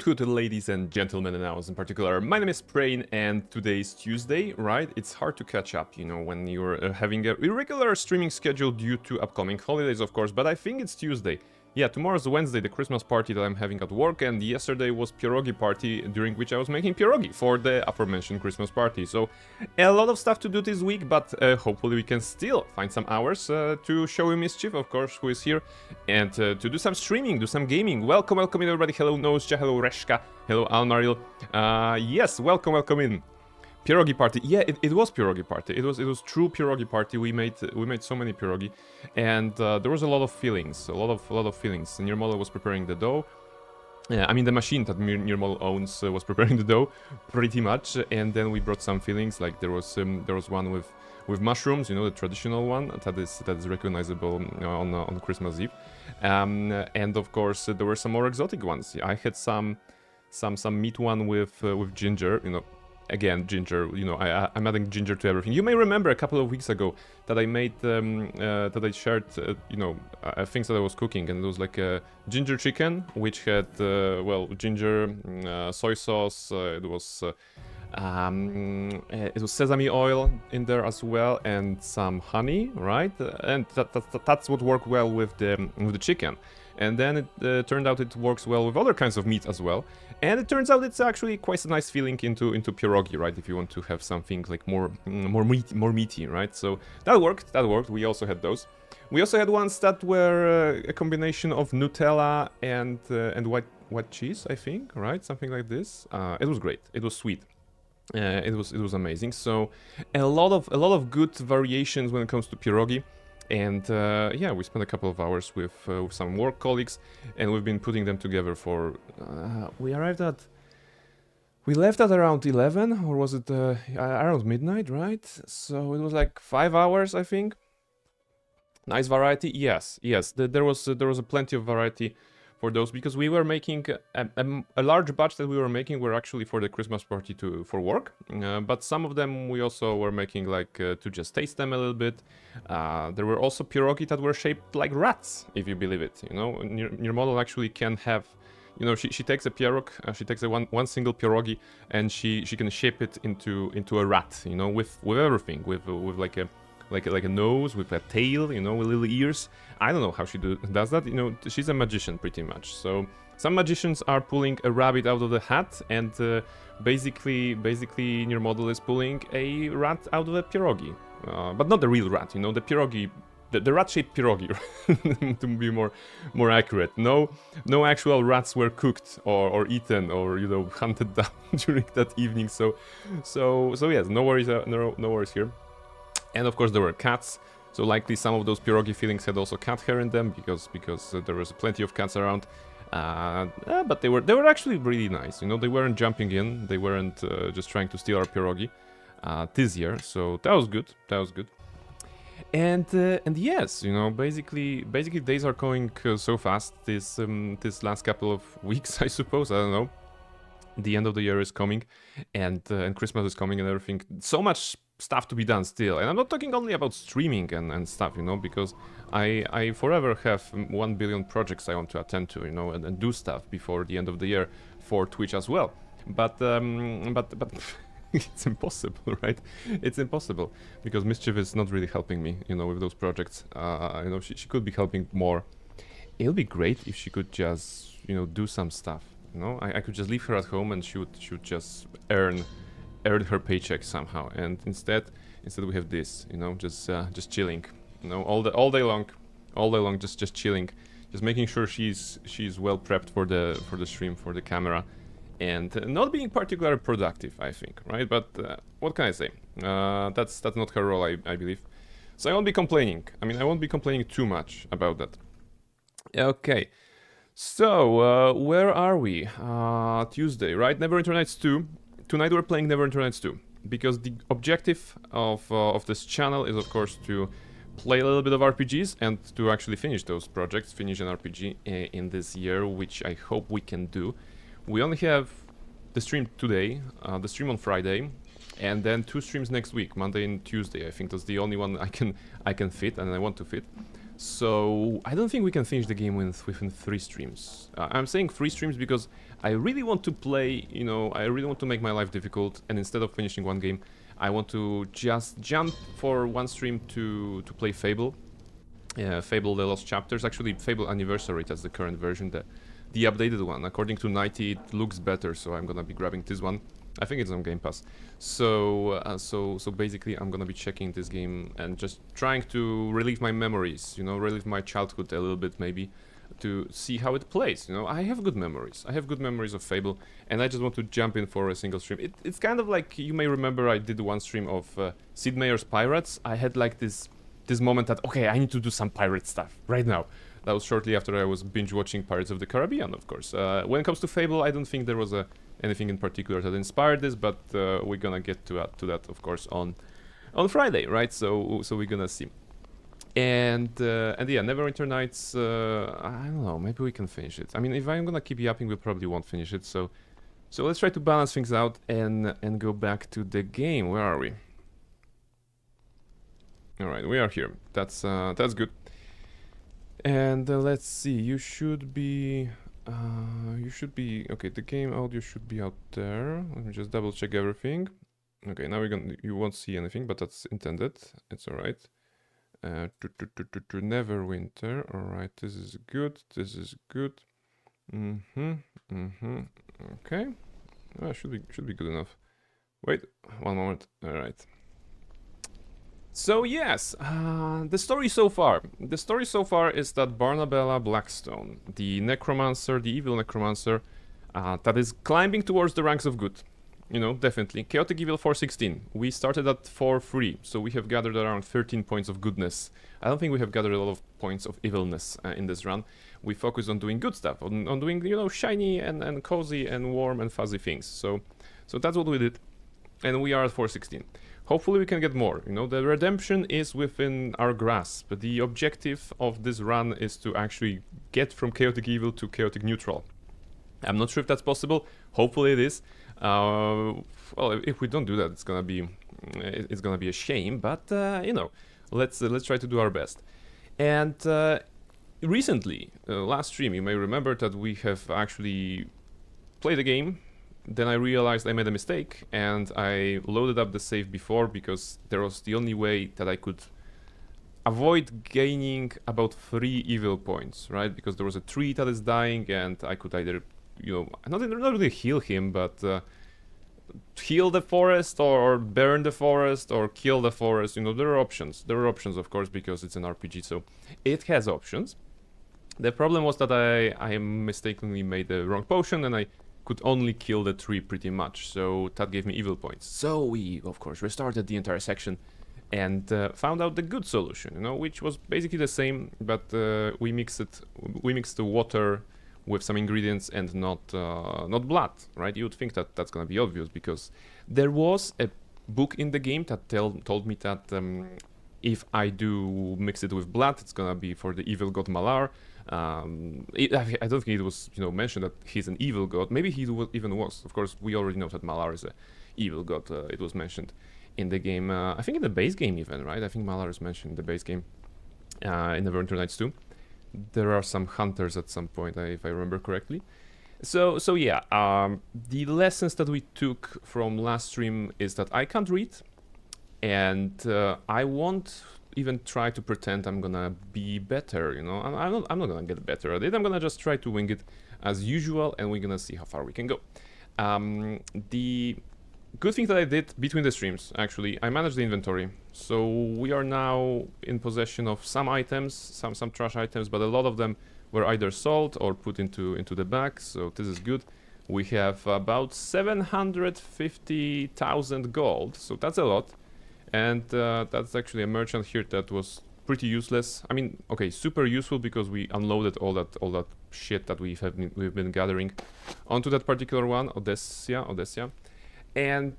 Good, ladies and gentlemen, and ours in particular. My name is Prain, and today is Tuesday, right? It's hard to catch up, you know, when you're having a irregular streaming schedule due to upcoming holidays, of course, but I think it's Tuesday. Yeah, tomorrow's Wednesday, the Christmas party that I'm having at work, and yesterday was pierogi party, during which I was making pierogi for the aforementioned Christmas party. So, a lot of stuff to do this week, but hopefully we can still find some hours to show you Mischief, of course, who is here, and to do some streaming, do some gaming. Welcome in everybody. Hello Nosja, hello Reshka, hello Almaril. Yes, welcome in. Pierogi party, yeah, it was pierogi party. It was true pierogi party. We made so many pierogi, and there was a lot of fillings, a lot of fillings. Nirmolo was preparing the dough. I mean the machine that Nirmolo owns was preparing the dough, pretty much. And then we brought some fillings. Like there was one with mushrooms, you know, the traditional one that is recognizable on Christmas Eve. And of course there were some more exotic ones. I had some meat one with ginger, you know. Again, ginger, you know, I'm adding ginger to everything. You may remember a couple of weeks ago that I made, that I shared, you know, things that I was cooking, and it was like a ginger chicken, which had, well, ginger, soy sauce, it was sesame oil in there as well, and some honey, right? And that's what worked well with the chicken. And then it turned out it works well with other kinds of meat as well. And it turns out it's actually quite a nice feeling into pierogi, right? If you want to have something like more meaty, right? So that worked. We also had those. We also had ones that were a combination of Nutella and white cheese, I think, right? Something like this. It was great. It was sweet. It was amazing. So a lot of good variations when it comes to pierogi. And yeah, we spent a couple of hours with some work colleagues, and we've been putting them together for. We left at around 11, or was it around midnight, right? So it was like 5 hours, I think. Nice variety, yes. There was a plenty of variety for those, because we were making a large batch that we were making were actually for the Christmas party for work, but some of them we also were making like to just taste them a little bit. There were also pierogi that were shaped like rats, if you believe it. You know, your model actually can have, you know, she takes a pierog, she takes a one single pierogi, and she can shape it into a rat, you know, with everything, with like a nose, with a tail, you know, with little ears. I don't know how she does that. You know, she's a magician pretty much. So some magicians are pulling a rabbit out of the hat, and basically your model is pulling a rat out of a pierogi, but not the real rat. You know, the pierogi, the rat-shaped pierogi, to be more accurate. No actual rats were cooked or eaten or, you know, hunted down during that evening. So yes, no worries here. And of course there were cats, so likely some of those pierogi fillings had also cat hair in them, because there was plenty of cats around. But they were actually really nice. You know, they weren't jumping in, they weren't just trying to steal our pierogi this year. So that was good. And yes, you know, basically days are going so fast. This last couple of weeks, I suppose. I don't know. The end of the year is coming, and Christmas is coming, and everything. So much stuff to be done still, and I'm not talking only about streaming and stuff, you know, because I forever have 1 billion projects I want to attend to, you know, and do stuff before the end of the year for Twitch as well. But it's impossible, right? It's impossible, because Mischief is not really helping me, you know, with those projects. You know, she could be helping more. It'll be great if she could just, you know, do some stuff. You know, I could just leave her at home, and she would just earn her paycheck somehow. And instead we have this, you know, just chilling, you know, all day long, just chilling, just making sure she's well prepped for the stream, for the camera, and not being particularly productive, I think, right? But what can I say? That's not her role, I believe. So I won't be complaining. I mean, I won't be complaining too much about that. Okay. So, where are we? Tuesday, right? Neverwinter Nights 2. Tonight we're playing Neverwinter Nights 2, because the objective of this channel is, of course, to play a little bit of RPGs and to actually finish those projects, finish an RPG in this year, which I hope we can do. We only have the stream today, the stream on Friday, and then 2 streams next week, Monday and Tuesday. I think that's the only one I can fit, and I want to fit. So I don't think we can finish the game within 3 streams. I'm saying 3 streams because I really want to play, you know, I really want to make my life difficult, and instead of finishing one game, I want to just jump for 1 stream to play Fable. Fable The Lost Chapters, actually Fable Anniversary, that's the current version, the updated one. According to 90, it looks better, so I'm gonna be grabbing this one. I think it's on Game Pass. So basically I'm gonna be checking this game and just trying to relive my memories, you know, relive my childhood a little bit maybe, to see how it plays, you know. I have good memories. I have good memories of Fable, and I just want to jump in for a single stream. It's kind of like, you may remember I did one stream of Sid Meier's Pirates. I had like this moment that, okay, I need to do some pirate stuff right now. That was shortly after I was binge watching Pirates of the Caribbean, of course. When it comes to Fable, I don't think there was anything in particular that inspired this, but we're gonna get to that, of course, on Friday, right? So we're gonna see. And yeah, Neverwinter Nights, I don't know, maybe we can finish it. I mean, if I'm gonna keep yapping, we probably won't finish it, so let's try to balance things out and go back to the game. Where are we? Alright, we are here. That's good. And let's see, you should be, okay, the game audio should be out there. Let me just double check everything. Okay, now you won't see anything, but that's intended. It's alright. Neverwinter, alright, this is good, okay. Oh, should be good enough. Wait, one moment, alright. So yes, the story so far is that Barnabella Blackstone, the necromancer, the evil necromancer, that is climbing towards the ranks of good. You know, definitely. Chaotic Evil 416. We started at 4-3, so we have gathered around 13 points of goodness. I don't think we have gathered a lot of points of evilness in this run. We focus on doing good stuff, on doing, you know, shiny and cozy and warm and fuzzy things. So that's what we did, and we are at 416. Hopefully we can get more, you know, the redemption is within our grasp. The objective of this run is to actually get from Chaotic Evil to Chaotic Neutral. I'm not sure if that's possible, hopefully it is. Well, if we don't do that, it's gonna be a shame, but you know, let's try to do our best. And recently, last stream, you may remember that we have actually played a game. Then I realized I made a mistake, and I loaded up the save before because there was the only way that I could avoid gaining about 3 evil points, right? Because there was a tree that is dying, and I could either, you know, not really heal him, but heal the forest, or burn the forest, or kill the forest. You know, there are options. There are options, of course, because it's an RPG, so it has options. The problem was that I mistakenly made the wrong potion, and I could only kill the tree pretty much, so that gave me evil points. So we, of course, restarted the entire section and found out the good solution, you know, which was basically the same, but we mixed the water with some ingredients and not blood, right? You would think that that's gonna be obvious, because there was a book in the game that told me that if I do mix it with blood, it's gonna be for the evil god Malar. I don't think it was, you know, mentioned that he's an evil god. Maybe he even was. Of course, we already know that Malar is a evil god. It was mentioned in the game. I think in the base game even, right? I think Malar is mentioned in the base game in Neverwinter Nights 2. There are some hunters at some point, if I remember correctly. So yeah, the lessons that we took from last stream is that I can't read, and I won't even try to pretend I'm gonna be better, you know. I'm not gonna get better at it. I'm gonna just try to wing it as usual, and we're gonna see how far we can go. The good thing that I did between the streams, actually, I managed the inventory. So we are now in possession of some items, some trash items, but a lot of them were either sold or put into the bag, so this is good. We have about 750,000 gold, so that's a lot. And that's actually a merchant here that was pretty useless. I mean, okay, super useful because we unloaded all that shit that we've been gathering onto that particular one, Odessia. And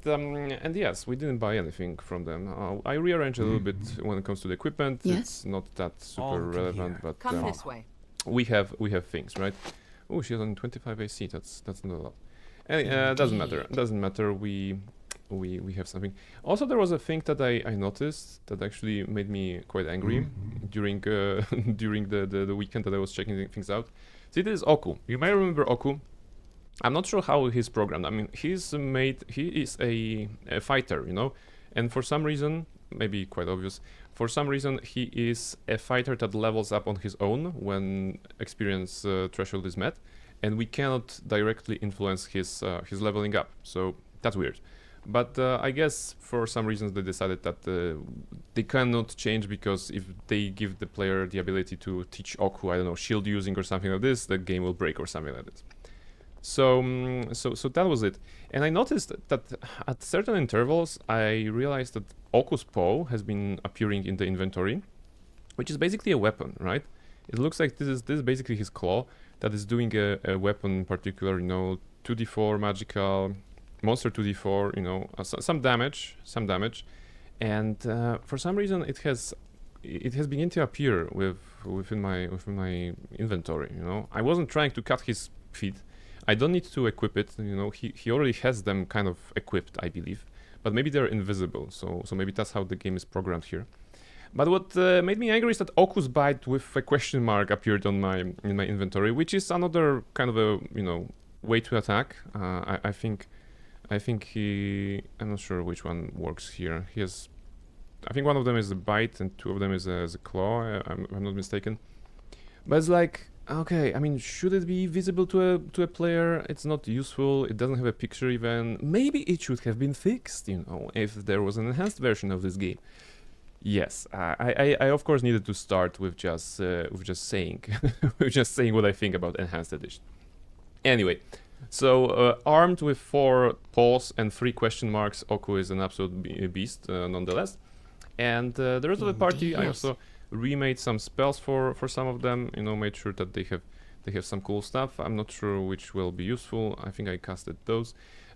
yes, we didn't buy anything from them. I rearranged a little bit when it comes to the equipment. Yes? It's not that super relevant, but Come this way. we have things, right? Oh, she's on 25 AC. That's not a lot. Doesn't matter. We we have something. Also, there was a thing that I noticed that actually made me quite angry during during the weekend that I was checking things out. See, this is Oku. You may remember Oku. I'm not sure how he's programmed. I mean, he is a fighter, you know, and for some reason, maybe quite obvious, for some reason he is a fighter that levels up on his own when experience threshold is met, and we cannot directly influence his leveling up. So that's weird. But I guess for some reasons they decided that they cannot change, because if they give the player the ability to teach Oku, I don't know, shield using or something like this, the game will break or something like this. So that was it. And I noticed that at certain intervals, I realized that Oku's paw has been appearing in the inventory, which is basically a weapon, right? It looks like this is basically his claw that is doing a weapon in particular, you know, 2d4 magical, monster 2d4, you know, some damage, and for some reason it has begun to appear within my inventory. You know, I wasn't trying to cut his feet. I don't need to equip it. You know, he already has them kind of equipped, I believe, but maybe they're invisible. So maybe that's how the game is programmed here. But what made me angry is that Oku's bite with a question mark appeared in my inventory, which is another kind of a, you know, way to attack. I think I'm not sure which one works here. I think one of them is a bite and two of them is a claw, I'm not mistaken. But it's like, okay, I mean, should it be visible to a player? It's not useful, it doesn't have a picture even. Maybe it should have been fixed, you know, if there was an enhanced version of this game. Yes, I of course needed to start with just saying what I think about enhanced edition. Anyway, so armed with 4 paws and 3 question marks, Oku is an absolute beast, nonetheless. And the rest of the party, I also remade some spells for some of them. You know, made sure that they have some cool stuff. I'm not sure which will be useful. I think I casted those.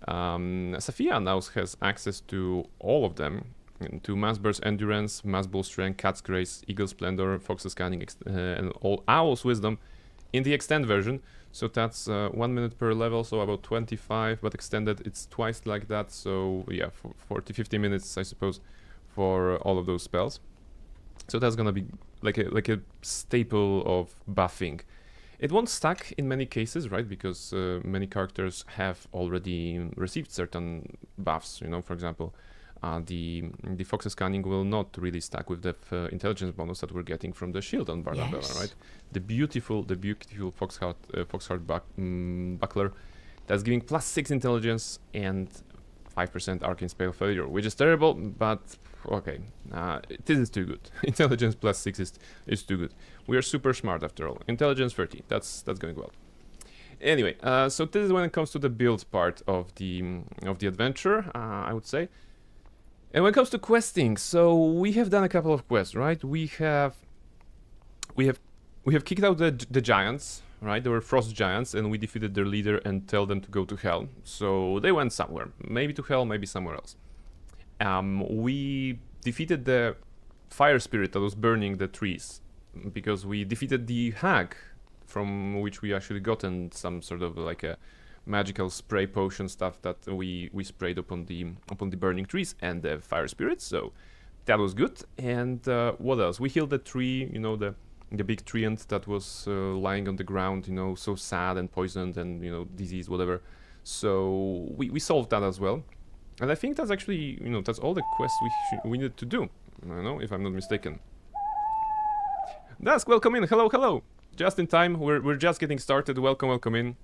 Safia now has access to all of them. To Mass Burst Endurance, Mass Bull Strength, Cat's Grace, Eagle Splendor, Fox's Scanning, and all Owl's Wisdom in the Extend version. So that's 1 minute per level, so about 25, but extended it's twice like that, so yeah, for 40-50 minutes, I suppose, for all of those spells. So that's gonna be like a staple of buffing. It won't stack in many cases, right? Because many characters have already received certain buffs. You know, for example, the Fox's Scanning will not really stack with the intelligence bonus that we're getting from the shield on Bardabella, right? The beautiful Foxheart buckler that's giving +6 intelligence and 5% arcane spell failure, which is terrible, but okay, this is too good. Intelligence +6 is too good. We are super smart after all. Intelligence 30, that's going well. Anyway, so this is when it comes to the build part of the adventure, I would say. And when it comes to questing, so we have done a couple of quests, right? We have kicked out the giants, right? They were frost giants, and we defeated their leader and tell them to go to hell. So they went somewhere, maybe to hell, maybe somewhere else. We defeated the fire spirit that was burning the trees, because we defeated the hag, from which we actually gotten some sort of like a magical spray potion stuff that we sprayed upon the burning trees and the fire spirits. So that was good. And what else? We healed the tree, you know, the big tree ant that was lying on the ground, you know, so sad and poisoned and, you know, disease, whatever. So we solved that as well. And I think that's actually, you know, that's all the quests we needed to do, you know, if I'm not mistaken. Dusk, welcome in. Hello. Just in time. We're just getting started. Welcome in.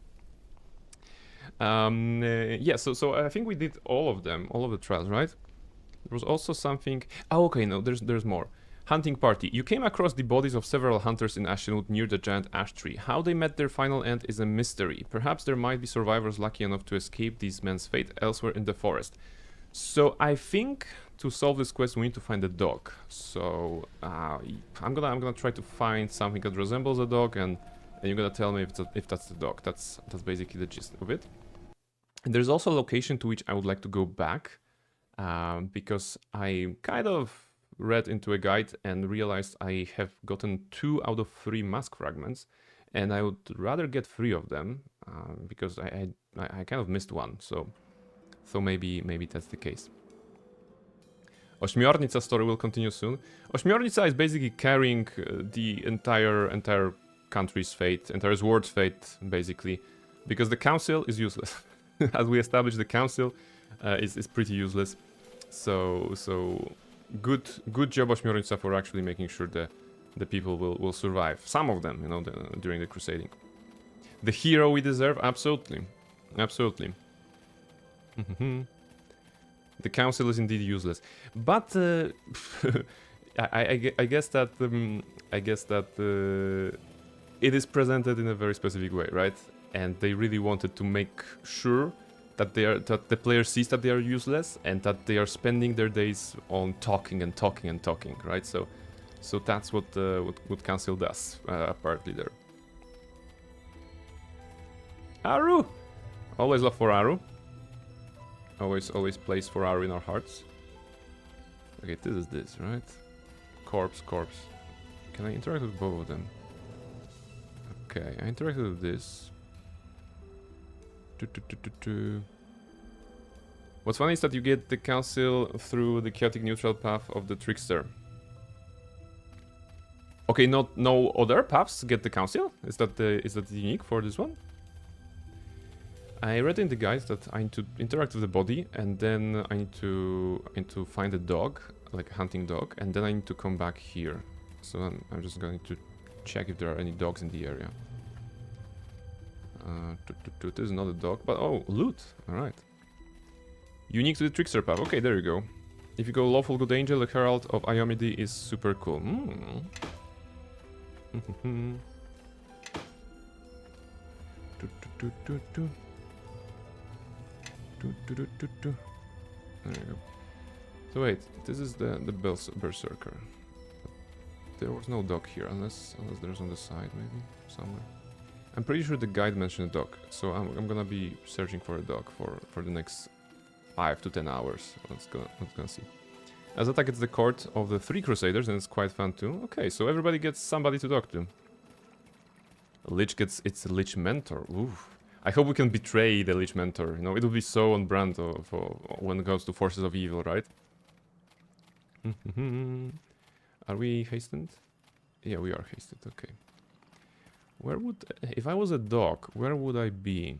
Yeah, so I think we did all of them, all of the trials, right? There was also something. Oh, okay, no, there's more. Hunting party. You came across the bodies of several hunters in Ashenwood near the giant ash tree. How they met their final end is a mystery. Perhaps there might be survivors lucky enough to escape these men's fate elsewhere in the forest. So I think to solve this quest we need to find a dog. So I'm gonna try to find something that resembles a dog, and you're gonna tell me if that's the dog. That's basically the gist of it. And there's also a location to which I would like to go back, because I kind of read into a guide and realized I have gotten 2 out of 3 mask fragments, and I would rather get 3 of them, because I kind of missed one. So So maybe that's the case. Ośmiornica story will continue soon. Ośmiornica is basically carrying the entire country's fate, entire world's fate, basically, because the council is useless. As we established, the council is pretty useless. So good job, Ośmiornica, for actually making sure that the people will survive. Some of them, you know, during the crusading. The hero we deserve, absolutely, absolutely. The council is indeed useless, but I guess that it is presented in a very specific way, right? And they really wanted to make sure that the player sees that they are useless and that they are spending their days on talking and talking and talking, right? So that's what council does, apparently there. Aru, always love for Aru. Always place for Aru in our hearts. Okay, this is this, right? Corpse. Can I interact with both of them? Okay, I interacted with this. What's funny is that you get the council through the chaotic neutral path of the trickster. Okay, no other paths get the council? Is that unique for this one? I read in the guides that I need to interact with the body, and then I need to find a dog, like a hunting dog, and then I need to come back here. So I'm just going to check if there are any dogs in the area. There's not a dog, but oh, loot. All right. Unique to the trickster path. Okay, there you go. If you go lawful good angel, the herald of Iomide is super cool. There you go. So wait, this is the berserker. There was no dog here, unless there's on the side, maybe somewhere. I'm pretty sure the guide mentioned a dog, so I'm gonna be searching for a dog for the next 5 to 10 hours. Let's gonna see. As attack it's the court of the 3 crusaders, and it's quite fun too. Okay, so everybody gets somebody to talk to. A lich gets its lich mentor. Oof. I hope we can betray the lich mentor. You know, it will be so on brand for when it goes to forces of evil, right? Are we hastened? Yeah, we are hasted. Okay. Where would, if I was a dog, where would I be?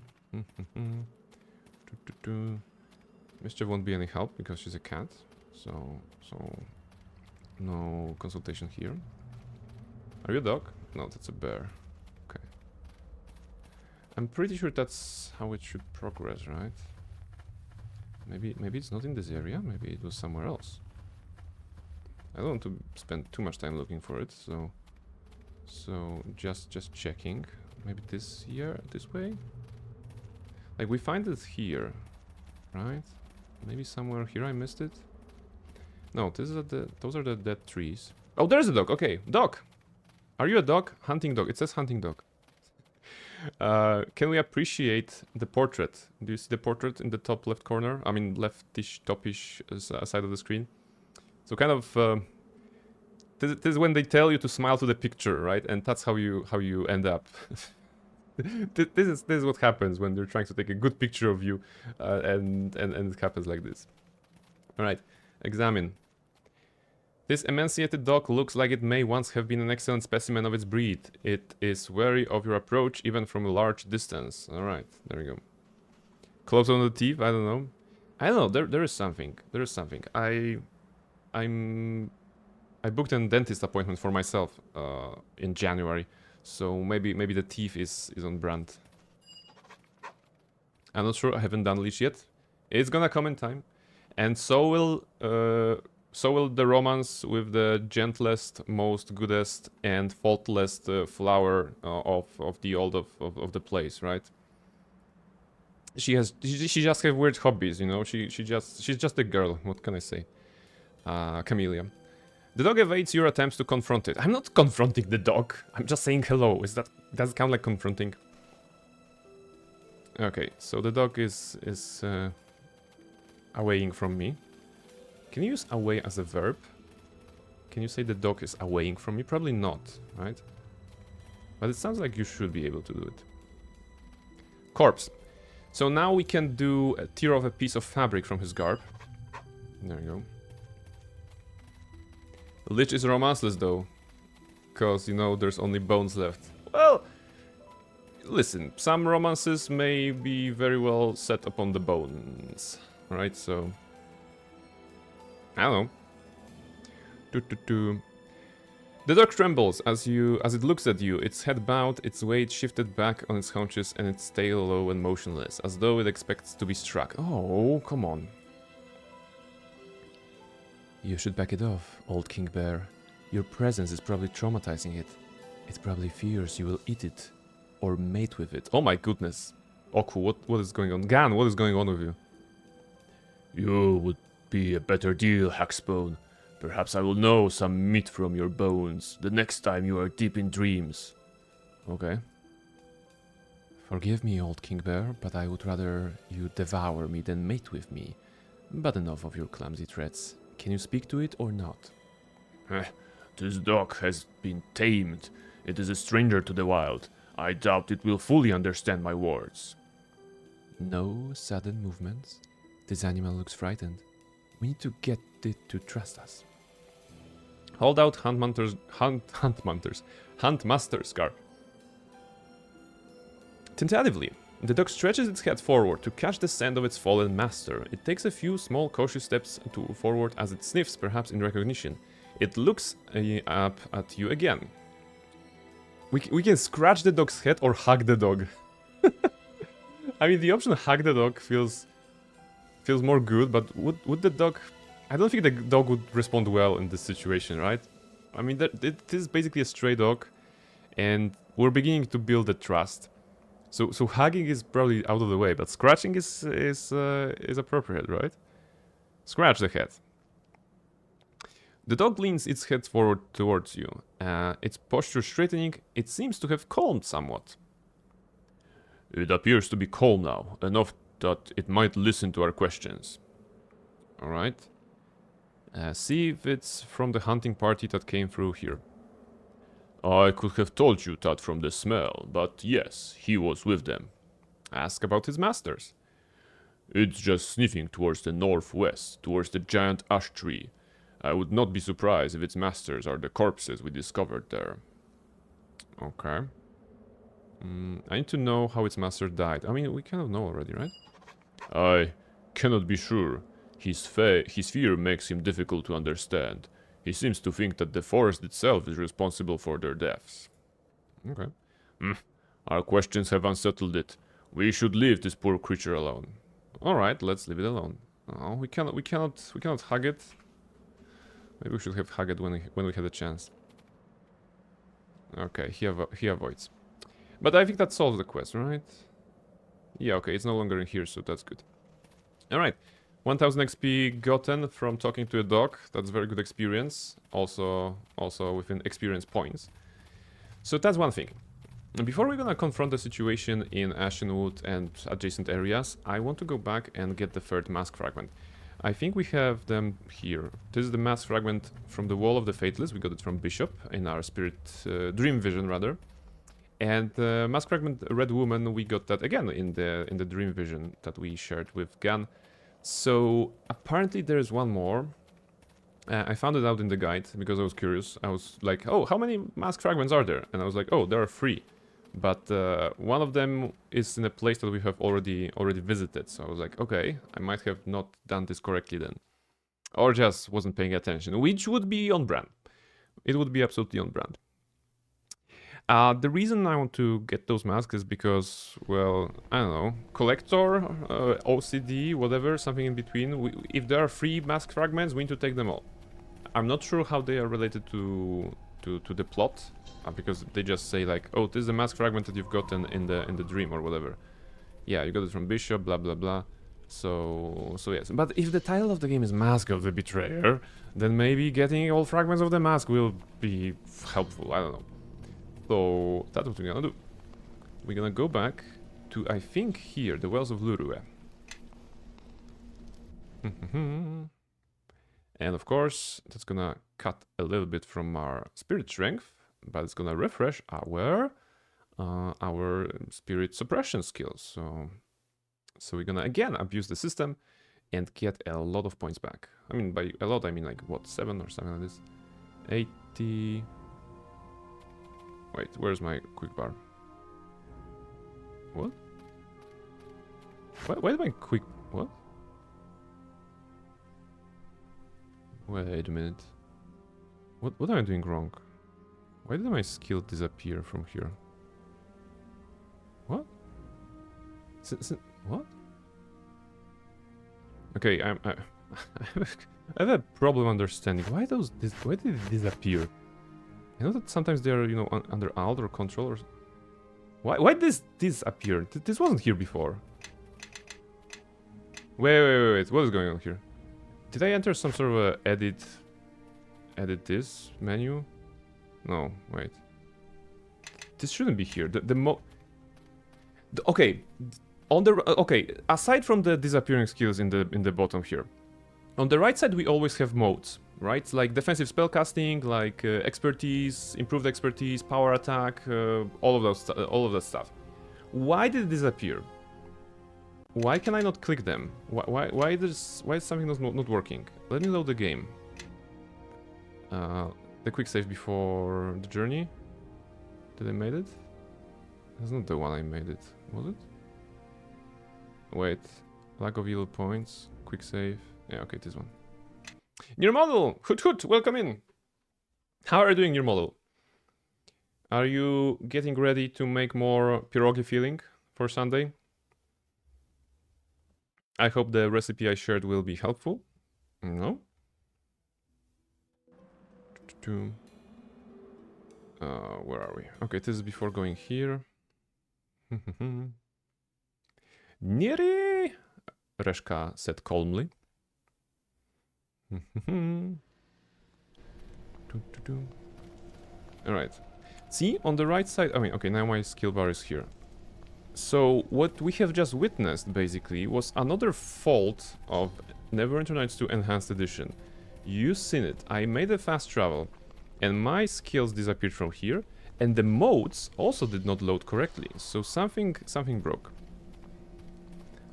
Mischief won't be any help because she's a cat. So no consultation here. Are you a dog? No, that's a bear. Okay. I'm pretty sure that's how it should progress, right? Maybe it's not in this area. Maybe it was somewhere else. I don't want to spend too much time looking for it, so just checking. Maybe this way. Like we find it here, right? Maybe somewhere here I missed it. No, those are the dead trees. Oh, there's a dog. Okay, dog. Are you a dog? Hunting dog. It says hunting dog. Can we appreciate the portrait? Do you see the portrait in the top left corner? I mean, leftish, topish side of the screen. So kind of, this is when they tell you to smile to the picture, right? And that's how you end up. This is what happens when they're trying to take a good picture of you, and it happens like this. All right, examine. This emaciated dog looks like it may once have been an excellent specimen of its breed. It is wary of your approach even from a large distance. All right, there we go. Close on the teeth. I don't know. I don't know. There is something. There is something. I booked a dentist appointment for myself in January, so maybe the teeth is on brand. I'm not sure. I haven't done leash yet. It's gonna come in time, and so will the romance with the gentlest, most goodest, and faultless flower of the old of the place, right? She just has weird hobbies, you know. She's just a girl. What can I say? Camellia. The dog evades your attempts to confront it. I'm not confronting the dog. I'm just saying hello. Does it count like confronting? Okay, so the dog is awaying from me. Can you use away as a verb? Can you say the dog is awaying from me? Probably not, right? But it sounds like you should be able to do it. Corpse. So now we can do tear off a piece of fabric from his garb. There you go. Lich is romanceless though, because, you know, there's only bones left. Well, listen, some romances may be very well set upon the bones, right? So, I don't know. The dog trembles as it looks at you, its head bowed, its weight shifted back on its haunches, and its tail low and motionless, as though it expects to be struck. Oh, come on. You should back it off, old King Bear. Your presence is probably traumatizing it. It probably fears you will eat it, or mate with it. Oh my goodness. Oku, what is going on? Gan, what is going on with you? You would be a better deal, Hacksbone. Perhaps I will know some meat from your bones the next time you are deep in dreams. Okay. Forgive me, old King Bear, but I would rather you devour me than mate with me. But enough of your clumsy threats. Can you speak to it or not? This dog has been tamed. It is a stranger to the wild. I doubt it will fully understand my words. No sudden movements. This animal looks frightened. We need to get it to trust us. Hold out Huntmaster's garb. Tentatively, the dog stretches its head forward to catch the scent of its fallen master. It takes a few small cautious steps forward as it sniffs, perhaps in recognition. It looks up at you again. We can scratch the dog's head or hug the dog. I mean, the option hug the dog feels more good, but would the dog... I don't think the dog would respond well in this situation, right? I mean, it is basically a stray dog, and we're beginning to build the trust. So hugging is probably out of the way, but scratching is appropriate, right? Scratch the head. The dog leans its head forward towards you. Its posture straightening, it seems to have calmed somewhat. It appears to be calm now, enough that it might listen to our questions. Alright. See if it's from the hunting party that came through here. I could have told you that from the smell, but yes, he was with them. Ask about his masters. It's just sniffing towards the northwest, towards the giant ash tree. I would not be surprised if its masters are the corpses we discovered there. Okay. I need to know how its master died. I mean, we kind of know already, right? I cannot be sure. His fear makes him difficult to understand. He seems to think that the forest itself is responsible for their deaths. Okay. Our questions have unsettled it. We should leave this poor creature alone. Alright, let's leave it alone. Oh, we cannot hug it. Maybe we should have hugged it when we had a chance. Okay, he avoids. But I think that solves the quest, right? Yeah, okay, it's no longer in here, so that's good. Alright. 1000 XP gotten from talking to a dog. That's very good experience. Also within experience points. So that's one thing. Before we're gonna confront the situation in Ashenwood and adjacent areas, I want to go back and get the third mask fragment. I think we have them here. This is the mask fragment from the Wall of the Faithless. We got it from Bishop in our dream vision rather. And the mask fragment Red Woman, we got that again in the dream vision that we shared with Gan. So apparently there is one more. I found it out in the guide because I was curious. I was like, oh, how many mask fragments are there? And I was like, oh, there are 3. But one of them is in a place that we have already visited. So I was like, okay, I might have not done this correctly then. Or just wasn't paying attention, which would be on brand. It would be absolutely on brand. The reason I want to get those masks is because, well, I don't know, collector, OCD, whatever, something in between. If there are 3 mask fragments, we need to take them all. I'm not sure how they are related to the plot, because they just say like, oh, this is a mask fragment that you've gotten in the dream or whatever. Yeah, you got it from Bishop, blah blah blah. So yes. But if the title of the game is Mask of the Betrayer, then maybe getting all fragments of the mask will be helpful. I don't know. So that's what we're gonna do. We're gonna go back to, I think, here, the Wells of Lurue. And of course, that's gonna cut a little bit from our spirit strength, but it's gonna refresh our spirit suppression skills. So So we're gonna again abuse the system and get a lot of points back. I mean, by a lot, I mean like, what, 7 or something like this? 80... Wait, where's my quick bar? What? Why did my quick... What? Wait a minute. What am I doing wrong? Why did my skill disappear from here? What? What? Okay, I have a problem understanding. Why did it disappear? I know that sometimes they are, you know, under Alt or Control or... Why did this disappear? This wasn't here before. Wait. What is going on here? Did I enter some sort of a edit this menu? No, wait. This shouldn't be here. Okay, okay. Aside from the disappearing skills in the bottom here, on the right side we always have modes, right? Like defensive spellcasting, like expertise, improved expertise, power attack, all of that stuff. Why did it disappear? Why can I not click them? Why is something not working? Let me load the game. The quick save before the journey. Did I made it? That's not the one I made it, was it? Wait, lack of yellow points, quick save. Yeah, okay, this one. New model! Hoot, welcome in! How are you doing, new model? Are you getting ready to make more pierogi filling for Sunday? I hope the recipe I shared will be helpful. No? Where are we? Okay, this is before going here. Neri! Reshka said calmly. Alright. See, on the right side... I mean, okay, now my skill bar is here. So, what we have just witnessed, basically, was another fault of Neverwinter Nights 2 Enhanced Edition. You've seen it. I made a fast travel, and my skills disappeared from here, and the modes also did not load correctly, so something broke.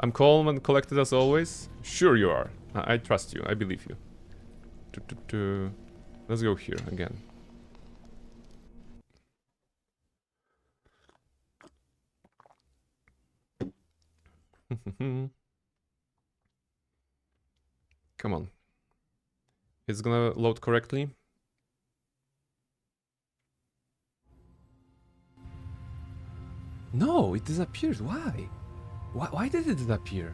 I'm calm and collected as always. Sure you are. I trust you. I believe you. Let's go here again. Come on. It's gonna load correctly. No, it disappeared. Why? Why did it disappear?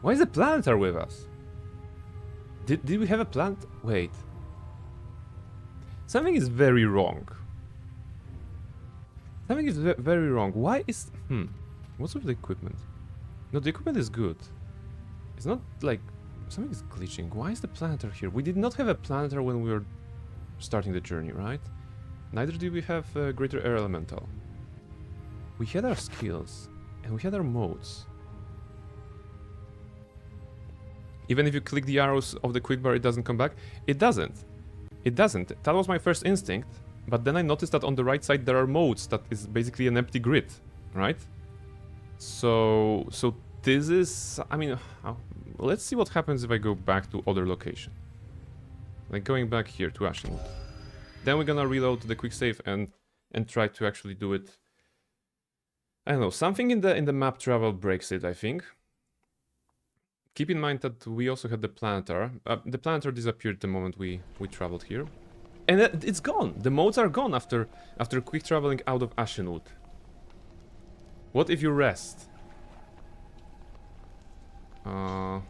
Why is the planetar with us? Did we have a planet? Wait. Something is very wrong. Something is very wrong. Why is... What's with the equipment? No, the equipment is good. It's not like... Something is glitching. Why is the planetar here? We did not have a planetar when we were starting the journey, right? Neither did we have Greater Air Elemental. We had our skills, and we had our modes. Even if you click the arrows of the quick bar, it doesn't come back. It doesn't. It doesn't. That was my first instinct, but then I noticed that on the right side there are modes that is basically an empty grid, right? So this is... I mean, let's see what happens if I go back to other location. Like going back here to Ashenwood. Then we're gonna reload the quick save and try to actually do it. I don't know, something in the map travel breaks it, I think. Keep in mind that we also had the planetar. The planetar disappeared the moment we traveled here. And it's gone! The modes are gone after quick traveling out of Ashenwood. What if you rest?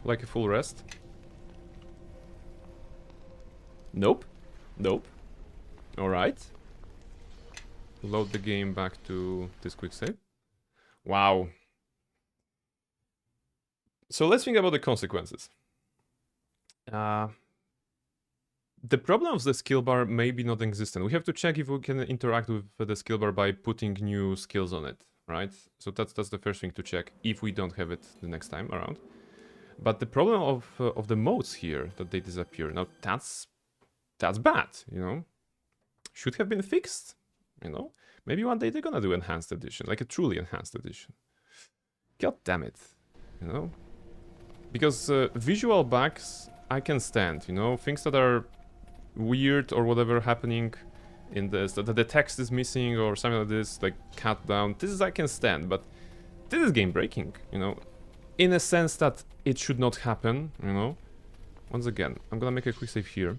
Like a full rest? Nope. Nope. Alright. Load the game back to this quick save. Wow. So let's think about the consequences. The problem of the skill bar may be not existent. We have to check if we can interact with the skill bar by putting new skills on it, right? So that's the first thing to check if we don't have it the next time around. But the problem of the modes here, that they disappear, now that's bad, you know? Should have been fixed, you know? Maybe one day they're gonna do enhanced edition, like a truly enhanced edition. God damn it. You know? Because visual bugs, I can stand, you know? Things that are weird or whatever happening in this, that the text is missing or something like this, like cut down. This is I can stand, but this is game breaking, you know? In a sense that it should not happen, you know? Once again, I'm gonna make a quick save here.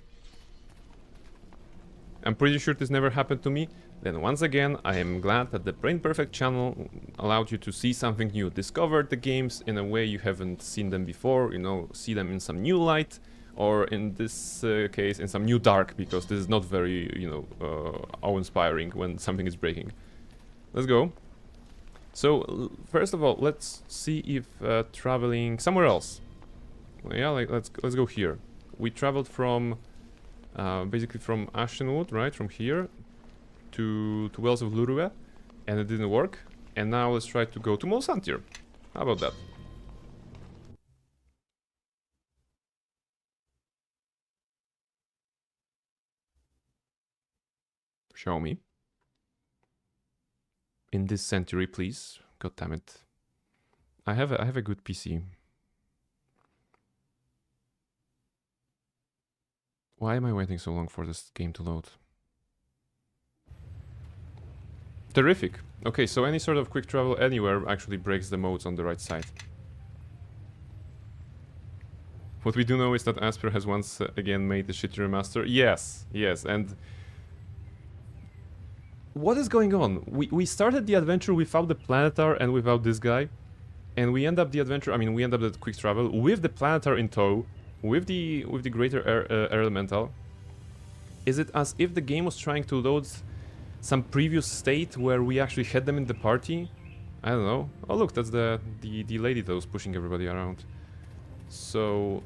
I'm pretty sure this never happened to me. Then once again, I am glad that the Brain Perfect channel allowed you to see something new. Discover the games in a way you haven't seen them before, you know, see them in some new light. Or in this case, in some new dark, because this is not very, you know, awe-inspiring when something is breaking. Let's go. So, first of all, let's see if traveling somewhere else. Yeah, like let's go here. We traveled from basically from Ashenwood, right, from here to Wells of Lurue, and it didn't work. And now let's try to go to Molsantir. How about that? Show me. In this century, please. God damn it. I have a good PC. Why am I waiting so long for this game to load? Terrific. Okay, so any sort of quick travel anywhere actually breaks the modes on the right side. What we do know is that Asper has once again made the shitty remaster. Yes, yes, and what is going on? We started the adventure without the Planetar and without this guy, and we end up the adventure. I mean, we end up the quick travel with the Planetar in tow, with the greater air elemental. Is it as if the game was trying to load some previous state where we actually had them in the party? I don't know. Oh look, that's the lady that was pushing everybody around. So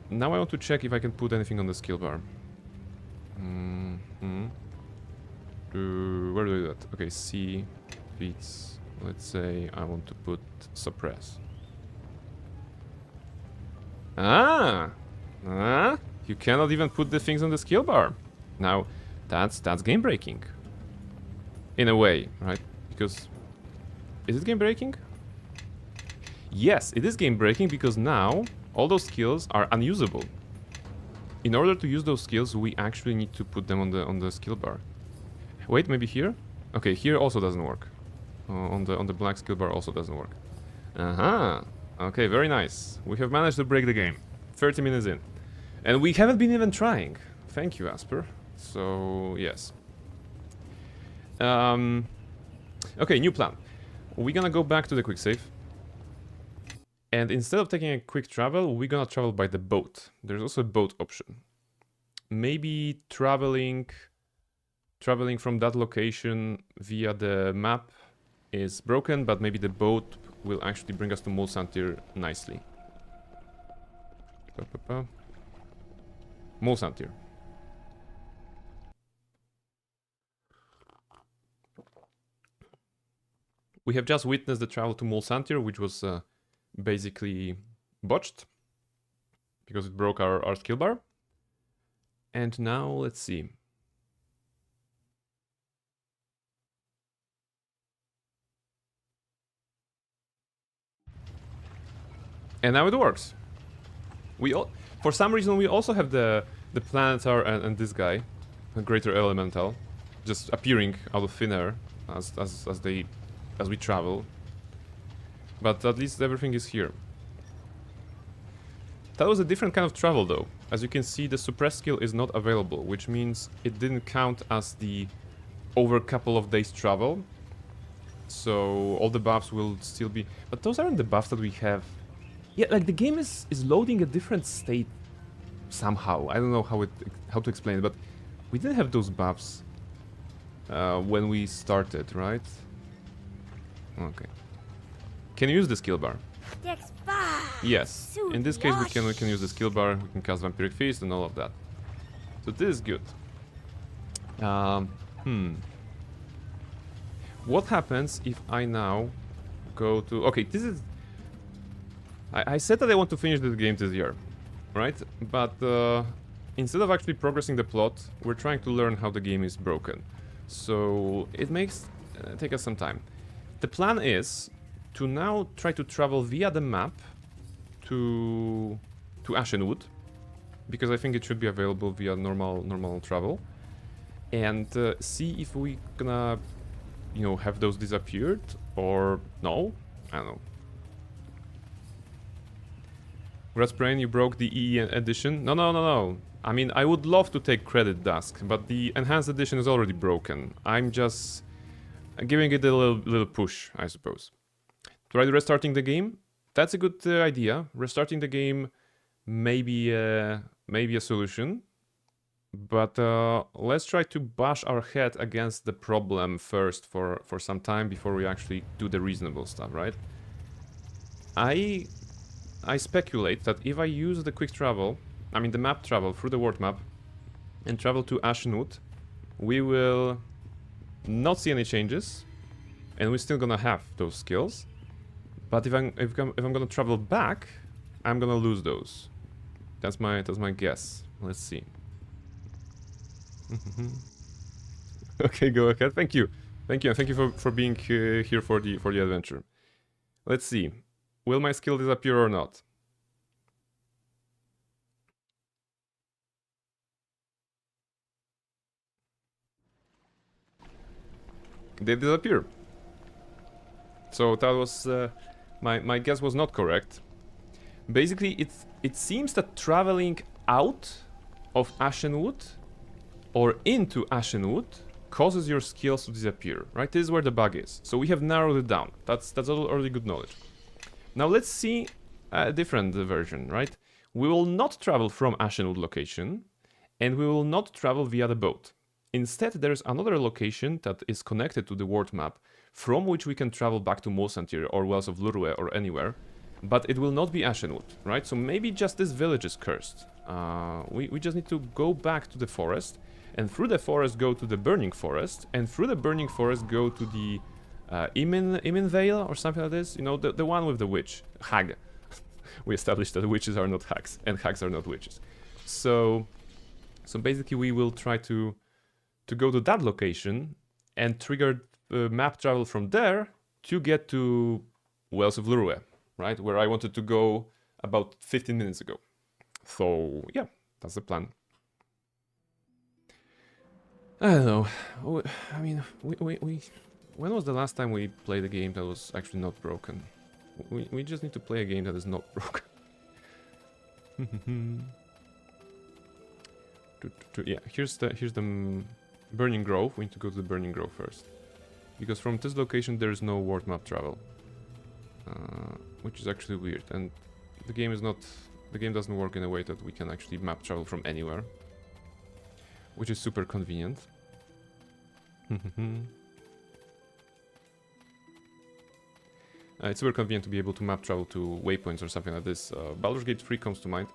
now I want to check if I can put anything on the skill bar. Where do I do that? Okay, C beats. Let's say I want to put suppress. You cannot even put the things on the skill bar. Now, that's game breaking. In a way, right? Because is it game breaking? Yes, it is game breaking because now all those skills are unusable. In order to use those skills, we actually need to put them on the skill bar. Wait, maybe here? Okay, here also doesn't work. On the black skill bar also doesn't work. Okay, very nice. We have managed to break the game. 30 minutes in. And we haven't been even trying. Thank you, Asper. So, yes. Okay, new plan. We're gonna go back to the quick save. And instead of taking a quick travel, we're gonna travel by the boat. There's also a boat option. Maybe traveling from that location via the map is broken, but maybe the boat will actually bring us to Molsantir nicely. Molsantir. We have just witnessed the travel to Molsantir, which was basically botched because it broke our skill bar. And now let's see. And now it works. For some reason we also have the Planetar and this guy, the Greater Elemental, just appearing out of thin air as we travel. But at least everything is here. That was a different kind of travel though. As you can see, the suppress skill is not available, which means it didn't count as the over a couple of days travel. So all the buffs will still be... But those aren't the buffs that we have. Yeah, like the game is loading a different state somehow. I don't know how to explain it, but we didn't have those buffs when we started, right? Okay. Can you use the skill bar? Yes. In this case, we can use the skill bar. We can cast Vampiric Feast and all of that. So this is good. What happens if I now go to... Okay, this is... I said that I want to finish this game this year, right? But instead of actually progressing the plot, we're trying to learn how the game is broken. So it makes take us some time. The plan is to now try to travel via the map to Ashenwood, because I think it should be available via normal travel, and see if we gonna, you know, have those disappeared or no. I don't know. Brain, you broke the EE edition. No. I mean, I would love to take credit, Dusk, but the enhanced edition is already broken. I'm just giving it a little push, I suppose. Try restarting the game. That's a good idea. Restarting the game may be a solution. But let's try to bash our head against the problem first for some time before we actually do the reasonable stuff, right? I speculate that if I use the quick travel, I mean the map travel through the world map, and travel to Ashenwood, we will not see any changes, and we're still gonna have those skills. But if I'm gonna travel back, I'm gonna lose those. That's my guess. Let's see. Okay, go ahead. Thank you for being here for the adventure. Let's see. Will my skill disappear or not? They disappear. So that was my guess was not correct. Basically, it seems that traveling out of Ashenwood or into Ashenwood causes your skills to disappear, right? This is where the bug is. So we have narrowed it down. That's already good knowledge. Now let's see a different version, right? We will not travel from Ashenwood location, and we will not travel via the boat. Instead, there's another location that is connected to the world map, from which we can travel back to Mosantir or Wells of Lurwe or anywhere, but it will not be Ashenwood, right? So maybe just this village is cursed. We just need to go back to the forest, and through the forest go to the Burning Forest, and through the Burning Forest go to the Imin Vale or something like this. You know, the one with the witch. Hag. We established that witches are not hags, and hags are not witches. So basically we will try to go to that location and trigger map travel from there to get to Wells of Lurwe, right? Where I wanted to go about 15 minutes ago. So yeah, that's the plan. I don't know. I mean, we when was the last time we played a game that was actually not broken? We just need to play a game that is not broken. Yeah, here's the Burning Grove. We need to go to the Burning Grove first, because from this location there is no world map travel, which is actually weird. And the game doesn't work in a way that we can actually map travel from anywhere, which is super convenient. It's super convenient to be able to map travel to waypoints or something like this. Baldur's Gate 3 comes to mind.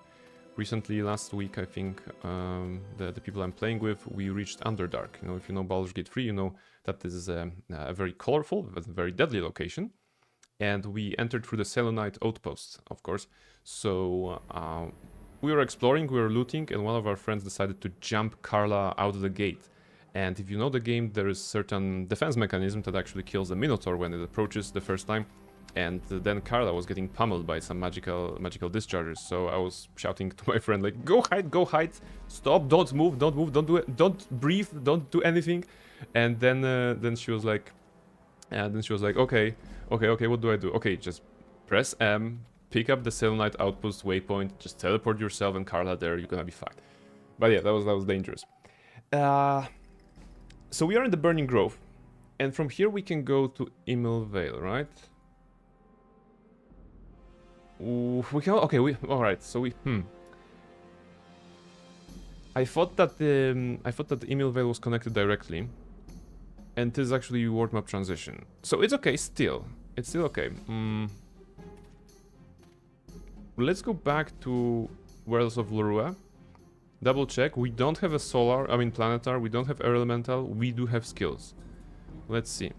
Recently, last week, I think, the people I'm playing with, we reached Underdark. You know, if you know Baldur's Gate 3, you know that this is a very colorful, but very deadly location. And we entered through the Selenite outpost, of course. So we were exploring, we were looting, and one of our friends decided to jump Carla out of the gate. And if you know the game, there is certain defense mechanism that actually kills the Minotaur when it approaches the first time. And then Carla was getting pummeled by some magical discharges. So I was shouting to my friend, like, go hide, stop, don't move, don't do it, don't breathe, don't do anything. And then she was like, okay, what do I do? Okay, just press M, pick up the Selenite outpost waypoint, just teleport yourself and Carla there, you're gonna be fucked. But yeah, that was dangerous. So we are in the Burning Grove, and from here we can go to Imil Vale, right? We can. Okay, all right. So we. I thought that the Emil Vale was connected directly, and this is actually world map transition. So it's okay still. It's still okay. Let's go back to Wells of Lurwe. Double check. We don't have a solar. I mean planetar. We don't have air elemental. We do have skills. Let's see.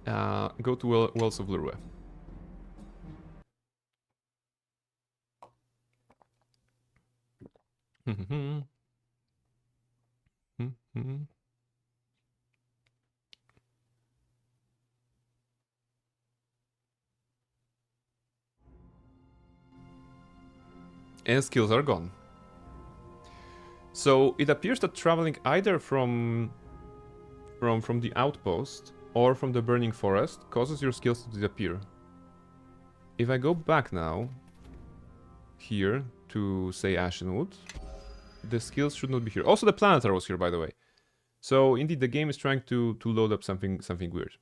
Go to Wells of Lurwe. And skills are gone. So it appears that traveling either from the outpost or from the burning forest causes your skills to disappear. If I go back now, here, to say Ashenwood, the skills should not be here. Also the Planetar was here, by the way. So indeed, the game is trying to load up something weird.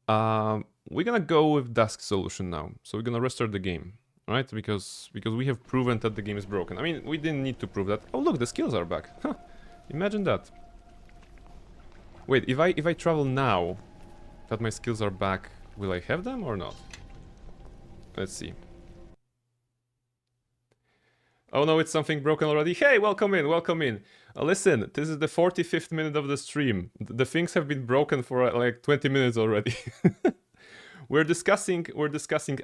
We're gonna go with Dusk solution now. So we're gonna restart the game, right? Because we have proven that the game is broken. I mean, we didn't need to prove that. Oh look, the skills are back. Huh. Imagine that. Wait, if I travel now, that my skills are back, will I have them or not? Let's see. Oh no, it's something broken already. Hey, welcome in, welcome in. Listen, this is the 45th minute of the stream. The things have been broken for like 20 minutes already. We're discussing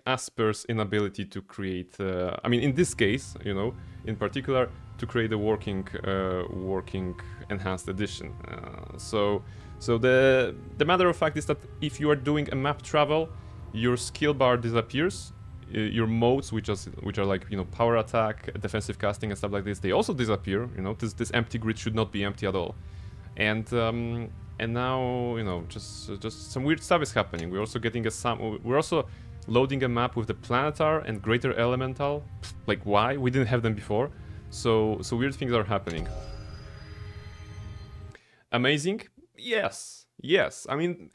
Asper's inability to create. I mean, in this case, you know, in particular, to create a working enhanced edition. So the matter of fact is that if you are doing a map travel, your skill bar disappears. Your modes, which are like, you know, power attack, defensive casting, and stuff like this, they also disappear. You know, this empty grid should not be empty at all. And now, you know, just some weird stuff is happening. We're also getting we're also loading a map with the Planetar and Greater Elemental. Like, why? We didn't have them before. So weird things are happening. Amazing? Yes. I mean,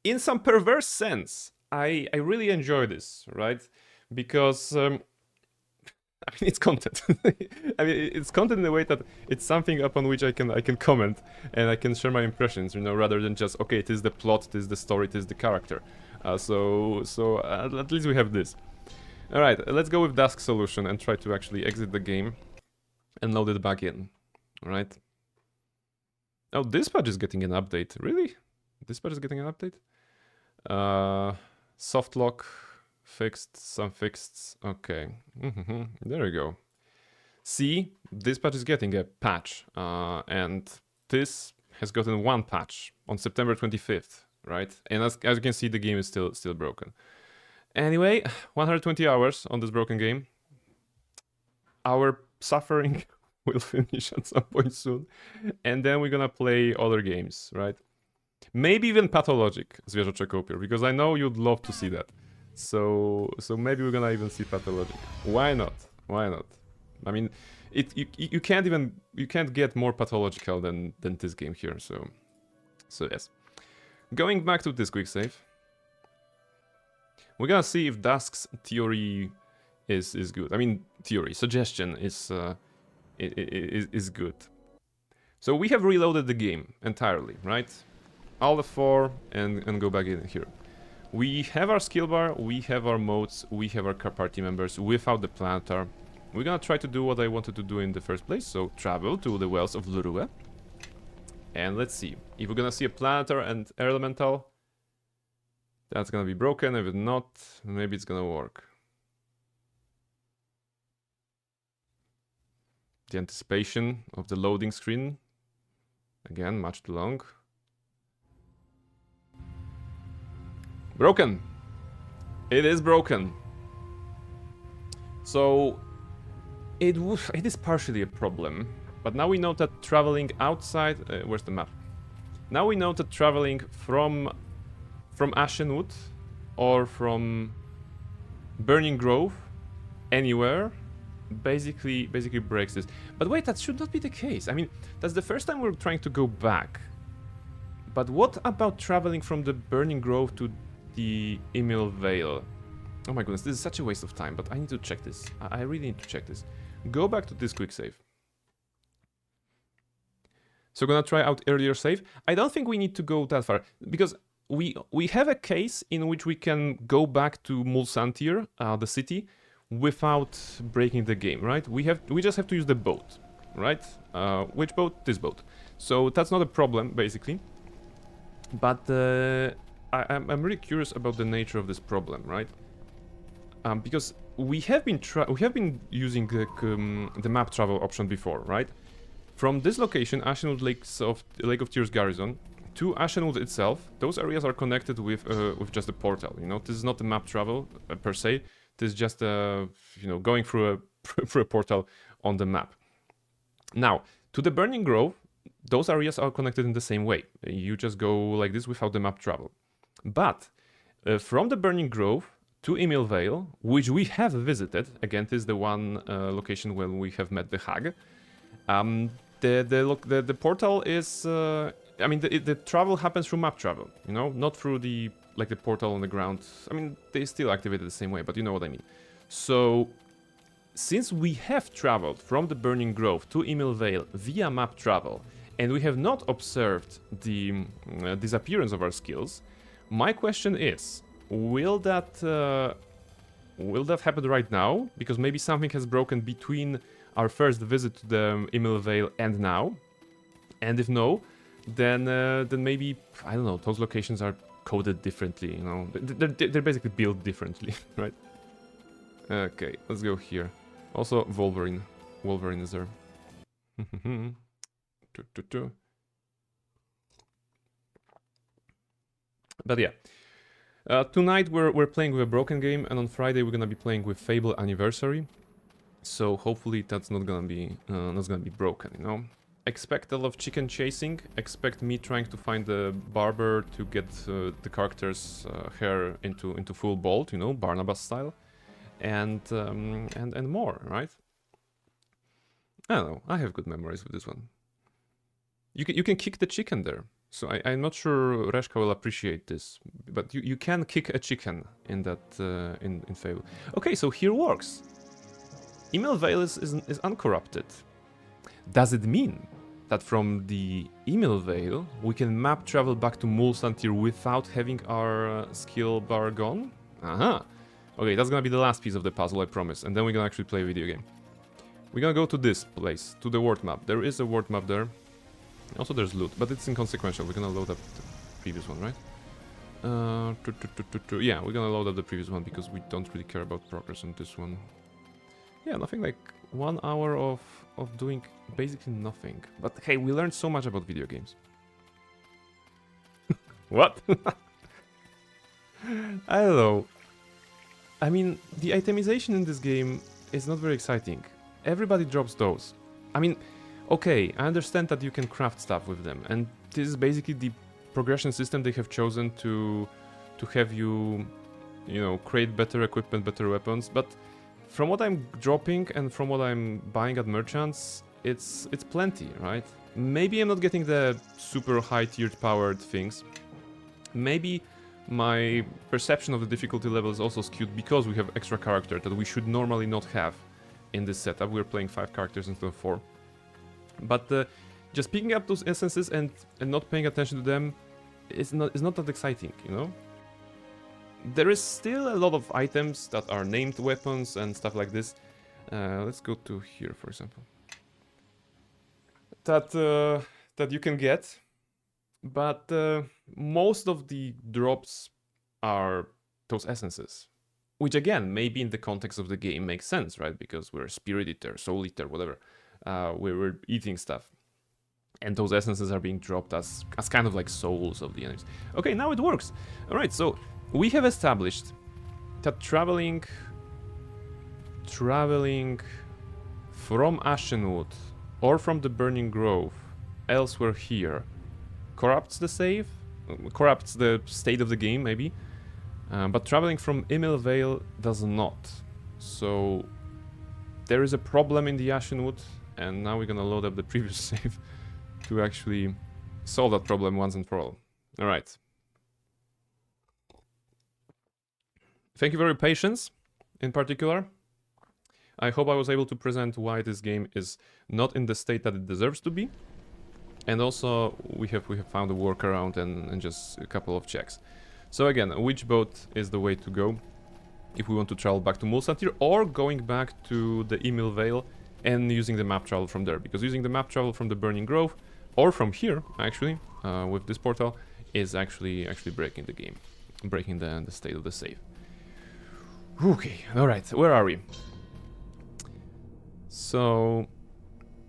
in some perverse sense, I really enjoy this, right? Because I mean, it's content. I mean, it's content in a way that it's something upon which I can comment and I can share my impressions, you know, rather than just, okay, it is the plot, it is the story, it is the character. So at least we have this. All right, let's go with Dusk solution and try to actually exit the game and load it back in. All right. Oh, Dispatch is getting an update. Really? Dispatch is getting an update? Soft lock fixed, some fixed. Okay, there we go. See, Dispatch is getting a patch, and this has gotten one patch on September 25th, right? And as you can see, the game is still broken. Anyway, 120 hours on this broken game. Our suffering will finish at some point soon, and then we're gonna play other games, right? Maybe even Pathologic, Zwierzocze Kopior, because I know you'd love to see that. So maybe we're gonna even see Pathologic. Why not? Why not? I mean, you can't get more pathological than this game here. So yes. Going back to this quick save, we're gonna see if Dusk's theory is good. I mean, suggestion is good. So we have reloaded the game entirely, right? All the 4 and go back in here. We have our skill bar, we have our modes, we have our party members without the Planetar. We're gonna try to do what I wanted to do in the first place, so travel to the wells of Lurue. And let's see. If we're gonna see a Planetar and Elemental, that's gonna be broken. If it's not, maybe it's gonna work. The anticipation of the loading screen. Again, much too long. Broken. It is broken. So it is partially a problem, but now we know that traveling outside, where's the map? Now we know that traveling from Ashenwood or from Burning Grove, anywhere, basically breaks this. But wait, that should not be the case. I mean, that's the first time we're trying to go back. But what about traveling from the Burning Grove to the Emil Vale? Oh my goodness, this is such a waste of time, but I need to check this. I really need to check this. Go back to this quick save. So gonna try out earlier save. I don't think we need to go that far, because we have a case in which we can go back to Mulsantir, the city, without breaking the game, right? We just have to use the boat, right? Which boat? This boat. So that's not a problem, basically. But I'm really curious about the nature of this problem, right? Because we have been using the map travel option before, right? From this location, Ashenwood Lake of Tears Garrison, to Ashenwood itself, those areas are connected with just a portal. You know, this is not the map travel per se. This is just going through portal on the map. Now, to the Burning Grove, those areas are connected in the same way. You just go like this without the map travel. But from the Burning Grove to Emil Vale, which we have visited, again, this is the one location where we have met the hag. The portal is, I mean, the travel happens through map travel, you know, not through the portal on the ground. I mean, they still activate it the same way, but you know what I mean. So, since we have traveled from the Burning Grove to Emil Vale via map travel, and we have not observed the disappearance of our skills, my question is, will that happen right now? Because maybe something has broken between our first visit to the Emil Vale and now. And if no, then maybe, I don't know, those locations are coded differently, you know. They're basically built differently, right? Okay, let's go here. Also, Wolverine. Wolverine is there. But yeah. Tonight we're playing with a broken game, and on Friday we're gonna be playing with Fable Anniversary. So hopefully that's not gonna be broken, you know. Expect a lot of chicken chasing. Expect me trying to find the barber to get the character's hair into full bald, you know, Barnabas style, and more, right? I don't know. I have good memories with this one. You can kick the chicken there. So I'm not sure Reshka will appreciate this, but you can kick a chicken in that in Fable. Okay, so here works. Emil Vale is uncorrupted. Does it mean that from the Emil Vale we can map travel back to Mulsantir without having our skill bar gone? Aha. Okay, that's gonna be the last piece of the puzzle, I promise, and then we're gonna actually play a video game. We're gonna go to this place, to the world map. There is a world map there. Also there's loot, but it's inconsequential. We're gonna load up the previous one, right? Yeah, we're gonna load up the previous one because we don't really care about progress on this one. Yeah, nothing like 1 hour of doing basically nothing. But hey, we learned so much about video games. What? I don't know. I mean, the itemization in this game is not very exciting. Everybody drops those. I mean, okay, I understand that you can craft stuff with them, and this is basically the progression system they have chosen to have you know, create better equipment, better weapons, but from what I'm dropping and from what I'm buying at merchants, it's plenty, right? Maybe I'm not getting the super high tiered powered things. Maybe my perception of the difficulty level is also skewed because we have extra character that we should normally not have in this setup. We're playing 5 characters instead of 4. But just picking up those essences and not paying attention to them is not that exciting, you know? There is still a lot of items that are named weapons and stuff like this. Let's go to here, for example. That you can get, but most of the drops are those essences. Which again, maybe in the context of the game makes sense, right? Because we're Spirit Eater, Soul Eater, whatever. We're eating stuff. And those essences are being dropped as kind of like souls of the enemies. Okay, now it works. Alright, so we have established that traveling from Ashenwood or from the Burning Grove elsewhere here corrupts the save, corrupts the state of the game maybe, but traveling from Emil Vale does not. So there is a problem in the Ashenwood, and now we're gonna load up the previous save to actually solve that problem once and for all. Alright. Thank you for your patience, in particular. I hope I was able to present why this game is not in the state that it deserves to be. And also, we have found a workaround and just a couple of checks. So again, which boat is the way to go if we want to travel back to Mulsantir, or going back to the Emil Vale and using the map travel from there? Because using the map travel from the Burning Grove, or from here, actually, with this portal, is actually breaking the game. Breaking the state of the save. Okay, alright, where are we? So,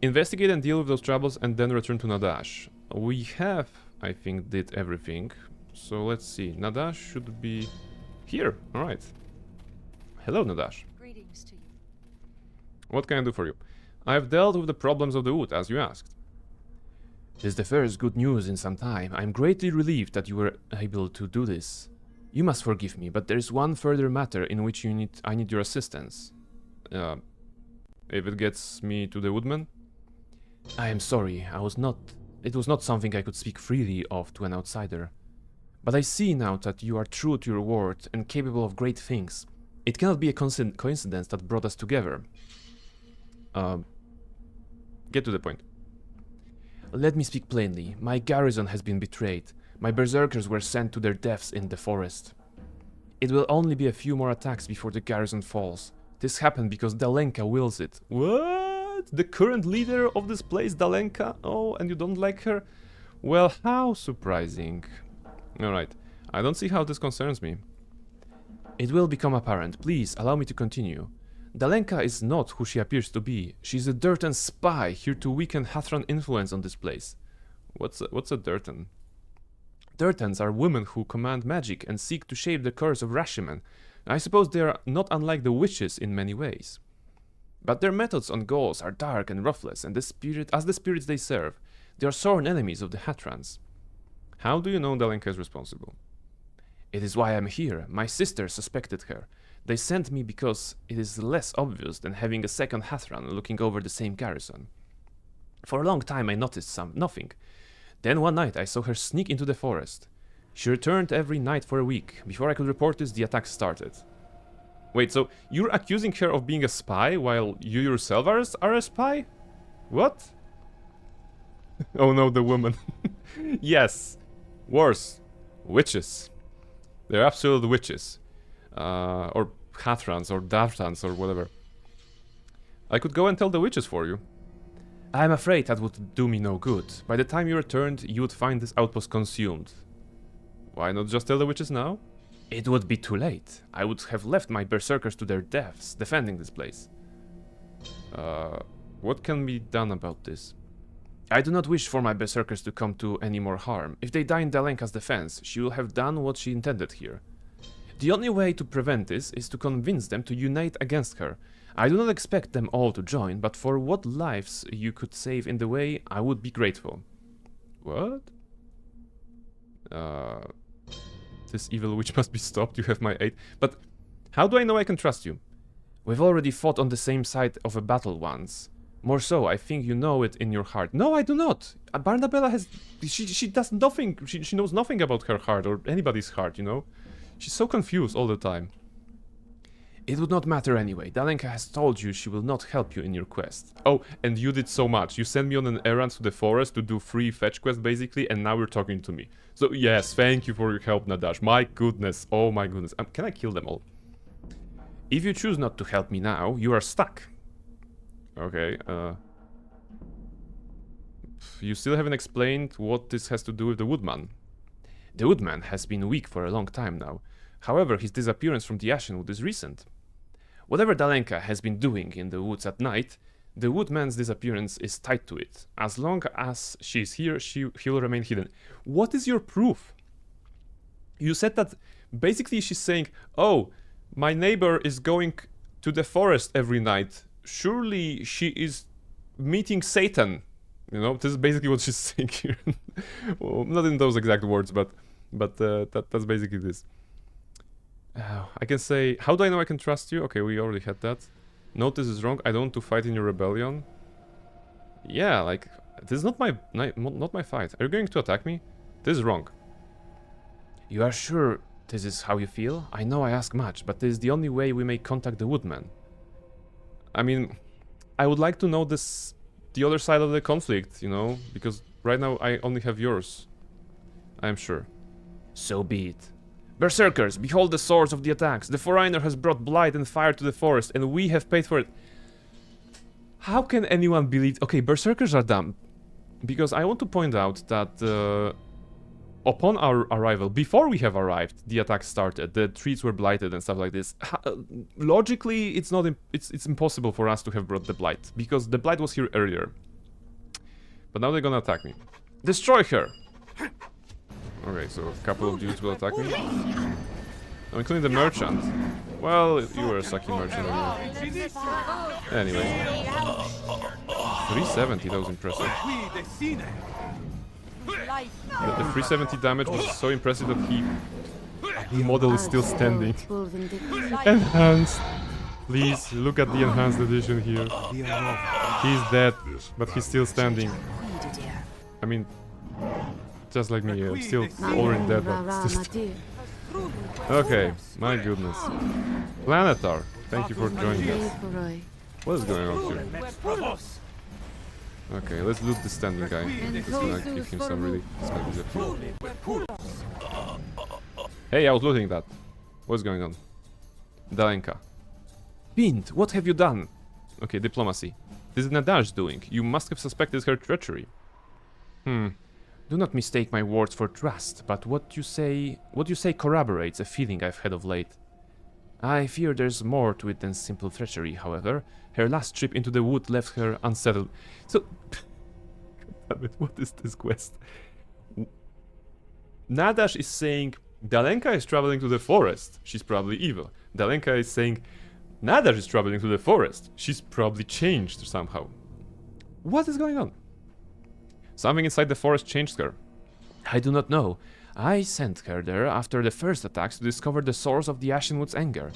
investigate and deal with those troubles and then return to Nadash. We have, I think, did everything. So let's see, Nadash should be here, alright. Hello, Nadash. Greetings to you. What can I do for you? I have dealt with the problems of the wood, as you asked. This is the first good news in some time. I'm greatly relieved that you were able to do this. You must forgive me, but there is one further matter in which I need your assistance. If it gets me to the woodman? I am sorry, it was not something I could speak freely of to an outsider. But I see now that you are true to your word and capable of great things. It cannot be a coincidence that brought us together. Get to the point. Let me speak plainly. My garrison has been betrayed. My berserkers were sent to their deaths in the forest. It will only be a few more attacks before the garrison falls. This happened because Dalenka wills it. What? The current leader of this place, Dalenka? Oh, and you don't like her? Well, how surprising. Alright, I don't see how this concerns me. It will become apparent. Please, allow me to continue. Dalenka is not who she appears to be. She's a Durtan spy, here to weaken Hathran influence on this place. What's a Durtan? Durtans are women who command magic and seek to shape the course of Rashiman. I suppose they are not unlike the witches in many ways. But their methods on goals are dark and ruthless, and as the spirits they serve, they are sworn enemies of the Hatrans. How do you know Dalenka is responsible? It is why I am here. My sister suspected her. They sent me because it is less obvious than having a second Hathran looking over the same garrison. For a long time I noticed nothing. Then one night I saw her sneak into the forest. She returned every night for a week. Before I could report this, the attack started. Wait, so you're accusing her of being a spy while you yourself are a spy? What? Oh no, the woman. Yes. Worse. Witches. They're absolute witches. Or Hathrans, or Darthans, or whatever. I could go and tell the witches for you. I'm afraid that would do me no good. By the time you returned, you would find this outpost consumed. Why not just tell the witches now? It would be too late. I would have left my berserkers to their deaths, defending this place. What can be done about this? I do not wish for my berserkers to come to any more harm. If they die in Dalenka's defense, she will have done what she intended here. The only way to prevent this is to convince them to unite against her. I do not expect them all to join, but for what lives you could save in the way, I would be grateful. What? This evil witch must be stopped, you have my aid. But how do I know I can trust you? We've already fought on the same side of a battle once. More so, I think you know it in your heart. No, I do not. Barnabella has... She does nothing. She knows nothing about her heart or anybody's heart, you know? She's so confused all the time. It would not matter anyway. Dalenka has told you she will not help you in your quest. Oh, and you did so much. You sent me on an errand to the forest to do free fetch quest basically, and now you're talking to me. So yes, thank you for your help, Nadash. My goodness. Oh my goodness. Can I kill them all? If you choose not to help me now, you are stuck. Okay, you still haven't explained what this has to do with the Woodman. The Woodman has been weak for a long time now. However, his disappearance from the Ashenwood is recent. Whatever Dalenka has been doing in the woods at night, the Woodman's disappearance is tied to it. As long as she's here, he will remain hidden. What is your proof? You said that basically she's saying, oh, my neighbor is going to the forest every night. Surely she is meeting Satan. You know, this is basically what she's saying here. Well, not in those exact words, but that's basically this. I can say, how do I know I can trust you? Okay, we already had that. Note this is wrong. I don't want to fight in your rebellion. Yeah, like, this is not my fight. Are you going to attack me? This is wrong. You are sure this is how you feel? I know I ask much, but this is the only way we may contact the Woodman. I mean, I would like to know the other side of the conflict, you know, because right now I only have yours. I am sure. So be it. Berserkers, behold the source of the attacks. The foreigner has brought blight and fire to the forest, and we have paid for it. How can anyone believe... Okay, berserkers are dumb. Because I want to point out that upon our arrival, before we have arrived, the attack started. The trees were blighted and stuff like this. Logically, it's impossible for us to have brought the blight, because the blight was here earlier. But now they're gonna attack me. Destroy her! Okay, so a couple of dudes will attack me. I'm including the merchant. Well, you were a sucking merchant anyway. Anyway. 370, that was impressive. The 370 damage was so impressive that the model is still standing. Enhanced. Please, look at the enhanced edition here. He's dead, but he's still standing. I mean, just like me, I'm still already dead, but still. Okay, my goodness. Planetar, thank you for joining us. What is going on here? Okay, let's loot the standing guy. It's gonna give him some really expensive fuel. Hey, I was looting that. What's going on? Dalenka. Bint, what have you done? Okay, diplomacy. This is Nadaj's doing. You must have suspected her treachery. Do not mistake my words for trust, but what you say corroborates a feeling I've had of late. I fear there's more to it than simple treachery, however. Her last trip into the wood left her unsettled. So, what is this quest? Nadash is saying Dalenka is traveling to the forest. She's probably evil. Dalenka is saying Nadash is traveling to the forest. She's probably changed somehow. What is going on? Something inside the forest changed her. I do not know. I sent her there after the first attacks to discover the source of the Ashenwood's anger.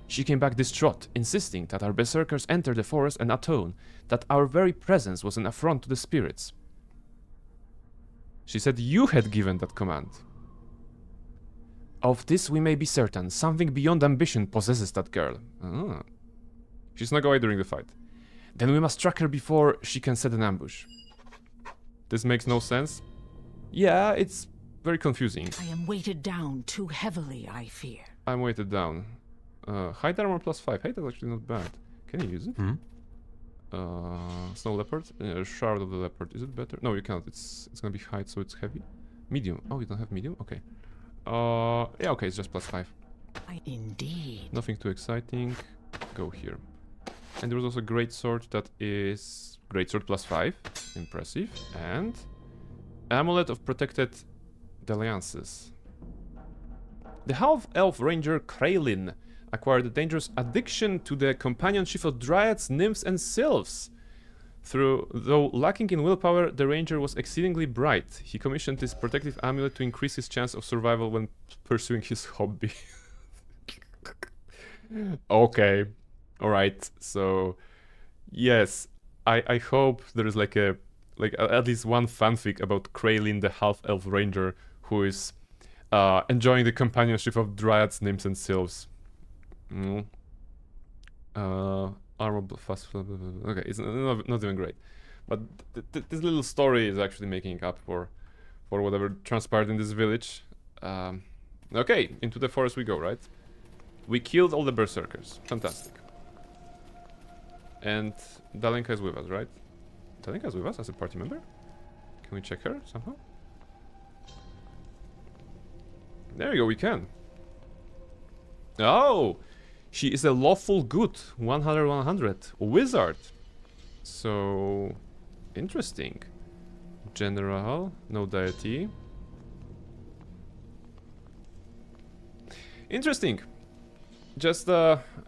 She came back distraught, insisting that our berserkers enter the forest and atone, that our very presence was an affront to the spirits. She said you had given that command. Of this we may be certain. Something beyond ambition possesses that girl. She snuck away during the fight. Then we must track her before she can set an ambush. This makes no sense. Yeah, it's very confusing. I am weighted down too heavily, I fear. I'm weighted down. Height armor +5. Hey, that's actually not bad. Can you use it? Snow leopard? Shroud of the leopard. Is it better? No, you can't. It's gonna be height, so it's heavy. Medium. Oh, you don't have medium? Okay. Yeah, okay, it's just +5. Indeed. Nothing too exciting. Go here. And there was also great sword that is great sword +5. Impressive. And amulet of protected dalliances. The half-elf ranger Kraylin acquired a dangerous addiction to the companionship of dryads, nymphs, and sylphs. Though lacking in willpower, the ranger was exceedingly bright. He commissioned this protective amulet to increase his chance of survival when pursuing his hobby. Okay. Alright, so yes, I hope there is like at least one fanfic about Kraylin, the half-elf ranger, who is enjoying the companionship of dryads, nymphs, and sylphs. Armor fast. Okay, it's not even great, but this little story is actually making up for whatever transpired in this village. Okay, into the forest we go, right? We killed all the berserkers. Fantastic. And Dalenka is with us, right? Dalenka is with us as a party member? Can we check her somehow? There we go, we can. Oh! She is a lawful good, 100 wizard. So, interesting. General, no deity. Interesting. Just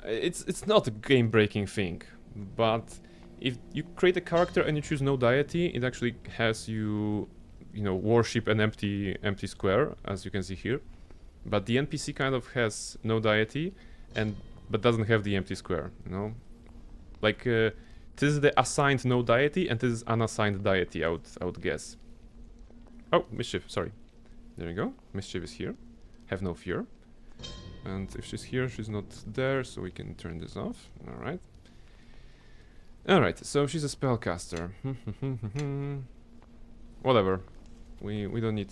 it's not a game-breaking thing, but if you create a character and you choose no deity, it actually has you worship an empty square, as you can see here. But the NPC kind of has no deity, but doesn't have the empty square, Like, this is the assigned no deity, and this is unassigned deity, I would guess. Oh, Mischief, sorry. There we go. Mischief is here. Have no fear. And if she's here, she's not there, so we can turn this off. Alright. Alright, so she's a spellcaster. Whatever. We don't need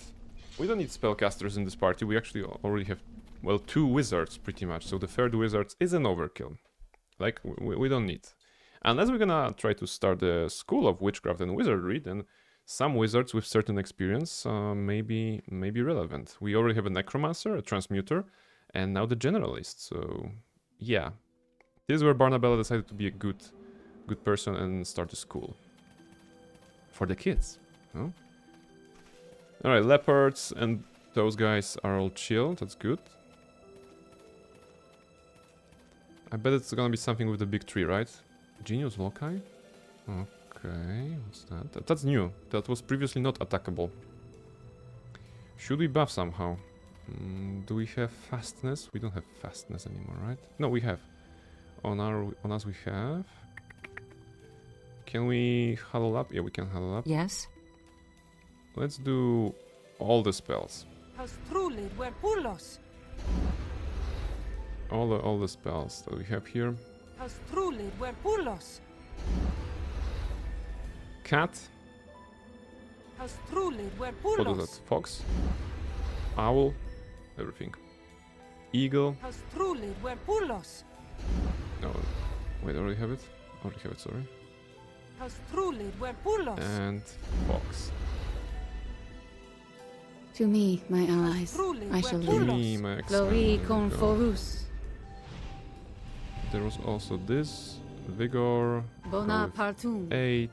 spellcasters in this party. We actually already have, well, 2 wizards pretty much, so the third wizard is an overkill. Like, we don't need. Unless we're gonna try to start a school of witchcraft and wizardry, then some wizards with certain experience may be relevant. We already have a necromancer, a transmuter, and now the generalist, so yeah. This is where Barnabella decided to be a good person and start a school. For the kids, no? Alright, leopards and those guys are all chill, that's good. I bet it's gonna be something with the big tree, right? Genius Loci? Okay, what's that? That's new. That was previously not attackable. Should we buff somehow? Do we have fastness? We don't have fastness anymore, right? No, we have. On us we have. Can we huddle up? Yeah, we can huddle up. Yes? Let's do all the spells. All the spells that we have here. Cat. What was that? Fox. Owl. Everything. Eagle. No. Wait, I already have it? I already have it, sorry. And Fox. To me, my allies, I shall To lead. me, my ex. Glory conforus. There was also this. Vigor. Bonapartum. 8.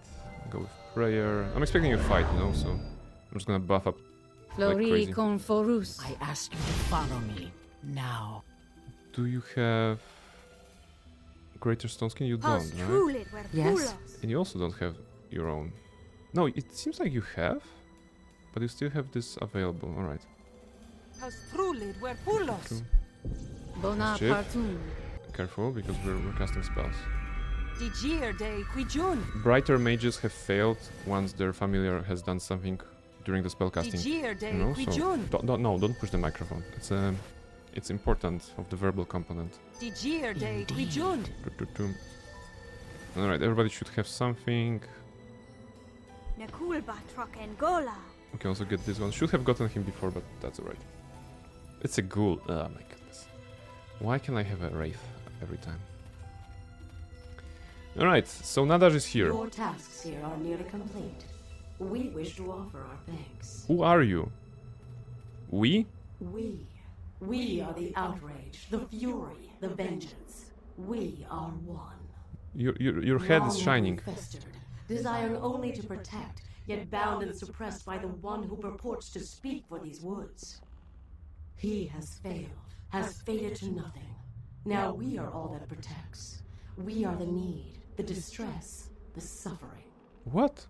Go with prayer. I'm expecting a fight, you know, so I'm just gonna buff up. Glory crazy. conforus. I ask you to follow me now. Do you have greater stone skin? You don't, right? Yes? And you also don't have your own. No, it seems like you have, but you still have this available. All right. True. Bonapartum. Careful, because we're casting spells. Brighter mages have failed once their familiar has done something during the spell casting. You know, so don't push the microphone. It's important of the verbal component. All right, everybody should have something. We can also get this one. Should have gotten him before, but that's alright. It's a ghoul. Oh my goodness. Why can I have a wraith every time? Alright, so Nadash is here. Your tasks here are nearly complete. We wish to offer our thanks. Who are you? We? We are the outrage, the fury, the vengeance. We are one. Your head is Long shining. we festered, desiring only to protect, yet bound and suppressed by the one who purports to speak for these woods. He has failed, has faded to nothing. Now we are all that protects. We are the need, the distress, the suffering. What?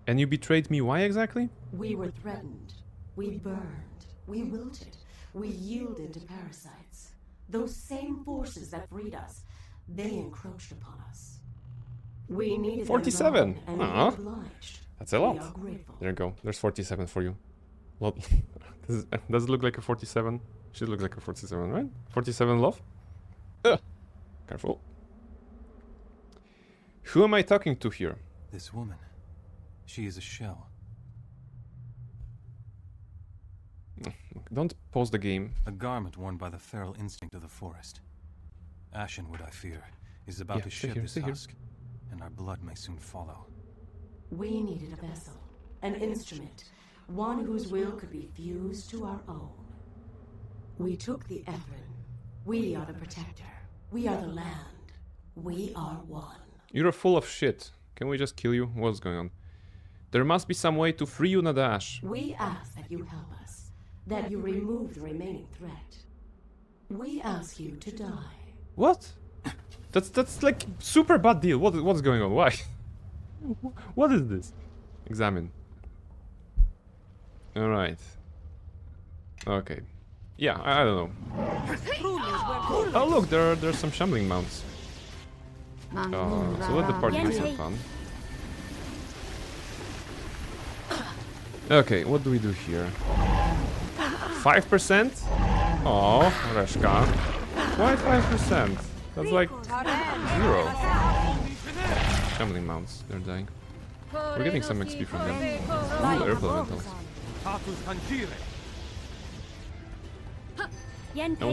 And you betrayed me, why exactly? We were threatened. We burned. We wilted. We yielded to parasites. Those same forces that freed us, they encroached upon us. We needed 47. them long, and we Aw. were obliged. That's a We lot. are grateful. There you go. There's 47 for you. Well, does it look like a 47? Should look like a 47, right? 47 love? Ugh. Careful. Who am I talking to here? This woman. She is a shell. Don't pause the game. A garment worn by the feral instinct of the forest. Ashenwood, I fear, is about Yeah, to stay shed here, this stay here. husk, and our blood may soon follow. We needed a vessel, an instrument, one whose will could be fused to our own. We took the Ephrin. We are the protector. We are the land. We are one. You're full of shit. Can we just kill you? What's going on? There must be some way to free you, Nadash. We ask that you help us, that you remove the remaining threat. We ask you to die. What? That's like super bad deal. What's going on? Why? What is this? Examine. All right. Okay. Yeah, I don't know. Oh look, there's some shambling mounts. So let the party have some fun. Okay, what do we do here? 5%? Oh, Reshka. Why 5%? That's like 0. Shambling mounts, they're dying. We're getting some XP from them. Ooh, air elementals. No,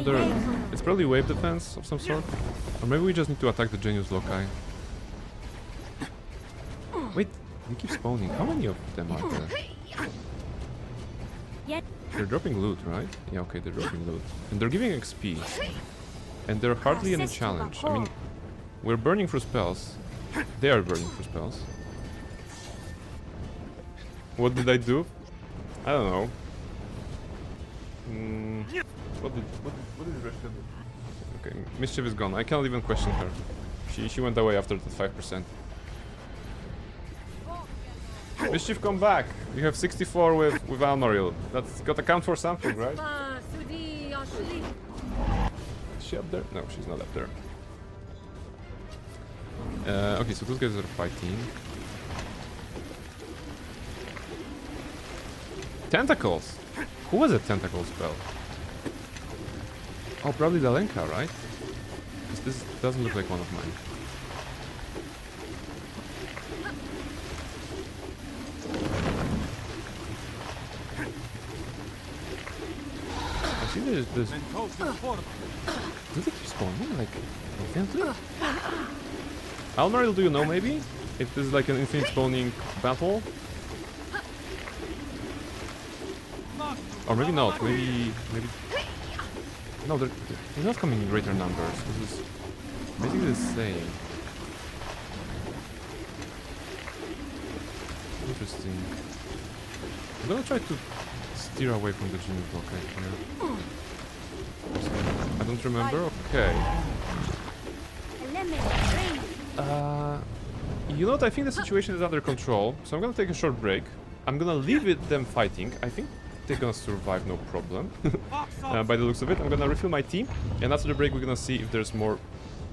it's probably wave defense of some sort. Or maybe we just need to attack the Genius Loci. Wait, they keep spawning. How many of them are there? They're dropping loot, right? Yeah, okay, they're dropping loot. And they're giving XP. And they're hardly any challenge. I mean, we're burning through spells. They are burning through spells. What did I do? I don't know. What did Reshka do? Okay, Mischief is gone. I cannot even question her. She went away after the 5%. Mischief, come back! You have 64 with Almariel. That's gotta count for something, right? Is she up there? No, she's not up there. Okay, so those guys are fighting. Tentacles! Who was a tentacle spell? Oh, probably the Lenka, right? Because this doesn't look like one of mine. I see there's this. Do they keep spawning like infinitely? Almaril, do you know maybe? If this is like an infinite spawning battle? Or maybe not, maybe... No, they're not coming in greater numbers. This is basically the same. Interesting. I'm gonna try to steer away from the genie block right here. I don't remember? Okay. You know what? I think the situation is under control, so I'm gonna take a short break. I'm gonna leave them fighting. I think they're gonna survive no problem. By the looks of it, I'm gonna refill my team, and after the break we're gonna see if there's more.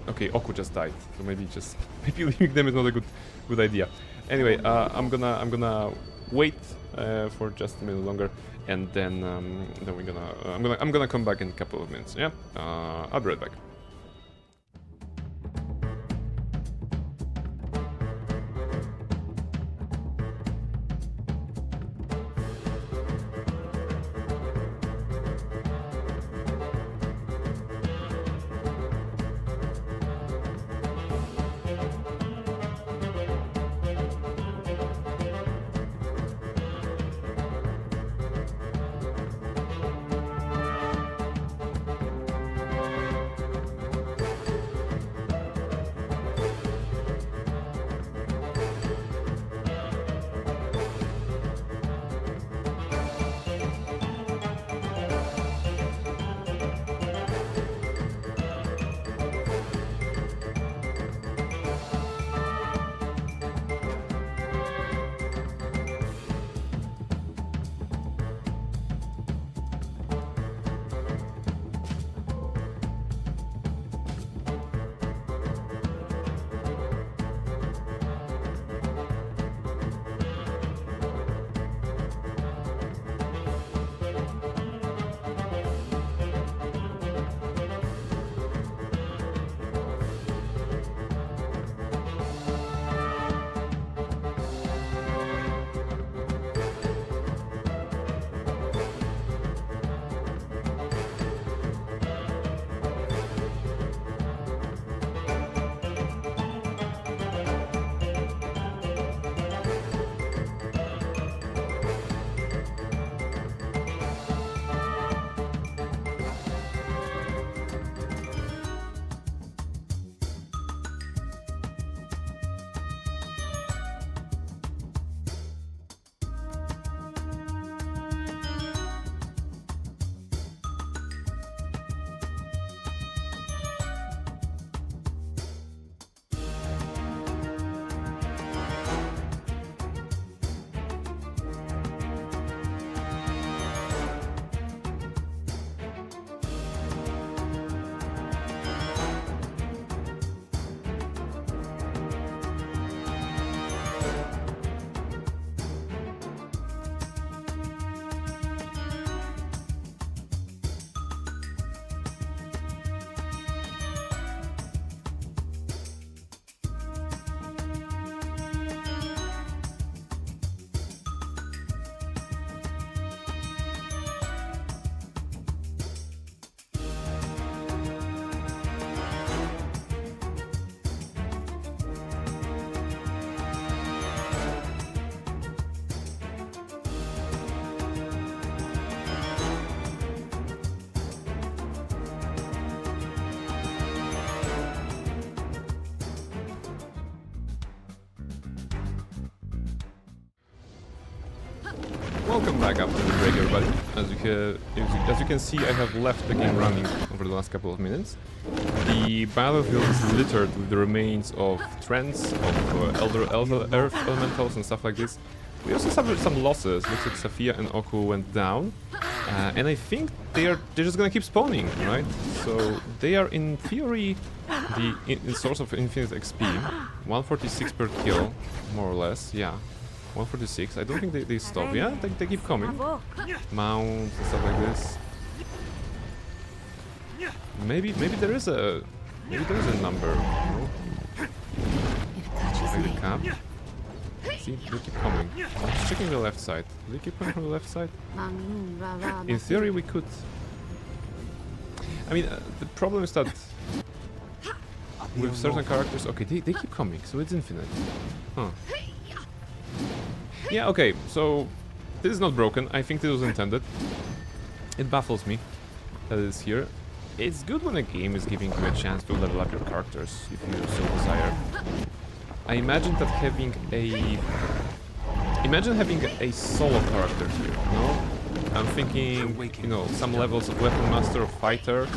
Okay, Oku just died, so maybe leaving them is not a good idea. Anyway, I'm gonna wait for just a minute longer, and then we're gonna I'm gonna come back in a couple of minutes. Yeah, I'll be right back. Welcome back after the break, everybody. As you can see, I have left the game running over the last couple of minutes. The battlefield is littered with the remains of trends, of elder earth elementals and stuff like this. We also suffered some losses. Looks like Safia and Oku went down. And I think they're just gonna keep spawning, right? So they are in theory the source of infinite XP. 146 per kill, more or less, yeah. 146. I don't think they stop. Yeah, they keep coming. Mounts and stuff like this. Maybe there is a number, you know? Like the cap. See, they keep coming. I'm just checking the left side. Do they keep coming from the left side? In theory, we could. I mean, the problem is that with certain characters, okay, they keep coming, so it's infinite. Huh. Yeah, okay, so this is not broken. I think this was intended. It baffles me that it is here. It's good when a game is giving you a chance to level up your characters, if you so desire. I imagine that having a... Imagine having a solo character here, you know? I'm thinking, you know, some levels of Weapon Master or Fighter,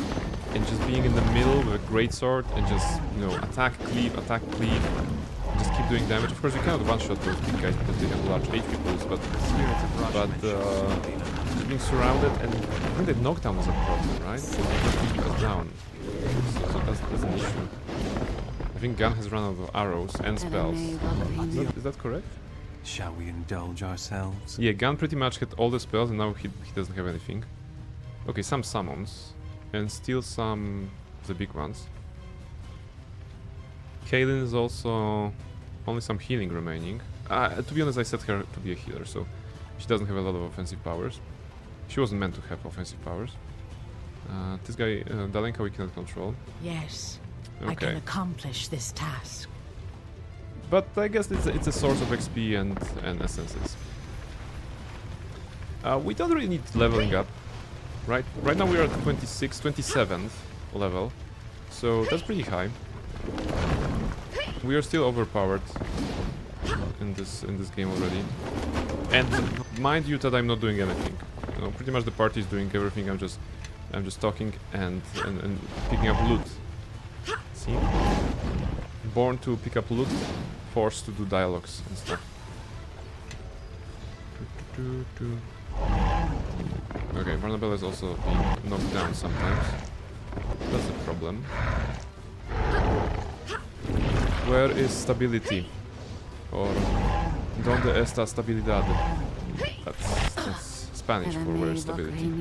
and just being in the middle with a greatsword and just, you know, attack, cleave, just keep doing damage. Of course, you cannot one-shot those big guys because they have large HP pools, but just being surrounded, and I think that knockdown was a problem, right? So they just keep us down. So that's an issue. I think Gun has run out of arrows and spells. Is that correct? Shall we indulge ourselves? Yeah, Gun pretty much had all the spells and now he doesn't have anything. Okay, some summons. And still some of the big ones. Kaylin is also only some healing remaining. To be honest, I set her to be a healer, so she doesn't have a lot of offensive powers. She wasn't meant to have offensive powers. This guy, Dalenka, we cannot control. Yes, Okay. I can accomplish this task. But I guess it's a source of XP and essences. We don't really need leveling up, right? Right now we are at 27th level, so that's pretty high. We are still overpowered in this game already. And mind you that I'm not doing anything. You know, pretty much the party is doing everything. I'm just talking and picking up loot. See? Born to pick up loot, forced to do dialogues and stuff. Okay, Varnabella is also being knocked down sometimes. That's a problem. Where is stability? Or ¿Dónde está stabilidad? That's Spanish for where is stability.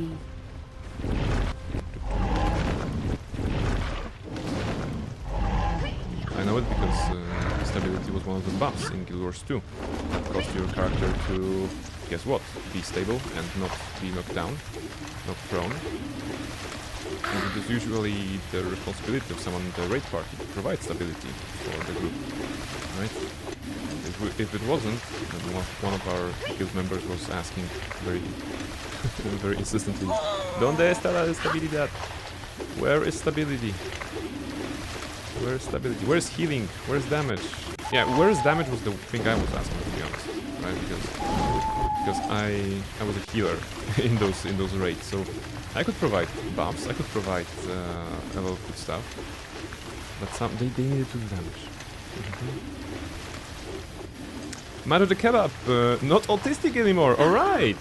I know it because stability was one of the buffs in Guild Wars 2 that caused your character to, guess what, be stable and not be knocked down, not prone. And it is usually the responsibility of someone in the raid party to provide stability for the group, right? If it wasn't, then one of our guild members was asking very, very insistently, ¿Dónde está la estabilidad? Where is stability? Where is stability? Where is healing? Where is damage? Yeah, where is damage was the thing I was asking, to be honest, right? Because I was a healer in those raids, so I could provide buffs, I could provide a lot of good stuff, but they needed to do damage. Mato the Kebab, not autistic anymore. All right,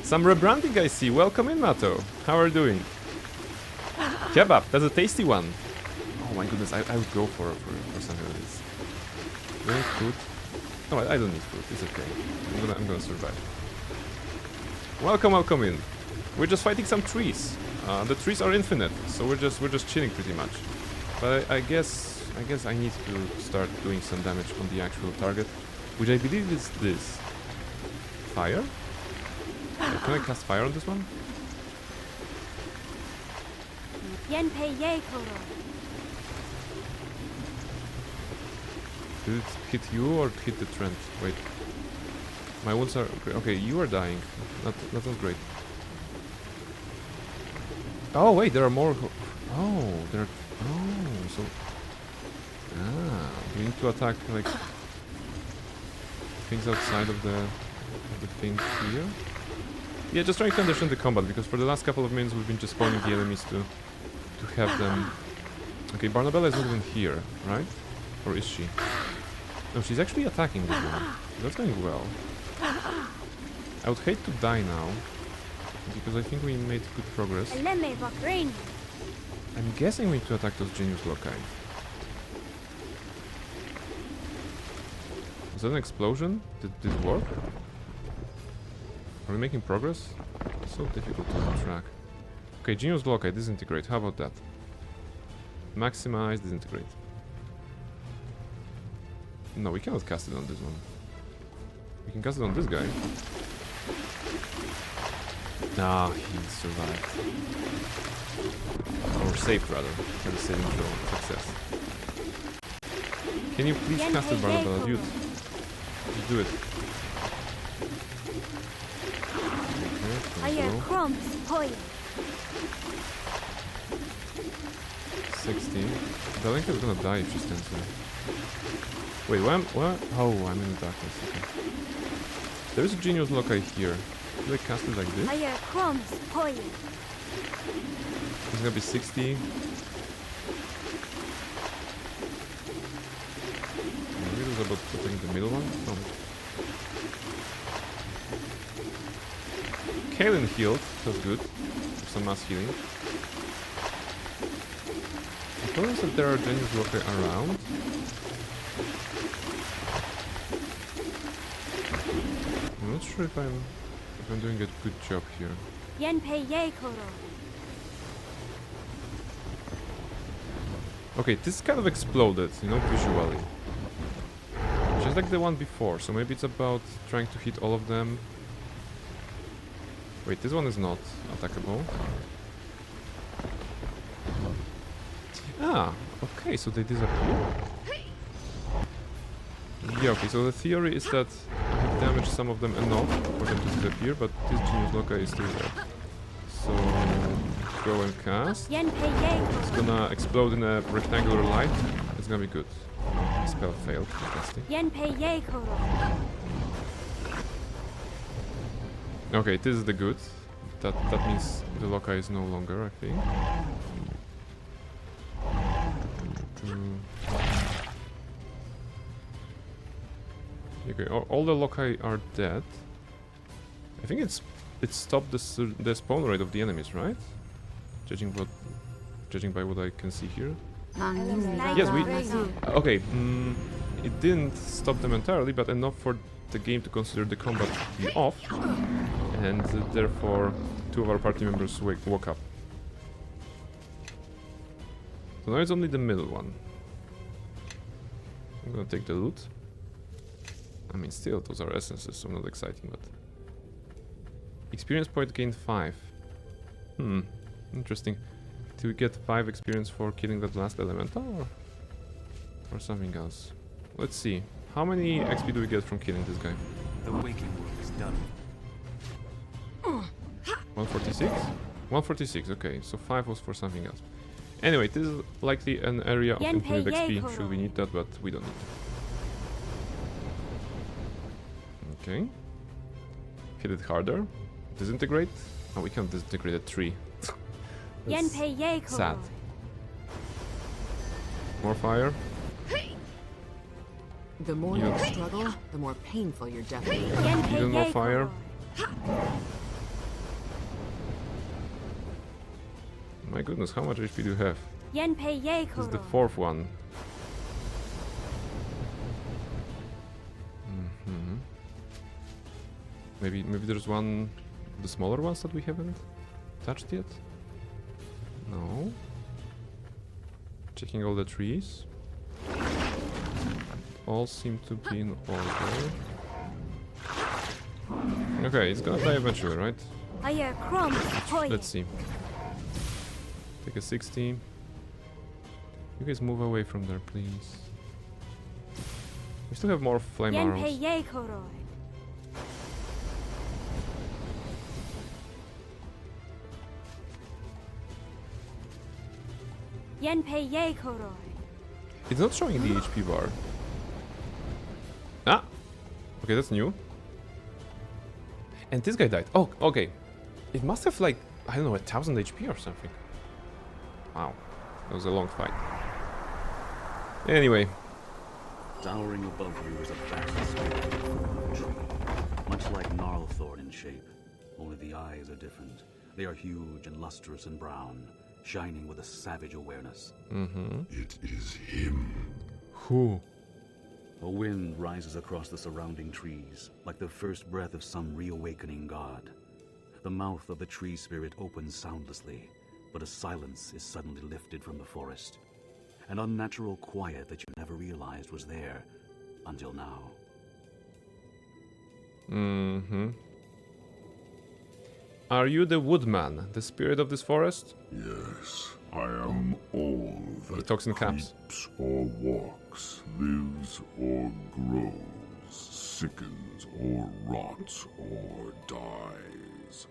some rebranding I see. Welcome in, Mato. How are you doing? Kebab, that's a tasty one. Oh my goodness, I would go for something like this. Do I need food? No, I don't need food. It's okay. I'm gonna survive. Welcome in. We're just fighting some trees. The trees are infinite, so we're just chilling pretty much. But I guess I need to start doing some damage on the actual target, which I believe is this. Fire? Can I cast fire on this one? Did it hit you or hit the Trent? Wait. My wounds are... Okay, you are dying. That's not great. Oh, wait, there are more... Oh, there are... Oh, so... we need to attack, like... things outside of the thing here? Yeah, just trying to understand the combat, because for the last couple of minutes we've been just spawning the enemies to have them Okay, Barnabella is not even here, right? Or is she? No, she's actually attacking this one. That's going well. I would hate to die now, because I think we made good progress. I'm guessing we need to attack those genius loci. Is that an explosion? Did it work? Are we making progress? It's so difficult to track. Okay, genius loci, disintegrate. How about that? Maximize, disintegrate. No, we cannot cast it on this one. We can cast it on this guy. Ah, he survived. Or saved, rather. Had a saving throw. Success. Can you please cast it, Barnabella, dude? Just do it. Okay, 16. Belenka is gonna die if she stands there. Wait, what? Oh, I'm in the darkness. Okay. There is a genius loci here. Do I cast it like this? It's gonna be 60. Maybe it was about putting the middle one? No. Kaelin healed. That's good. Some mass healing. The problem is that there are genius loci around. I'm not sure if I'm doing a good job here. Okay, this kind of exploded, you know, visually. Just like the one before, so maybe it's about trying to hit all of them. Wait, this one is not attackable. Ah, okay, so they disappear. Yeah, okay, so the theory is that I have damaged some of them enough for them to disappear, but this genius loci is still there. So, go and cast. It's gonna explode in a rectangular light. It's gonna be good. Spell failed. Fantastic. Okay, this is the good. That means the loci is no longer, I think. Okay, all the loci are dead. I think it stopped the spawn rate of the enemies, right? Judging by what I can see here. Yes, we. Okay, it didn't stop them entirely, but enough for the game to consider the combat to be off, and therefore 2 of our party members woke up. So now it's only the middle one. I'm gonna take the loot. I mean, still, those are essences, so not exciting, but... Experience point gained 5. Interesting. Do we get 5 experience for killing that last elemental, or something else? Let's see. How many XP do we get from killing this guy? The waking work is done. 146? 146, okay. So 5 was for something else. Anyway, this is likely an area of infinite XP, should we need that, but we don't need it. Okay. Hit it harder. Disintegrate? Oh, we can't disintegrate a tree. That's sad. More fire. The more you struggle, the more painful your death will be. Even more fire. My goodness, how much HP do you have? This is the 4th one. Maybe there's one, the smaller ones that we haven't touched yet? No. Checking all the trees. All seem to be in order. Okay, it's gonna die eventually, right? Let's see. Take a 60. You guys move away from there, please. We still have more flame arrows. It's not showing the HP bar. Ah! Okay, that's new. And this guy died. Oh, okay. It must have like, I don't know, 1000 HP or something. Wow. That was a long fight. Anyway, Towering above you is a vast spirit in the form of a tree, much like gnarlthorn in shape, only the eyes are different. They are huge and lustrous and brown, shining with a savage awareness. It is him. who? A wind rises across the surrounding trees, like the first breath of some reawakening god. The mouth of the tree spirit opens soundlessly, but a silence is suddenly lifted from the forest. An unnatural quiet that you never realized was there until now. Are you the woodman, the spirit of this forest? Yes, I am all that talks in caps. creeps or walks, lives or grows, sickens or rots or dies.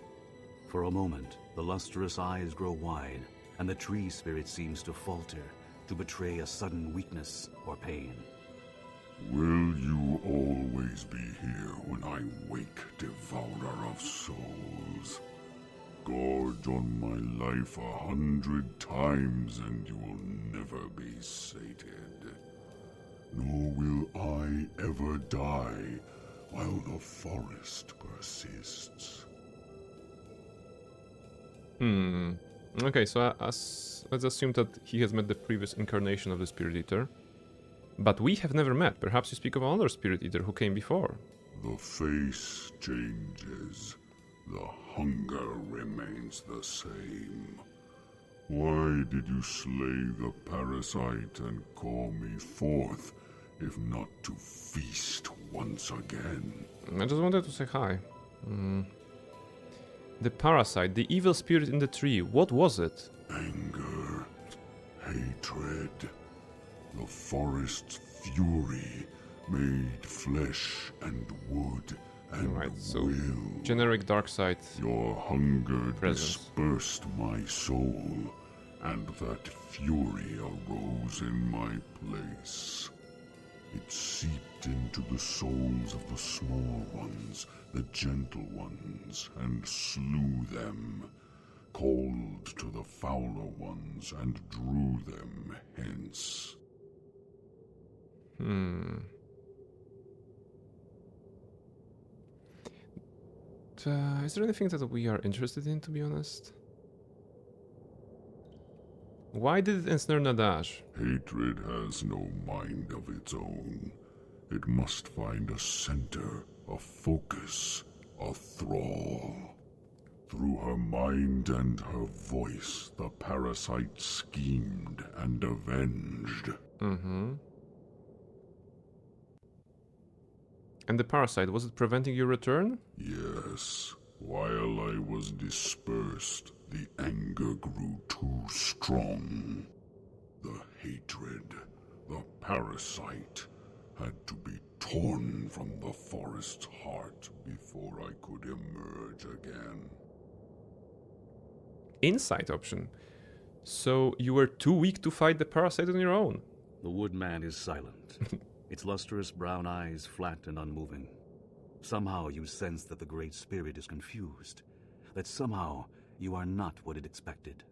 For a moment, the lustrous eyes grow wide, and the tree spirit seems to falter, to betray a sudden weakness or pain. Will you always be here when I wake, devourer of souls? Gorge on my life 100 times and you will never be sated. Nor will I ever die while the forest persists. Okay, so let's assume that he has met the previous incarnation of the Spirit Eater. But we have never met. Perhaps you speak of another Spirit Eater who came before. The face changes. The hunger remains the same. Why did you slay the parasite and call me forth, if not to feast once again? I just wanted to say hi. The parasite, the evil spirit in the tree, what was it? Anger, hatred, the forest's fury made flesh and wood and Right, so will. generic dark side. Your hunger Presence. dispersed my soul, and that fury arose in my place. It seeped into the souls of the small ones, the gentle ones, and slew them, called to the fouler ones, and drew them hence. Is there anything that we are interested in, to be honest? Why did it ensnare Nadash? Hatred has no mind of its own. It must find a center, a focus, a thrall. Through her mind and her voice, the parasite schemed and avenged. And the parasite, was it preventing your return? Yes, while I was dispersed, the anger grew too strong. The hatred, the parasite, had to be torn from the forest's heart before I could emerge again. Insight option. So you were too weak to fight the parasite on your own? The woodman is silent, its lustrous brown eyes flat and unmoving. Somehow you sense that the Great Spirit is confused, that somehow you are not what it expected.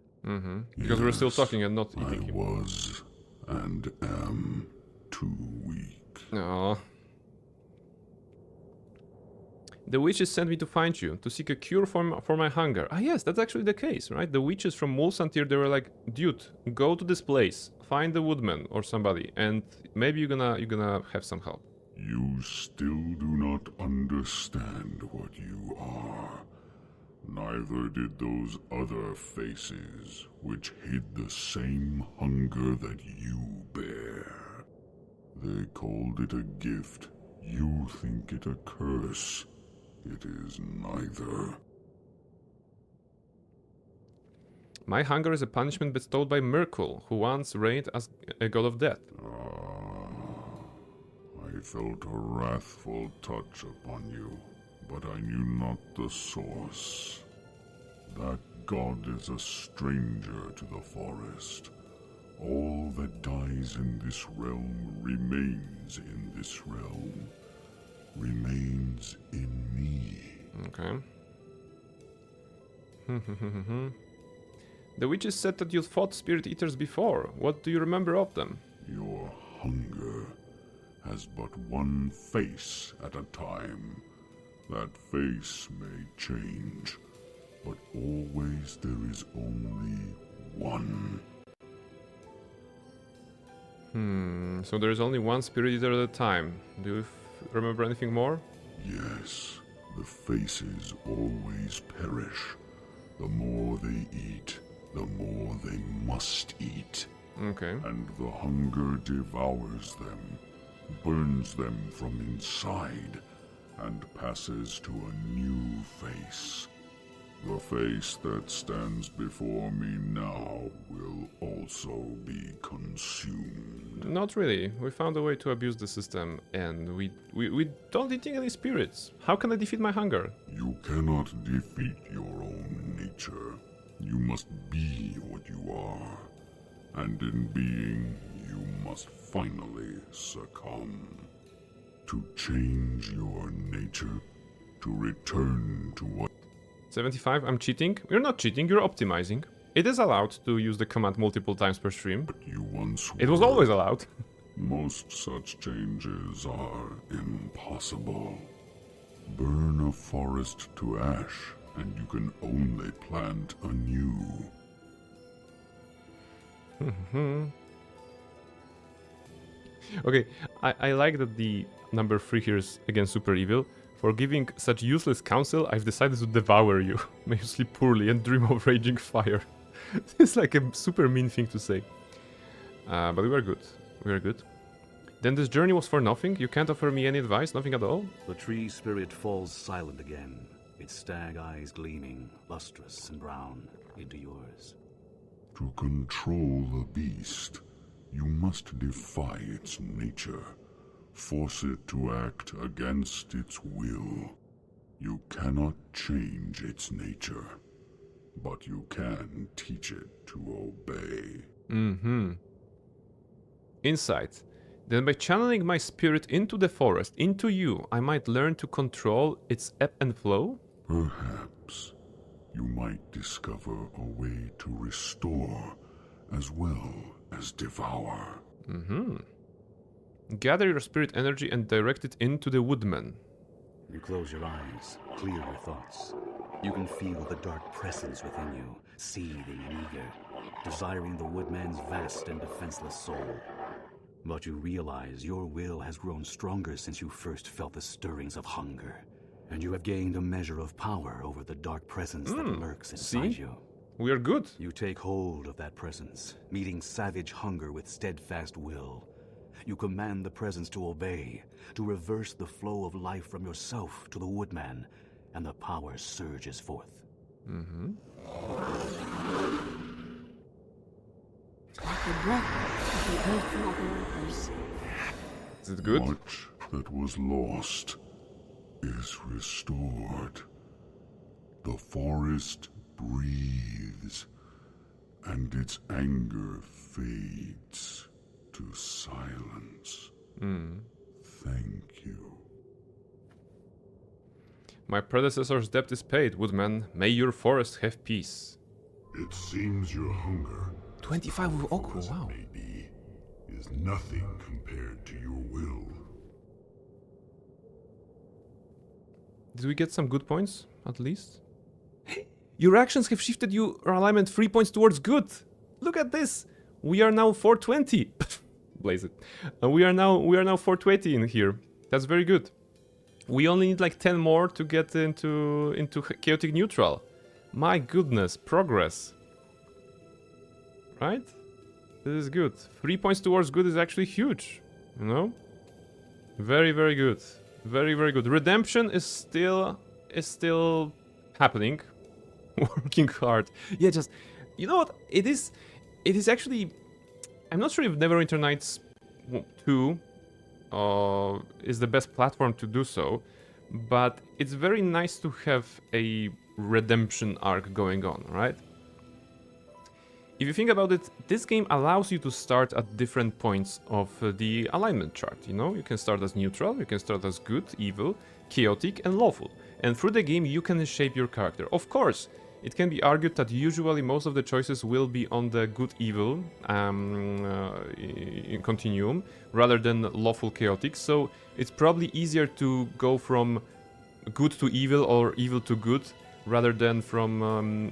Because we're still Yes, talking and not I eating him. was and am too weak. Aww. The witches sent me to find you, to seek a cure for my hunger. Ah yes, that's actually the case, right? The witches from Mulsantir, they were like, dude, go to this place, find the woodman or somebody, and maybe you're gonna have some help. You still do not understand what you are. Neither did those other faces, which hid the same hunger that you bear. They called it a gift. You think it a curse. It is neither. My hunger is a punishment bestowed by Merkul, who once reigned as a god of death. I felt a wrathful touch upon you, but I knew not the source. That god is a stranger to the forest. All that dies in this realm remains in this realm. Remains in me. Okay. The witches said that you fought spirit eaters before. What do you remember of them? Your has but one face at a time. That face may change, but always there is only one. So there is only one spirit eater at a time. Do you remember anything more? Yes, the faces always perish. The more they eat, the more they must eat. Okay. And the hunger devours them, burns them from inside, and passes to a new face. The face that stands before me now will also be consumed. Not really. We found a way to abuse the system, and we don't eat any spirits. How can I defeat my hunger? You cannot defeat your own nature. You must be what you are. And in being, you must finally succumb. To change your nature, to return to what 75, I'm cheating? You're not cheating, you're optimizing. It is allowed to use the command multiple times per stream. you once It was were. always allowed. Most such changes are impossible. Burn a forest to ash, and you can only plant anew. Okay, I like that the number 3 here is again super evil. For giving such useless counsel, I've decided to devour you. May you sleep poorly and dream of raging fire. It's like a super mean thing to say. But we were good. We were good. Then this journey was for nothing? You can't offer me any advice? Nothing at all? The tree spirit falls silent again, its stag eyes gleaming, lustrous and brown, into yours. To control the beast, you must defy its nature. Force it to act against its will. You cannot change its nature, but you can teach it to obey. Insight. Then by channeling my spirit into the forest, into you, I might learn to control its ebb and flow? Perhaps you might discover a way to restore as well as devour. Gather your spirit energy and direct it into the woodman. You close your eyes, clear your thoughts. You can feel the dark presence within you, seething and eager, desiring the woodman's vast and defenseless soul. But you realize your will has grown stronger since you first felt the stirrings of hunger, and you have gained a measure of power over the dark presence that lurks inside you. We are good. You take hold of that presence, meeting savage hunger with steadfast will. You command the presence to obey, to reverse the flow of life from yourself to the woodman, and the power surges forth. Like the breath of the earth mothers. Is it good? Much that was lost is restored. The forest breathes, and its anger fades to silence. Thank you. My predecessor's debt is paid, woodman. May your forest have peace. It seems your hunger, 25 with powerful Oku, as it wow. may be, is nothing compared to your will. Did we get some good points, at least? Your actions have shifted your alignment 3 points towards good. Look at this. We are now 420. Blaze it. We are now 420 in here. That's very good. We only need like 10 more to get into chaotic neutral. My goodness, progress. Right? This is good. 3 points towards good is actually huge. You know? Very, very good. Very, very good. Redemption is still happening. Working hard. Yeah, just you know what? It is actually. I'm not sure if Neverwinter Nights 2 is the best platform to do so, but it's very nice to have a redemption arc going on, right? If you think about it, this game allows you to start at different points of the alignment chart, you know? You can start as neutral, you can start as good, evil, chaotic, and lawful. And through the game, you can shape your character. Of course, it can be argued that usually most of the choices will be on the good-evil continuum rather than lawful-chaotic, so it's probably easier to go from good to evil or evil to good rather than from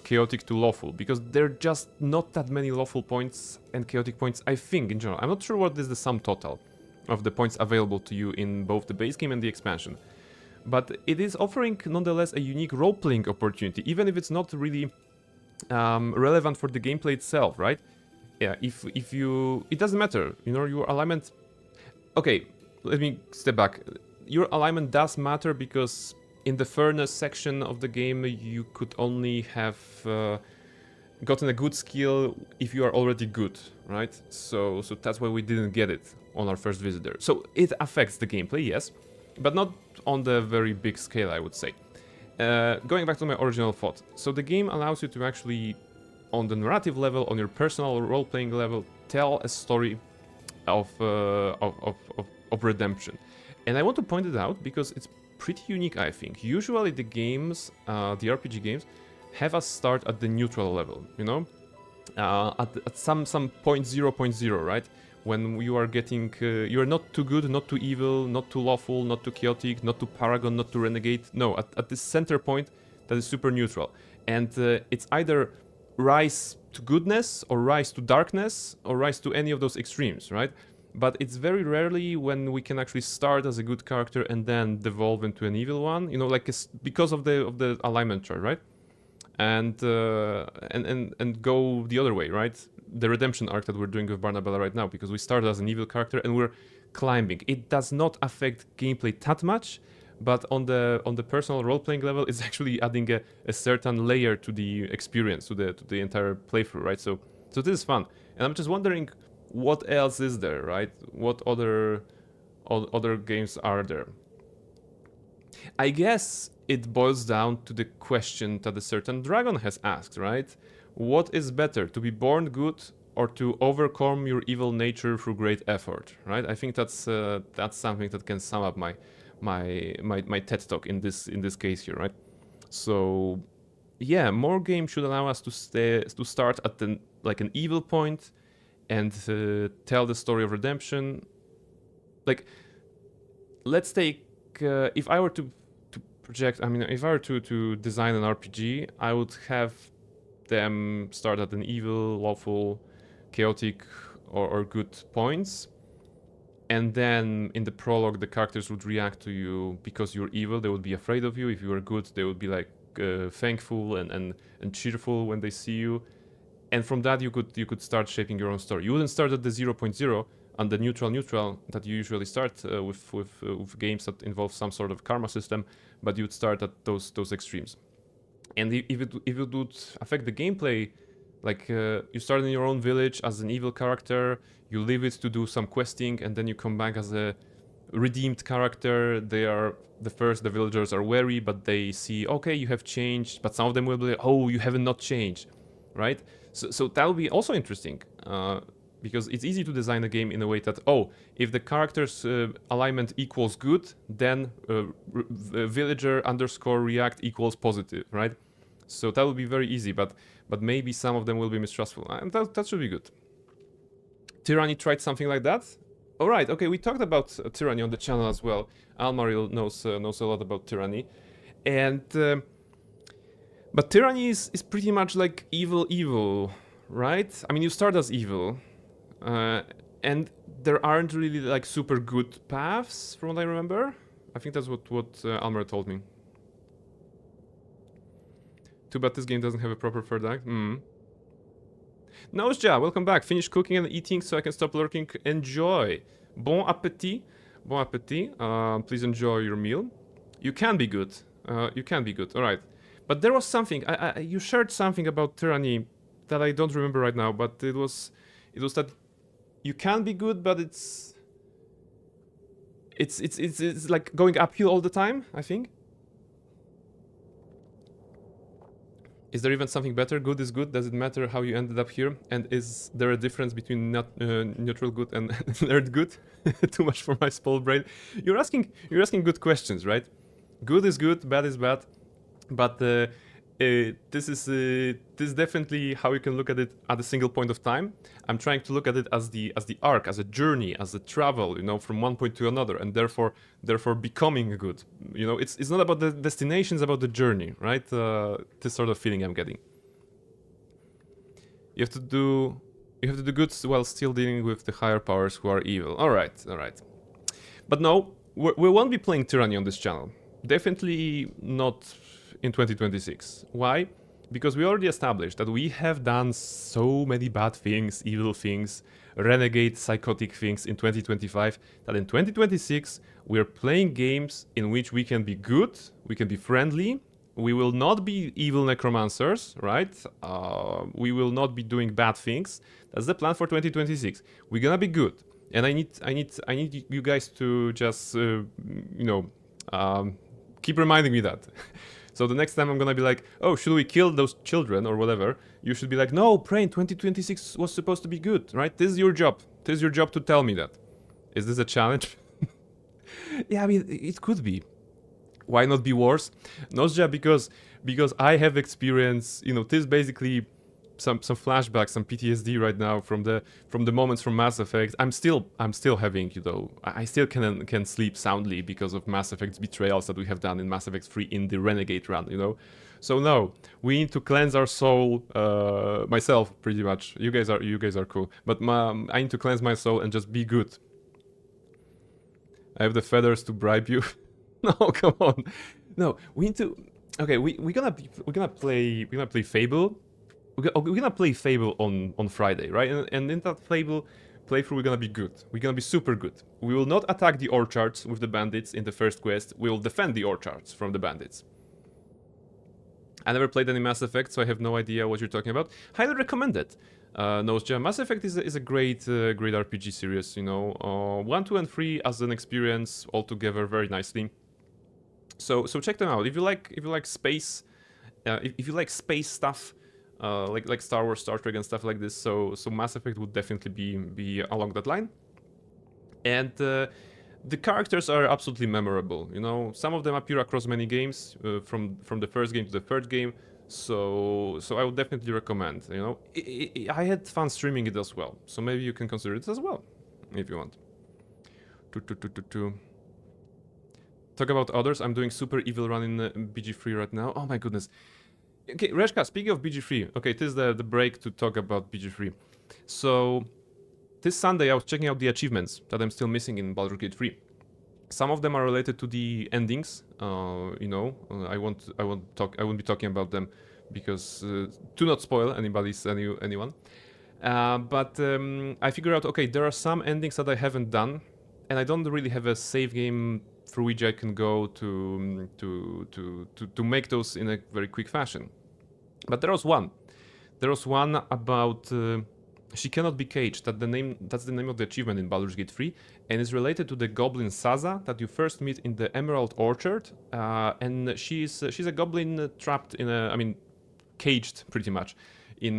chaotic to lawful, because there are just not that many lawful points and chaotic points, I think, in general. I'm not sure what is the sum total of the points available to you in both the base game and the expansion. But it is offering, nonetheless, a unique role-playing opportunity, even if it's not really relevant for the gameplay itself, right? Yeah, if you... It doesn't matter, you know, your alignment... Okay, let me step back. Your alignment does matter because in the fairness section of the game, you could only have gotten a good skill if you are already good, right? So that's why we didn't get it on our first visit there. So it affects the gameplay, yes, but not on the very big scale, I would say. Going back to my original thought, so the game allows you to actually, on the narrative level, on your personal role-playing level, tell a story of redemption. And I want to point it out because it's pretty unique, I think. Usually the games, the RPG games, have us start at the neutral level, you know? At some point 0.0, right? When you are getting, you are not too good, not too evil, not too lawful, not too chaotic, not too paragon, not too renegade. No, at this center point, that is super neutral. And it's either rise to goodness, or rise to darkness, or rise to any of those extremes, right? But it's very rarely when we can actually start as a good character and then devolve into an evil one, you know, like because of the alignment chart, right? And go the other way, right? The redemption arc that we're doing with Barnabella right now, because we started as an evil character and we're climbing. It does not affect gameplay that much, but on the personal role-playing level, it's actually adding a certain layer to the experience, to the entire playthrough, right? So this is fun, and I'm just wondering what else is there, right? What other games are there? I guess it boils down to the question that a certain dragon has asked, right? What is better, to be born good or to overcome your evil nature through great effort, right? I think that's something that can sum up my TED talk in this case here, right? So yeah, more games should allow us to start at an evil point and tell the story of redemption. Like, let's take if I were to project, I mean, if I were to design an RPG, I would have them start at an evil, lawful, chaotic, or good points, and then in the prologue the characters would react to you because you're evil. They would be afraid of you. If you were good, they would be like thankful and cheerful when they see you, and from that you could start shaping your own story. You wouldn't start at the 0.0 and the neutral that you usually start with games that involve some sort of karma system, but you'd start at those extremes. And if it would affect the gameplay, like you start in your own village as an evil character, you leave it to do some questing, and then you come back as a redeemed character. The villagers are wary, but they see, okay, you have changed, but some of them will be like, oh, you haven't not changed, right? So that will be also interesting, because it's easy to design a game in a way that, oh, if the character's alignment equals good, then villager _ react equals positive, right? So that would be very easy, but maybe some of them will be mistrustful, and that should be good. Tyranny tried something like that. All right, okay, we talked about Tyranny on the channel as well. Almaril knows a lot about Tyranny, and but Tyranny is pretty much like evil, right? I mean, you start as evil, and there aren't really like super good paths, from what I remember. I think that's what Almar told me. Too bad this game doesn't have a proper third act. Nausja, welcome back. Finish cooking and eating so I can stop lurking. Enjoy. Bon appétit. Bon appétit. Please enjoy your meal. You can be good. You can be good. All right. But there was something. You shared something about Tyranny that I don't remember right now. But it was that you can be good, but it's like going uphill all the time, I think. Is there even something better? Good is good. Does it matter how you ended up here? And is there a difference between neutral good and nerd good? Too much for my small brain. You're asking good questions, right? Good is good, bad is bad. But this is definitely how you can look at it at a single point of time. I'm trying to look at it as the arc, as a journey, as a travel, you know, from one point to another, and therefore becoming good. You know, it's not about the destination, it's about the journey, right? This sort of feeling I'm getting. You have to do good while still dealing with the higher powers who are evil. All right. But no, we won't be playing Tyranny on this channel. Definitely not in 2026. Why? Because we already established that we have done so many bad things, evil things, renegade, psychotic things in 2025, that in 2026 we're playing games in which we can be good, we can be friendly, we will not be evil necromancers, right? We will not be doing bad things. That's the plan for 2026. We're gonna be good, and I need you guys to just keep reminding me that. So the next time I'm gonna be like, oh, should we kill those children or whatever? You should be like, no, Brain, 2026 was supposed to be good, right? This is your job. This is your job to tell me that. Is this a challenge? Yeah, I mean, it could be. Why not be worse? Nosja, because I have experience, you know, this is basically some flashbacks, some PTSD right now from the moments from Mass Effect. I'm still having, you know, I still can sleep soundly because of Mass Effect's betrayals that we have done in Mass Effect 3 in the Renegade run, you know. So no, we need to cleanse our soul, myself pretty much. You guys are cool, but I need to cleanse my soul and just be good. I have the feathers to bribe you. No, come on. No, we need to. Okay, we're gonna play Fable. We're gonna play Fable on Friday, right? And in that Fable playthrough, we're gonna be good. We're gonna be super good. We will not attack the orchards with the bandits in the first quest. We will defend the orchards from the bandits. I never played any Mass Effect, so I have no idea what you're talking about. Highly recommend it. Nosja, Mass Effect is a great RPG series. You know, 1, 2, and 3 as an experience all together very nicely. So check them out if you like space, if you like space stuff, like Star Wars, Star Trek, and stuff like this. So Mass Effect would definitely be along that line. And the characters are absolutely memorable. You know, some of them appear across many games, from the first game to the third game. So I would definitely recommend. You know, I had fun streaming it as well. So maybe you can consider it as well, if you want. Talk about others. I'm doing super evil run in BG3 right now. Oh my goodness. Okay, Reshka, speaking of BG3. Okay, this is the break to talk about BG3. So this Sunday I was checking out the achievements that I'm still missing in Baldur's Gate 3. Some of them are related to the endings. You know, I won't be talking about them because to not spoil anyone. But I figured out, okay, there are some endings that I haven't done, and I don't really have a save game through which I can go to make those in a very quick fashion. But there was one. There was one about She Cannot Be Caged. That's the name of the achievement in Baldur's Gate 3, and is related to the goblin Saza that you first meet in the Emerald Orchard. And she's a goblin trapped in caged pretty much in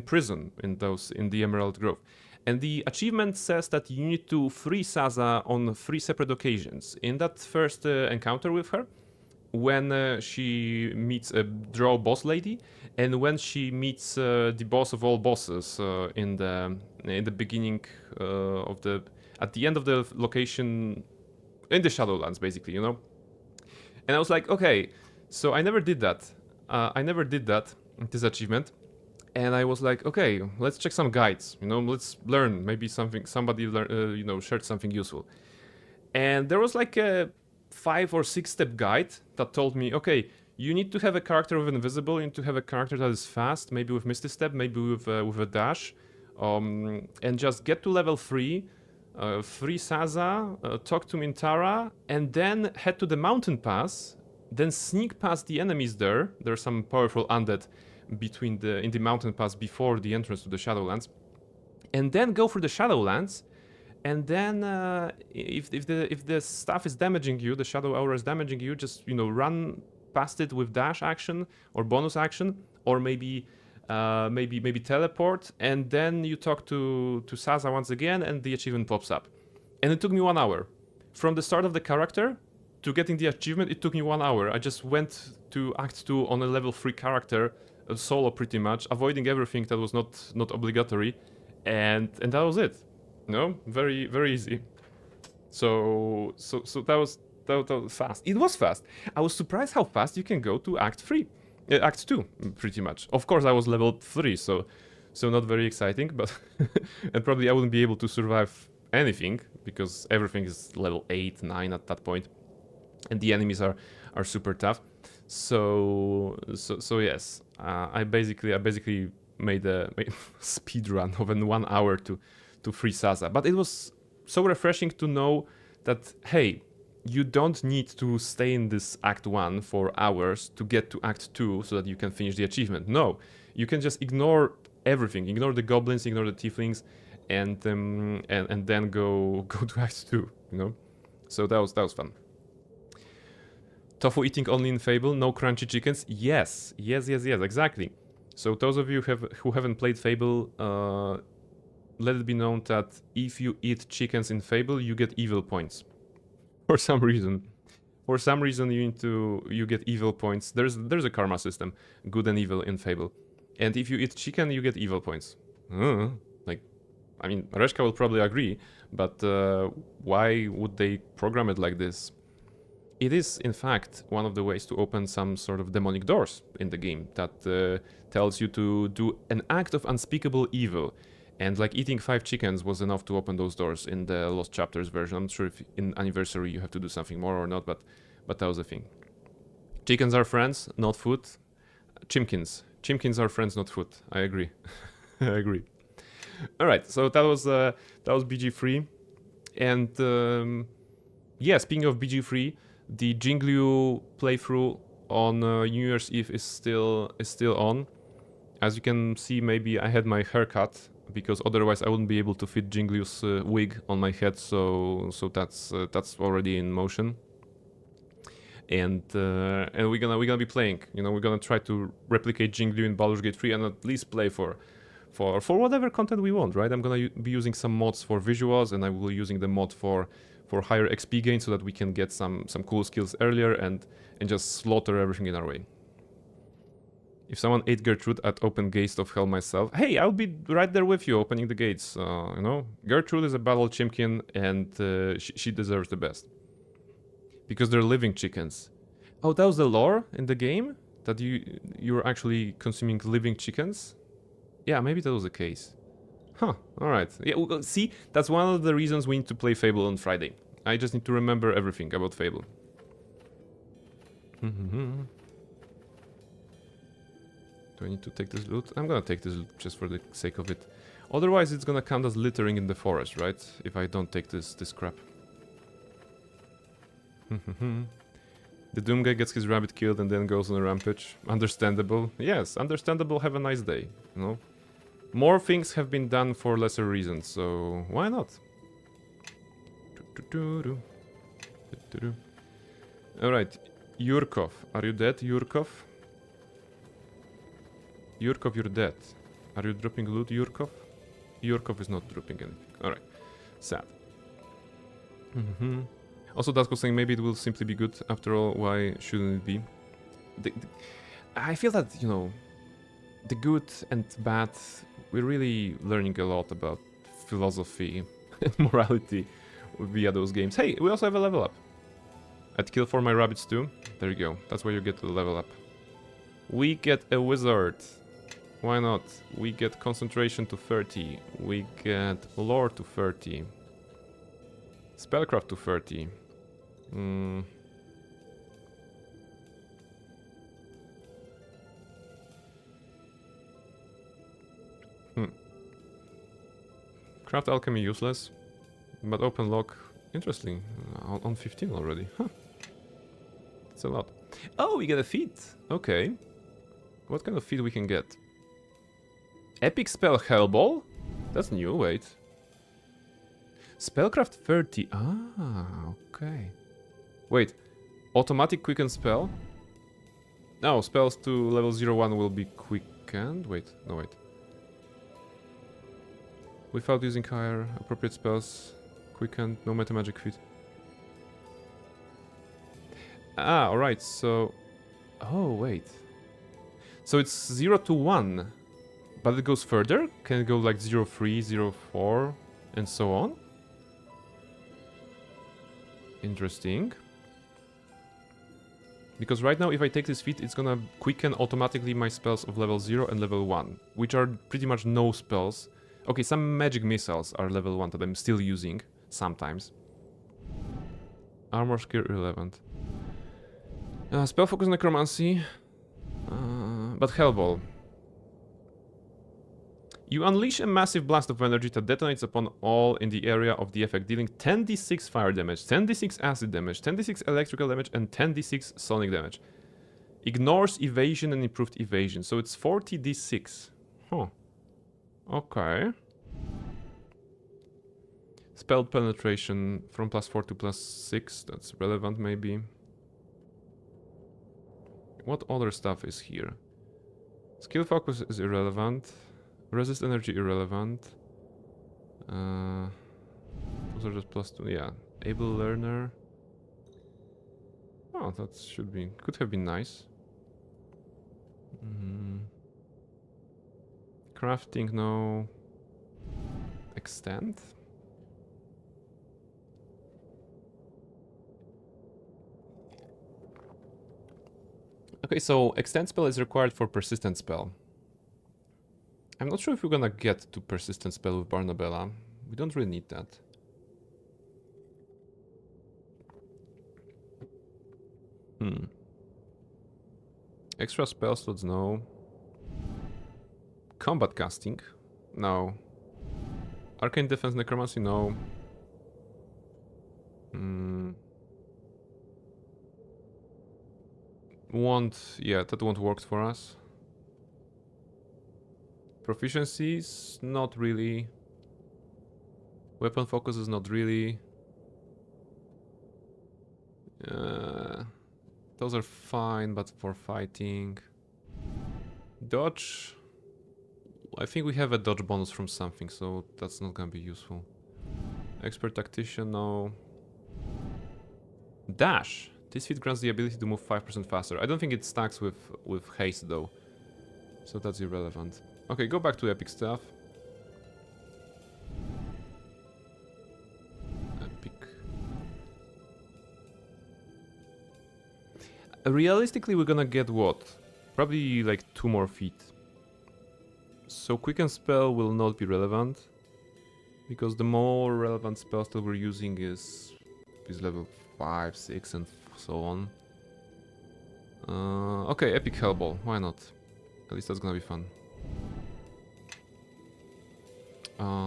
prison in the Emerald Grove. And the achievement says that you need to free Saza on 3 separate occasions. In that first encounter with her, when she meets a drow boss lady, and when she meets the boss of all bosses in the beginning at the end of the location in the Shadowlands, basically, you know. And I was like, okay, so I never did that. This achievement. And I was like, okay, let's check some guides, you know, let's learn, maybe somebody shared something useful. And there was like a 5 or 6 step guide that told me, okay, you need to have a character with invisible, you need to have a character that is fast, maybe with Misty Step, maybe with a dash, and just get to level 3, free Saza, talk to Mintara, and then head to the mountain pass, then sneak past the enemies there. There's some powerful undead in the mountain pass before the entrance to the Shadowlands, and then go through the Shadowlands, and then if the stuff is damaging you, the Shadow Aura is damaging you, just, you know, run past it with dash action or bonus action, or maybe teleport, and then you talk to Saza once again, and the achievement pops up. And it took me 1 hour from the start of the character to getting the achievement, it took me 1 hour. I just went to Act 2 on a level 3 character, solo pretty much, avoiding everything that was not obligatory, and that was it. No, very very easy. So that was fast. It was fast. I was surprised how fast you can go to Act 3, Act 2, pretty much. Of course, I was level 3, so not very exciting, but and probably I wouldn't be able to survive anything because everything is level 8, 9 at that point, and the enemies are super tough. So yes, I basically made a speed run of 1 hour to free Sasa, but it was so refreshing to know that, hey, you don't need to stay in this Act 1 for hours to get to Act 2 so that you can finish the achievement. No, you can just ignore everything, ignore the goblins, ignore the tieflings, and then go to Act 2, you know? So that was fun. Tofu eating only in Fable, no crunchy chickens? Yes, exactly. So those of you who haven't played Fable, let it be known that if you eat chickens in Fable, you get evil points. For some reason. For some reason you get evil points. There's a karma system, good and evil in Fable. And if you eat chicken, you get evil points. Like, I mean, Reshka will probably agree, but why would they program it like this? It is, in fact, one of the ways to open some sort of demonic doors in the game that tells you to do an act of unspeakable evil. And like eating 5 chickens was enough to open those doors in the Lost Chapters version. I'm not sure if in Anniversary you have to do something more or not, but that was the thing. Chickens are friends, not food. Chimkins. Chimkins are friends, not food. I agree. I agree. All right, so that was BG3, and yeah, speaking of BG3, the Jingliu playthrough on New Year's Eve is still on. As you can see, maybe I had my hair cut because otherwise I wouldn't be able to fit Jingliu's wig on my head. So that's already in motion. And we're gonna be playing. You know, we're gonna try to replicate Jingliu in Baldur's Gate 3 and at least play for whatever content we want, right? I'm gonna be using some mods for visuals, and I will be using the mod for higher XP gain so that we can get some cool skills earlier and just slaughter everything in our way. If someone ate Gertrude, I'd open Gates of Hell myself. Hey, I'll be right there with you opening the gates. You know, Gertrude is a battle chimkin, and she deserves the best. Because they're living chickens. Oh, that was the lore in the game? That you're actually consuming living chickens? Yeah, maybe that was the case. Huh, alright. Yeah, well, see, that's one of the reasons we need to play Fable on Friday. I just need to remember everything about Fable. Do I need to take this loot? I'm gonna take this loot just for the sake of it. Otherwise it's gonna count as littering in the forest, right? If I don't take this crap. The Doom guy gets his rabbit killed and then goes on a rampage. Understandable. Yes, understandable. Have a nice day. You know? More things have been done for lesser reasons, so why not? Alright, Yurkov. Are you dead, Yurkov? Yurkov, you're dead. Are you dropping loot, Yurkov? Yurkov is not dropping anything. Alright, sad. Also, Dasko saying maybe it will simply be good. After all, why shouldn't it be? I feel that, you know, the good and bad, we're really learning a lot about philosophy and morality via those games. Hey, we also have a level up. I'd kill for my rabbits too. There you go. That's where you get the level up. We get a wizard. Why not? We get concentration to 30. We get lore to 30. Spellcraft to 30. Craft alchemy useless, but open lock interesting. On 15 already. Huh. That's a lot. Oh, we get a feat. Okay. What kind of feat we can get? Epic spell Hellball? That's new. Wait. Spellcraft 30. Ah, okay. Wait. Automatic quicken spell? No, spells to level 01 will be quickened. Wait, no wait. Without using higher appropriate spells, quickened, no metamagic feat. Ah, alright, so... Oh, wait. So it's 0 to 1, but it goes further? Can it go like 0, 3, 0, 4, and so on? Interesting. Because right now, if I take this feat, it's gonna quicken automatically my spells of level 0 and level 1, which are pretty much no spells. Okay, some magic missiles are level 1 that I'm still using, sometimes. Armor skill irrelevant. Spell focus necromancy. But Hellball. You unleash a massive blast of energy that detonates upon all in the area of the effect, dealing 10d6 fire damage, 10d6 acid damage, 10d6 electrical damage, and 10d6 sonic damage. Ignores evasion and improved evasion, so it's 40d6. Huh. Okay. Spell penetration from +4 to +6, that's relevant maybe. What other stuff is here? Skill focus is irrelevant. Resist energy irrelevant. Those are just +2. Yeah. Able learner. Oh, that should be... could have been nice. Crafting, no. Extend? Okay, so extend spell is required for persistent spell. I'm not sure if we're gonna get to persistent spell with Barnabella. We don't really need that. Extra spell slots, no. Combat casting? No. Arcane defense necromancy? No. Yeah, that won't work for us. Proficiencies? Not really. Weapon focus is not really. Those are fine, but for fighting. Dodge? I think we have a dodge bonus from something, so that's not gonna be useful. Expert tactician, no. Dash! This feat grants the ability to move 5% faster. I don't think it stacks with haste though. So that's irrelevant. Okay, go back to epic stuff. Epic. Realistically, we're gonna get what? Probably like 2 more feet. So quicken spell will not be relevant. Because the more relevant spells that we're using is level 5, 6 and so on. Okay, epic hellball, why not? At least that's gonna be fun.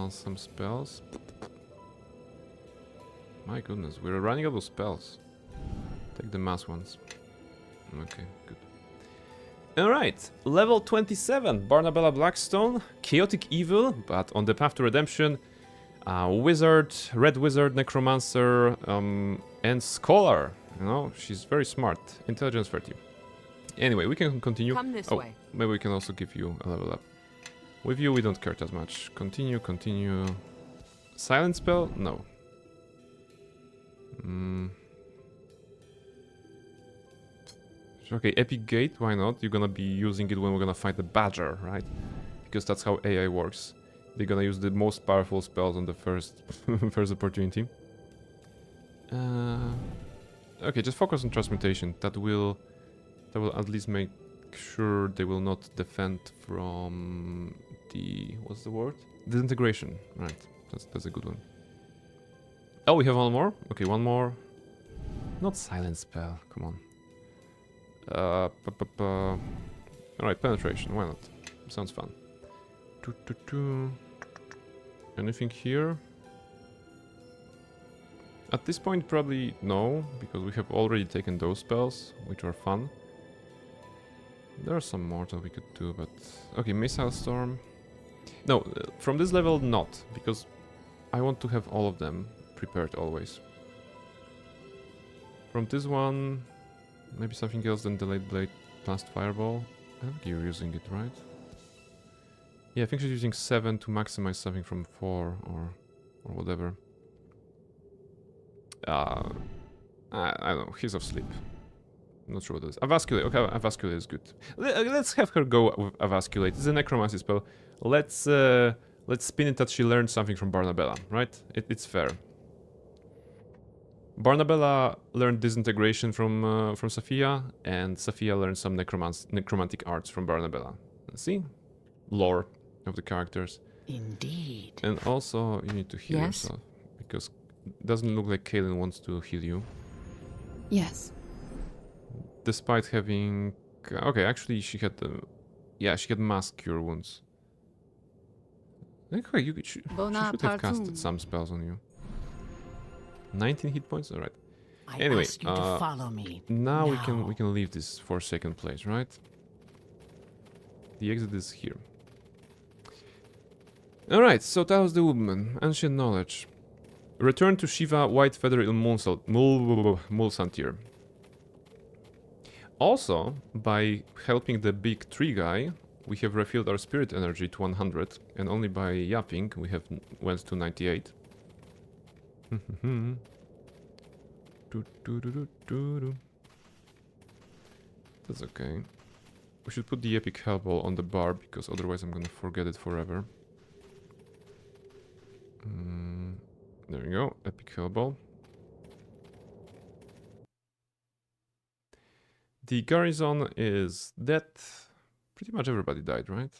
Some spells. My goodness, we're running out of spells. Take the mass ones. Okay, good. Alright, level 27, Barnabella Blackstone, Chaotic Evil, but on the path to redemption. Wizard, Red Wizard, Necromancer, and Scholar. You know, she's very smart. Intelligence 30. Anyway, we can continue. Come this way. Maybe we can also give you a level up. With you, we don't care that much. Continue, continue. Silent spell? No. Okay, Epic Gate, why not? You're gonna be using it when we're gonna fight the Badger, right? Because that's how AI works. They're gonna use the most powerful spells on the first first opportunity. Okay, just focus on transmutation. That will at least make sure they will not defend from the what's the word? Disintegration. Right. That's a good one. Oh, we have one more? Okay, one more. Not silent spell, come on. Alright, penetration, why not? Sounds fun. Anything here? At this point, probably no, because we have already taken those spells, which are fun. There are some more that we could do, but... Okay, Missile Storm. No, from this level, not, because I want to have all of them prepared always. From this one, maybe something else than Delayed Blade Blast Fireball. I think you're using it, right? Yeah, I think she's using 7 to maximize something from 4 or whatever. I don't know, Hiss of Sleep. Not sure what it is. Avasculate. Okay, Avasculate is good. Let's have her go with Avasculate. It's a necromancy spell. Let's spin it that she learned something from Barnabella, right? It's fair. Barnabella learned disintegration from Sophia, and Sophia learned some necromantic arts from Barnabella. See? Lore of the characters. Indeed. And also, you need to heal Yes? yourself, because it doesn't look like Kaylin wants to heal you. Yes. Despite having... Okay, actually she had the... Yeah, she had mass cure wounds. Okay, she should have casted some spells on you. 19 hit points? Alright. I Anyway, ask you to follow me. now we can leave this for second place, right? The exit is here. Alright, so that was the woman. Ancient knowledge. Return to Shiva White Feather Il Mulsantir. Also, by helping the big tree guy, we have refilled our spirit energy to 100, and only by yapping we have went to 98. That's okay. We should put the epic hellball on the bar, because otherwise I'm gonna forget it forever. There we go, epic hellball. The garrison is dead. Pretty much everybody died, right?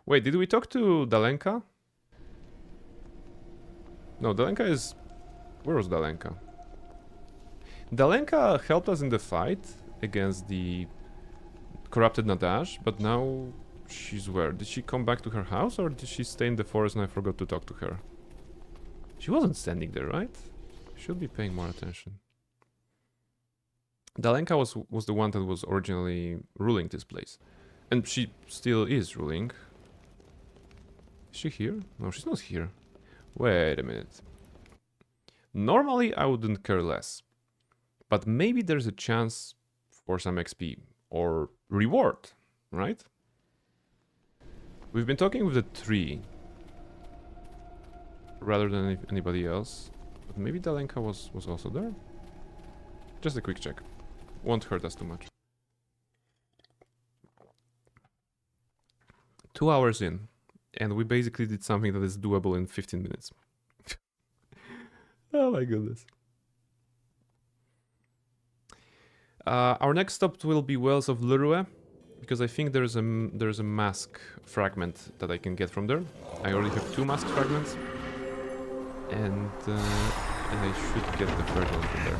Wait, did we talk to Dalenka? No, Dalenka is... Where was Dalenka? Dalenka helped us in the fight against the corrupted Nadash, but now she's where? Did she come back to her house, or did she stay in the forest and I forgot to talk to her? She wasn't standing there, right? Should be paying more attention. Dalenka was the one that was originally ruling this place. And she still is ruling. Is she here? No, she's not here. Wait a minute. Normally I wouldn't care less. But maybe there's a chance for some XP. Or reward, right? We've been talking with the tree. Rather than anybody else. But maybe Dalenka was also there? Just a quick check. Won't hurt us too much. 2 hours in, and we basically did something that is doable in 15 minutes. Oh my goodness. Our next stop will be Wells of Lurue, because I think there's a mask fragment that I can get from there. I already have 2 mask fragments, and I should get the third one from there.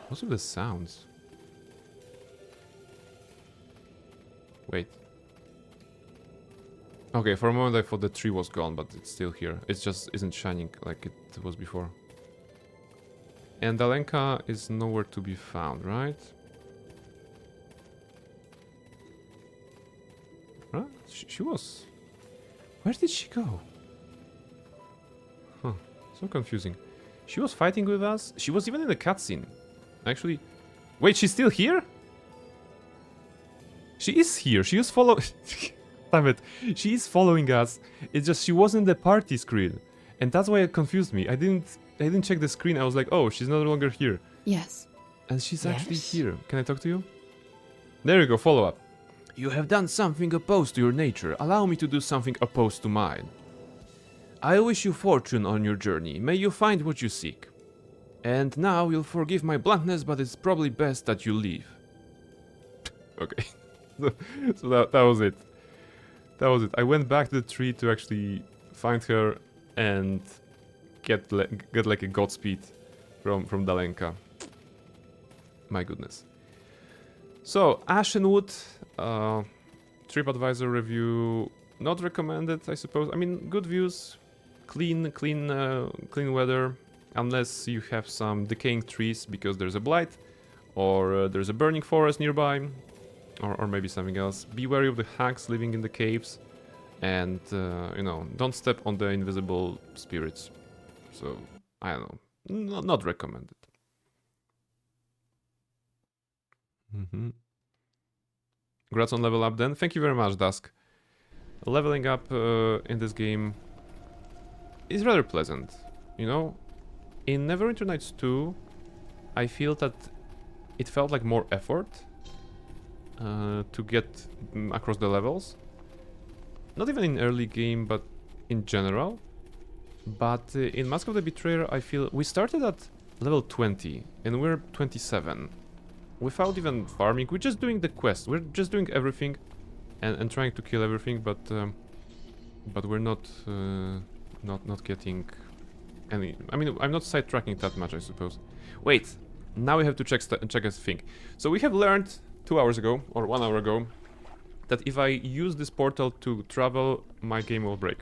What's with the sounds? Wait. Okay, for a moment I thought the tree was gone, but it's still here. It just isn't shining like it was before. And Dalenka is nowhere to be found, right? Huh? She was... Where did she go? Huh, so confusing. She was fighting with us? She was even in the cutscene. Actually, wait, she's still here? She is here. She is following... Damn it. She is following us. It's just she wasn't in the party screen. And that's why it confused me. I didn't check the screen. I was like, oh, she's no longer here. Yes. And she's actually here. Can I talk to you? There you go, follow up. You have done something opposed to your nature. Allow me to do something opposed to mine. I wish you fortune on your journey. May you find what you seek. And now you'll forgive my bluntness, but it's probably best that you leave. Okay. so that was it. That was it. I went back to the tree to actually find her and get like a godspeed from Dalenka. My goodness. So, Ashenwood, TripAdvisor review, not recommended, I suppose. I mean, good views, clean weather, unless you have some decaying trees because there's a blight, or there's a burning forest nearby, or maybe something else. Be wary of the hags living in the caves, and you know, don't step on the invisible spirits. So, I don't know, not recommended. Congrats on level up then. Thank you very much, Dusk. Leveling up in this game is rather pleasant, you know? In Neverwinter Nights 2, I feel that it felt like more effort to get across the levels. Not even in early game, but in general. But in Mask of the Betrayer, I feel we started at level 20 and we're 27. Without even farming, we're just doing the quest. We're just doing everything and trying to kill everything, but we're not getting any. I mean, I'm not sidetracking that much, I suppose. Wait, now we have to check a thing. So we have learned 2 hours ago or 1 hour ago that if I use this portal to travel, my game will break.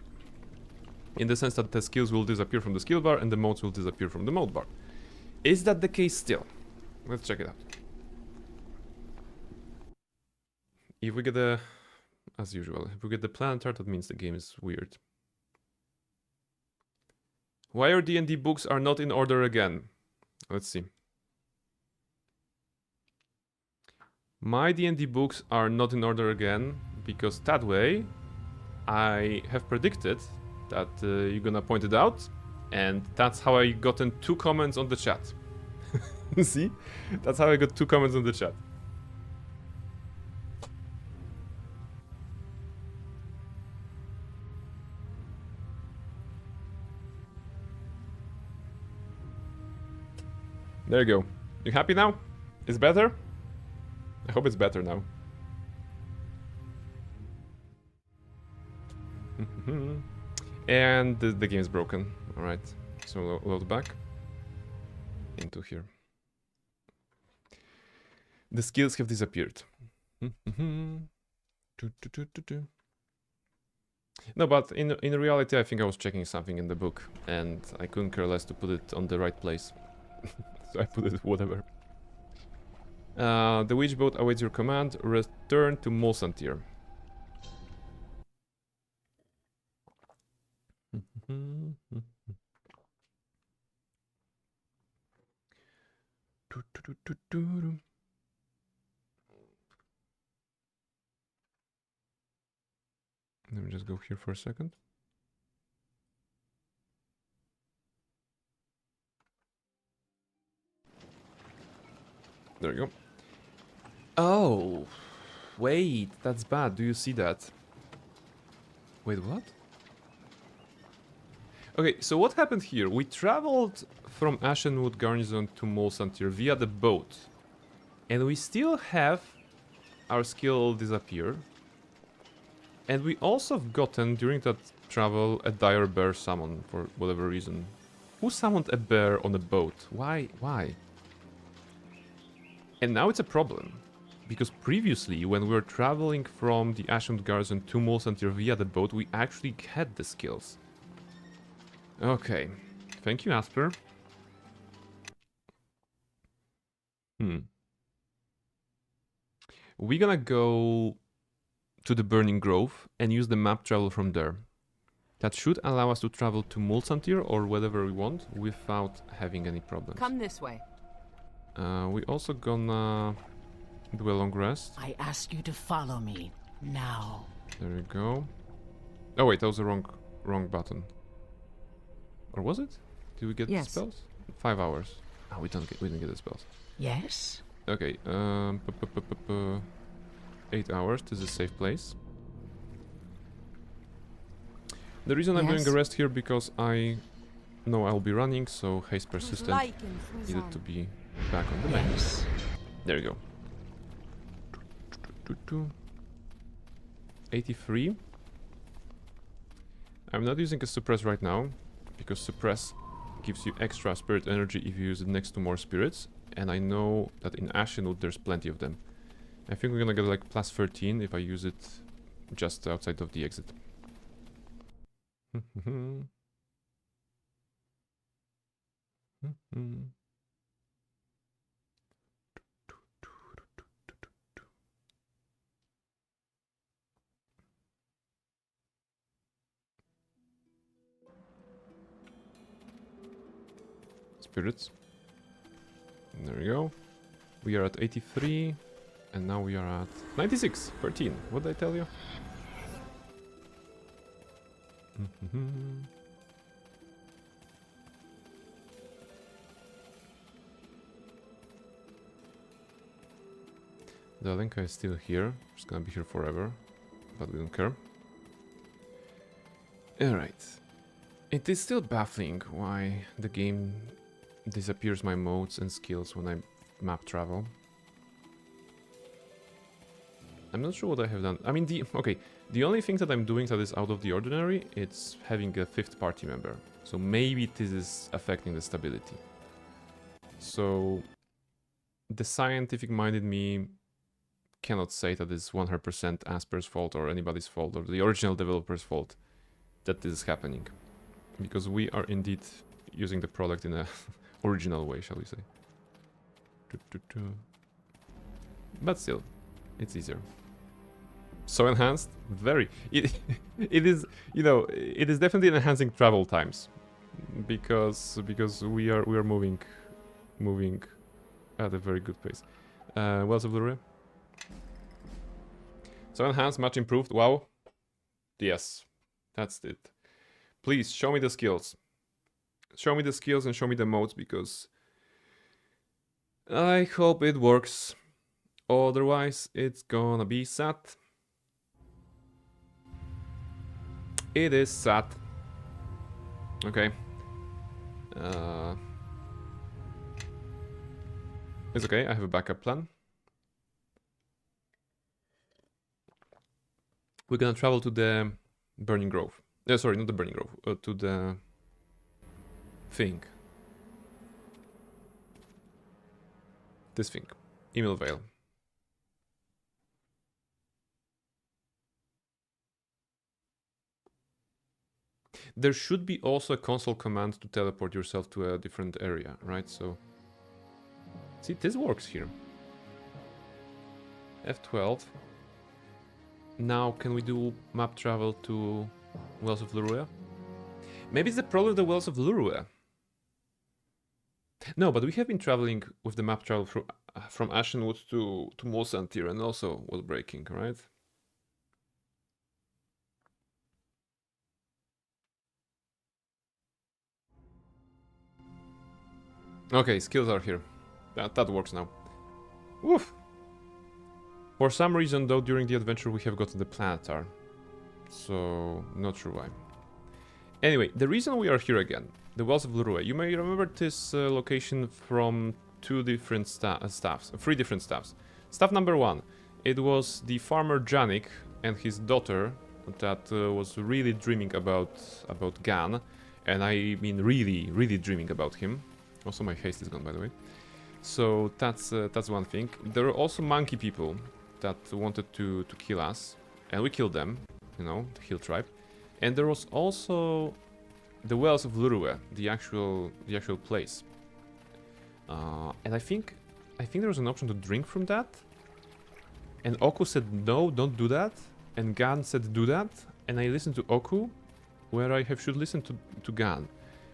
In the sense that the skills will disappear from the skill bar and the modes will disappear from the mode bar. Is that the case still? Let's check it out. If we get the, as usual, if we get the planet art, that means the game is weird. Why your D&D books are not in order again? Let's see. My D&D books are not in order again because that way I have predicted that you're gonna point it out, and that's how I gotten 2 comments on the chat. See? That's how I got 2 comments on the chat. There you go. You happy now? It's better? I hope it's better now. And the game is broken. Alright, so load back into here. The skills have disappeared. No, but in reality, I think I was checking something in the book, and I couldn't care less to put it on the right place. So I put it whatever. The witch boat awaits your command. Return to Molsantir. Let me just go here for a second. There we go. Oh, wait, that's bad. Do you see that? Wait, what? Okay, so what happened here? We traveled from Ashenwood Garrison to Molsantir via the boat. And we still have our skill disappear. And we also have gotten, during that travel, a dire bear summon for whatever reason. Who summoned a bear on a boat? Why? Why? And now it's a problem. Because previously, when we were traveling from the Ashenwood Garrison to Molsantir via the boat, we actually had the skills. Okay. Thank you, Asper. We're gonna go to the Burning Grove and use the map travel from there. That should allow us to travel to Molsantir or whatever we want without having any problems. Come this way. We also gonna do a long rest. I ask you to follow me now. There we go. Oh wait, that was the wrong button. Or was it? Did we get the spells? 5 hours. Oh, we didn't get the spells. Yes? Okay, 8 hours. This is a safe place. The reason I'm doing a rest here because I know I'll be running, so haste persistent needed to be back on the menu. There you go. 83. I'm not using a suppress right now, because suppress gives you extra spirit energy if you use it next to more spirits, and I know that in Ashenwood there's plenty of them. I think we're gonna get like plus 13 if I use it just outside of the exit. Spirits. There we go. We are at 83, and now we are at 96, 13. What did I tell you? The Alenka is still here. She's gonna be here forever. But we don't care. Alright. It is still baffling why the game disappears my modes and skills when I map travel. I'm not sure what I have done. I mean, the only thing that I'm doing that is out of the ordinary, it's having a 5th party member. So maybe this is affecting the stability. So the scientific-minded me cannot say that it's 100% Asper's fault or anybody's fault or the original developer's fault that this is happening. Because we are indeed using the product in a original way, shall we say. But still, it's easier. So enhanced, very. It is, you know, it is definitely enhancing travel times, because we are moving at a very good pace. Wells of Luria. So enhanced, much improved. Wow. Yes, that's it. Please show me the skills. Show me the skills and show me the modes, because I hope it works. Otherwise, it's gonna be sad. It is sad. Okay. It's okay, I have a backup plan. We're gonna travel to the Burning Grove. Sorry, not the Burning Grove. To the thing. This thing. Email Veil. There should be also a console command to teleport yourself to a different area, right? So, see, this works here. F12. Now, can we do map travel to Wells of Lurua? Maybe it's the problem of the Wells of Lurua. No, but we have been traveling with the map travel from Ashenwood to Mulsantir, and also was breaking, right? Okay, skills are here. That works now. Woof! For some reason, though, during the adventure we have gotten the Planetar. So, not sure why. Anyway, the reason we are here again, the Wells of Lurua. You may remember this location from three different staffs. Staff number 1, it was the farmer Janik and his daughter that was really dreaming about Gan. And I mean really, really dreaming about him. Also, my haste is gone, by the way. So that's one thing. There are also monkey people that wanted to kill us, and we killed them. You know, the Hill tribe. And there was also the Wells of Lurua, the actual place. And I think there was an option to drink from that. And Oku said no, don't do that. And Gan said do that. And I listened to Oku, where I should listen to Gan,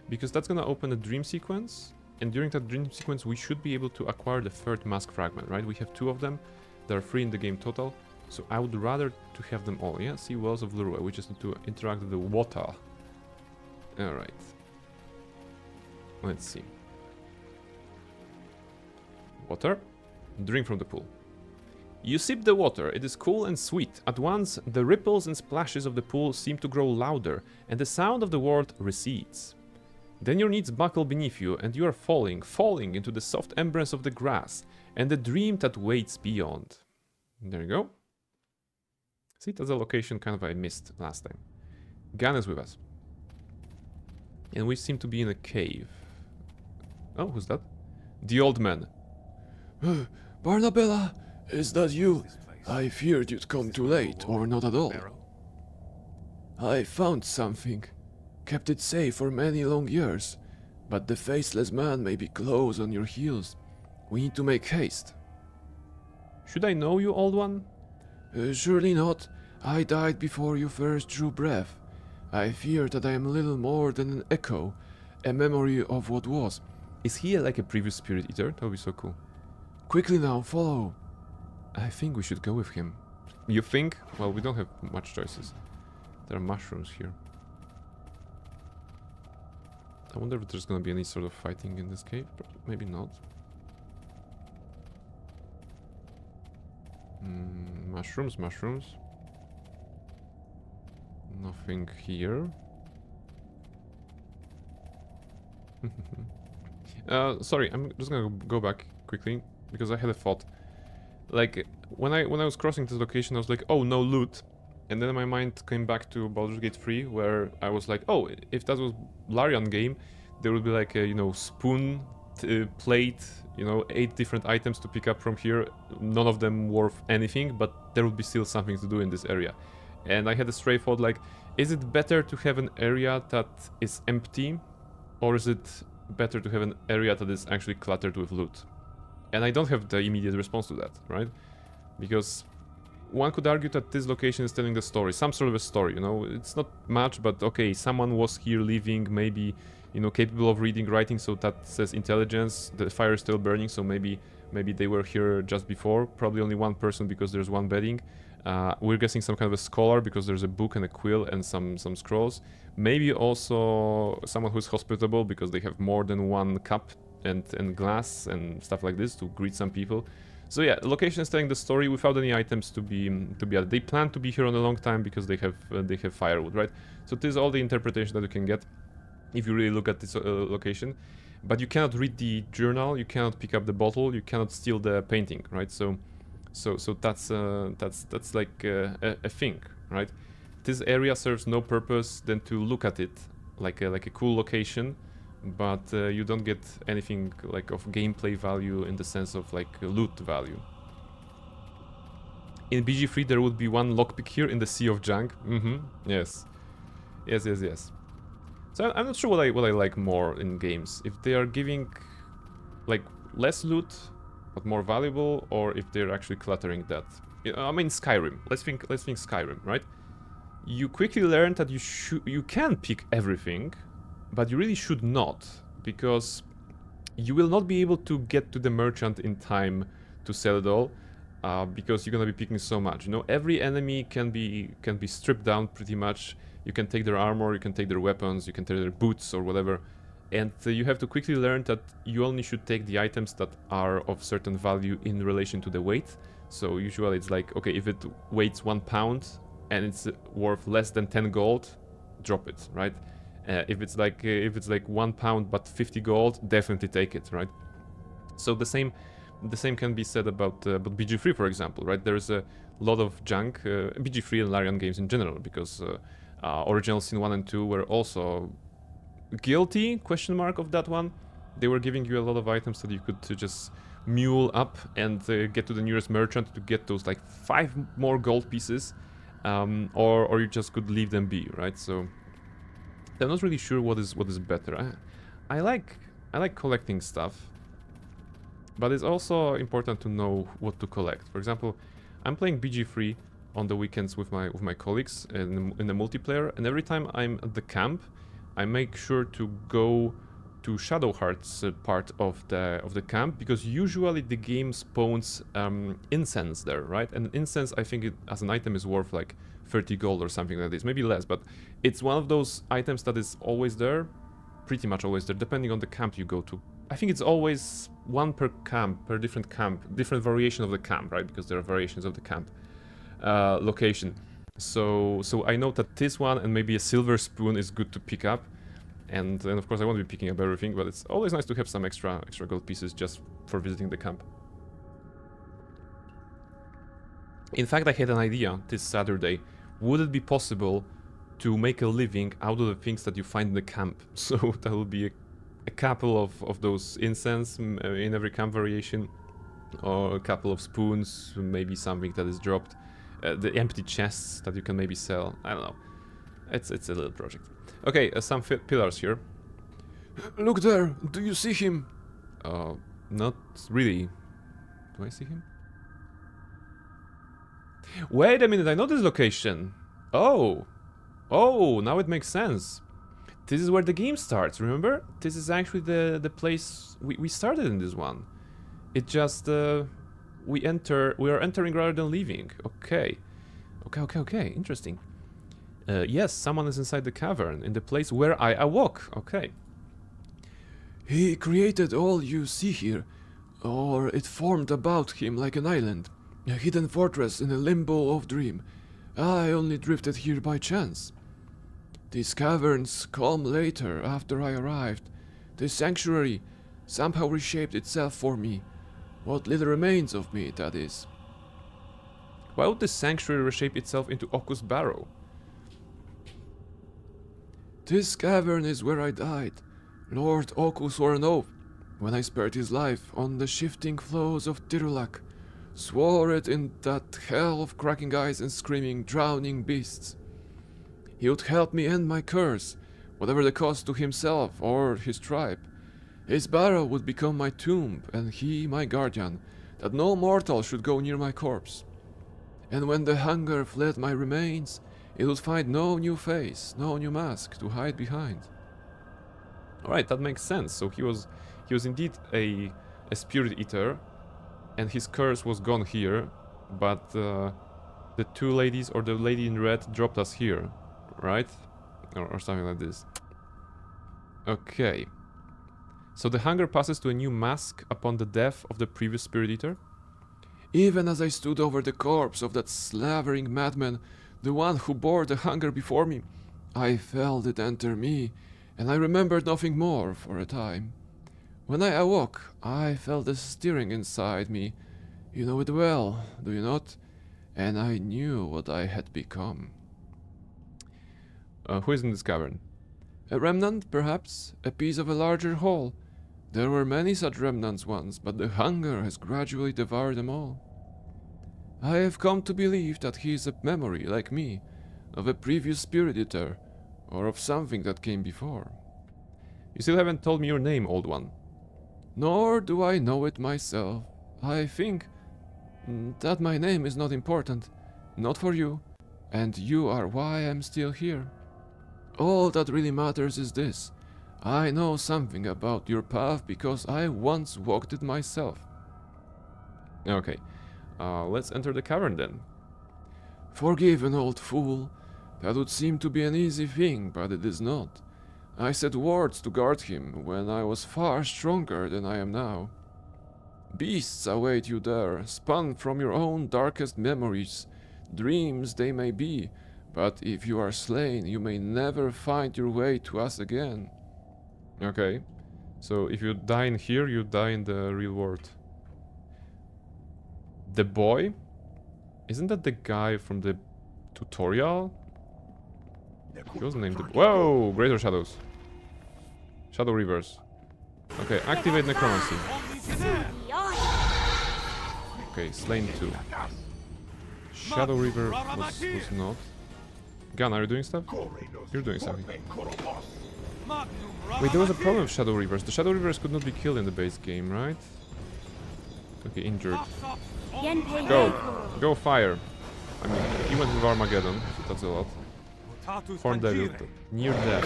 because that's gonna open a dream sequence. And during that dream sequence, we should be able to acquire the 3rd mask fragment, right? We have 2 of them. There are 3 in the game total. So I would rather to have them all. Yeah, see Wells of Lurua. We just need to interact with the water. Alright. Let's see. Water. Drink from the pool. You sip the water. It is cool and sweet. At once, the ripples and splashes of the pool seem to grow louder, and the sound of the world recedes. Then your knees buckle beneath you, and you are falling into the soft embrace of the grass, and the dream that waits beyond. There you go. See, that's a location kind of I missed last time. Gan is with us. And we seem to be in a cave. Oh, who's that? The old man. Barnabella, is that you? I feared you'd come too late, or not at all. I found something. Kept it safe for many long years. But the faceless man may be close on your heels. We need to make haste. Should I know you, old one? Surely not. I died before you first drew breath. I fear that I am little more than an echo, a memory of what was. Is he like a previous spirit eater? That would be so cool. Quickly now, follow. I think we should go with him. You think? Well, we don't have much choices. There are mushrooms here. I wonder if there's gonna be any sort of fighting in this cave. Maybe not. Mushrooms, mushrooms. Nothing here. Sorry, I'm just gonna go back quickly because I had a thought. Like when I was crossing this location, I was like, oh, no loot, and then my mind came back to Baldur's Gate 3, where I was like, oh, if that was Larian game, there would be like a, you know, spoon, plate, you know, 8 different items to pick up from here, none of them worth anything, but there would be still something to do in this area. And I had a stray thought, like, is it better to have an area that is empty, or is it better to have an area that is actually cluttered with loot? And I don't have the immediate response to that, right? Because one could argue that this location is telling the story, some sort of a story, you know? It's not much, but okay, someone was here living, maybe, you know, capable of reading, writing, so that says intelligence. The fire is still burning, so maybe they were here just before. Probably only one person because there's one bedding. We're guessing some kind of a scholar because there's a book and a quill and some scrolls. Maybe also someone who's hospitable because they have more than one cup and glass and stuff like this to greet some people. So yeah, the location is telling the story without any items to be added. They plan to be here on a long time because they have firewood, right? So this is all the interpretation that you can get if you really look at this location. But you cannot read the journal, you cannot pick up the bottle, you cannot steal the painting, right? So that's like a thing, right? This area serves no purpose than to look at it like a cool location, but you don't get anything like of gameplay value in the sense of like loot value. In BG3 there would be one lockpick here in the sea of junk. Yes. So I'm not sure what I like more in games. If they are giving like less loot but more valuable, or if they're actually cluttering that. I mean Skyrim. Let's think Skyrim, right? You quickly learn that you can pick everything, but you really should not, because you will not be able to get to the merchant in time to sell it all, because you're gonna be picking so much. You know, every enemy can be stripped down pretty much. You can take their armor, you can take their weapons, you can take their boots or whatever, and you have to quickly learn that you only should take the items that are of certain value in relation to the weight. So usually it's like, okay, if it weighs 1 pound and it's worth less than 10 gold, drop it, right? If it's like 1 pound but 50 gold, definitely take it, right? So the same can be said about BG3, for example, right? There's a lot of junk, BG3 and Larian games in general, because Original Sin 1 and 2 were also guilty, question mark, of that one. They were giving you a lot of items that you could just mule up and get to the nearest merchant to get those like 5 more gold pieces, or you just could leave them be, right? So I'm not really sure what is better. I like collecting stuff, but it's also important to know what to collect. For example, I'm playing BG3 on the weekends with my colleagues in the multiplayer, and every time I'm at the camp, I make sure to go to Shadowheart's part of the camp, because usually the game spawns incense there, right? And incense, I think, as an item is worth like 30 gold or something like this, maybe less, but it's one of those items that is always there, pretty much always there, depending on the camp you go to. I think it's always one per different camp, different variation of the camp, right? Because there are variations of the camp location. So I know that this one and maybe a silver spoon is good to pick up, and of course I won't be picking up everything, but it's always nice to have some extra gold pieces just for visiting the camp. In fact, I had an idea this Saturday. Would it be possible to make a living out of the things that you find in the camp? So that will be a couple of those incense in every camp variation, or a couple of spoons, maybe something that is dropped, the empty chests that you can maybe sell. I don't know. It's a little project. Okay, some pillars here. Look there! Do you see him? Not really. Do I see him? Wait a minute, I know this location. Oh, now it makes sense. This is where the game starts, remember? This is actually the place we started in this one. It just, we are entering rather than leaving. Okay, interesting. Yes, someone is inside the cavern, in the place where I awoke. Okay. He created all you see here, or it formed about him like an island. A hidden fortress in a limbo of dream. I only drifted here by chance. These caverns come later, after I arrived. This sanctuary somehow reshaped itself for me. What little remains of me, that is. Why would the sanctuary reshape itself into Okus Barrow? This cavern is where I died. Lord Oku swore an oath when I spared his life on the shifting flows of Tirulak. Swore it in that hell of cracking eyes and screaming, drowning beasts. He would help me end my curse, whatever the cost to himself or his tribe. His barrow would become my tomb, and he my guardian, that no mortal should go near my corpse. And when the hunger fled my remains, it would find no new face, no new mask to hide behind. Alright, that makes sense. So he was indeed a spirit eater, and his curse was gone here, but the two ladies or the lady in red dropped us here, right? Or something like this. Okay. So the hunger passes to a new mask upon the death of the previous spirit eater? Even as I stood over the corpse of that slavering madman, the one who bore the hunger before me, I felt it enter me, and I remembered nothing more for a time. When I awoke, I felt a stirring inside me. You know it well, do you not? And I knew what I had become. Who is in this cavern? A remnant, perhaps, a piece of a larger whole. There were many such remnants once, but the hunger has gradually devoured them all. I have come to believe that he is a memory, like me, of a previous spirit eater, or of something that came before. You still haven't told me your name, old one. Nor do I know it myself. I think that my name is not important, not for you, and you are why I'm still here. All that really matters is this. I know something about your path because I once walked it myself. Okay, let's enter the cavern then. Forgive an old fool. That would seem to be an easy thing, but it is not. I said words to guard him when I was far stronger than I am now. Beasts await you there, spun from your own darkest memories. Dreams they may be, but if you are slain, you may never find your way to us again. Okay, so if you die in here, you die in the real world. The boy? Isn't that the guy from the tutorial? He was named the... Whoa! Greater Shadows. Shadow Reavers. Okay, activate Necromancy. Okay, slain 2. Shadow Reaver was not. Gun, are you doing stuff? You're doing something. Wait, there was a problem with Shadow Reavers. The Shadow Reavers could not be killed in the base game, right? Okay, injured. Go! Go fire! I mean, he went with Armageddon, so that's a lot. Horn Devil, near death.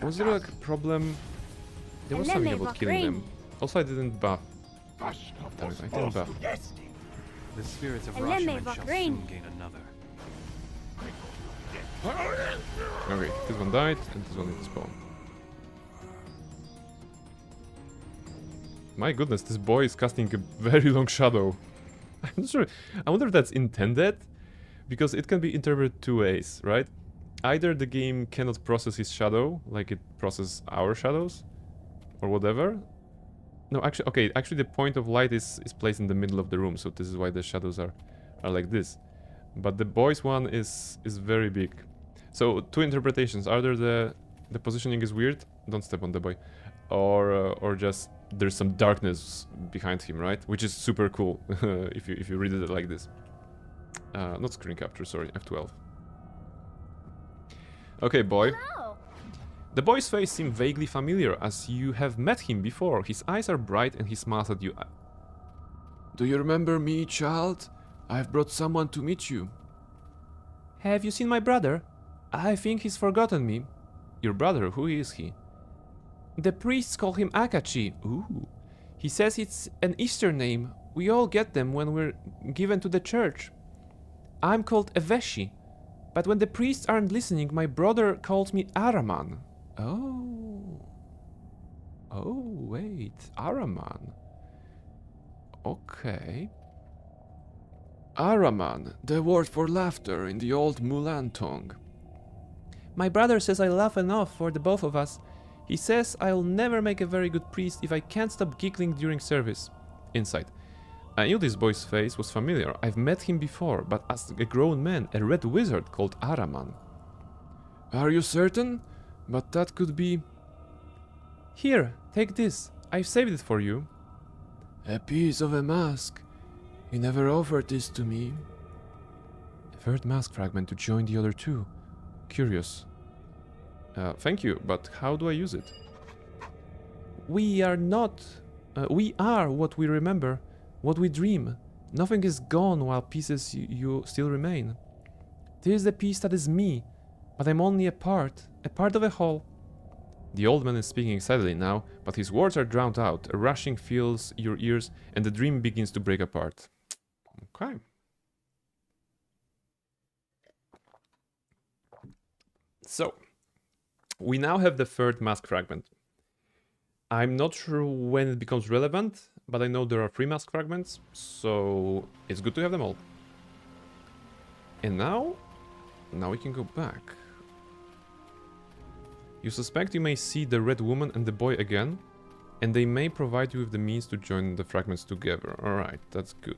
Was there like a problem? There was something about killing them. Also, I didn't buff. Damn it, I didn't buff. The spirits of Rashomon shall soon gain another. Okay, this one died, and this one didn't spawn. My goodness, this boy is casting a very long shadow. I'm not sure. I wonder if that's intended, because it can be interpreted two ways, right? Either the game cannot process his shadow, like it processes our shadows, or whatever. No, actually, okay, actually the point of light is placed in the middle of the room, so this is why the shadows are like this. But the boy's one is very big. So, two interpretations. Either the positioning is weird, don't step on the boy, or just there's some darkness behind him, right? Which is super cool if you read it like this. Not screen capture, sorry, F12. Okay, boy. Hello. The boy's face seemed vaguely familiar, as you have met him before. His eyes are bright and he smiles at you. Do you remember me, child? I've brought someone to meet you. Have you seen my brother? I think he's forgotten me. Your brother, who is he? The priests call him Akachi. Ooh. He says it's an Easter name. We all get them when we're given to the church. I'm called Eveshi. But when the priests aren't listening, my brother calls me Araman. Oh. Oh, wait. Araman. Okay. Araman, the word for laughter in the old Mulan tongue. My brother says I laugh enough for the both of us. He says I'll never make a very good priest if I can't stop giggling during service. Inside. I knew this boy's face was familiar. I've met him before, but as a grown man, a red wizard called Araman. Are you certain? But that could be... Here, take this. I've saved it for you. a piece of a mask. He never offered this to me. A third mask fragment to join the other two. Curious. Thank you, but how do I use it? We are not... we are what we remember, what we dream. Nothing is gone while pieces you still remain. This is the piece that is me, but I'm only a part of a whole. The old man is speaking excitedly now, but his words are drowned out. A rushing fills your ears, and the dream begins to break apart. Okay. So, we now have the third mask fragment. I'm not sure when it becomes relevant, but I know there are 3 mask fragments, so it's good to have them all. And now we can go back. You suspect you may see the red woman and the boy again, and they may provide you with the means to join the fragments together. Alright, that's good.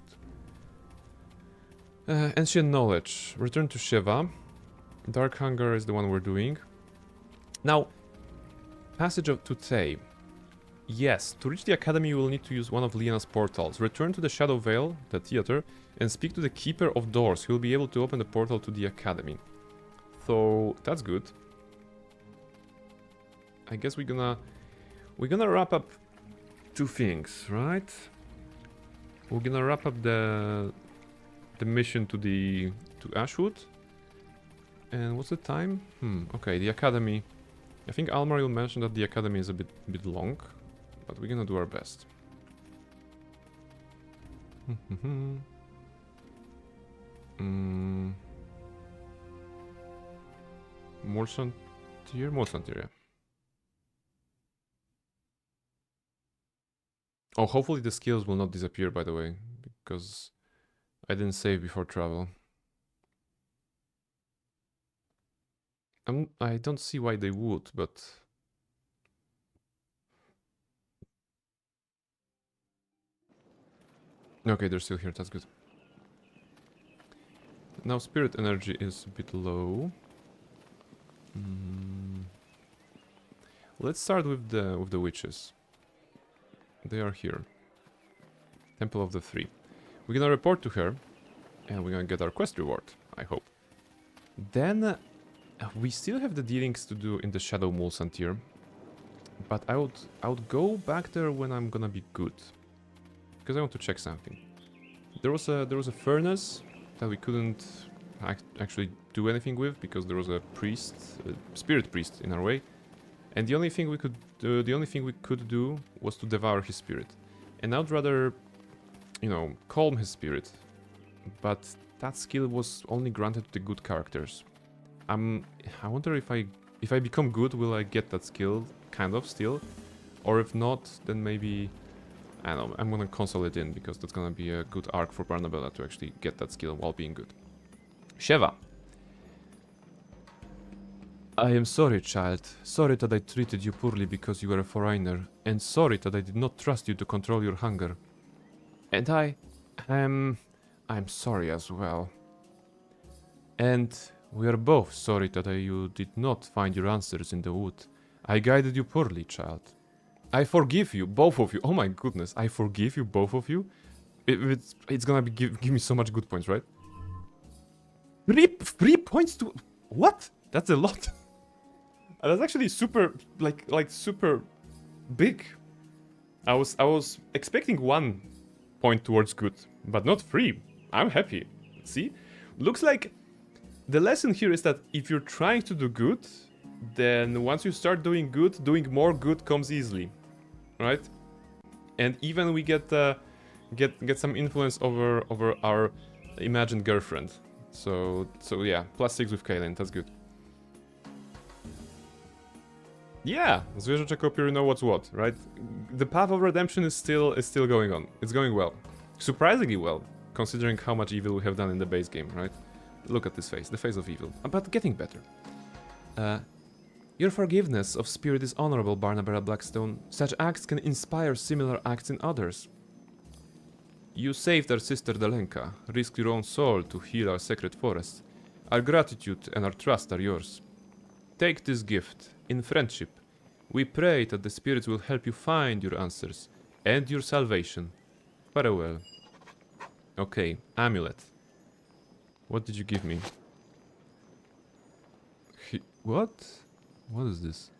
Ancient knowledge. Return to Sheva. Dark Hunger is the one we're doing. Now, passage to Tay. Yes, to reach the academy you will need to use one of Liana's portals. Return to the Shadow Vale, the theater, and speak to the Keeper of Doors. He will be able to open the portal to the academy. So, that's good. I guess we're gonna wrap up 2 things, right? We're gonna wrap up the mission to Ashwood. And what's the time? Okay, the academy. I think Almar will mention that the academy is a bit long, but we're gonna do our best. Molsantir? Molsantir, yeah. Oh, hopefully the skills will not disappear, by the way, because I didn't save before travel. I don't see why they would, but... Okay, they're still here, that's good. Now spirit energy is a bit low. Let's start with the witches. They are here. Temple of the Three. We're gonna report to her, and we're gonna get our quest reward, I hope. Then, we still have the dealings to do in the Shadow Mulsantir, but I would go back there when I'm gonna be good, because I want to check something. There was a furnace that we couldn't actually do anything with because there was a priest, a spirit priest in our way, and the only thing we could do was to devour his spirit. And I'd rather, you know, calm his spirit, but that skill was only granted to the good characters. I wonder if I become good, will I get that skill kind of still, or if not, then maybe I don't know. I'm gonna console it in because that's gonna be a good arc for Barnabella to actually get that skill while being good. Sheva. I am sorry, child. Sorry that I treated you poorly because you were a foreigner, and sorry that I did not trust you to control your hunger. And I'm sorry as well. And we are both sorry that you did not find your answers in the wood. I guided you poorly, child. I forgive you, both of you. Oh my goodness, I forgive you, both of you. It's gonna give me so much good points, right? 3 points to... What? That's a lot. That's actually super, like super big. I was expecting 1 point towards good, but not 3. I'm happy. See? Looks like the lesson here is that if you're trying to do good, then once you start doing good, doing more good comes easily, right? And even we get some influence over our imagined girlfriend. So yeah, +6 with Kaylin, that's good. Yeah, Zwierzę Kopier, you know what's what, right? The path of redemption is still going on. It's going well. Surprisingly well, considering how much evil we have done in the base game, right? Look at this face, the face of evil. But getting better. Your forgiveness of spirit is honorable, Barnabara Blackstone. Such acts can inspire similar acts in others. You saved our sister Dalenka, risked your own soul to heal our sacred forest. Our gratitude and our trust are yours. Take this gift, in friendship. We pray that the spirits will help you find your answers and your salvation. Farewell. Okay, amulet. What did you give me? What? What is this?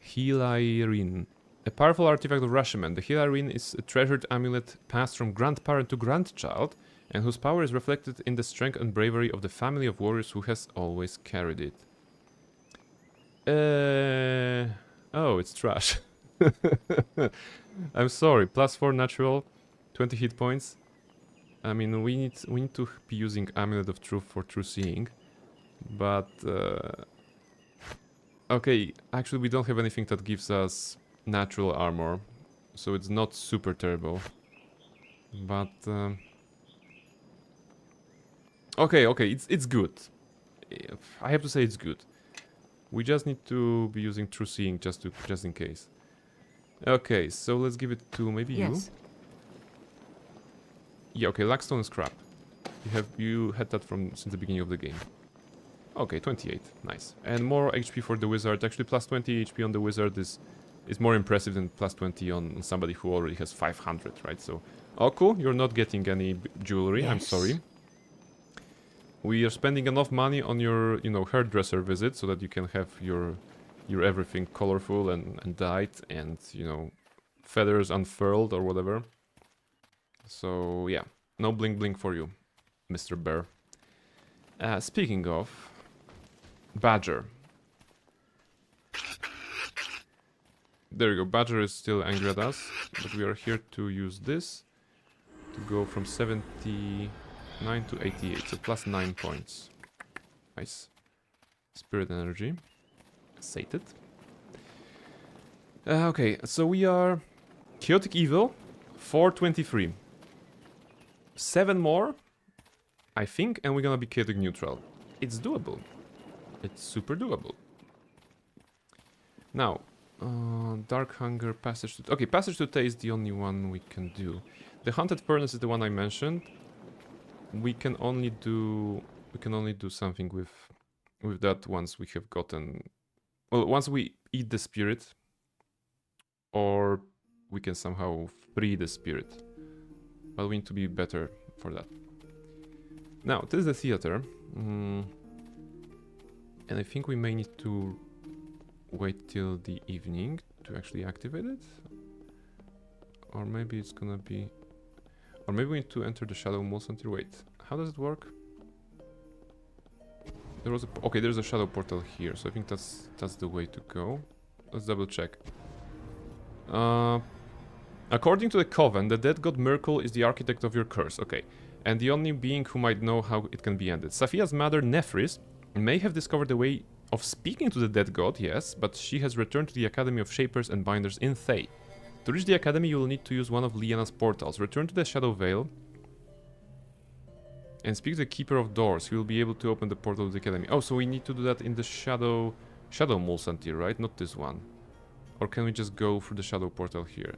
Hilairin. A powerful artifact of Rashomon. The Hilairin is a treasured amulet passed from grandparent to grandchild, and whose power is reflected in the strength and bravery of the family of warriors who has always carried it. Oh, it's trash. I'm sorry. +4 natural, 20 hit points. I mean, we need to be using Amulet of Truth for true seeing, but okay. Actually, we don't have anything that gives us natural armor, so it's not super terrible. But okay, it's good. I have to say it's good. We just need to be using true seeing just in case. Okay, so let's give it to maybe you. Yeah, okay, Laxstone is crap. You had that since the beginning of the game. Okay, 28, nice. And more HP for the wizard. Actually, +20 HP on the wizard is more impressive than +20 on somebody who already has 500, right? So, Oku, you're not getting any jewelry. Yes. I'm sorry. We are spending enough money on your, hairdresser visit so that you can have your everything colorful and dyed and, feathers unfurled or whatever. So, yeah, no bling bling for you, Mr. Bear. Speaking of, Badger. There you go, Badger is still angry at us, but we are here to use this to go from 79 to 88, so +9 points. Nice. Spirit energy. Sated. Okay, so we are Chaotic Evil, 423. 7 more, I think, and we're gonna be chaotic neutral. It's doable. It's super doable. Now, Dark Hunger, Passage to... Okay, Passage to Tay is the only one we can do. The Haunted Furnace is the one I mentioned. We can only do something with that once we have gotten... Well, once we eat the spirit, or we can somehow free the spirit. But we need to be better for that. Now, this is the theater. And I think we may need to wait till the evening to actually activate it. Or maybe it's gonna be... Or maybe we need to enter the Shadow Moles until... Wait, how does it work? There was a... Okay, there's a Shadow Portal here, so I think that's the way to go. Let's double check. According to the Coven, the dead god Merkul is the architect of your curse. Okay. And the only being who might know how it can be ended. Safia's mother, Nephris, may have discovered a way of speaking to the dead god, yes, but she has returned to the Academy of Shapers and Binders in Thay. To reach the Academy, you will need to use one of Lyanna's portals. Return to the Shadow Vale and speak to the Keeper of Doors. He will be able to open the portal to the Academy. Oh, so we need to do that in the Shadow Mole Center, right? Not this one. Or can we just go through the Shadow Portal here?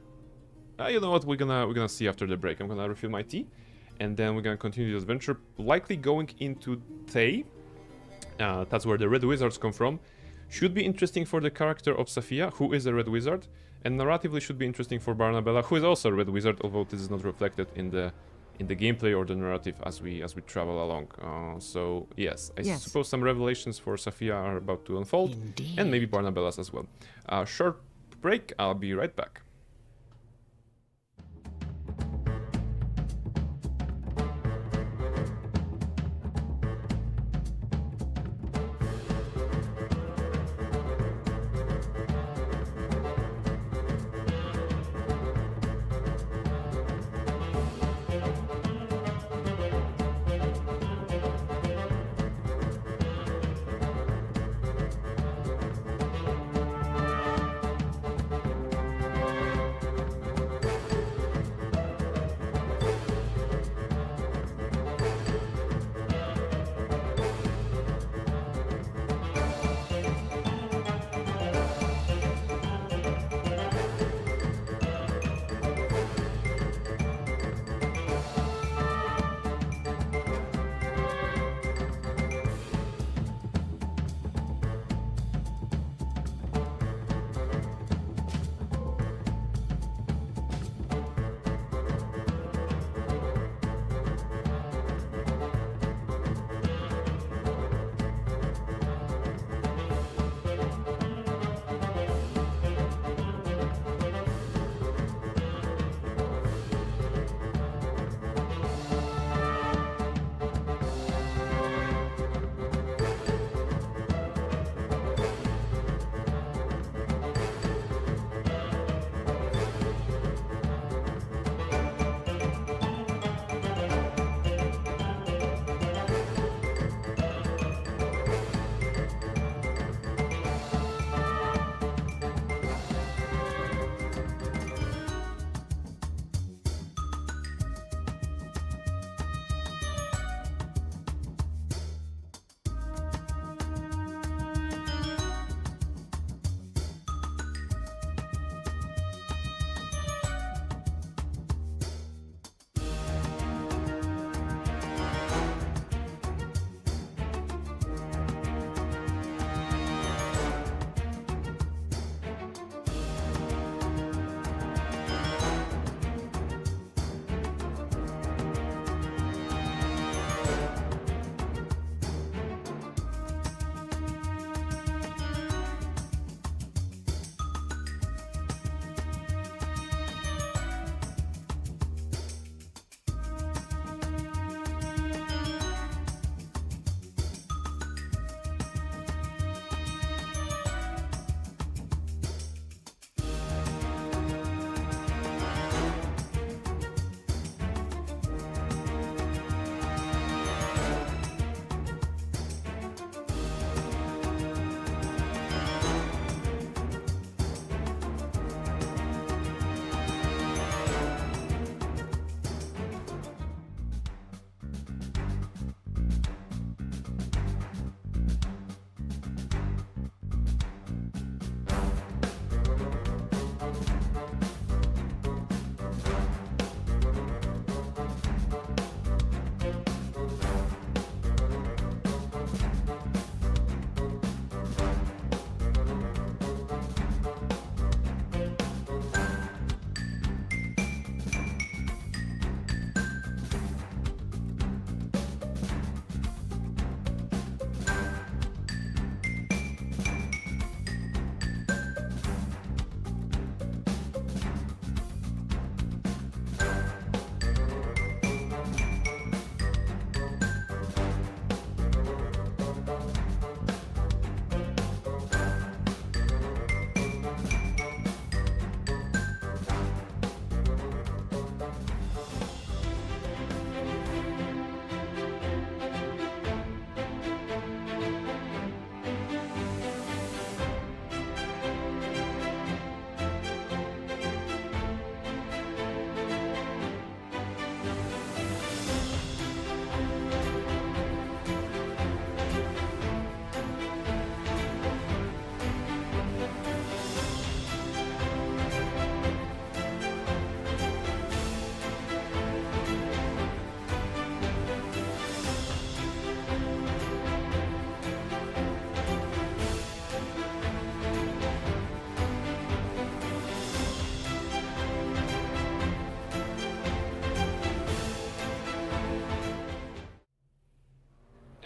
You know what? We're gonna see after the break. I'm gonna refill my tea, and then we're gonna continue the adventure. Likely going into Thay. That's where the Red Wizards come from. Should be interesting for the character of Safia, who is a Red Wizard, and narratively should be interesting for Barnabella, who is also a Red Wizard, although this is not reflected in the gameplay or the narrative as we travel along. So yes, I suppose some revelations for Safia are about to unfold, and maybe Barnabella's as well. Short break. I'll be right back.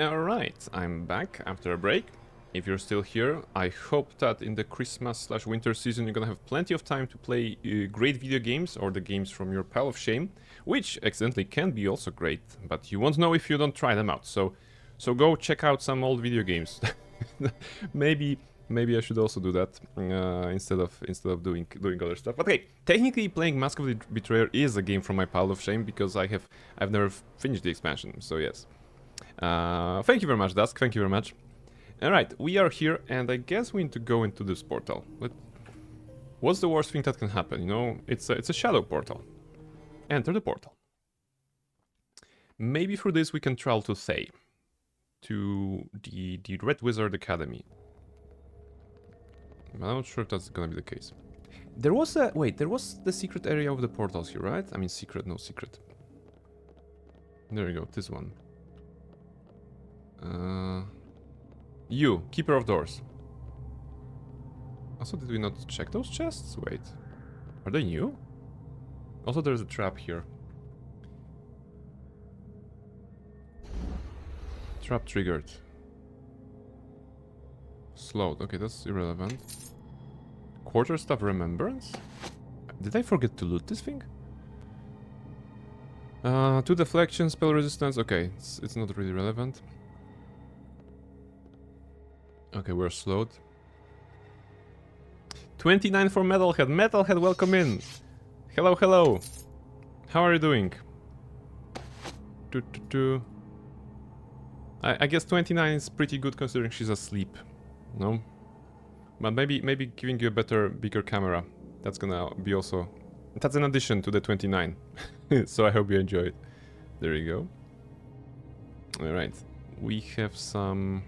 Alright, I'm back after a break. If you're still here, I hope that in the Christmas/winter season you're gonna have plenty of time to play great video games or the games from your pile of shame, which accidentally can be also great, but you won't know if you don't try them out. So go check out some old video games. maybe I should also do that instead of doing other stuff. But hey, technically playing Mask of the Betrayer is a game from my pile of shame because I've never finished the expansion. So yes. Thank you very much, Dusk. Thank you very much. Alright, we are here, and I guess we need to go into this portal. What's the worst thing that can happen? You know, it's a shadow portal. Enter the portal. Maybe through this we can travel to Thay, to the Red Wizard Academy. But I'm not sure if that's gonna be the case. There was the secret area of the portals here, right? I mean, secret, no secret. There we go, this one. You, Keeper of Doors. Also, did we not check those chests? Wait. Are they new? Also, there's a trap here. Trap triggered. Slowed. Okay, that's irrelevant. Quarterstaff Remembrance? Did I forget to loot this thing? 2 deflection, spell resistance. Okay, it's not really relevant. Okay, we're slowed. 29 for Metalhead. Metalhead, welcome in. Hello, hello. How are you doing? I guess 29 is pretty good considering she's asleep. No? But maybe giving you a bigger camera. That's gonna be also... That's an addition to the 29. So I hope you enjoy it. There you go. Alright. We have some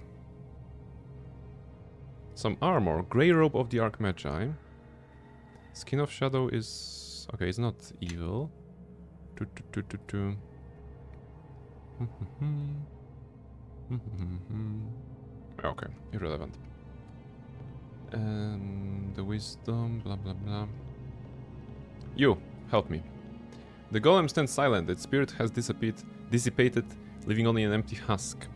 armor. Grey Robe of the Archmagi. Skin of Shadow is... Okay, it's not evil. Okay, irrelevant. And the Wisdom, blah blah blah. You, help me. The golem stands silent. Its spirit has dissipated, leaving only an empty husk.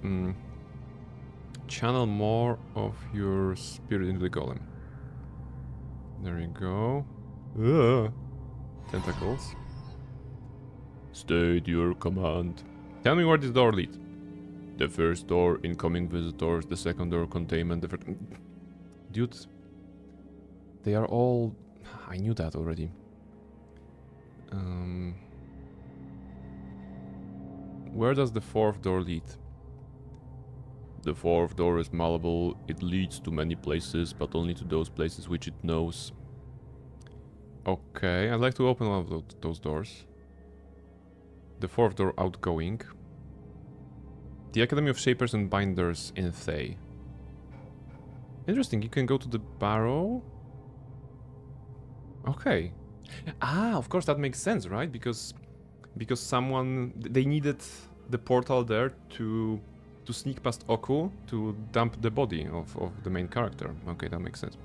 Channel more of your spirit into the golem. There you go. Tentacles. State your command. Tell me where this door leads. The first door, incoming visitors. The second door, containment. The third... Dude. They are all... I knew that already. Where does the fourth door lead? The fourth door is malleable. It leads to many places, but only to those places which it knows. Okay, I'd like to open one of those doors. The fourth door outgoing. The Academy of Shapers and Binders in Thay. Interesting, you can go to the barrow. Okay. Ah, of course that makes sense, right? Because they needed the portal there to sneak past Oku to dump the body of the main character. Okay, that makes sense.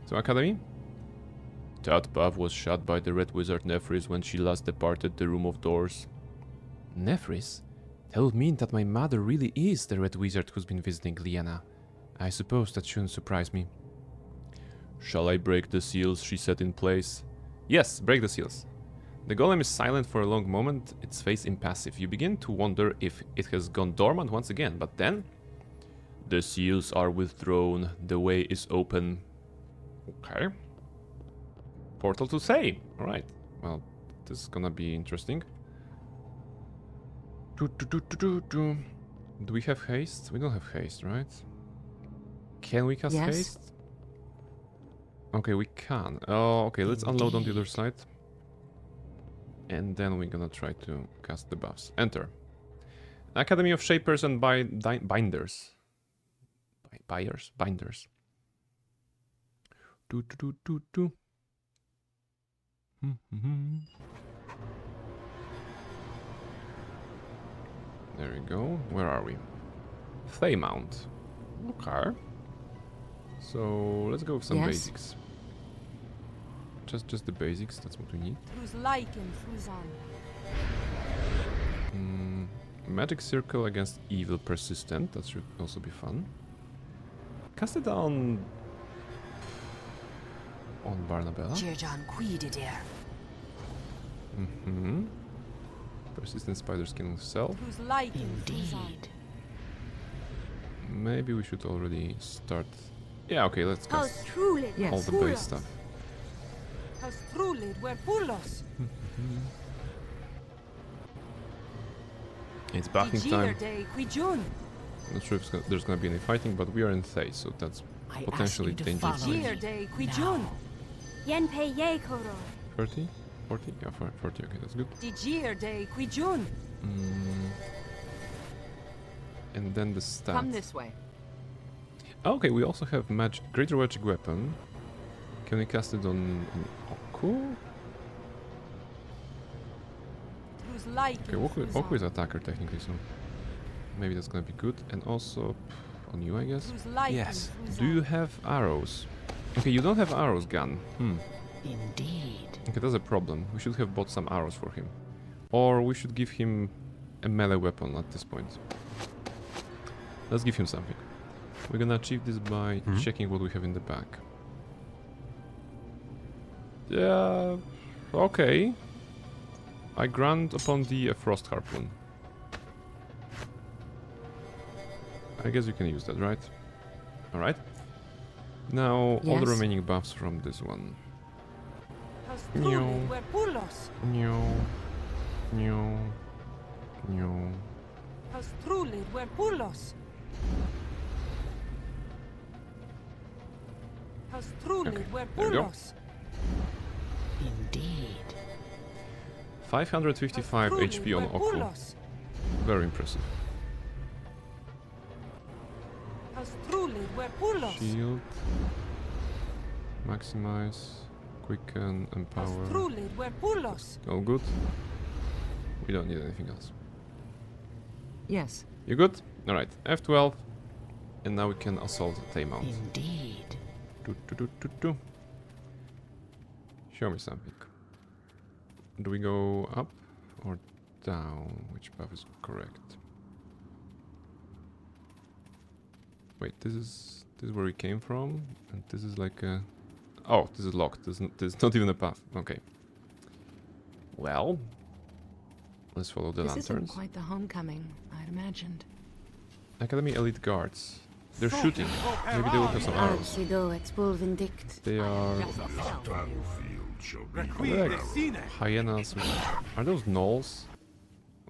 So, Academy? That path was shut by the Red Wizard Nephris when she last departed the Room of Doors. Nephris? That would mean that my mother really is the Red Wizard who's been visiting Liana. I suppose that shouldn't surprise me. Shall I break the seals she set in place? Yes, break the seals. The golem is silent for a long moment, its face impassive. You begin to wonder if it has gone dormant once again, but then... The seals are withdrawn, the way is open. Okay. Portal to Thay. Alright. Well, this is gonna be interesting. Do we have haste? We don't have haste, right? Can we cast haste? Okay, we can. Oh, okay, let's unload on the other side. And then we're gonna try to cast the buffs. Enter. Academy of Shapers and Binders. Binders. There we go. Where are we? Thay Mount. Okay. So let's go with some basics. Just the basics, that's what we need. Magic Circle against Evil Persistent. That should also be fun. Cast it on Barnabella. Persistent Spider Skin himself. Indeed. Maybe we should already start. Yeah, okay, let's cast all the base stuff. It's backing time. Not sure if there's gonna be any fighting, but we are in Thay, so that's potentially dangerous. 30? 40? Yeah, 40, okay, that's good. And then the stats. Come this way. Okay, we also have Greater Magic Weapon. Can we cast it on Oku? Okay, Oku is attacker technically, so maybe that's gonna be good. And also on you, I guess. Yes. Do you have arrows? Okay, you don't have arrows, gun. Indeed. Okay, that's a problem. We should have bought some arrows for him. Or we should give him a melee weapon at this point. Let's give him something. We're gonna achieve this by checking what we have in the back. Yeah, okay. I grant upon thee a Frost Harpoon. I guess you can use that, right? Alright. Now, all the remaining buffs from this one. No. No. No. No. Okay, there we go. Indeed. 555 HP on Oku. Very impressive. Shield. Maximize. Quicken. Empower. All good. We don't need anything else. Yes. You good? Alright, F12. And now we can assault Taymount. Indeed. Show me something. Do we go up or down? Which path is correct? Wait, this is where we came from, and this is like a... Oh, this is locked. This is not even a path. Okay. Well, let's follow the This isn't lanterns. quite the homecoming I'd imagined. Academy Elite Guards. They're shooting. Maybe they will have some arrows. They are like hyenas. Are those gnolls?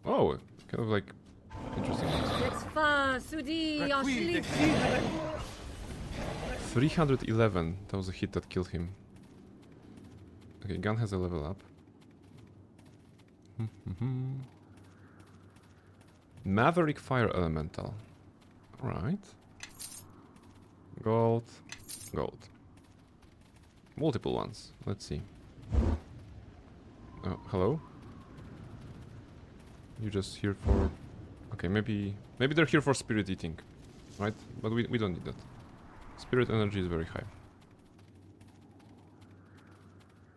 Oh, kind of like interesting ones. 311. That was a hit that killed him. Okay, gun has a level up. Maverick Fire Elemental. Right. Gold. Gold. Multiple ones. Let's see. Oh, hello? You're just here for... Okay, maybe they're here for spirit eating. Right? But we don't need that. Spirit energy is very high.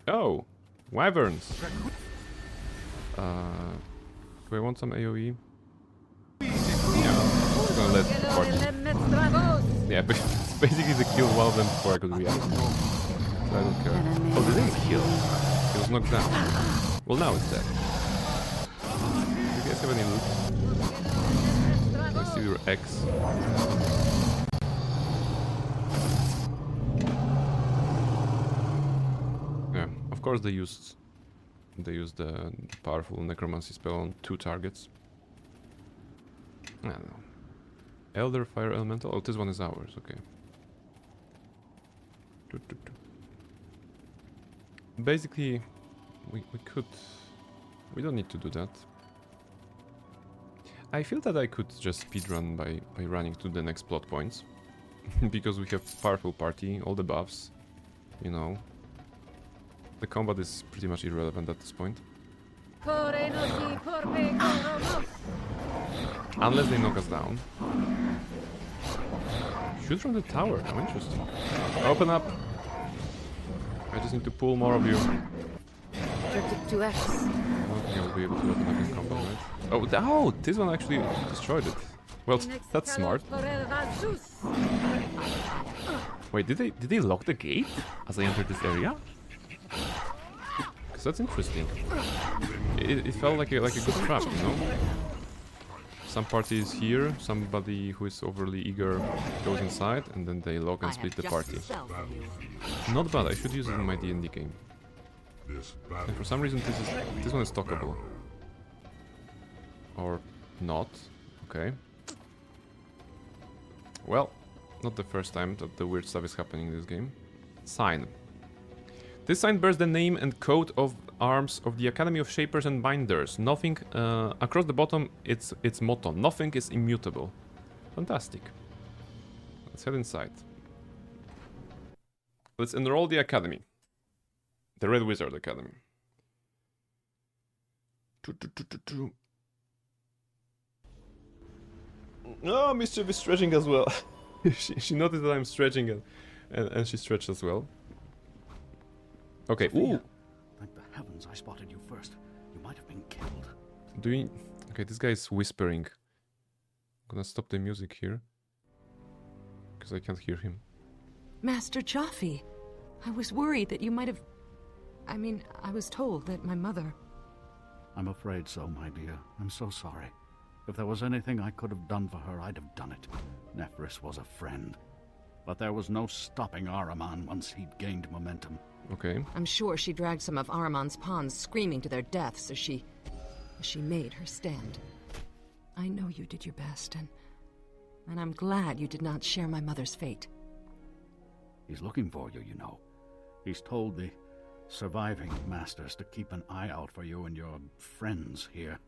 Oh! Wyverns! Do I want some AoE? Yeah, I'm gonna let party. Yeah, basically they killed one of them before I could react. So I don't care. Oh, they didn't kill. He was knocked down. Well, now it's dead. Do you guys have any loot? Can I steal your X? Yeah, of course they used the powerful necromancy spell on 2 targets. I don't know. Elder Fire Elemental? Oh, this one is ours, okay. Basically, we could... We don't need to do that. I feel that I could just speedrun by running to the next plot points. Because we have powerful party, all the buffs, you know. The combat is pretty much irrelevant at this point. Unless they knock us down. Shoot from the tower, how interesting. Open up! I just need to pull more of you. restricted to X. I don't think I'll be able to open up in combat, right? Oh, oh, this one actually destroyed it. Well, that's smart. Wait, did they lock the gate as I entered this area? Because that's interesting. It felt like a good trap, you know? Some party is here, somebody who is overly eager goes inside, and then they lock and split the party. Not bad, I should use it in my D&D game. And for some reason this one is talkable. Or not. Okay. Well, not the first time that the weird stuff is happening in this game. Sign. This sign bears the name and coat of arms of the Academy of Shapers and Binders. Nothing, across the bottom, it's motto. Nothing is immutable. Fantastic. Let's head inside. Let's enroll the Academy. The Red Wizard Academy. Oh, Mischief is stretching as well. she noticed that I'm stretching and she stretched as well. Okay, ooh! Thank the heavens I spotted you first. You might have been killed. Okay, this guy is whispering. I'm gonna stop the music here. Because I can't hear him. Master Jaffe, I was worried that you might have... I mean, I was told that my mother... I'm afraid so, my dear. I'm so sorry. If there was anything I could have done for her, I'd have done it. Nephris was a friend. But there was no stopping Ahriman once he'd gained momentum. Okay. I'm sure she dragged some of Ahriman's pawns screaming to their deaths as she made her stand. I know you did your best, and I'm glad you did not share my mother's fate. He's looking for you, you know. He's told the surviving masters to keep an eye out for you and your friends here.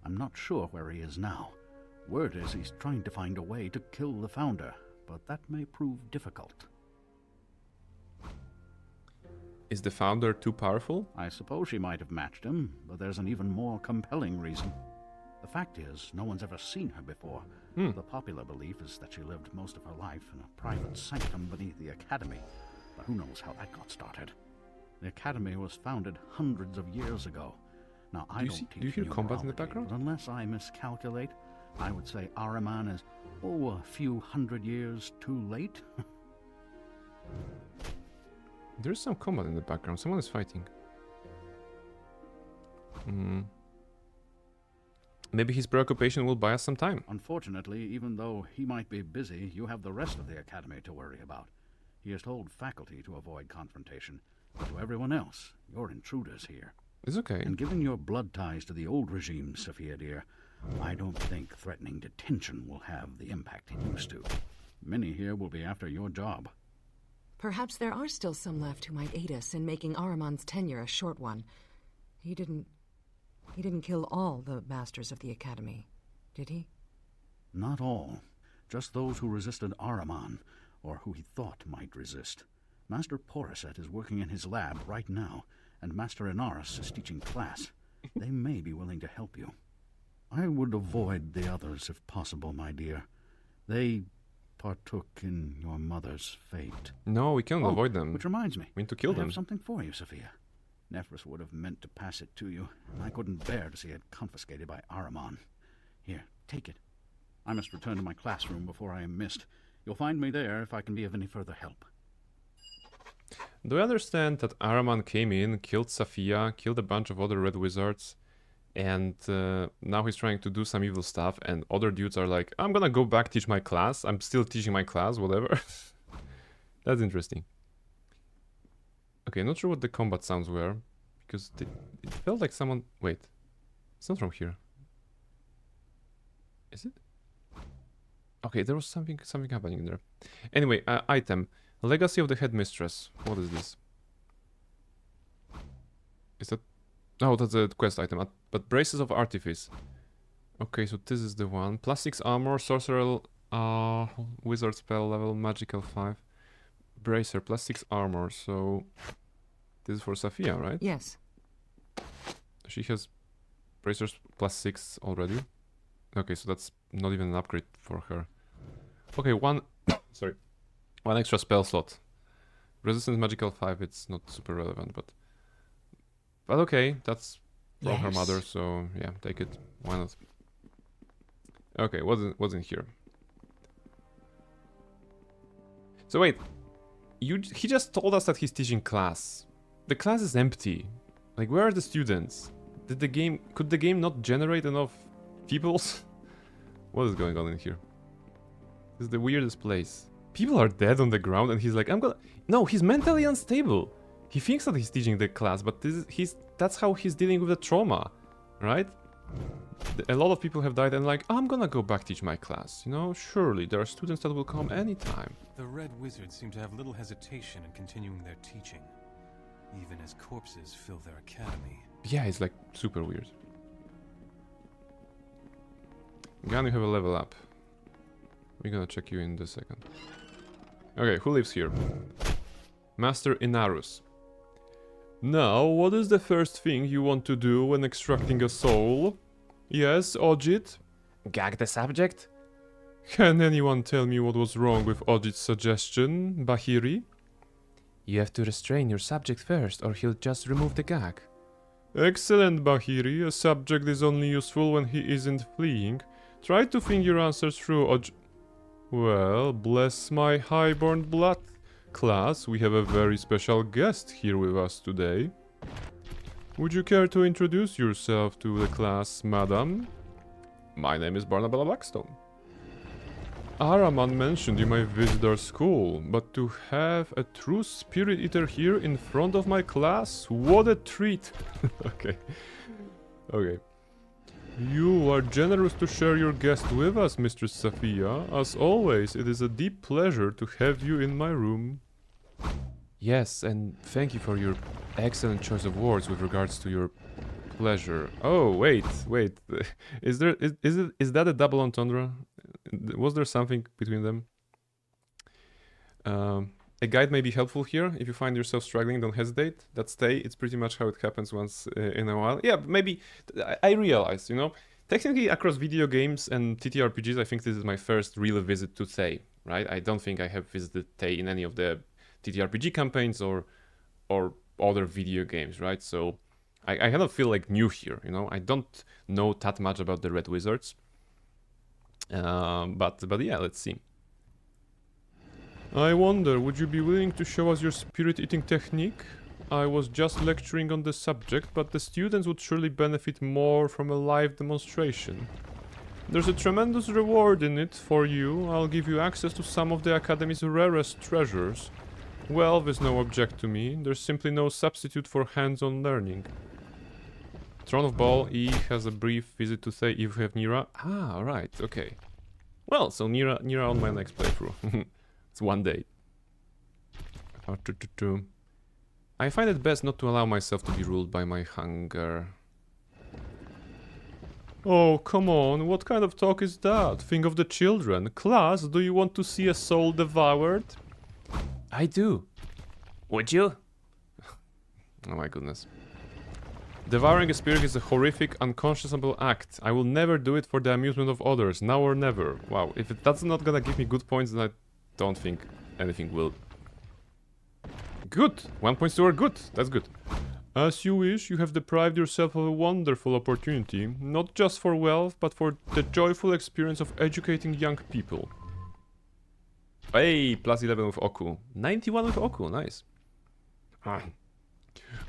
I'm not sure where he is now. Word is he's trying to find a way to kill the founder, but that may prove difficult. Is the founder too powerful? I suppose she might have matched him, but there's an even more compelling reason. The fact is, no one's ever seen her before. The popular belief is that she lived most of her life in a private sanctum beneath the Academy, but who knows how that got started. The Academy was founded hundreds of years ago. Now, I don't teach do you hear combat in the numerology, background? but unless I miscalculate, I would say Ahriman is, a few hundred years too late. There's some combat in the background. Someone is fighting. Maybe his preoccupation will buy us some time. Unfortunately, even though he might be busy, you have the rest of the Academy to worry about. He has told faculty to avoid confrontation, but to everyone else, you're intruders here. It's okay. And given your blood ties to the old regime, Sophia dear, I don't think threatening detention will have the impact it used to. Many here will be after your job. Perhaps there are still some left who might aid us in making Ahriman's tenure a short one. He didn't kill all the masters of the Academy, did he? Not all. Just those who resisted Ahriman, or who he thought might resist. Master Poriset is working in his lab right now, and Master Inaris is teaching class. They may be willing to help you. I would avoid the others if possible, my dear. They partook in your mother's fate. No, we can't avoid them. Which reminds me. We need to kill I them. have something for you, Sophia. Nephris would have meant to pass it to you, and I couldn't bear to see it confiscated by Ahriman. Here, take it. I must return to my classroom before I am missed. You'll find me there if I can be of any further help. Do I understand that Ahriman came in, killed Sophia, killed a bunch of other red wizards, and now he's trying to do some evil stuff, and other dudes are like, I'm gonna go back teach my class, I'm still teaching my class, whatever. That's interesting. Okay, not sure what the combat sounds were, because it felt like someone... Wait, it's not from here. Is it? Okay, there was something happening there. Anyway, item. Legacy of the Headmistress. What is this? Is that... Oh, that's a quest item. But Braces of Artifice. Okay, so this is the one. Plus 6 armor, sorcerer, wizard spell level, magical 5. Bracer, plus 6 armor, so... This is for Sophia, right? Yes. She has bracers plus 6 already. Okay, so that's not even an upgrade for her. Okay, one... sorry. One extra spell slot. Resistance magical 5, it's not super relevant, but... But okay, that's from her Yes. mother, so yeah, take it. Why not? Okay, what's in here? So wait, he just told us that he's teaching class. The class is empty. Like, where are the students? Could the game not generate enough people? What is going on in here? This is the weirdest place. People are dead on the ground and he's like, No, he's mentally unstable. He thinks that he's teaching the class, but that's how he's dealing with the trauma, right? A lot of people have died and like, I'm gonna go back teach my class, you know? Surely, there are students that will come anytime. The Red Wizards seem to have little hesitation in continuing their teaching, even as corpses fill their academy. Yeah, it's like super weird. Gun, you have a level up. We're gonna check you in a second. Okay, who lives here? Master Inarus. Now, what is the first thing you want to do when extracting a soul? Yes, Ojit? Gag the subject? Can anyone tell me what was wrong with Ojit's suggestion, Bahiri? You have to restrain your subject first, or he'll just remove the gag. Excellent, Bahiri. A subject is only useful when he isn't fleeing. Try to think your answers through, Well, bless my highborn blood class, we have a very special guest here with us today. Would you care to introduce yourself to the class, madam? My name is Barnabella Blackstone. Araman mentioned you might visit our school, but to have a true spirit eater here in front of my class, what a treat! Okay. Okay. You are generous to share your guest with us, Mistress Safia. As always, it is a deep pleasure to have you in my room. Yes, and thank you for your excellent choice of words with regards to your pleasure. Oh, wait. Is that a double entendre? Was there something between them? A guide may be helpful here. If you find yourself struggling, don't hesitate. That stay, it's pretty much how it happens once in a while. Yeah, maybe I realize, you know, technically across video games and TTRPGs, I think this is my first real visit to Thay, right? I don't think I have visited Thay in any of the TTRPG campaigns or other video games, right? So I kind of feel like new here, you know? I don't know that much about the Red Wizards. But yeah, let's see. I wonder, would you be willing to show us your spirit eating technique? I was just lecturing on the subject, but the students would surely benefit more from a live demonstration. There's a tremendous reward in it for you. I'll give you access to some of the Academy's rarest treasures. Well, there's no object to me. There's simply no substitute for hands-on learning. Throne of Ball, E has a brief visit to say if you have Nira. Ah, alright, okay. Well, so Nira on my next playthrough. It's one day. I find it best not to allow myself to be ruled by my hunger. Oh, come on, what kind of talk is that? Think of the children. Class, do you want to see a soul devoured? I do. Would you? Oh my goodness. Devouring a spirit is a horrific, unconscionable act. I will never do it for the amusement of others, now or never. Wow, if that's not gonna give me good points, then I don't think anything will. Good! 1 point to our good. That's good. As you wish, you have deprived yourself of a wonderful opportunity, not just for wealth, but for the joyful experience of educating young people. Hey, plus 11 with Oku. 91 with Oku, nice.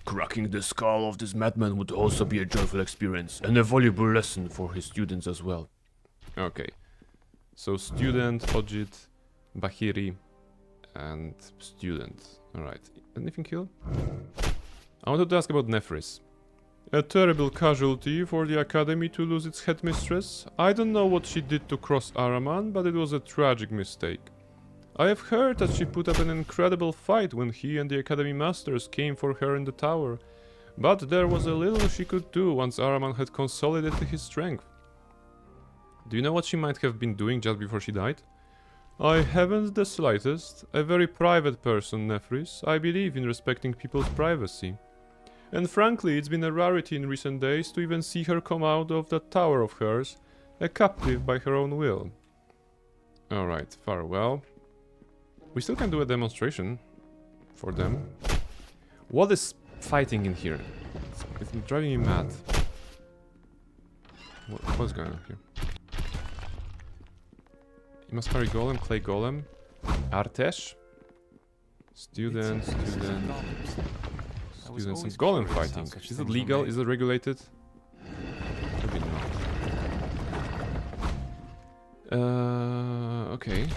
Cracking the skull of this madman would also be a joyful experience, and a valuable lesson for his students as well. Okay. So student, Ojit, Bahiri, and student. Alright. Anything here? I wanted to ask about Nephris. A terrible casualty for the Academy to lose its headmistress. I don't know what she did to cross Araman, but it was a tragic mistake. I have heard that she put up an incredible fight when he and the Academy Masters came for her in the tower. But there was a little she could do once Araman had consolidated his strength. Do you know what she might have been doing just before she died? I haven't the slightest. A very private person, Nephris. I believe in respecting people's privacy. And frankly, it's been a rarity in recent days to even see her come out of that tower of hers, a captive by her own will. Alright, farewell. We still can do a demonstration for them. What is fighting in here? It's It's driving me mad. What's going on here? Imaskari Golem, Clay Golem, Artesh, students, and golem fighting. Is it legal? Is it regulated? Maybe not. Okay.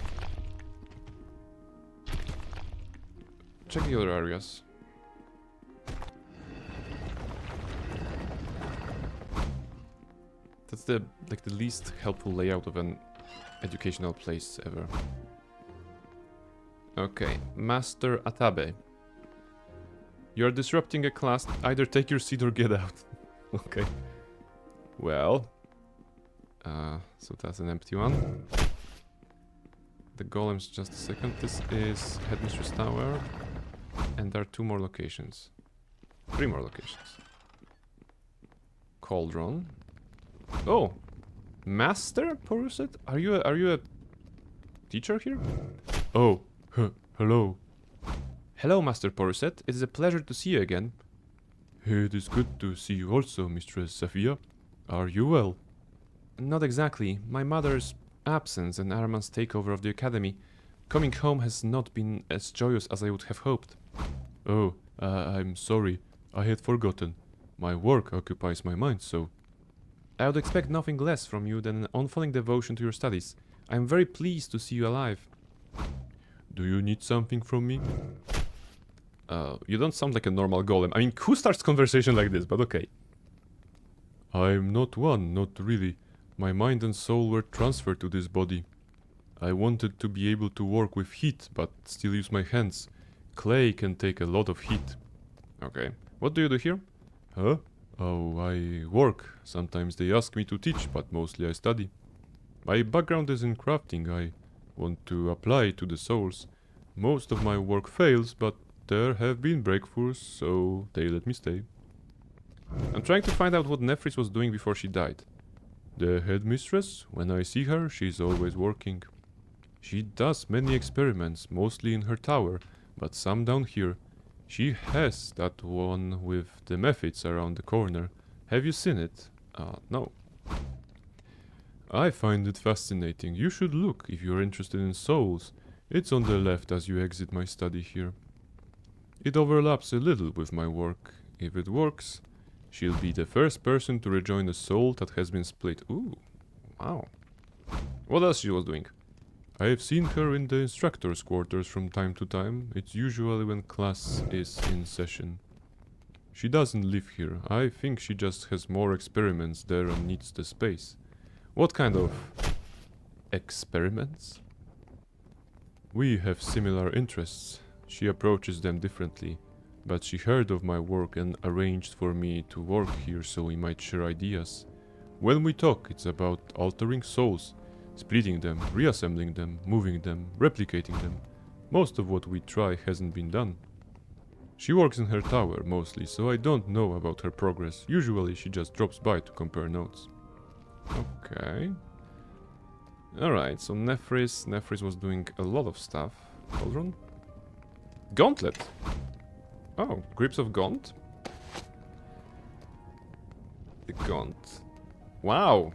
Check the other areas. That's the least helpful layout of an educational place ever. Okay, Master Atabe. You're disrupting a class. Either take your seat or get out. Okay. Well. So that's an empty one. The golems, just a second. This is Headmistress Tower. And there are 2 more locations. 3 more locations. Cauldron. Oh! Master Poruset? Are you a teacher here? Oh, hello. Hello, Master Poruset. It is a pleasure to see you again. It is good to see you also, Mistress Safia. Are you well? Not exactly. My mother's absence and Araman's takeover of the academy. Coming home has not been as joyous as I would have hoped. Oh, I'm sorry. I had forgotten. My work occupies my mind, so... I would expect nothing less from you than an unfailing devotion to your studies. I am very pleased to see you alive. Do you need something from me? You don't sound like a normal golem. I mean, who starts conversation like this? But okay. I'm not one, not really. My mind and soul were transferred to this body. I wanted to be able to work with heat, but still use my hands. Clay can take a lot of heat. Okay. What do you do here? Huh? Oh, I work. Sometimes they ask me to teach, but mostly I study. My background is in crafting. I want to apply to the souls. Most of my work fails, but there have been breakthroughs, so they let me stay. I'm trying to find out what Nefris was doing before she died. The headmistress? When I see her, she's always working. She does many experiments, mostly in her tower, but some down here. She has that one with the methods around the corner. Have you seen it? No. I find it fascinating. You should look if you're interested in souls. It's on the left as you exit my study here. It overlaps a little with my work. If it works, she'll be the first person to rejoin a soul that has been split. Ooh, wow. What else she was doing? I have seen her in the instructor's quarters from time to time. It's usually when class is in session. She doesn't live here. I think she just has more experiments there and needs the space. What kind of experiments? We have similar interests. She approaches them differently, but she heard of my work and arranged for me to work here so we might share ideas. When we talk, it's about altering souls, splitting them, reassembling them, moving them, replicating them. Most of what we try hasn't been done. She works in her tower mostly, so I don't know about her progress. Usually she just drops by to compare notes. Okay. Alright, so Nefris was doing a lot of stuff. Cauldron? Gauntlet! Oh, Grips of Gaunt? The Gaunt. Wow!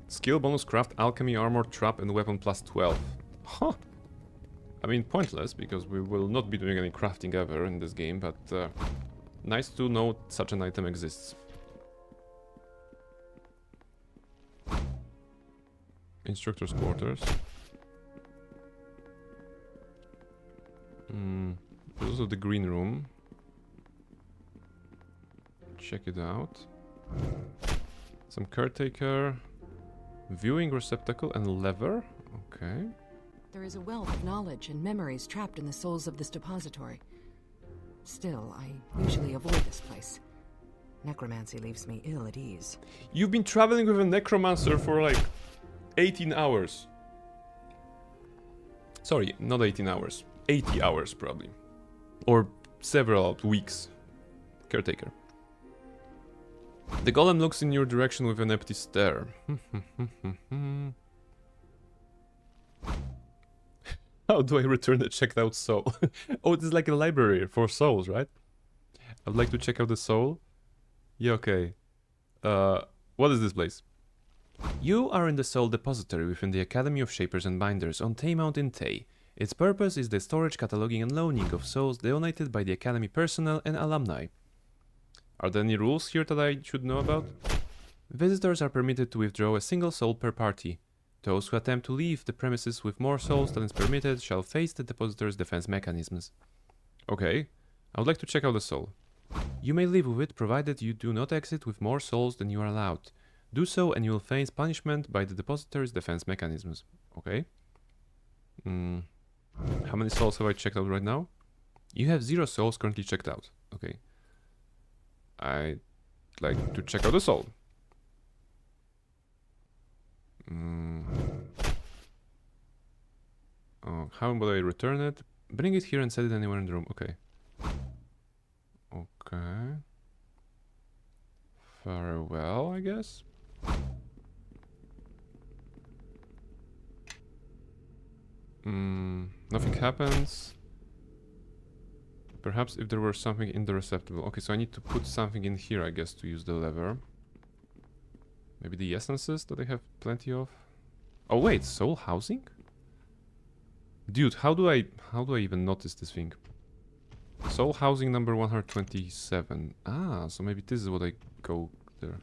Skill bonus, craft, alchemy, armor, trap, and weapon plus 12. Huh! I mean, pointless, because we will not be doing any crafting ever in this game, but nice to know such an item exists. Instructor's quarters. There's also the green room. Check it out. Some caretaker. Viewing receptacle and lever. Okay. There is a wealth of knowledge and memories trapped in the souls of this depository. Still, I usually avoid this place. Necromancy leaves me ill at ease. You've been traveling with a necromancer for like 18 hours. Sorry, not 18 hours. 80 hours probably. Or several weeks. Caretaker. The golem looks in your direction with an empty stare. How do I return a checked out soul? Oh, it is like a library for souls, right? I'd like to check out the soul. Yeah, okay. What is this place? You are in the Soul Depository within the Academy of Shapers and Binders on Tay Mountain Tay. Its purpose is the storage, cataloging, and loaning of souls donated by the Academy personnel and alumni. Are there any rules here that I should know about? Visitors are permitted to withdraw a single soul per party. Those who attempt to leave the premises with more souls than is permitted shall face the depository's defense mechanisms. Okay, I would like to check out the soul. You may live with it provided you do not exit with more souls than you are allowed. Do so and you will face punishment by the depository's defense mechanisms. Okay. How many souls have I checked out right now? You have 0 souls currently checked out. Okay. I'd like to check out the soul. Oh, how would I return it? Bring it here and set it anywhere in the room. Okay. Okay. Very well, I guess. Nothing happens. Perhaps if there were something in the receptacle. Okay, so I need to put something in here, I guess, to use the lever. Maybe the essences that I have plenty of. Oh wait, soul housing? Dude, how do I even notice this thing? Soul housing number 127. Ah, so maybe this is what I go there.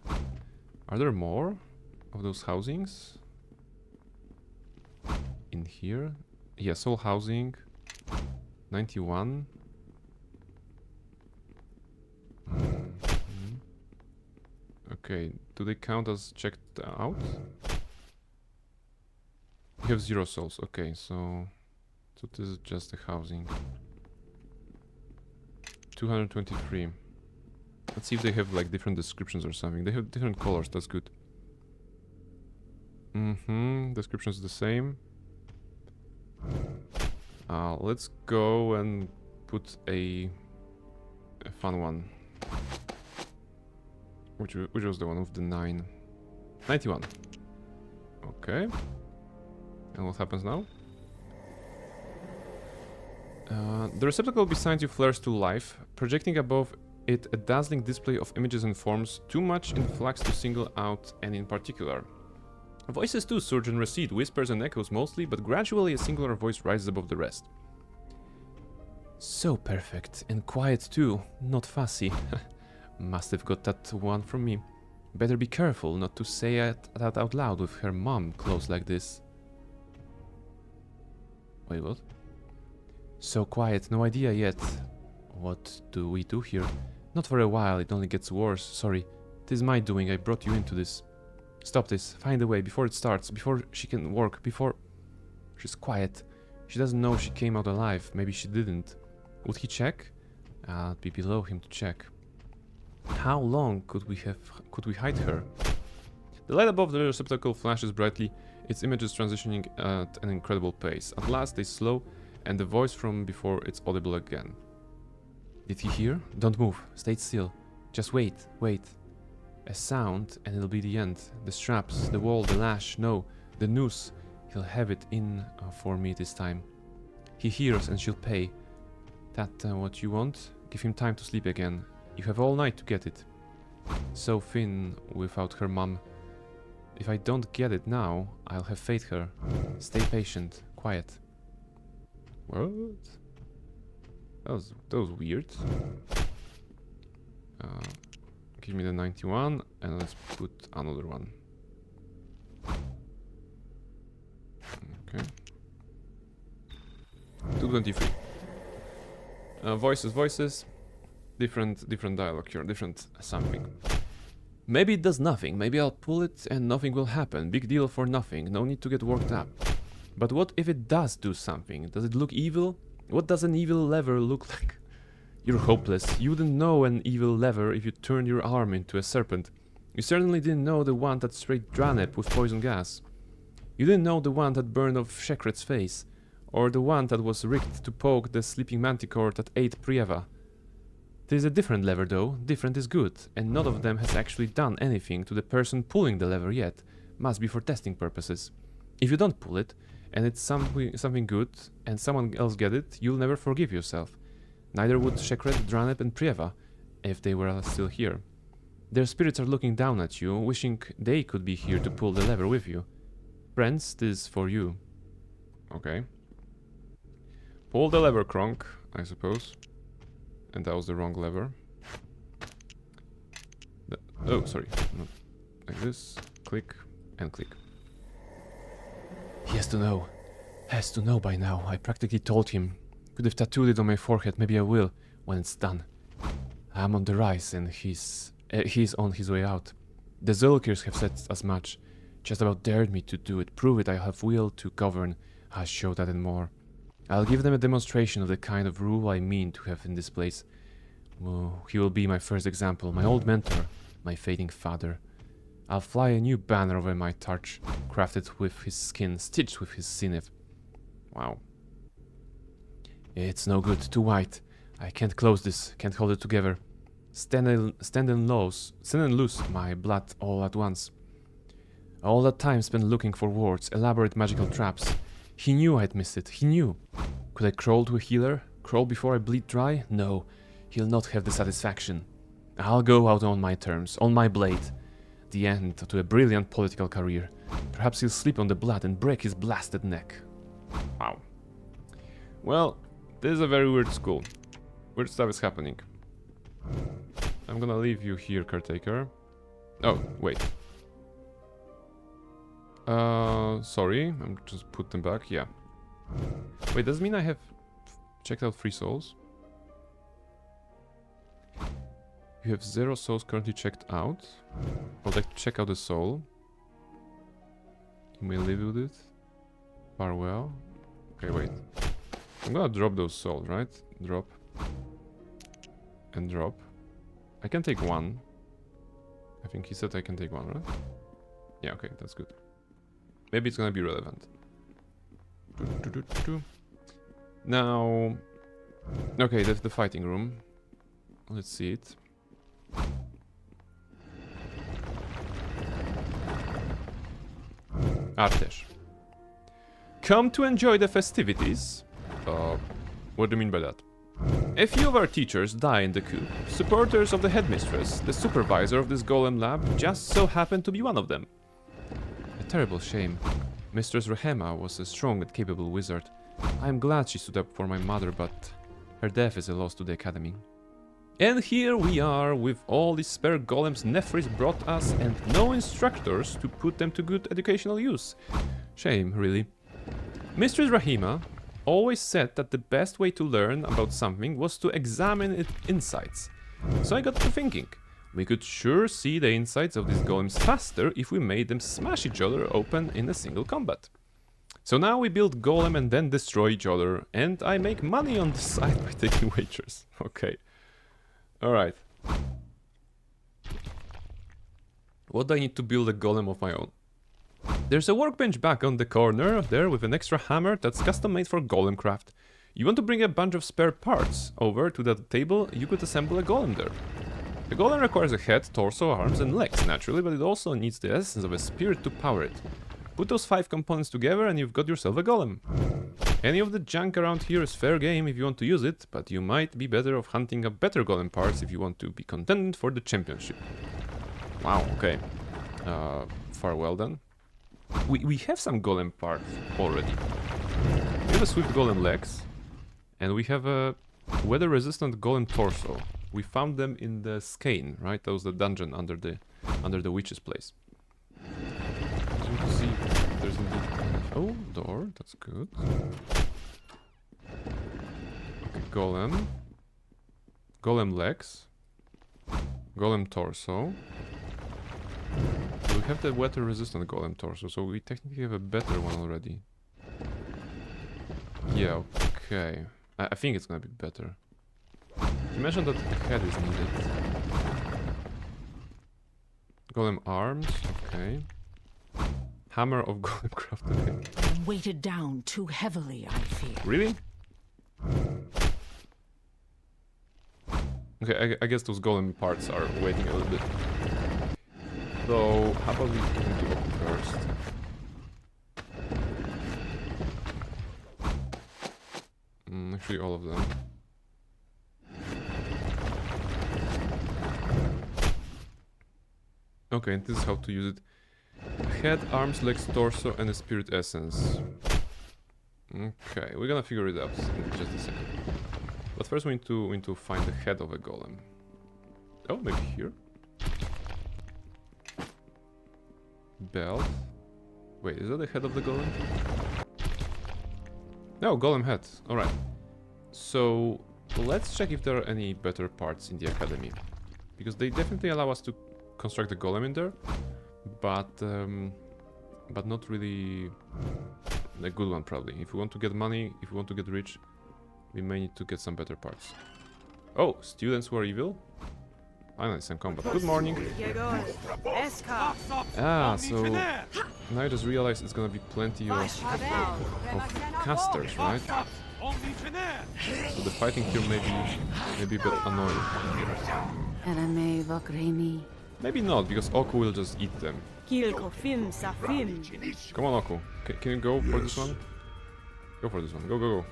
Are there more of those housings? In here? Yeah, soul housing 91. Okay, do they count as checked out? You have 0 souls. Okay, so this is just the housing. 223. Let's see if they have like different descriptions or something. They have different colors, that's good. Description is the same. Let's go and put a fun one. Which was the one with the 9? 91. Okay. And what happens now? The receptacle beside you flares to life, projecting above it a dazzling display of images and forms, too much in flux to single out any in particular. Voices too surge and recede, whispers and echoes mostly, but gradually a singular voice rises above the rest. So perfect, and quiet too, not fussy. Must have got that one from me. Better be careful not to say that out loud with her mom close like this. Wait, what? So quiet, no idea yet. What do we do here? Not for a while, it only gets worse. Sorry, it is my doing, I brought you into this. Stop this, find a way, before it starts, before she can work, before... She's quiet. She doesn't know she came out alive, maybe she didn't. Would he check? I'd be below him to check. How long could we hide her? The light above the receptacle flashes brightly, its images transitioning at an incredible pace. At last they slow, and the voice from before it's audible again. Did he hear? Don't move, stay still. Just wait, wait. A sound, and it'll be the end. The straps, the wall, the lash, no, the noose. He'll have it in for me this time. He hears and she'll pay. That what you want? Give him time to sleep again. You have all night to get it. So thin without her mum. If I don't get it now, I'll have faith her. Stay patient, quiet. What? That was weird. Give me the 91 and let's put another one. Okay. 223. Voices. Different dialogue here, different something. Maybe it does nothing, maybe I'll pull it and nothing will happen. Big deal for nothing, no need to get worked up. But what if it does do something? Does it look evil? What does an evil lever look like? You're hopeless. You wouldn't know an evil lever if you turned your arm into a serpent. You certainly didn't know the one that sprayed Dranep with poison gas. You didn't know the one that burned off Shekret's face, or the one that was rigged to poke the sleeping manticore that ate Prieva. There's a different lever though, different is good, and none of them has actually done anything to the person pulling the lever yet. Must be for testing purposes. If you don't pull it, and it's something good, and someone else get it, you'll never forgive yourself. Neither would Shekret, Dranep and Prieva, if they were still here. Their spirits are looking down at you, wishing they could be here to pull the lever with you. Friends, this is for you. Okay. Pull the lever, Kronk, I suppose. And that was the wrong lever. Oh, sorry. No. Like this. Click and click. He has to know. Has to know by now. I practically told him. Could have tattooed it on my forehead. Maybe I will when it's done. I'm on the rise and he's on his way out. The Zulkirs have said as much. Just about dared me to do it. Prove it I have will to govern. I'll show that and more. I'll give them a demonstration of the kind of rule I mean to have in this place. Oh, he will be my first example, my old mentor, my fading father. I'll fly a new banner over my torch, crafted with his skin, stitched with his sinif. Wow. It's no good, too white. I can't close this, can't hold it together. Stand and loose my blood all at once. All that time spent looking for wards, elaborate magical traps. He knew I'd missed it, he knew. Could I crawl to a healer? Crawl before I bleed dry? No, he'll not have the satisfaction. I'll go out on my terms, on my blade. The end to a brilliant political career. Perhaps he'll slip on the blood and break his blasted neck. Wow. Well, this is a very weird school. Weird stuff is happening. I'm gonna leave you here, caretaker. Oh, wait. Sorry, I'm just put them back, yeah. Wait, does it mean I have checked out 3 souls? You have 0 souls currently checked out. I would like to check out a soul. You may live with it. Farewell. Okay, wait. I'm gonna drop those souls, right? Drop. And drop. I can take 1. I think he said I can take 1, right? Yeah, okay, that's good. Maybe it's gonna be relevant. Now... Okay, that's the fighting room. Let's see it. Artesh. Come to enjoy the festivities? What do you mean by that? A few of our teachers die in the coup. Supporters of the headmistress, the supervisor of this golem lab, just so happened to be one of them. A terrible shame. Mistress Rahema was a strong and capable wizard. I am glad she stood up for my mother, but her death is a loss to the academy. And here we are with all these spare golems Nefris brought us and no instructors to put them to good educational use. Shame, really. Mistress Rahima always said that the best way to learn about something was to examine its insides. So I got to thinking, we could sure see the insides of these golems faster if we made them smash each other open in a single combat. So now we build golem and then destroy each other, and I make money on the side by taking wagers. Okay. Alright. What do I need to build a golem of my own? There's a workbench back on the corner there with an extra hammer that's custom made for golem craft. You want to bring a bunch of spare parts over to that table, you could assemble a golem there. A golem requires a head, torso, arms and legs naturally, but it also needs the essence of a spirit to power it. Put those 5 components together and you've got yourself a golem. Any of the junk around here is fair game if you want to use it, but you might be better off hunting up better golem parts if you want to be contended for the championship. Wow, okay. Farewell then. We have some golem parts already. We have a swift golem legs, and we have a weather-resistant golem torso. We found them in the Skane, right? That was the dungeon under the witch's place. So we can see there's indeed... Oh, door, that's good. Okay, golem. Golem legs. Golem torso. We have the weather-resistant golem torso, so we technically have a better one already. Yeah, okay. I think it's gonna be better. You mentioned that the head is needed. Golem arms, okay. Hammer of golem craft, okay. I'm weighted down too heavily, I fear. Really? Okay, I guess those golem parts are waiting a little bit. So, how about we get into Oku first? Actually, all of them. Okay, and this is how to use it. Head, arms, legs, torso, and a spirit essence. Okay, we're gonna figure it out in just a second. But first we need to find the head of a golem. Oh, maybe here? Belt. Wait, is that the head of the golem? No, golem head. Alright. So, let's check if there are any better parts in the academy. Because they definitely allow us to construct a golem in there. But not really a good one, probably. If we want to get money, if we want to get rich, we may need to get some better parts. Oh, students who are evil? Finally, some combat. Good morning. Ah, so now I just realized it's gonna be plenty of casters, right? So the fighting here may be a bit annoying. Maybe not, because Oku will just eat them. Come on, Oku. Can you go for this one? Go for this one. Go, go, go.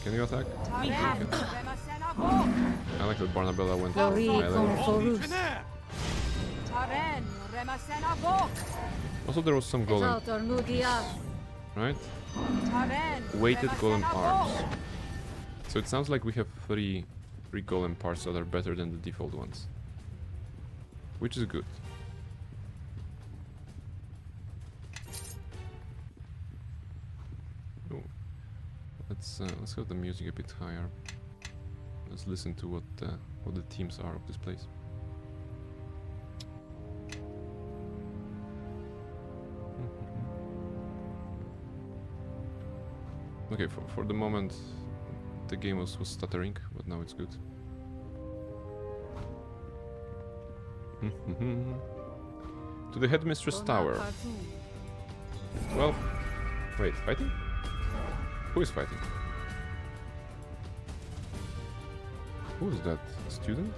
Can you attack? I like that Barnabella went for melee. Also, there was some golem. Right? Weighted golem arms. So it sounds like we have three golem parts that are better than the default ones. Which is good. Oh. Let's have the music a bit higher. Let's listen to what the themes are of this place. Okay, for the moment the game was stuttering, but now it's good. To the headmistress tower. Well, wait, fighting? Who is fighting? Who is that? A student?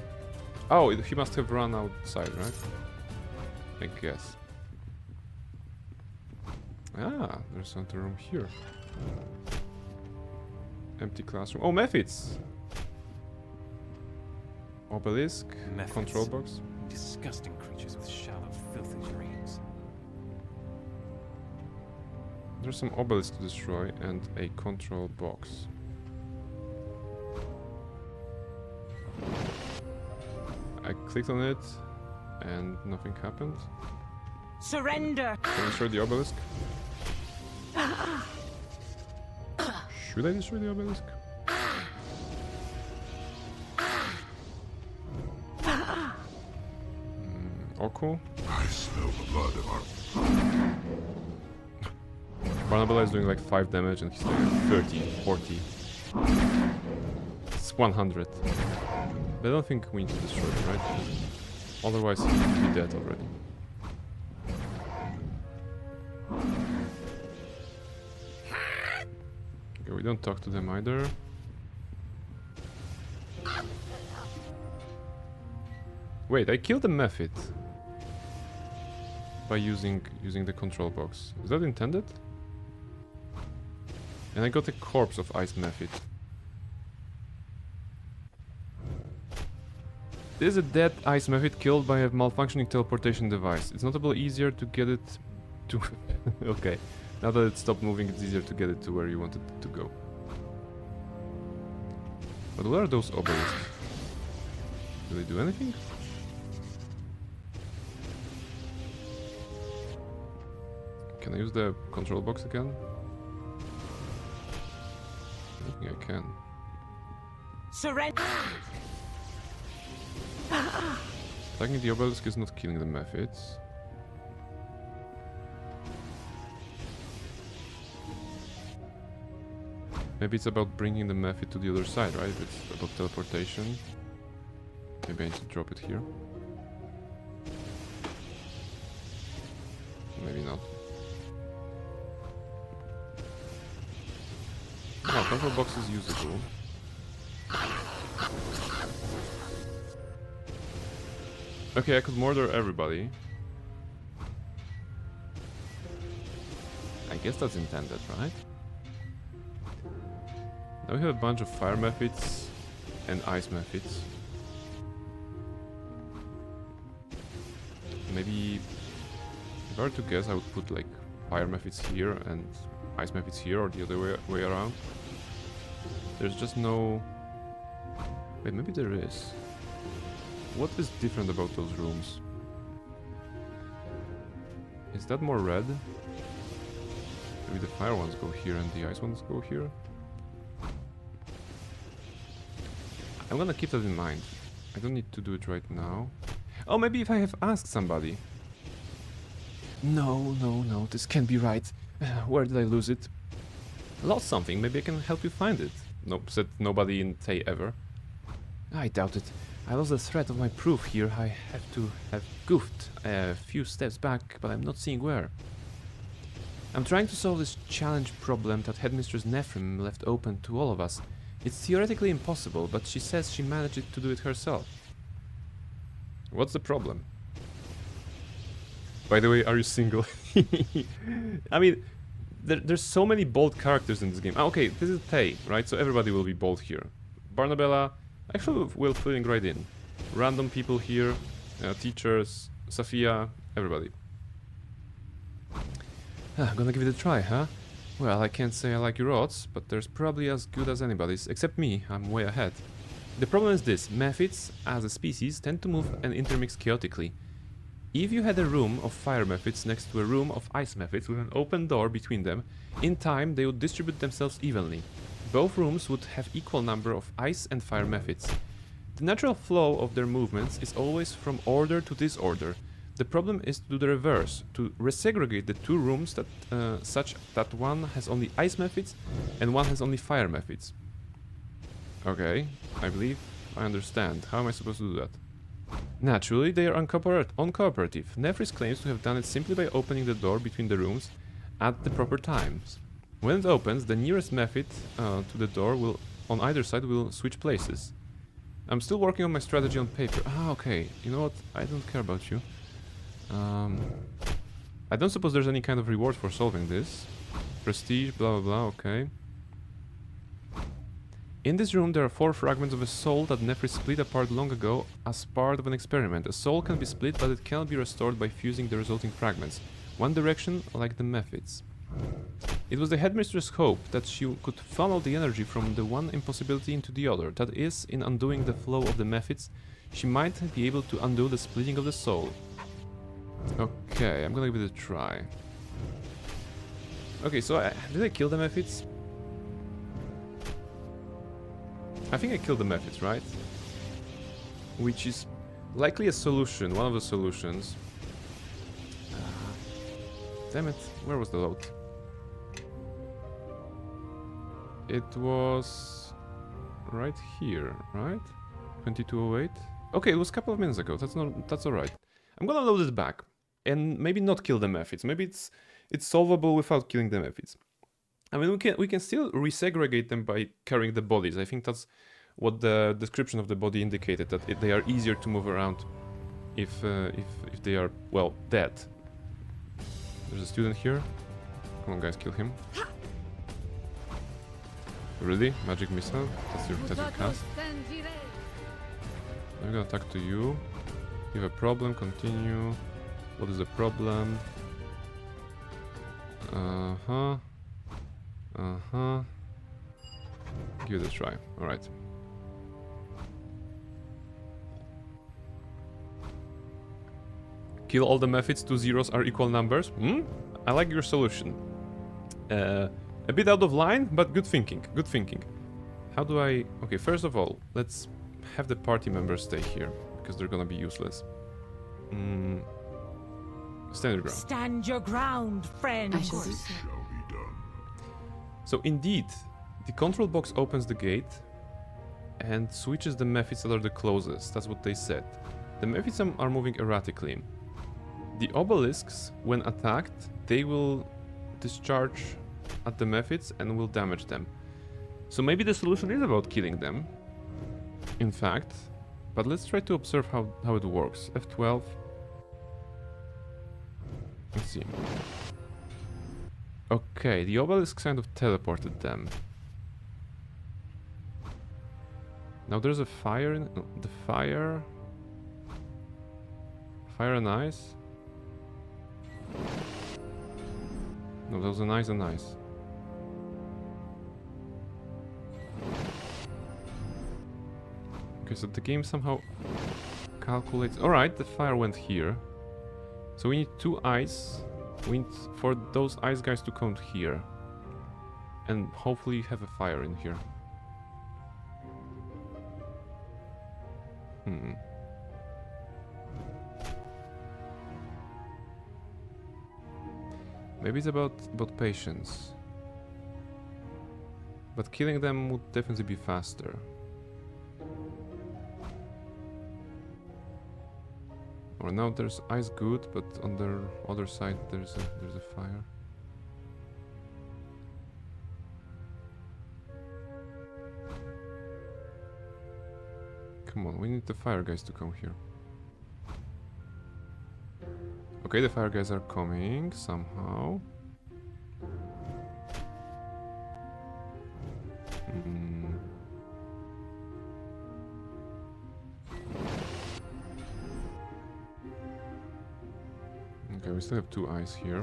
Oh, he must have run outside, right? I guess. Ah, there's another room here. Empty classroom. Oh, Mephits! Obelisk, Mephits. control box. Disgusting creatures with shallow, filthy dreams. There's some obelisk to destroy and a control box. I clicked on it and nothing happened. Surrender! Can I destroy the obelisk? Should I destroy the obelisk? Oku? I smell the blood of our... Barnabella is doing like 5 damage and he's doing 30, 40. It's 100. But I don't think we need to destroy him, right? Otherwise he would be dead already. Okay, we don't talk to them either. Wait, I killed a Mephit by using the control box. Is that intended? And I got a corpse of Ice Mephit. This is a dead Ice Mephit killed by a malfunctioning teleportation device. It's notably easier to get it to... Okay, now that it stopped moving, it's easier to get it to where you want it to go. But what are those obelisks? Do they do anything? Can I use the control box again? I don't think I can. Surrender! Attacking the obelisk is not killing the Mephits. Maybe it's about bringing the Mephit to the other side, right? If it's about teleportation. Maybe I need to drop it here. Maybe not. Oh, control box is usable. Okay, I could murder everybody. I guess that's intended, right? Now we have a bunch of fire Mephits and ice Mephits. maybe if I were to guess, I would put like fire methods here and ice methods here, or the other way around. There's just no... Wait, maybe there is. What is different about those rooms? Is that more red? Maybe the fire ones go here and the ice ones go here? I'm gonna keep that in mind. I don't need to do it right now. Oh, maybe if I have asked somebody. No, this can't be right. Where did I lose it? Lost something, maybe I can help you find it. Nope, said nobody in Tay ever. I doubt it. I lost the thread of my proof here. I have to have goofed a few steps back, but I'm not seeing where. I'm trying to solve this challenge problem that Headmistress Nephrim left open to all of us. It's theoretically impossible, but she says she managed to do it herself. What's the problem? By the way, are you single? I mean, there's so many bold characters in this game. Ah, okay, this is Tay, right? So everybody will be bold here. Barnabella, actually will filling right in. Random people here, teachers, Safia, everybody. I'm gonna give it a try, huh? Well, I can't say I like your odds, but there's probably as good as anybody's, except me. I'm way ahead. The problem is this: Mephids, as a species, tend to move and intermix chaotically. If you had a room of fire Mephids next to a room of ice Mephids with an open door between them, in time they would distribute themselves evenly. Both rooms would have equal number of ice and fire Mephids. The natural flow of their movements is always from order to disorder. The problem is to do the reverse, to resegregate the two rooms that, such that one has only ice Mephids and one has only fire Mephids. Okay, I believe I understand. How am I supposed to do that? Naturally, they are uncooperative. Nephris claims to have done it simply by opening the door between the rooms at the proper times. When it opens, the nearest Mephid to the door will, on either side, will switch places. I'm still working on my strategy on paper. Ah, okay. You know what? I don't care about you. I don't suppose there's any kind of reward for solving this. Prestige, blah blah blah, okay. In this room there are 4 fragments of a soul that Nephris split apart long ago as part of an experiment. A soul can be split, but it cannot be restored by fusing the resulting fragments. One direction, like the Mephids. It was the Headmistress' hope that she could funnel the energy from the one impossibility into the other. That is, in undoing the flow of the Mephids, she might be able to undo the splitting of the soul. Okay, I'm gonna give it a try. Okay, so did I kill the Mephids? I think I killed the Mephids, right? Which is likely a solution, one of the solutions. Damn it, where was the load? It was right here, right? 2208. Okay, it was a couple of minutes ago. That's all right. I'm gonna load it back and maybe not kill the Mephids. Maybe it's solvable without killing the Mephids. I mean, we can still resegregate them by carrying the bodies. I think that's what the description of the body indicated, that they are easier to move around if they are, well, dead. There's a student here. Come on, guys, kill him. Really? Magic missile? That's your cast. I'm gonna attack to you. You have a problem, continue. What is the problem? Give it a try. Alright. Kill all the Mephids, 2 zeros are equal numbers. I like your solution. A bit out of line, but good thinking. Good thinking. How do I... Okay, first of all, let's have the party members stay here, because they're gonna be useless. Stand your ground. Stand your ground, friend. I shall do so. Shall be done. So indeed, the control box opens the gate and switches the Mephids that are the closest. That's what they said. The Mephids are moving erratically. The obelisks, when attacked, they will discharge at the Mephids and will damage them. So maybe the solution is about killing them, in fact. But let's try to observe how it works. F12. Let's see. Okay, the obelisk kind of teleported them. Now there's a fire in... no, the fire... Fire and ice? No, those are nice and nice. Okay, so the game somehow calculates... Alright, the fire went here. So we need 2 ice. We need for those ice guys to come here. And hopefully have a fire in here. Maybe it's about patience. But killing them would definitely be faster. Or now there's ice good, but on the other side there's a fire. Come on, we need the fire guys to come here. Okay, the fire guys are coming somehow. Okay, we still have 2 ice here.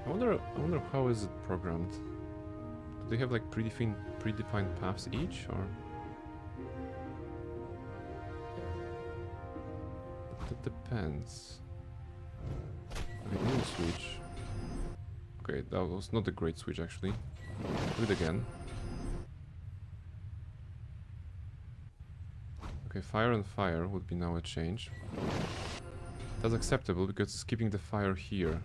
I wonder how is it programmed? Do they have like predefined paths each, or? That depends. Okay, new switch. Okay, that was not a great switch actually. Do it again. Okay, fire and fire would be now a change. That's acceptable because it's keeping the fire here.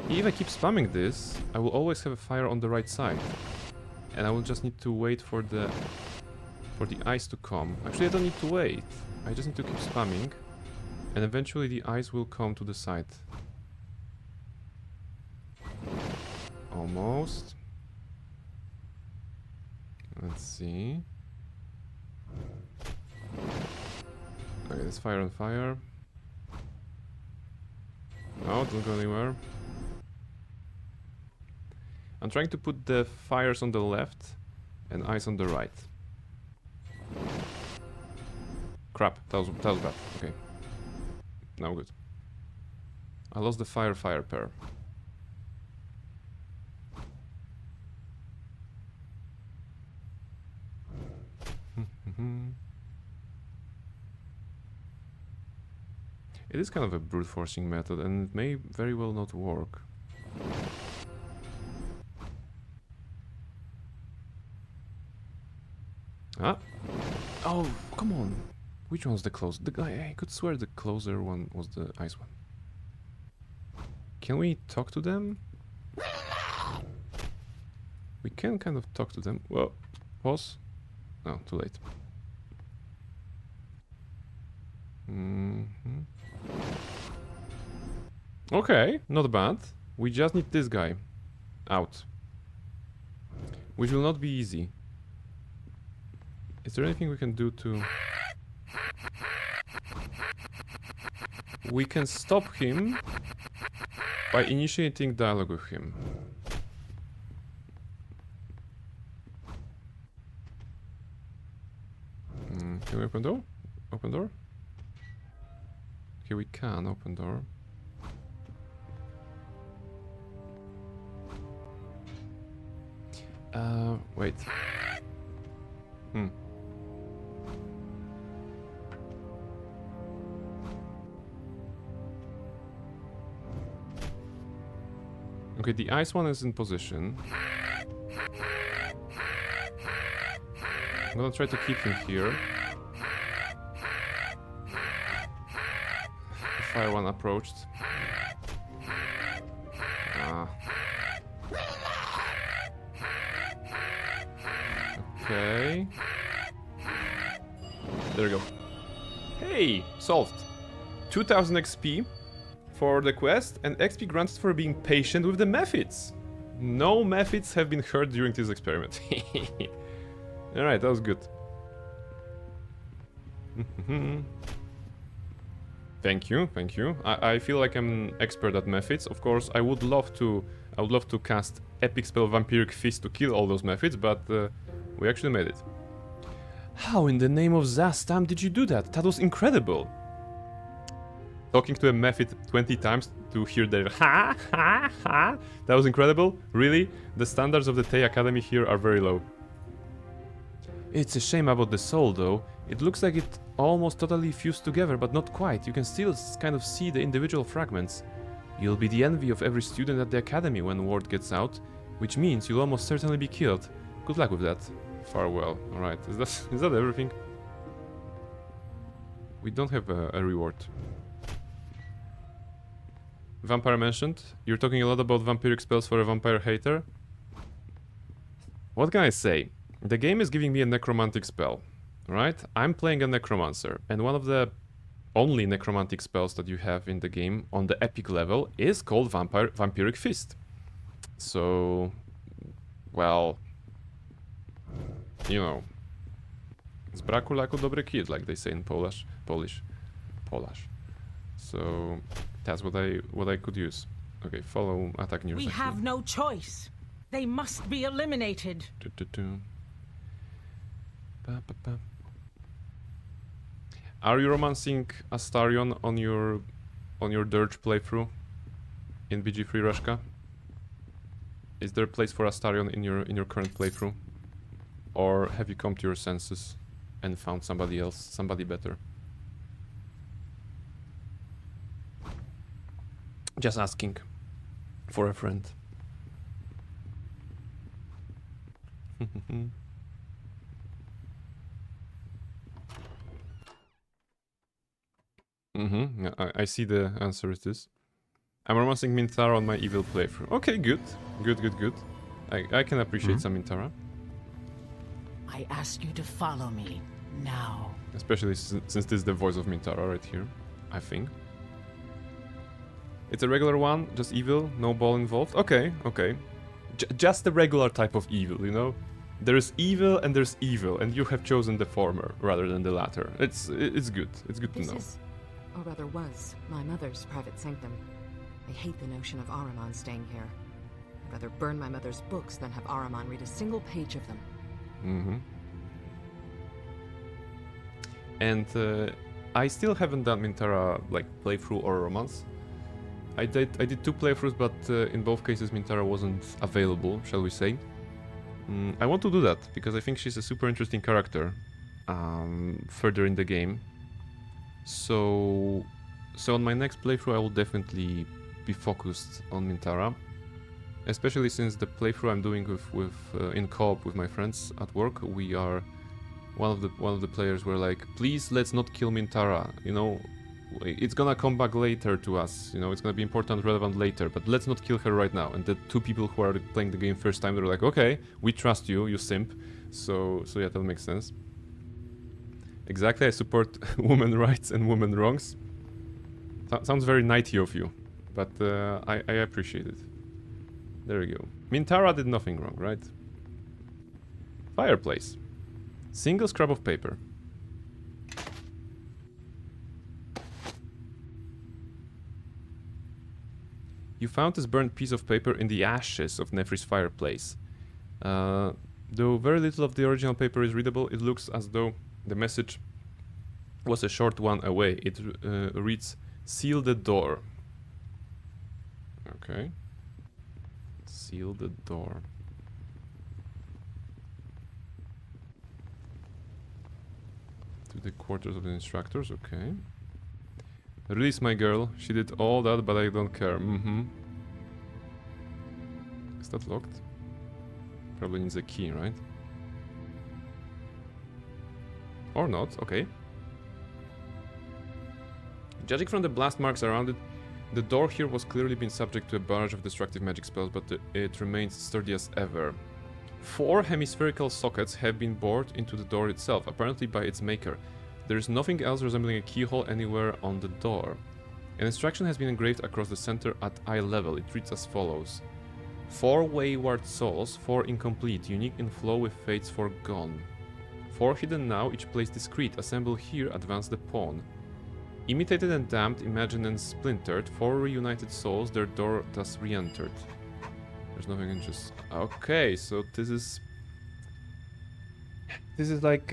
If I keep spamming this, I will always have a fire on the right side. And I will just need to wait for the ice to come. Actually, I don't need to wait. I just need to keep spamming. And eventually the ice will come to the side. Almost. Let's see. Okay, there's fire on fire. No, don't go anywhere. I'm trying to put the fires on the left and ice on the right. Crap, that was bad. Okay. Now good. I lost the fire pair. It is kind of a brute forcing method and it may very well not work. Ah! Oh, come on! Which one's the closer? The guy, I could swear the closer one was the ice one. Can we talk to them? We can kind of talk to them. Well, pause. No, too late. Okay, not bad. We just need this guy out. Which will not be easy. Is there anything we can do to... We can stop him by initiating dialogue with him. Can we open door? Open door? Okay, we can open door. Wait. Okay, the ice one is in position. I'm gonna try to keep him here. The fire one approached. Okay. There we go. Hey! Solved. 2000 XP for the quest and XP granted for being patient with the methods. No methods have been heard during this experiment. Alright, that was good. Thank you, thank you. I feel like I'm an expert at methods. Of course, I would love to cast epic spell Vampiric Fist to kill all those methods, but we actually made it. How in the name of Zastam did you do that? That was incredible. Talking to a Mephit 20 times to hear their ha ha ha. That was incredible. Really? The standards of the Tay Academy here are very low. It's a shame about the soul though. It looks like it almost totally fused together, but not quite. You can still kind of see the individual fragments. You'll be the envy of every student at the academy when word gets out, which means you'll almost certainly be killed. Good luck with that. Farewell. Alright, is that everything? We don't have a reward. Vampire mentioned. You're talking a lot about vampiric spells for a vampire hater. What can I say? The game is giving me a necromantic spell, right? I'm playing a necromancer, and one of the only necromantic spells that you have in the game on the epic level is called Vampiric Fist. So, well, you know, z braku laku dobry kid, like they say in Polish. So that's what I could use. Okay, follow attack near. We have no choice. They must be eliminated. Are you romancing Astarion on your Dirge playthrough in BG3 Rashka? Is there a place for Astarion in your current playthrough? Or have you come to your senses and found somebody else, somebody better? Just asking for a friend. Yeah, I see the answer is this. I'm romancing Mintara on my evil playthrough. Okay, good. Good. I can appreciate some Mintara. I ask you to follow me now. Especially since this is the voice of Mintara right here, I think. It's a regular one, just evil, no ball involved. Okay. Just the regular type of evil, you know? There's evil, and you have chosen the former rather than the latter. It's good. It's good to know. This is, or rather was, my mother's private sanctum. I hate the notion of Ahriman staying here. I'd rather burn my mother's books than have Ahriman read a single page of them. And I still haven't done Mintara like playthrough or romance. I did 2 playthroughs, but in both cases Mintara wasn't available, shall we say. I want to do that because I think she's a super interesting character further in the game. So on my next playthrough I will definitely be focused on Mintara, especially since the playthrough I'm doing with in co-op with my friends at work. We are one of the players were like, please let's not kill Mintara, you know, it's gonna come back later to us, you know, it's gonna be important, relevant later, but let's not kill her right now. And the 2 people who are playing the game first time, they're like, okay, we trust you, you simp. So yeah, that makes sense. Exactly, I support women rights and women wrongs. Sounds very knighty of you, but I appreciate it. There we go. Mintara did nothing wrong, right? Fireplace. Single scrap of paper. You found this burnt piece of paper in the ashes of Nefri's fireplace. Though very little of the original paper is readable, it looks as though the message was a short one away. It reads, "Seal the door." Okay. Seal the door. To the quarters of the instructors, okay. Release my girl. She did all that, but I don't care. Is that locked? Probably needs a key, right? Or not, okay. Judging from the blast marks around it, the door here was clearly been subject to a barrage of destructive magic spells, but it remains sturdy as ever. 4 hemispherical sockets have been bored into the door itself, apparently by its maker. There is nothing else resembling a keyhole anywhere on the door. An instruction has been engraved across the center at eye level. It reads as follows. 4 wayward souls, 4 incomplete, unique in flow with fates forgone. 4 hidden now, each place discreet. Assemble here, advance the pawn. Imitated and damned, imagined and splintered, 4 reunited souls, their door thus re-entered. There's nothing interesting. Okay, so this is like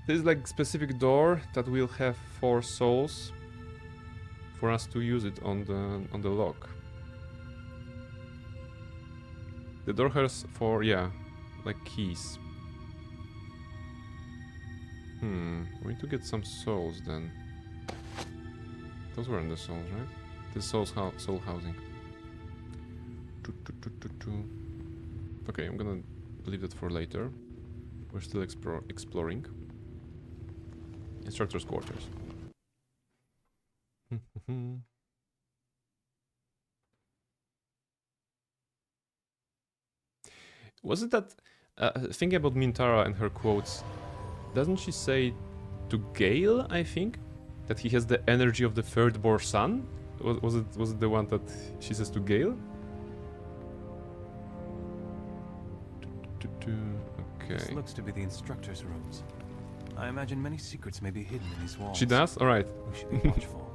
This is like specific door that will have 4 souls for us to use it on the lock. The door has 4, yeah, like keys. We need to get some souls then. Those weren't the souls, right? The soul housing. Okay, I'm gonna leave that for later. We're still exploring. Instructor's quarters. Was it that... thinking about Mintara and her quotes, doesn't she say to Gale, I think, that he has the energy of the third-born son? Was it the one that she says to Gale? Okay. This looks to be the instructor's rooms. I imagine many secrets may be hidden in these walls. She does? Alright. We should be watchful.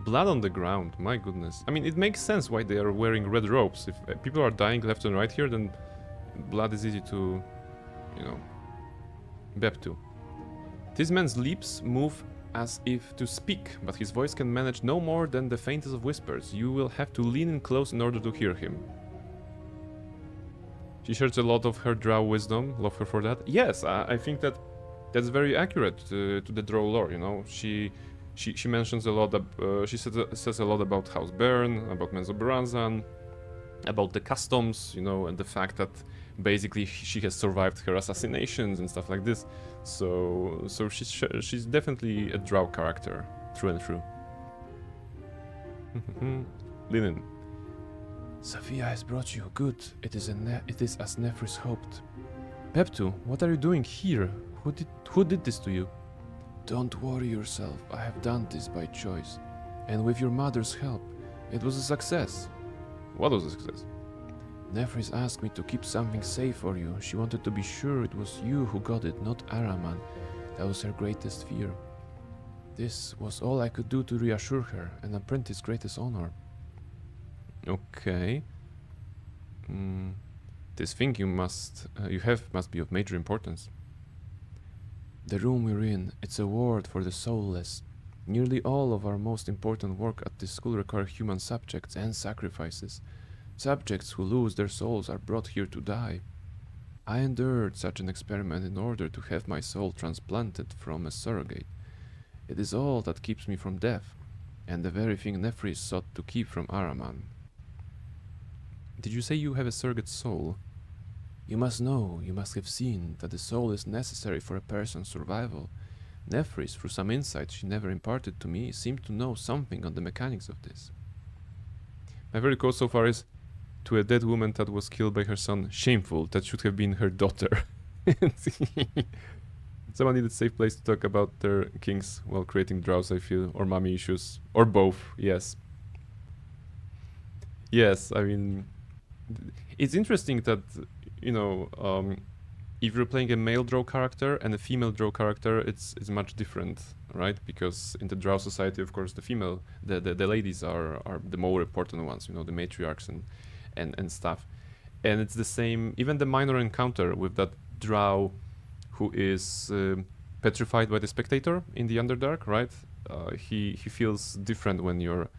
Blood on the ground, my goodness. I mean, it makes sense why they are wearing red robes. If people are dying left and right here, then blood is easy to, you know, bep to. This man's lips move as if to speak, but his voice can manage no more than the faintest of whispers. You will have to lean in close in order to hear him. She shares a lot of her drow wisdom. Love her for that. Yes, I think that's very accurate to the drow lore, you know. She mentions a lot she says a lot about House Bern, about Menzoberranzan, about the customs, you know, and the fact that basically she has survived her assassinations and stuff like this. So she's definitely a drow character through and through. Linen. Sophia has brought you. Good. It is as Nefris hoped. Peptu, what are you doing here? Who did this to you? Don't worry yourself. I have done this by choice. And with your mother's help. It was a success. What was a success? Nefris asked me to keep something safe for you. She wanted to be sure it was you who got it, not Araman. That was her greatest fear. This was all I could do to reassure her, an apprentice's greatest honor. Okay. This thing you have must be of major importance. The room we're in, it's a ward for the soulless. Nearly all of our most important work at this school require human subjects and sacrifices. Subjects who lose their souls are brought here to die. I endured such an experiment in order to have my soul transplanted from a surrogate. It is all that keeps me from death, and the very thing Nefris sought to keep from Araman. Did you say you have a surrogate soul? You must know, you must have seen, that the soul is necessary for a person's survival. Nefris, through some insight she never imparted to me, seemed to know something on the mechanics of this. My favorite quote so far is, "To a dead woman that was killed by her son, shameful, that should have been her daughter." Someone needed a safe place to talk about their kings while creating drows, I feel, or mommy issues, or both, yes. Yes, I mean, it's interesting that, you know, if you're playing a male drow character and a female drow character, it's much different, right? Because in the drow society, of course, the ladies are the more important ones, you know, the matriarchs and stuff. And it's the same, even the minor encounter with that drow who is petrified by the spectator in the Underdark, right? He feels different when you're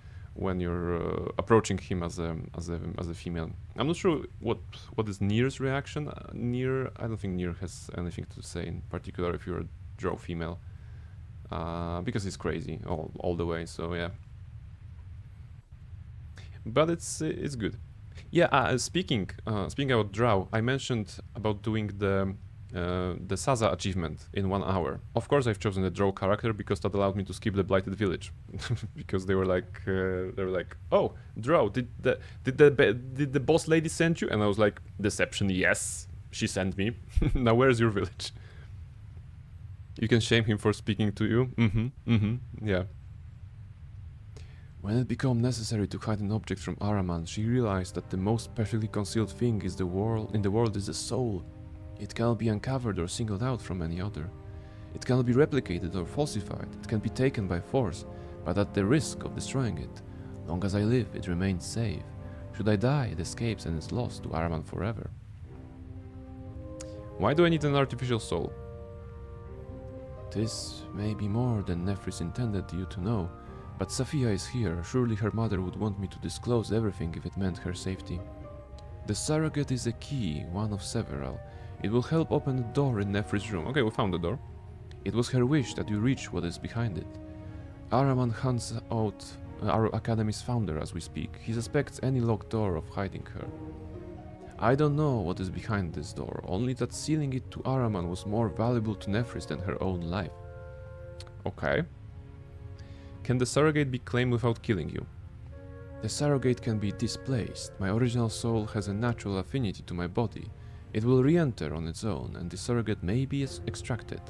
approaching him as a female. I'm not sure what is Nir's reaction. I don't think Nir has anything to say in particular if you're a drow female, because he's crazy all the way. So yeah, but it's good. Yeah. Speaking about drow, I mentioned about doing the Saza achievement in 1 hour. Of course, I've chosen the drow character because that allowed me to skip the blighted village, because they were like, "Oh, drow, did the boss lady send you?" And I was like, "Deception, yes, she sent me. Now where's your village? You can shame him for speaking to you." Yeah. When it became necessary to hide an object from Araman, she realized that the most perfectly concealed thing in the world is the soul. It cannot be uncovered or singled out from any other. It cannot be replicated or falsified. It can be taken by force, but at the risk of destroying it. Long as I live, it remains safe. Should I die, it escapes and is lost to Araman forever. Why do I need an artificial soul? This may be more than Nefris intended you to know, but Safia is here. Surely her mother would want me to disclose everything if it meant her safety. The surrogate is a key, one of several. It will help open the door in Nefris' room. Okay, we found the door. It was her wish that you reach what is behind it. Araman hunts out our academy's founder as we speak. He suspects any locked door of hiding her. I don't know what is behind this door, only that sealing it to Araman was more valuable to Nefris than her own life. Okay. Can the surrogate be claimed without killing you? The surrogate can be displaced. My original soul has a natural affinity to my body. It will re-enter on its own, and the surrogate may be extracted.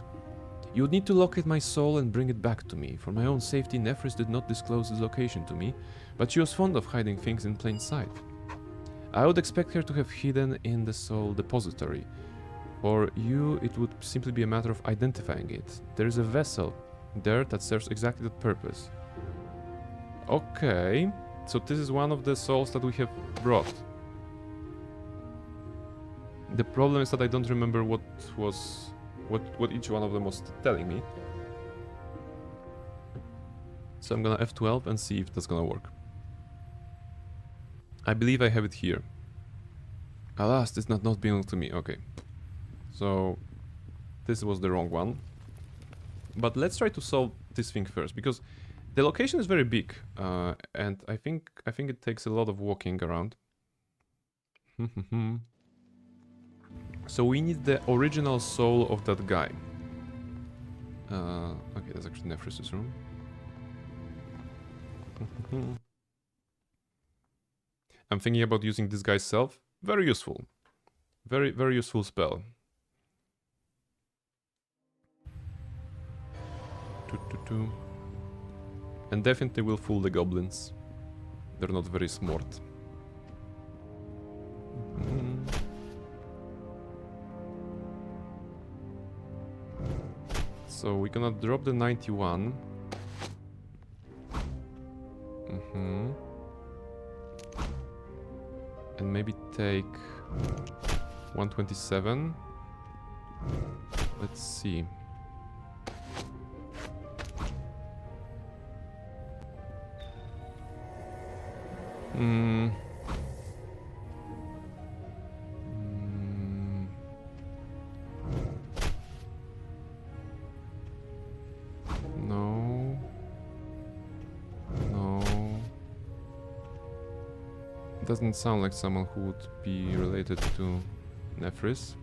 You would need to locate my soul and bring it back to me. For my own safety, Nefris did not disclose his location to me, but she was fond of hiding things in plain sight. I would expect her to have hidden in the soul depository. For you, it would simply be a matter of identifying it. There is a vessel there that serves exactly that purpose. Okay, so this is one of the souls that we have brought. The problem is that I don't remember what each one of them was telling me. So I'm gonna F12 and see if that's gonna work. I believe I have it here. Alas, this does not belong to me. Okay. So this was the wrong one. But let's try to solve this thing first, because the location is very big, and I think it takes a lot of walking around. So we need the original soul of that guy. Okay, that's actually Nefris' room. I'm thinking about using this guy's self. Very useful. Very, very useful spell. And definitely will fool the goblins. They're not very smart. So we're gonna drop the 91. And maybe take 127. Let's see. No. Doesn't sound like someone who would be related to Nefris.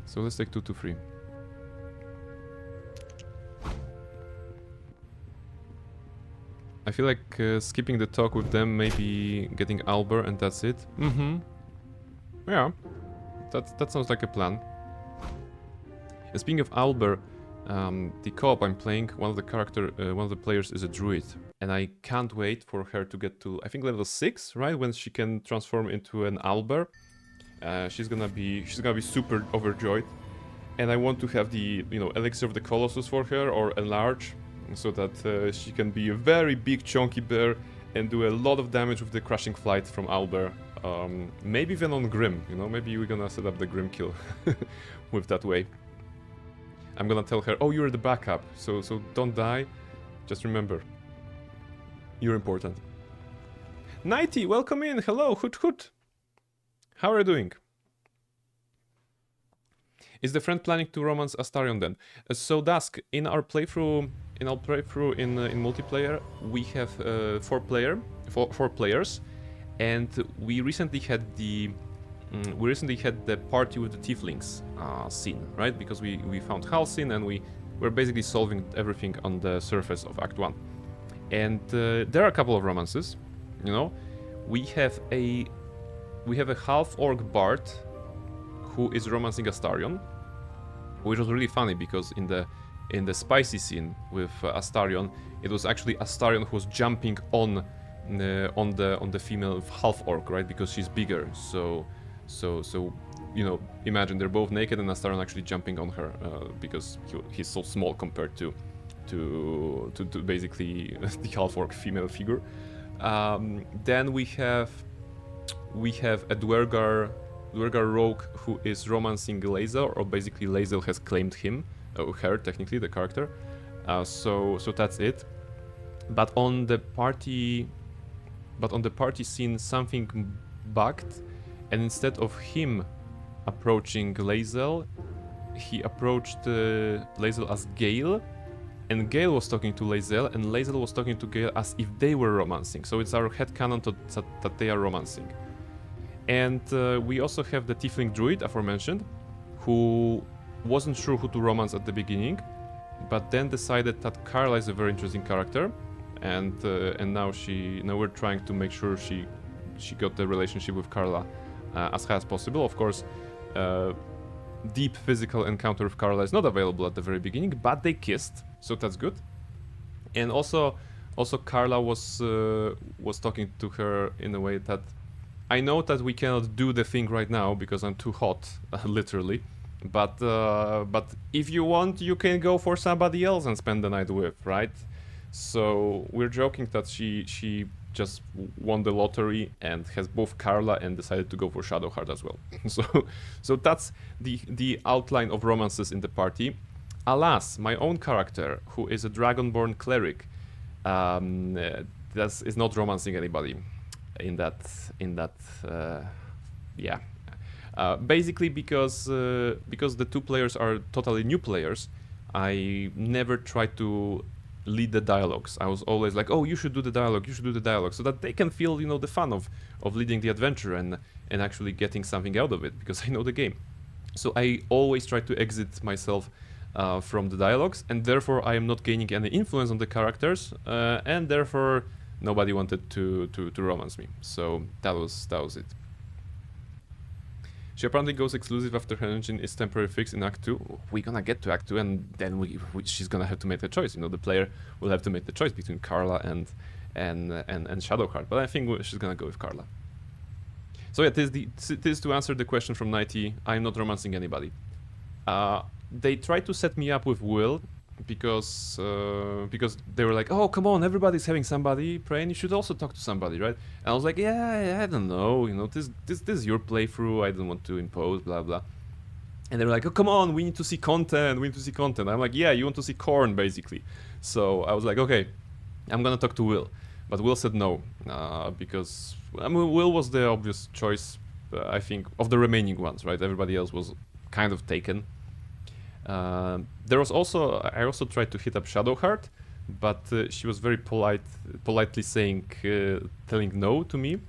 So let's take 2 to 3. I feel like skipping the talk with them, maybe getting Albert, and that's it. Yeah, that sounds like a plan. And speaking of Albert, the co-op I'm playing, one of the players is a druid, and I can't wait for her to get to, I think, level 6, right, when she can transform into an Albert. She's gonna be super overjoyed, and I want to have the elixir of the Colossus for her, or enlarge, so that she can be a very big chunky bear and do a lot of damage with the crushing flight from Albert. Maybe even on Grim, maybe we're gonna set up the Grim kill with that way. I'm gonna tell her, oh, you're the backup, so don't die, just remember, you're important. Nighty, welcome in, hello, hoot hoot. How are you doing? Is the friend planning to romance Astarion then? So Dusk, in our playthrough in multiplayer, we have 4 players, and we recently had the party with the tieflings scene, right? Because we found Halcyon and we're basically solving everything on the surface of Act 1. And there are a couple of romances, We have a half-orc bard who is romancing Astarion, which was really funny because in the spicy scene with Astarion, it was actually Astarion who was jumping on the female half-orc, right? Because she's bigger, so imagine they're both naked and Astarion actually jumping on her because he's so small compared to basically the half-orc female figure. Then we have we have a Dwergar rogue who is romancing Lae'zel, or basically Lae'zel has claimed him, her technically, the character. So that's it. But on the party scene, something bugged, and instead of him approaching Lae'zel, he approached Lae'zel as Gale, and Gale was talking to Lae'zel, and Lae'zel was talking to Gale as if they were romancing. So it's our headcanon that they are romancing. And we also have the Tiefling Druid, aforementioned, who wasn't sure who to romance at the beginning, but then decided that Carla is a very interesting character, and now we're trying to make sure she got the relationship with Carla as high as possible. Of course, deep physical encounter with Carla is not available at the very beginning, but they kissed, so that's good. And also Carla was talking to her in a way that I know that we cannot do the thing right now because I'm too hot, literally. But if you want, you can go for somebody else and spend the night with, right? So we're joking that she just won the lottery and has both Carla and decided to go for Shadowheart as well. so that's the outline of romances in the party. Alas, my own character, who is a Dragonborn cleric, is not romancing anybody in that yeah. Basically because the two players are totally new players, I never tried to lead the dialogues. I was always like, oh, you should do the dialogue, so that they can feel, the fun of leading the adventure and actually getting something out of it, because I know the game. So I always try to exit myself from the dialogues, and therefore I am not gaining any influence on the characters, and therefore nobody wanted to romance me. So that was it. She apparently goes exclusive after her engine is temporarily fixed in Act 2. We're gonna get to Act 2, and then she's gonna have to make a choice. The player will have to make the choice between Carla and Shadowheart. But I think she's gonna go with Carla. So yeah, this to answer the question from 90. I'm not romancing anybody. They tried to set me up with Will because they were like, oh, come on, everybody's having somebody, Prain, you should also talk to somebody, right? And I was like, yeah, I don't know, this is your playthrough, I don't want to impose, blah blah. And they were like, oh, come on, we need to see content. I'm like, yeah, you want to see corn, basically. So I was like, okay, I'm gonna talk to Will. But Will said no, because Will was the obvious choice, I think, of the remaining ones, right? Everybody else was kind of taken. I also tried to hit up Shadowheart, but she was very politely telling no to me,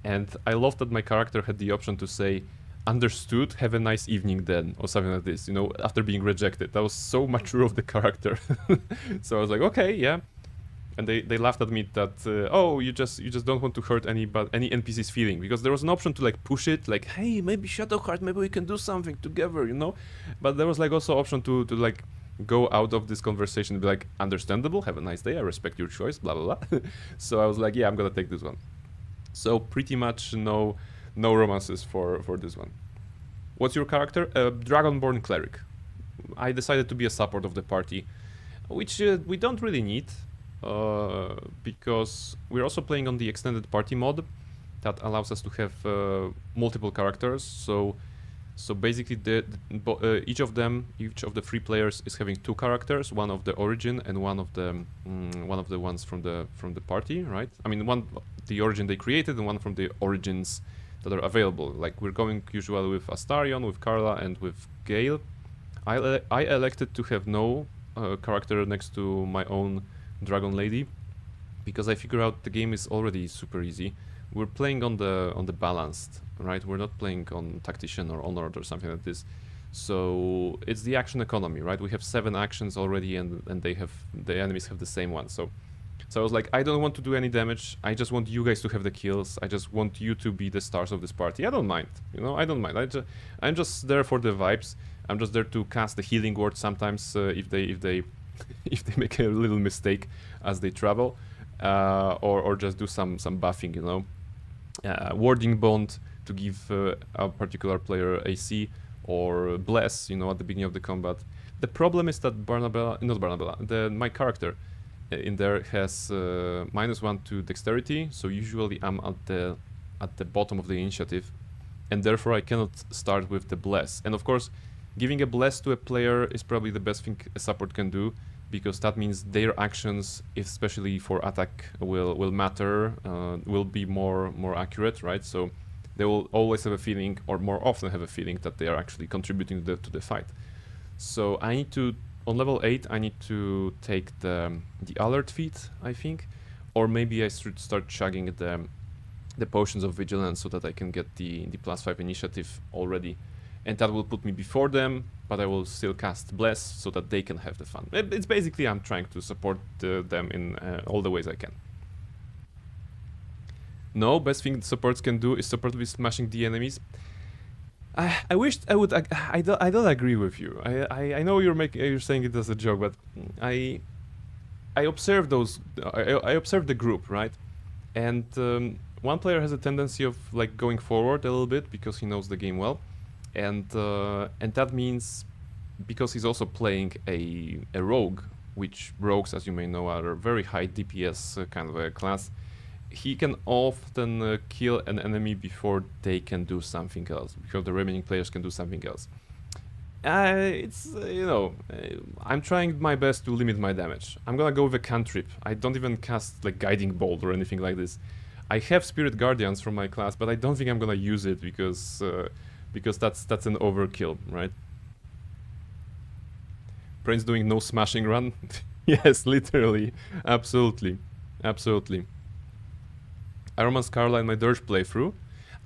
and I love that my character had the option to say, understood, have a nice evening then, or something like this, after being rejected. That was so mature of the character. So I was like, okay, yeah. And they laughed at me that, oh, you just don't want to hurt any NPC's feeling, because there was an option to like push it, like, hey, maybe Shadowheart, maybe we can do something together, But there was like also option to like go out of this conversation and be like, understandable, have a nice day, I respect your choice, blah blah blah. So I was like, yeah, I'm gonna take this one. So pretty much no romances for this one. What's your character? Dragonborn cleric. I decided to be a support of the party, which we don't really need. Because we're also playing on the extended party mod that allows us to have multiple characters. So basically, each of the three players is having two characters, one of the origin and one of the ones from the party, right? I mean, one the origin they created and one from the origins that are available. Like we're going usually with Astarion, with Carla, and with Gale. I elected to have no character next to my own Dragon Lady, because I figure out the game is already super easy. We're playing on the balanced, right? We're not playing on tactician or honored or something like this. So it's the action economy, right? We have 7 actions already, and the enemies have the same one. So I was like, I don't want to do any damage. I just want you guys to have the kills. I just want you to be the stars of this party. I don't mind, I don't mind. I'm just there for the vibes. I'm just there to cast the healing word sometimes if they make a little mistake as they travel, or just do some buffing, warding bond to give a particular player AC, or bless, at the beginning of the combat. The problem is that my character in there has -1 to dexterity, so usually I'm at the at the bottom of the initiative, and therefore I cannot start with the bless. And of course, giving a bless to a player is probably the best thing a support can do, because that means their actions, especially for attack, will matter, will be more accurate, right? So they will always have a feeling, or more often have a feeling, that they are actually contributing to the fight. So I need to, on level 8, I need to take the alert feat, I think, or maybe I should start chugging the potions of vigilance so that I can get the +5 initiative already, and that will put me before them, but I will still cast bless so that they can have the fun. It's basically, I'm trying to support them in all the ways I can. No, best thing supports can do is support with smashing the enemies. I wished I would. I don't agree with you. I know you're saying it as a joke, but I observe those. I observe the group, right? And one player has a tendency of like going forward a little bit because he knows the game well, and that means because he's also playing a rogue, which rogues, as you may know, are a very high DPS kind of a class. He can often kill an enemy before they can do something else, because the remaining players can do something else. It's, you know, I'm trying my best to limit my damage. I'm gonna go with a cantrip. I don't even cast like Guiding Bolt or anything like this. I have Spirit Guardians from my class, but I don't think I'm gonna use it because that's an overkill, right? Brain's doing no smashing run. Yes, literally, absolutely, absolutely. I romanced Carla in my Dirge playthrough.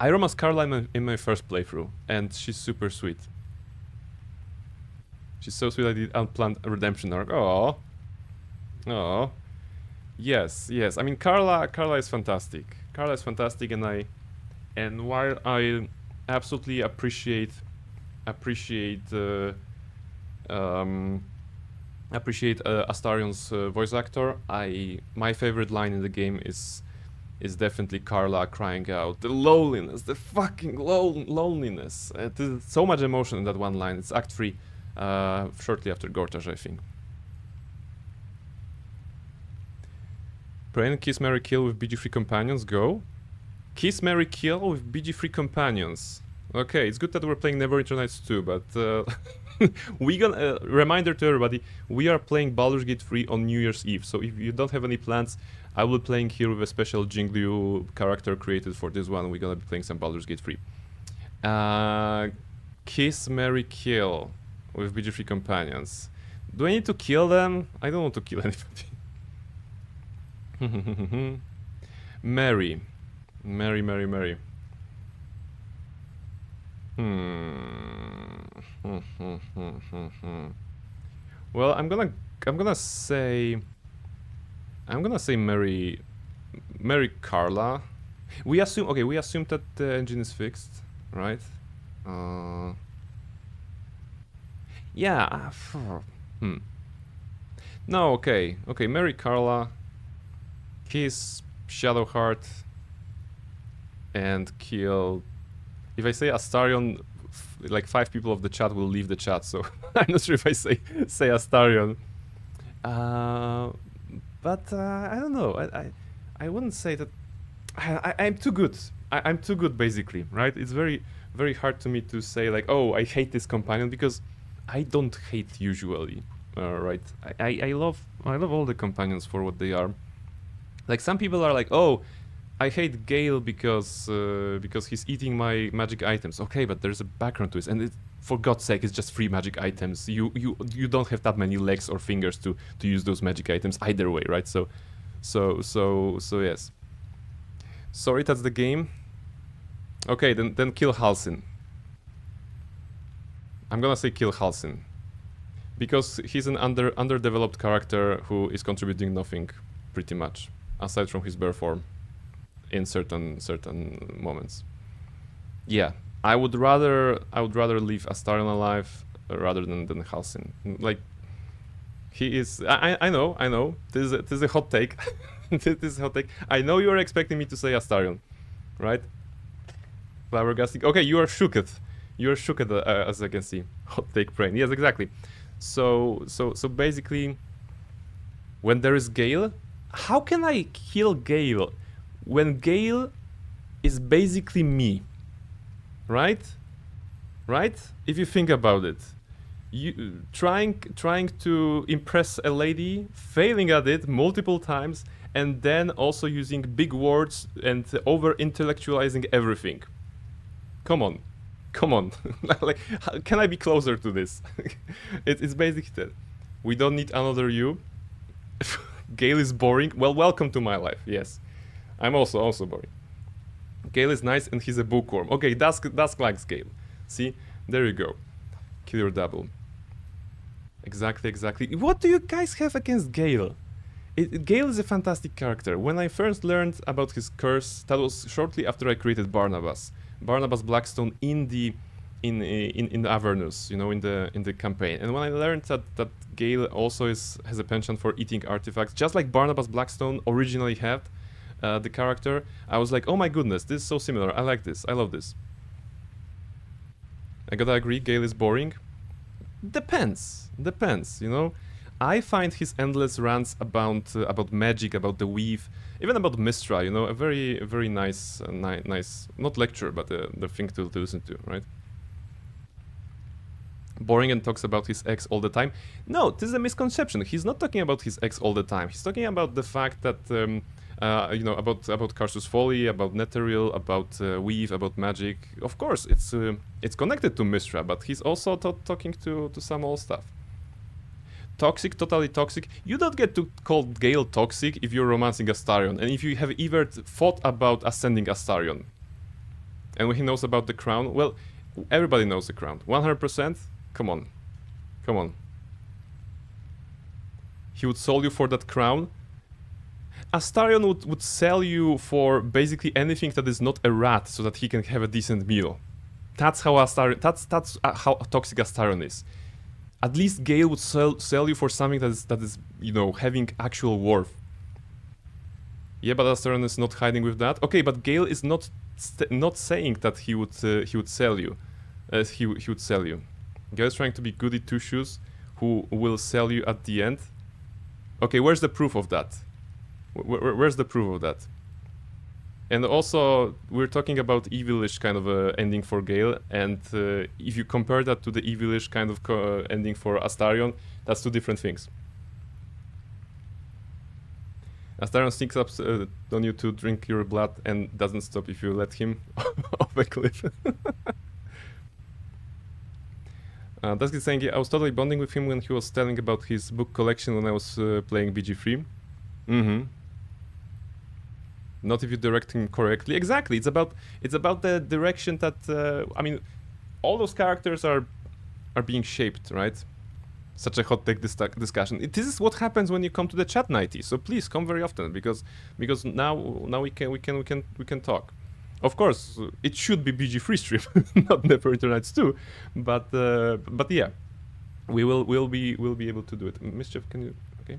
I romanced Carla in my first playthrough, and she's super sweet. She's so sweet I did unplanned redemption arc. Oh, oh, yes, yes. I mean, Carla is fantastic. Carla is fantastic, and while I absolutely appreciate Astarion's voice actor, my favorite line in the game is definitely Carla crying out, the loneliness, the fucking loneliness. There's so much emotion in that one line. It's Act 3, shortly after Gortash, I think. Brain, Kiss, Marry, Kill with BG3 companions, go. Kiss, Marry, Kill with BG3 companions. Okay, it's good that we're playing Neverwinter Nights 2, but we gonna reminder to everybody, we are playing Baldur's Gate 3 on New Year's Eve, so if you don't have any plans, I will be playing here with a special Jingliu character created for this one. We're gonna be playing some Baldur's Gate 3. Kiss, Marry, Kill with BG3 companions. Do I need to kill them? I don't want to kill anybody. Marry. Marry, marry, marry. Well, I'm gonna say marry Carla. We assume that the engine is fixed, right? Yeah. No, okay, marry Carla. Kiss Shadowheart and kill. If I say Astarion, like 5 people of the chat will leave the chat, so I'm not sure if I say Astarion. But I don't know. I wouldn't say that. I'm too good. I'm too good, basically, right? It's very, very hard to me to say like, oh, I hate this companion, because I don't hate usually, right? I love all the companions for what they are. Like some people are like, oh, I hate Gale because he's eating my magic items. Okay, but there's a background to it, and for God's sake, it's just 3 magic items. You don't have that many legs or fingers to use those magic items either way, right? So yes. Sorry, that's the game. Okay, then kill Halsin. I'm gonna say kill Halsin, because he's an underdeveloped character who is contributing nothing, pretty much, aside from his bear form. In certain moments, yeah, I would rather leave Astarion alive rather than Halsin. Like, he is. I know. This is a hot take. This is a hot take. I know you are expecting me to say Astarion, right? Flabbergasting. Okay, you are shooked. You are shooked, as I can see. Hot take brain. Yes, exactly. So basically, when there is Gale, how can I kill Gale? When Gale is basically me. Right? Right? If you think about it. You trying to impress a lady, failing at it multiple times, and then also using big words and over-intellectualizing everything. Come on. Come on. Like, can I be closer to this? It's basically that. We don't need another you. Gale is boring. Well, welcome to my life. Yes. I'm also boring. Gale is nice and he's a bookworm. Okay, Dusk likes Gale. See? There you go. Kill your double. Exactly. What do you guys have against Gale? Gale is a fantastic character. When I first learned about his curse, that was shortly after I created Barnabas Blackstone in the Avernus, you know, in the campaign. And when I learned that Gale also has a penchant for eating artifacts, just like Barnabas Blackstone originally had, the character, I was like, oh my goodness, this is so similar. I like this. I love this. I gotta agree, Gale is boring. Depends, you know. I find his endless rants about magic, about the weave, even about Mystra, you know, a very nice, nice, not lecture, but the thing to listen to, right? Boring and talks about his ex all the time. No, this is a misconception. He's not talking about his ex all the time. He's talking about the fact that, you know, about Karsus Folly, about Netheril, about weave, about magic. Of course, it's connected to Mystra, but he's also talking to some old stuff. Toxic, totally toxic. You don't get to call Gale toxic if you're romancing Astarion, and if you have ever thought about ascending Astarion. And when he knows about the crown, well, everybody knows the crown. 100%? Come on. Come on. He would sell you for that crown? Astarion would sell you for basically anything that is not a rat so that he can have a decent meal. That's how Astarion, that's how toxic Astarion is. At least Gale would sell you for something that is, you know, having actual worth. Yeah, but Astarion is not hiding with that. Okay, but Gale is not saying that he would sell you. He would sell you. Gale is trying to be goody two shoes who will sell you at the end. Okay, where's the proof of that? Where's the proof of that? And also, we're talking about evilish kind of ending for Gale, and if you compare that to the evilish kind of ending for Astarion, that's two different things. Astarion sneaks up on you to drink your blood and doesn't stop if you let him off a cliff. Dusk is saying, yeah, I was totally bonding with him when he was telling about his book collection when I was playing BG3. Mm-hmm. Not if you direct him correctly. Exactly. It's about the direction that I mean, all those characters are being shaped, right? Such a hot take discussion. This is what happens when you come to the chat 90. So please come very often because now we can talk. Of course, it should be BG3 stream, not Neverwinter Nights 2, but yeah, we'll be able to do it. Mischief, can you? Okay.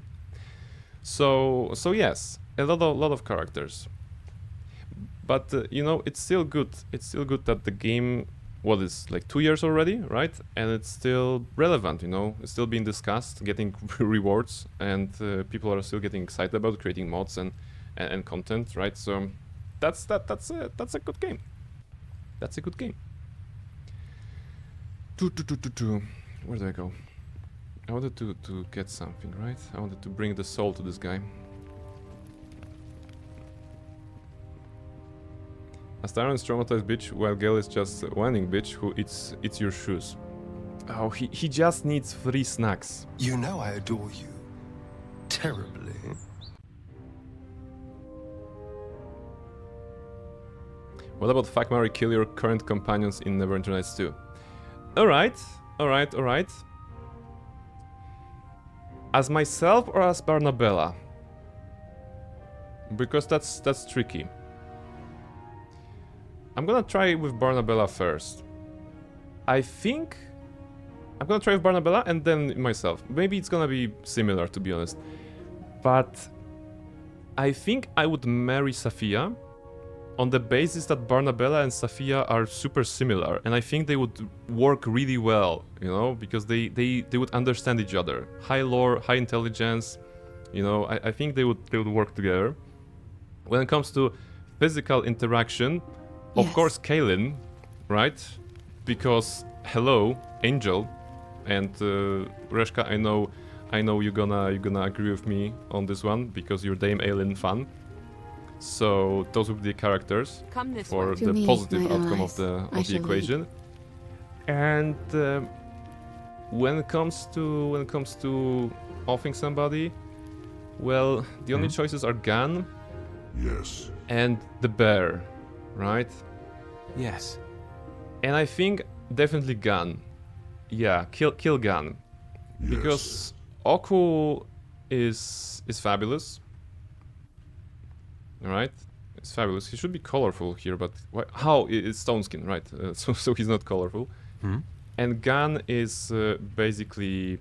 So yes, a lot of characters. But you know, it's still good. It's still good that the game, what is like 2 years already, right? And it's still relevant. You know, it's still being discussed, getting rewards, and people are still getting excited about creating mods and content, right? So that's a good game. That's a good game. Where do I go? I wanted to get something, right? I wanted to bring the soul to this guy. Astarion's traumatized bitch, while Gale is just whining bitch who eats your shoes. Oh, he just needs free snacks. You know I adore you. Terribly. What about fuck, marry, kill your current companions in Neverwinter Nights 2? Alright. As myself or as Barnabella? Because that's tricky. I'm gonna try with Barnabella first. I think I'm gonna try with Barnabella and then myself. Maybe it's gonna be similar, to be honest. But I think I would marry Safia on the basis that Barnabella and Safia are super similar, and I think they would work really well, you know, because they would understand each other. High lore, high intelligence, you know. I think they would work together. When it comes to physical interaction, of Yes. course, Kaylin, right? Because hello, Angel, and Reshka, I know you're gonna agree with me on this one because you're Dame Aelin fan. So those would be the characters Come this for way. To the me, positive my outcome allies, of I the shall equation. And when it comes to offing somebody, well, the only choices are Gan Yes. and the bear, right? Yes. And I think definitely Gan. Yeah, kill Gan. Yes. Because Oku is fabulous. Alright? It's fabulous. He should be colorful here, but how? It's stone skin, right? So he's not colorful. Hmm? And Gan is basically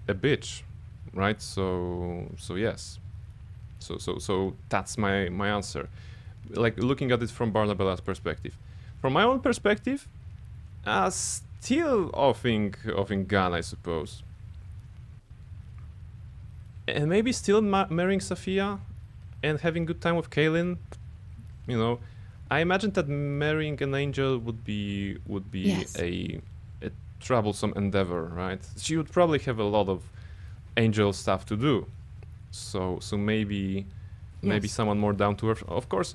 a bitch, right? So yes. So that's my answer. Like looking at it from Barnabella's perspective. From my own perspective, still offing Gan, I suppose. And maybe still marrying Sophia and having good time with Kaylin. You know, I imagine that marrying an angel would be Yes. a troublesome endeavor, right? She would probably have a lot of angel stuff to do. So maybe Yes. someone more down to earth. Of course,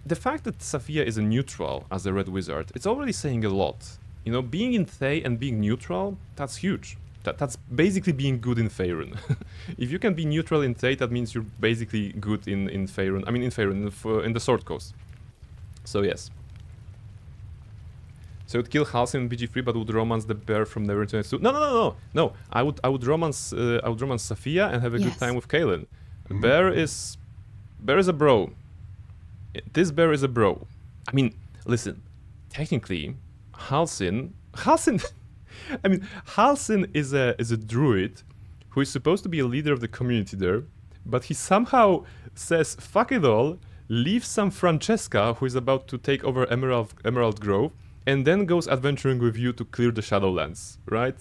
the fact that Sophia is a neutral as a red wizard, it's already saying a lot. You know, being in Thay and being neutral, that's huge. That's basically being good in Faerun. If you can be neutral in Thay, that means you're basically good in Faerun. I mean in Faerun, in the Sword Coast. So yes. So it would kill Halcyon in BG3, but would romance the bear from NWN2EE. No. I would romance Sophia and have a good Yes. time with Kaylin. Bear is a bro. This bear is a bro. I mean, listen. Technically, Halcyon. I mean, Halcyon is a druid who is supposed to be a leader of the community there, but he somehow says fuck it all, leaves some Francesca who is about to take over Emerald Grove, and then goes adventuring with you to clear the Shadowlands, right?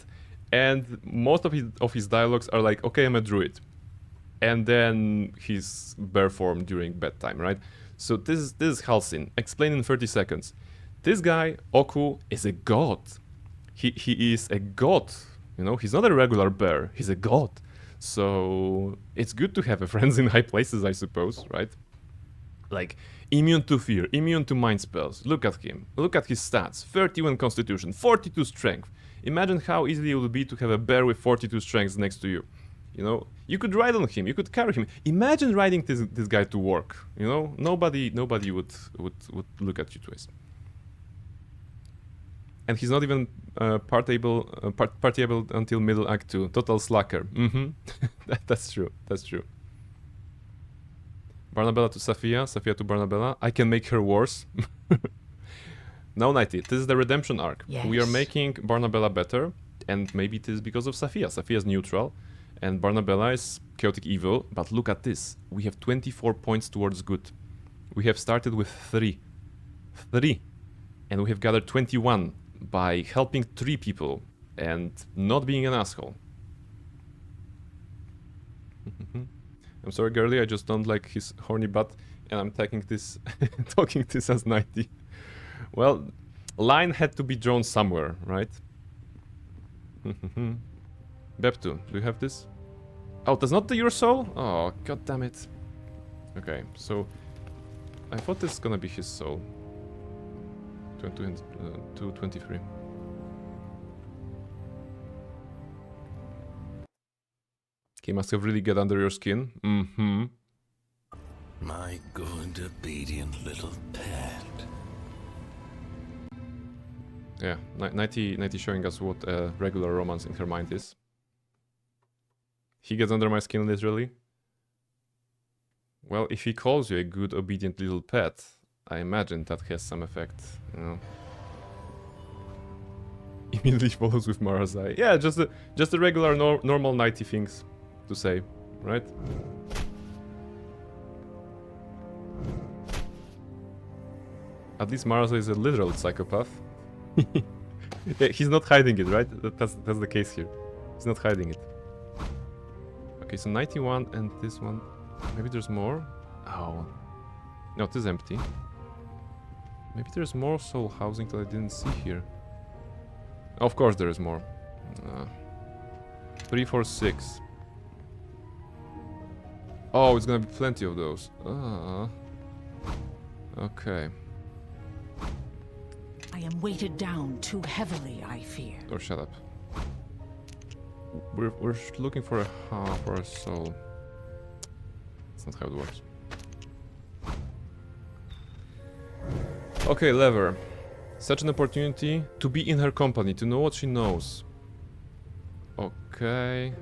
And most of his dialogues are like, okay, I'm a druid, and then he's bear form during bedtime, right? So this is Halcyon. Explain in 30 seconds. This guy Oku is a god. He is a god. You know, he's not a regular bear. He's a god. So it's good to have friends in high places, I suppose, right? Like, immune to fear, immune to mind spells. Look at him. Look at his stats. 31 constitution, 42 strength. Imagine how easy it would be to have a bear with 42 strength next to you. You know, you could ride on him, you could carry him. Imagine riding this guy to work. You know, nobody would look at you twice. And he's not even partyable until middle act 2. Total slacker. That's true. That's true. Barnabella to Sophia, Sophia to Barnabella. I can make her worse. No, Nighty, this is the redemption arc. Yes. We are making Barnabella better, and maybe it is because of Sophia. Sophia is neutral, and Barnabella is chaotic evil. But look at this. We have 24 points towards good. We have started with 3. And we have gathered 21 by helping 3 people and not being an asshole. I'm sorry, girly, I just don't like his horny butt, and I'm taking this, talking this as 90. Well, line had to be drawn somewhere, right? Beptu, do you have this? Oh, that's not your soul? Oh, god damn it. Okay, so I thought this is gonna be his soul. 223. He must have really get under your skin. My good, obedient little pet. Yeah, 90 showing us what a regular romance in her mind is. He gets under my skin, literally. Well, if he calls you a good, obedient little pet, I imagine that has some effect, you know. Immediately follows with Marazai. Yeah, just a regular, normal 90 things to say, right? At least Marazai is a literal psychopath. Yeah, he's not hiding it, right? That's the case here. He's not hiding it. Okay, so 91 and this one. Maybe there's more? Oh. No, it is empty. Maybe there's more soul housing that I didn't see here. Of course there is more. 3, 4, 6. Oh, it's gonna be plenty of those. Okay. I am weighted down too heavily, I fear. Oh, shut up. We're looking for a soul. That's not how it works. Okay, lever. Such an opportunity to be in her company, to know what she knows. Okay.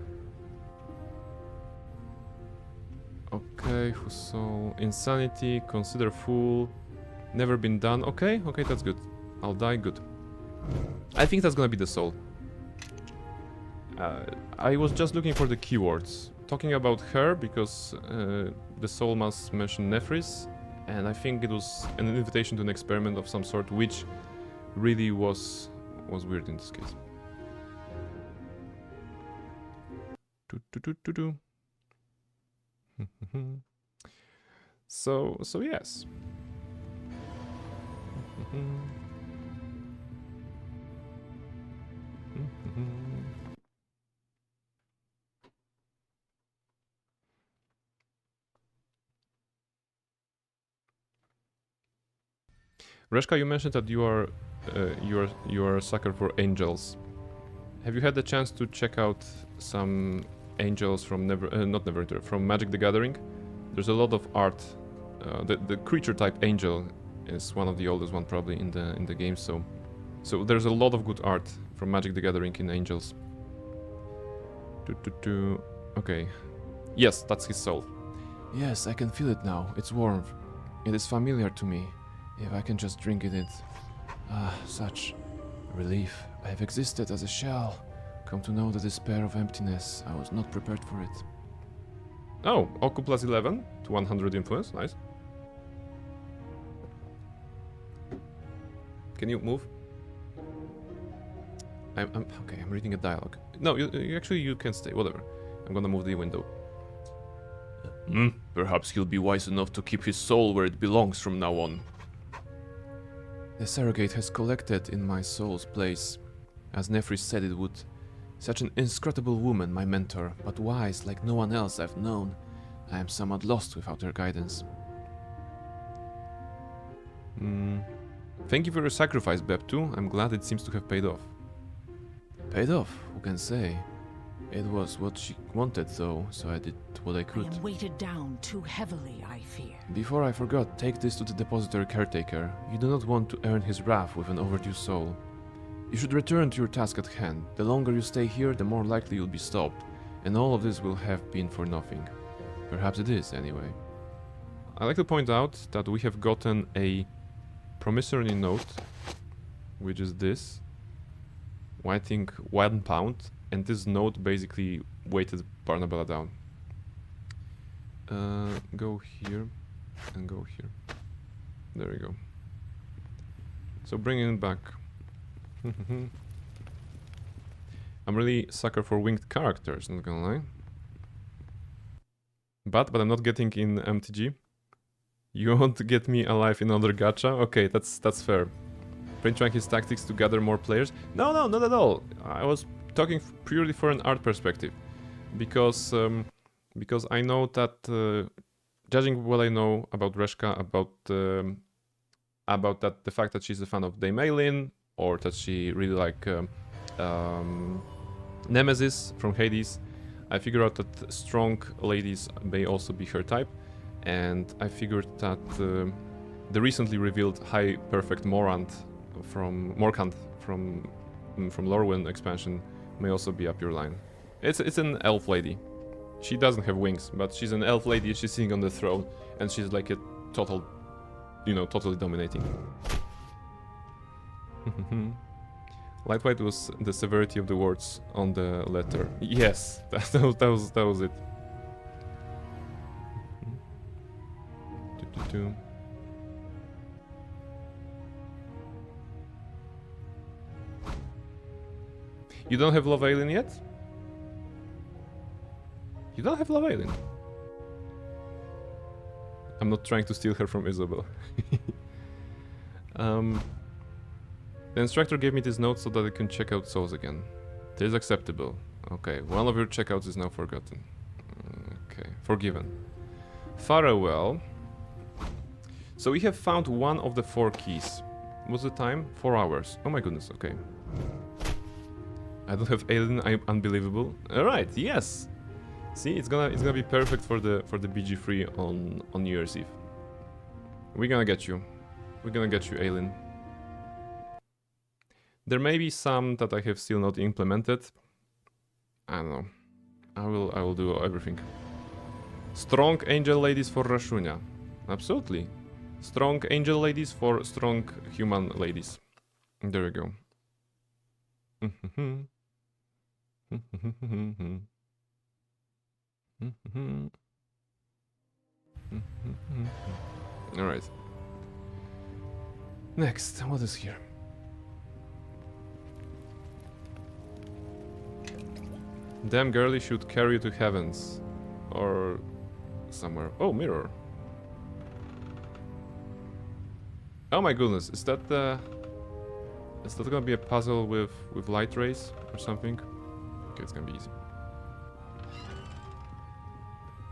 Okay, whose soul? Insanity, consider fool, never been done. Okay, okay, that's good. I'll die, good. I think that's gonna be the soul. I was just looking for the keywords. Talking about her because the soul must mention Nephris, and I think it was an invitation to an experiment of some sort, which really was weird in this case. So yes. Reshka, you mentioned that you are a sucker for angels. Have you had the chance to check out some angels from from Magic the Gathering? There's a lot of art. The creature type angel is one of the oldest one probably in the game. So there's a lot of good art from Magic the Gathering in angels. Okay, yes, that's his soul. Yes, I can feel it now. It's warm. It is familiar to me. If I can just drink in it. Ah, such relief. I have existed as a shell. Come to know the despair of emptiness. I was not prepared for it. Oh, Oku plus 11 to 100 influence. Nice. Can you move? I'm okay. I'm reading a dialogue. No, you can stay. Whatever. I'm gonna move the window. Perhaps he'll be wise enough to keep his soul where it belongs from now on. The surrogate has collected in my soul's place, as Nephris said it would. Such an inscrutable woman, my mentor, but wise like no one else I've known. I am somewhat lost without her guidance. Thank you for your sacrifice, Beptu. I'm glad it seems to have paid off. Paid off? Who can say? It was what she wanted, though, so I did what I could. I am weighted down too heavily, I fear. Before I forgot, take this to the depository caretaker. You do not want to earn his wrath with an overdue soul. You should return to your task at hand. The longer you stay here, the more likely you'll be stopped, and all of this will have been for nothing. Perhaps it is, anyway. I'd like to point out that we have gotten a promissory note, which is this. I think £1, and this note basically weighted Barnabella down. Go here, and go here. There we go. So bringing it back. I'm really sucker for winged characters, not gonna lie. But I'm not getting in MTG. You want to get me alive in another gacha? Okay, that's fair. Brain trying his tactics to gather more players? No, not at all. I was talking purely for an art perspective, because I know that judging what I know about Reshka, about that the fact that she's a fan of Dame Aylin, or that she really like Nemesis from Hades, I figured out that strong ladies may also be her type, and I figured that the recently revealed High Perfect Morkant from Lorwyn expansion may also be up your line. It's an elf lady. She doesn't have wings, but she's an elf lady. She's sitting on the throne, and she's like a total, totally dominating. Lightweight was the severity of the words on the letter. Yes, that was it. You don't have Love Alien yet? You don't have Love Alien? I'm not trying to steal her from Isabel. The instructor gave me this note so that I can check out souls again. It is acceptable. Okay, one of your checkouts is now forgotten. Okay, forgiven. Farewell. So we have found one of the 4 keys. What's the time? 4 hours. Oh my goodness, okay. I don't have alien, I'm unbelievable. Alright, yes! See, it's gonna be perfect for the BG3 on New Year's Eve. We're gonna get you. We're gonna get you, alien. There may be some that I have still not implemented. I don't know. I will do everything. Strong angel ladies for Rashunia. Absolutely. Strong angel ladies for strong human ladies. There we go. Alright. Next, what is here? Damn girlie should carry you to heavens. Or somewhere. Oh, mirror. Oh my goodness, is that gonna be a puzzle with light rays or something? Okay, it's gonna be easy.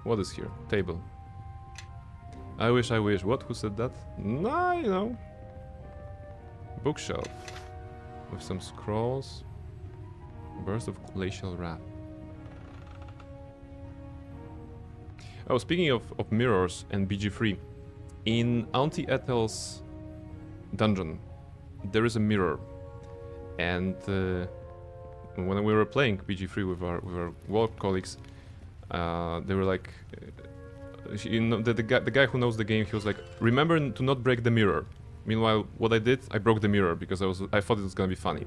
What is here? Table. I wish. What? Who said that? Nah, you know. Bookshelf. With some scrolls. Burst of glacial wrath. Oh, speaking of mirrors and BG3. In Auntie Ethel's dungeon, there is a mirror. And when we were playing BG3 with our work colleagues, they were like, you know, the guy who knows the game, he was like, remember to not break the mirror. Meanwhile, what I did, I broke the mirror because I thought it was gonna be funny.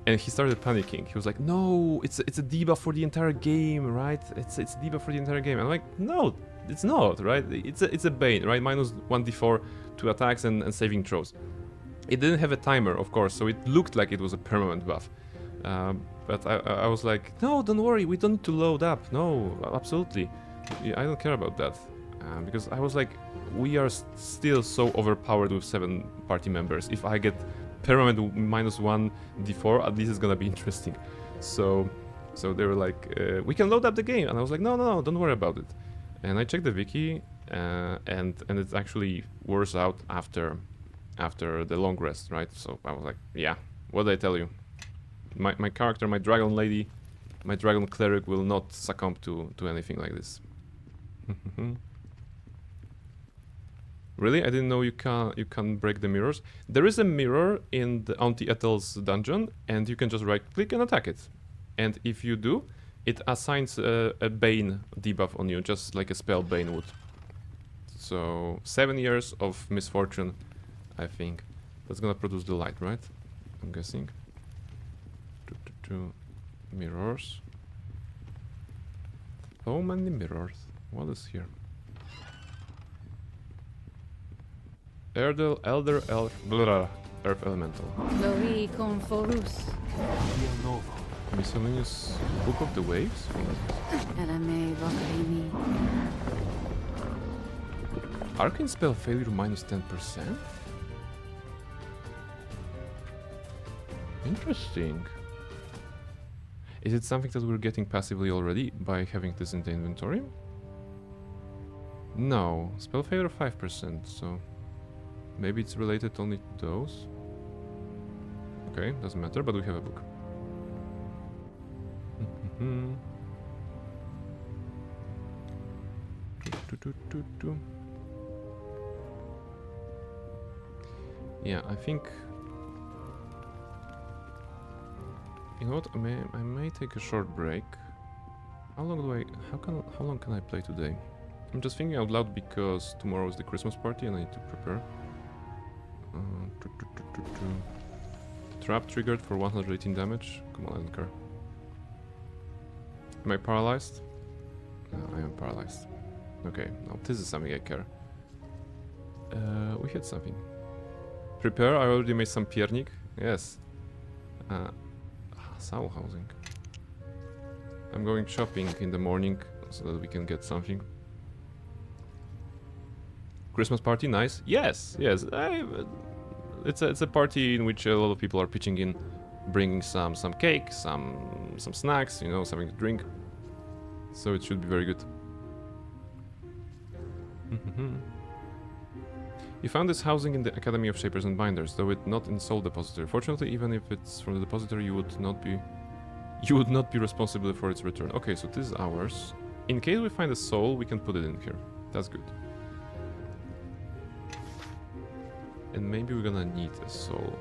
And he started panicking. He was like, no, it's a debuff for the entire game, right? It's a debuff for the entire game. I'm like, no, it's not, right? It's a bane, right? Minus 1d4 to attacks and saving throws. It didn't have a timer, of course, so it looked like it was a permanent buff. But I was like, no, don't worry, we don't need to load up. No, absolutely. I don't care about that. Because I was like, we are still so overpowered with 7 party members. If I get permanent minus 1d4, at least it's gonna be interesting. So they were like, we can load up the game. And I was like, no, don't worry about it. And I checked the wiki, and it actually wears out after the long rest, right? So I was like, yeah, what did I tell you? My character, my dragon lady, my dragon cleric will not succumb to anything like this. Really? I didn't know you can break the mirrors. There is a mirror in the Auntie Ethel's dungeon, and you can just right click and attack it. And if you do, it assigns a Bane debuff on you, just like a spell Bane would. So 7 years of misfortune, I think. That's gonna produce the light, right? I'm guessing. Two mirrors. So many mirrors. What is here? Elder Elf, blah, Earth Elemental. Lori Conforus. Miscellaneous Book of the Waves? LMA Vakrini. Arcane spell failure minus 10%? Interesting. Is it something that we're getting passively already by having this in the inventory? No, spell failure 5%, so maybe it's related only to those. Okay, doesn't matter, but we have a book. Yeah, I think. You know what? I may take a short break. How long do I? How long can I play today? I'm just thinking out loud because tomorrow is the Christmas party and I need to prepare. Trap triggered for 118 damage. Come on, I don't care. Am I paralyzed? No, I am paralyzed. Okay, now this is something I care. We had something. Prepare, I already made some piernik. Yes. Soul housing. I'm going shopping in the morning so that we can get something. Christmas party, nice. Yes, yes. It's a party in which a lot of people are pitching in, bringing some cake, some snacks, you know, something to drink. So it should be very good. You found this housing in the Academy of Shapers and Binders, though it not in Soul Depository. Fortunately, even if it's from the depository, you would not be responsible for its return. Okay, so this is ours. In case we find a soul, we can put it in here. That's good. And maybe we're gonna need a soul.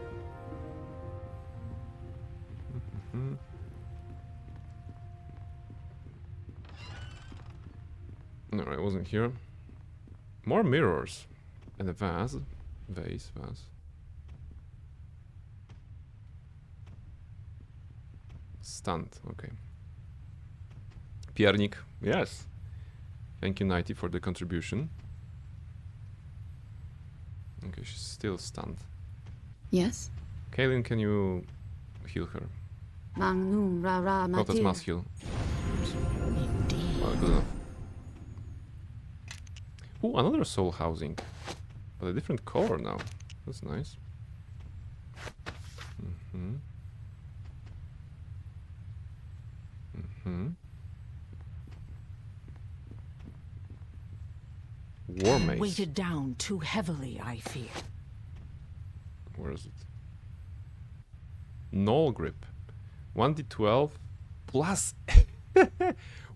No, it wasn't here. More mirrors. And a vase. Vase. Stunned, okay. Piernik, yes. Thank you, Nighty, for the contribution. Okay, she's still stunned. Yes? Kaylin, can you heal her? Magnum ra ra Oh, that's matir. mass heal. Oops. Well, good enough. Ooh, another soul housing. But a different color now. That's nice. War mace. Weighted down too heavily, I fear. Where is it? Null grip. 1d12 plus...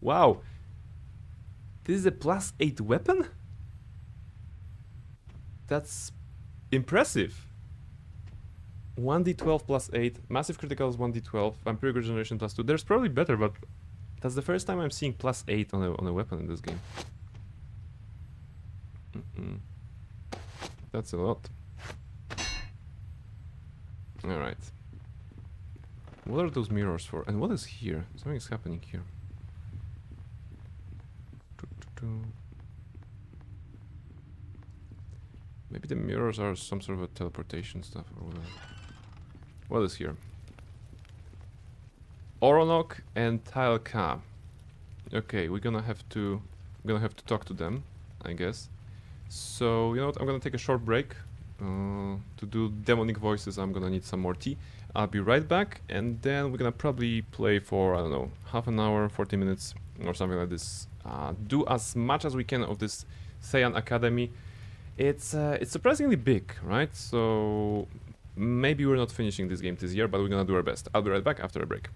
Wow. This is a plus 8 weapon? That's impressive. 1d12 plus 8. Massive critical is 1d12. Vampiric regeneration plus 2. There's probably better, but that's the first time I'm seeing plus 8 on a weapon in this game. That's a lot. Alright. What are those mirrors for? And what is here? Something is happening here. Maybe the mirrors are some sort of a teleportation stuff or whatever. What is here? Oronok and Taelka. Okay, we're gonna have to talk to them, I guess. So you know what? I'm gonna take a short break. To do demonic voices, I'm gonna need some more tea. I'll be right back, and then we're gonna probably play for, I don't know, half an hour, 40 minutes, or something like this. Do as much as we can of this Saiyan Academy. It's surprisingly big, right? So maybe we're not finishing this game this year, but we're gonna do our best. I'll be right back after a break.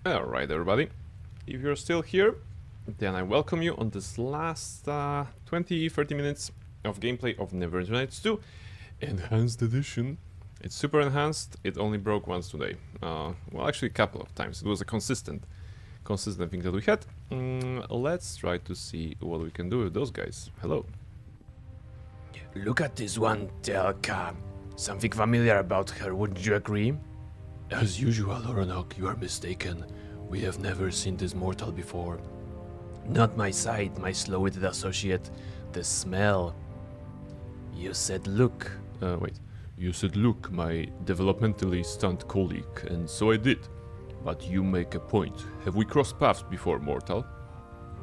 Alright, everybody. If you're still here, then I welcome you on this last 20-30 minutes of gameplay of NWN2EE Enhanced Edition. It's super enhanced. It only broke once today. Well, actually a couple of times. It was a consistent thing that we had. Let's try to see what we can do with those guys. Hello. Look at this one, Telka. Something familiar about her, wouldn't you agree? As usual, Oronok, you are mistaken. We have never seen this mortal before. Not my sight, my slow-witted associate. The smell. You said look. Wait. You said look, my developmentally stunned colleague, and so I did. But you make a point. Have we crossed paths before, mortal?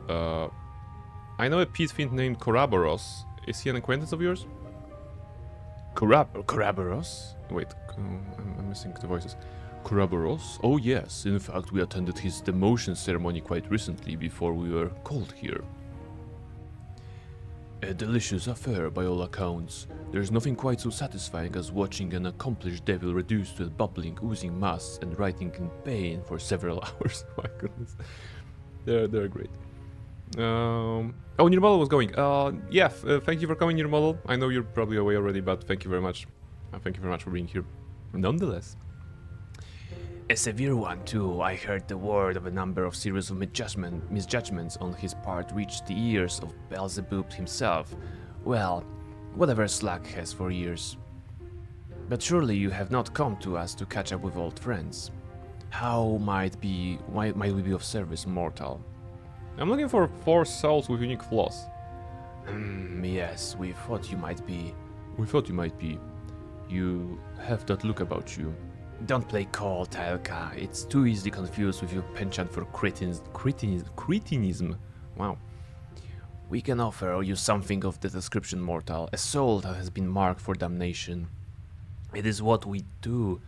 I know a Pete Fiend named Koraboros. Is he an acquaintance of yours? Koraboros? Wait, I'm missing the voices. Koraboros? Oh yes, in fact we attended his demotion ceremony quite recently before we were called here. A delicious affair by all accounts. There's nothing quite so satisfying as watching an accomplished devil reduced to a bubbling, oozing mass and writhing in pain for several hours. My goodness. They're great. Oh, Nirmalo was going. Yeah, thank you for coming, Nirmalo. I know you're probably away already, but thank you very much. Thank you very much for being here. Nonetheless. A severe one, too. I heard the word of a number of series of misjudgments on his part reached the ears of Beelzebub himself. Well, whatever Slack has for years. But surely you have not come to us to catch up with old friends. How might we be of service, mortal? I'm looking for 4 souls with unique flaws. Yes, we thought you might be. We thought you might be. You have that look about you. Don't play call, Taelka. It's too easily confused with your penchant for cretinism. Wow. We can offer you something of the description, mortal. A soul that has been marked for damnation. It is what we do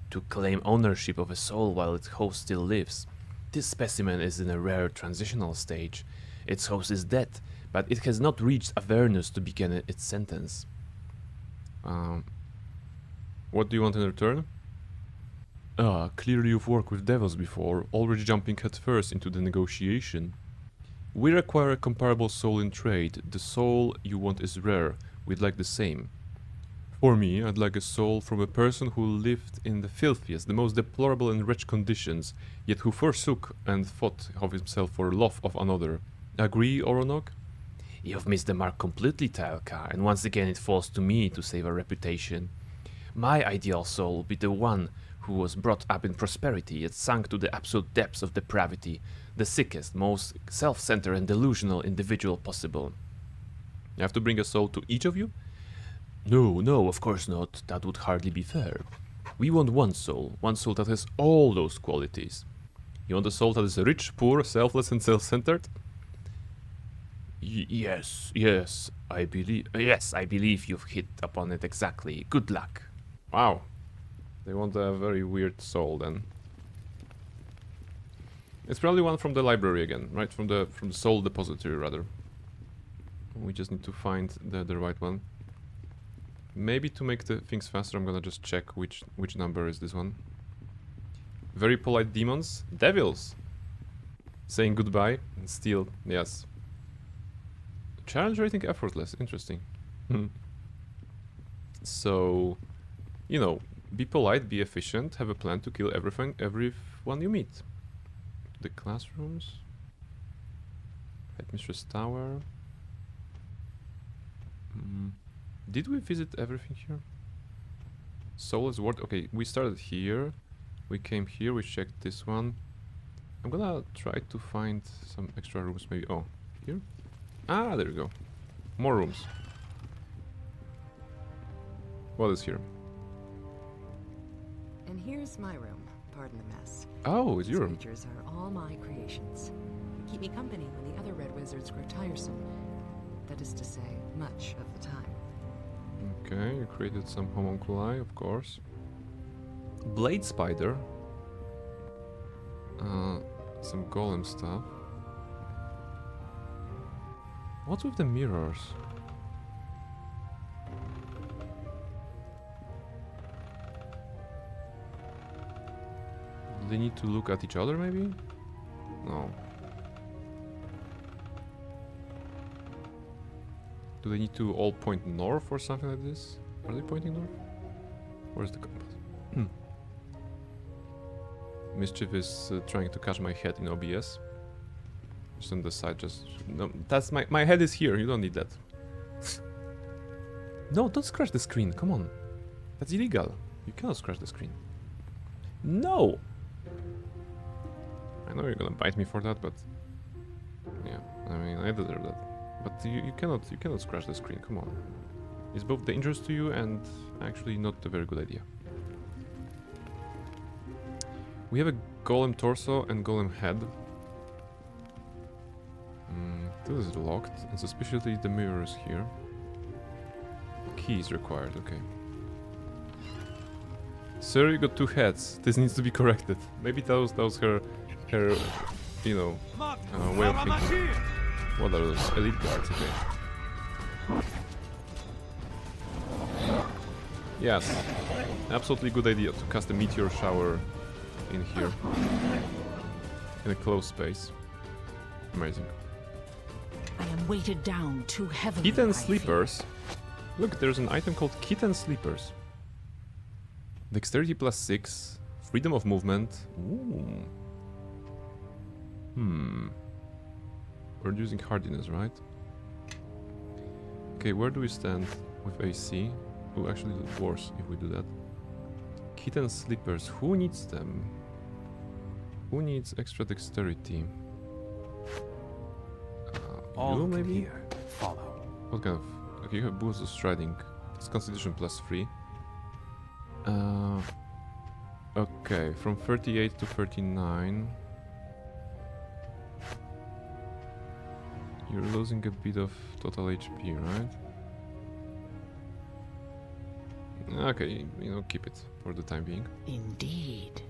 to claim ownership of a soul while its host still lives. This specimen is in a rare transitional stage. Its host is dead, but it has not reached awareness to begin its sentence. What do you want in return? Clearly you've worked with devils before, already jumping headfirst into the negotiation. We require a comparable soul in trade. The soul you want is rare. We'd like the same. For me, I'd like a soul from a person who lived in the filthiest, the most deplorable and wretched conditions, yet who forsook and thought of himself for love of another. Agree, Oronok? You've missed the mark completely, Taelka, and once again it falls to me to save our reputation. My ideal soul will be the one who was brought up in prosperity yet sunk to the absolute depths of depravity, the sickest, most self-centered and delusional individual possible. You have to bring a soul to each of you? No, of course not. That would hardly be fair. We want one soul that has all those qualities. You want a soul that is rich, poor, selfless and self-centered? Yes, I believe you've hit upon it exactly. Good luck. Wow. They want a very weird soul then. It's probably one from the library again, right? From the soul depository rather. We just need to find the right one. Maybe to make the things faster, I'm gonna just check which number is this one. Very polite demons, devils. Saying goodbye and steal. Yes. Challenge rating effortless. Interesting. So, you know. Be polite, be efficient, have a plan to kill everyone you meet. The classrooms. Headmistress Tower. Did we visit everything here? Soulless Ward. Okay, we started here. We came here, we checked this one. I'm gonna try to find some extra rooms maybe. Oh, here? Ah, there we go. More rooms. What is here? And here's my room. Pardon the mess. Oh, it's These your room. creatures are all my creations. They keep me company when the other red wizards grow tiresome. That is to say, much of the time. Okay, you created some homunculi, of course. Blade spider. Some golem stuff. What's with the mirrors? they need to look at each other, maybe? No. Do they need to all point north or something like this? Are they pointing north? Where's the compass? Mischief is trying to catch my head in OBS. Just on the side, just... No, that's my head is here, you don't need that. No, don't scratch the screen, come on. That's illegal. You cannot scratch the screen. No! I know you're gonna bite me for that, but... Yeah, I mean, I deserve that. But you cannot scratch the screen, come on. It's both dangerous to you and actually not a very good idea. We have a golem torso and golem head. This is locked, and suspiciously the mirror is here. Key is required, okay. Sir, you got 2 heads. This needs to be corrected. Maybe that was her, you know, way of thinking. What are those? Elite guards, okay. Yes, absolutely good idea to cast a meteor shower in here. In a closed space. Amazing. I am weighted down too heavily. Kitten Sleepers. Look, there's an item called Kitten Sleepers. Dexterity +6. Freedom of movement. Ooh. Reducing hardiness, right? Okay, where do we stand with AC? Oh, actually worse if we do that. Kitten Sleepers. Who needs them? Who needs extra dexterity? You maybe? Here. Follow. What kind of... Okay, you have boost of striding. It's constitution +3. Okay, from 38 to 39. You're losing a bit of total HP, right? Okay, you know, keep it for the time being. Indeed.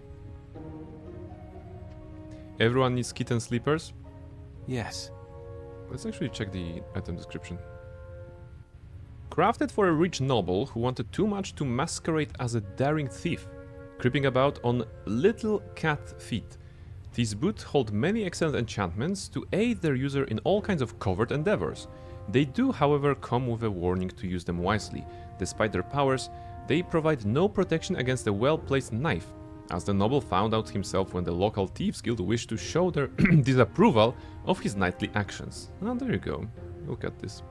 Everyone needs kitten sleepers? Yes. Let's actually check the item description. Crafted for a rich noble who wanted too much to masquerade as a daring thief, creeping about on little cat feet. These boots hold many excellent enchantments to aid their user in all kinds of covert endeavors. They do, however, come with a warning to use them wisely. Despite their powers, they provide no protection against a well-placed knife, as the noble found out himself when the local thieves guild wished to show their disapproval of his knightly actions. Oh, there you go. Look at this.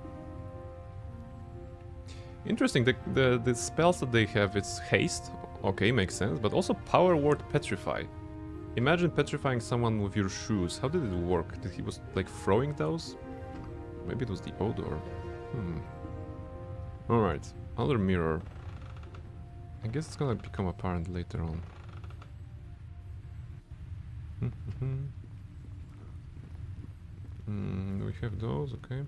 Interesting, the spells that they have, it's haste, okay, makes sense, but also power word petrify. Imagine petrifying someone with your shoes. How did it work? Did he was like throwing those? Maybe it was the odor. Alright, another mirror. I guess it's gonna become apparent later on. We have those, okay.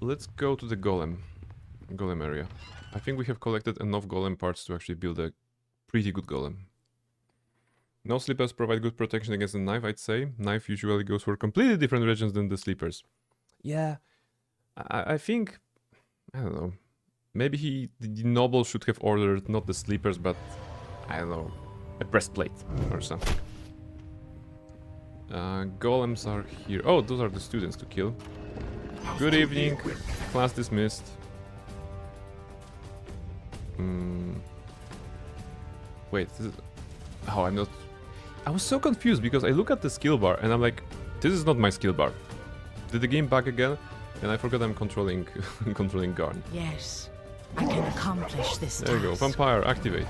Let's go to the golem area. I think we have collected enough golem parts to actually build a pretty good golem. No sleepers provide good protection against the knife, I'd say. Knife usually goes for completely different regions than the sleepers. Yeah, I think, I don't know. Maybe the noble should have ordered not the sleepers, but I don't know, a breastplate or something. Golems are here. Oh, those are the students to kill. Good evening. Class dismissed. Wait, this is... Oh, I'm not... I was so confused because I look at the skill bar and I'm like, this is not my skill bar. Did the game bug again? And I forgot I'm controlling controlling Garn. Yes, I can accomplish this There you go. task. Vampire, activate.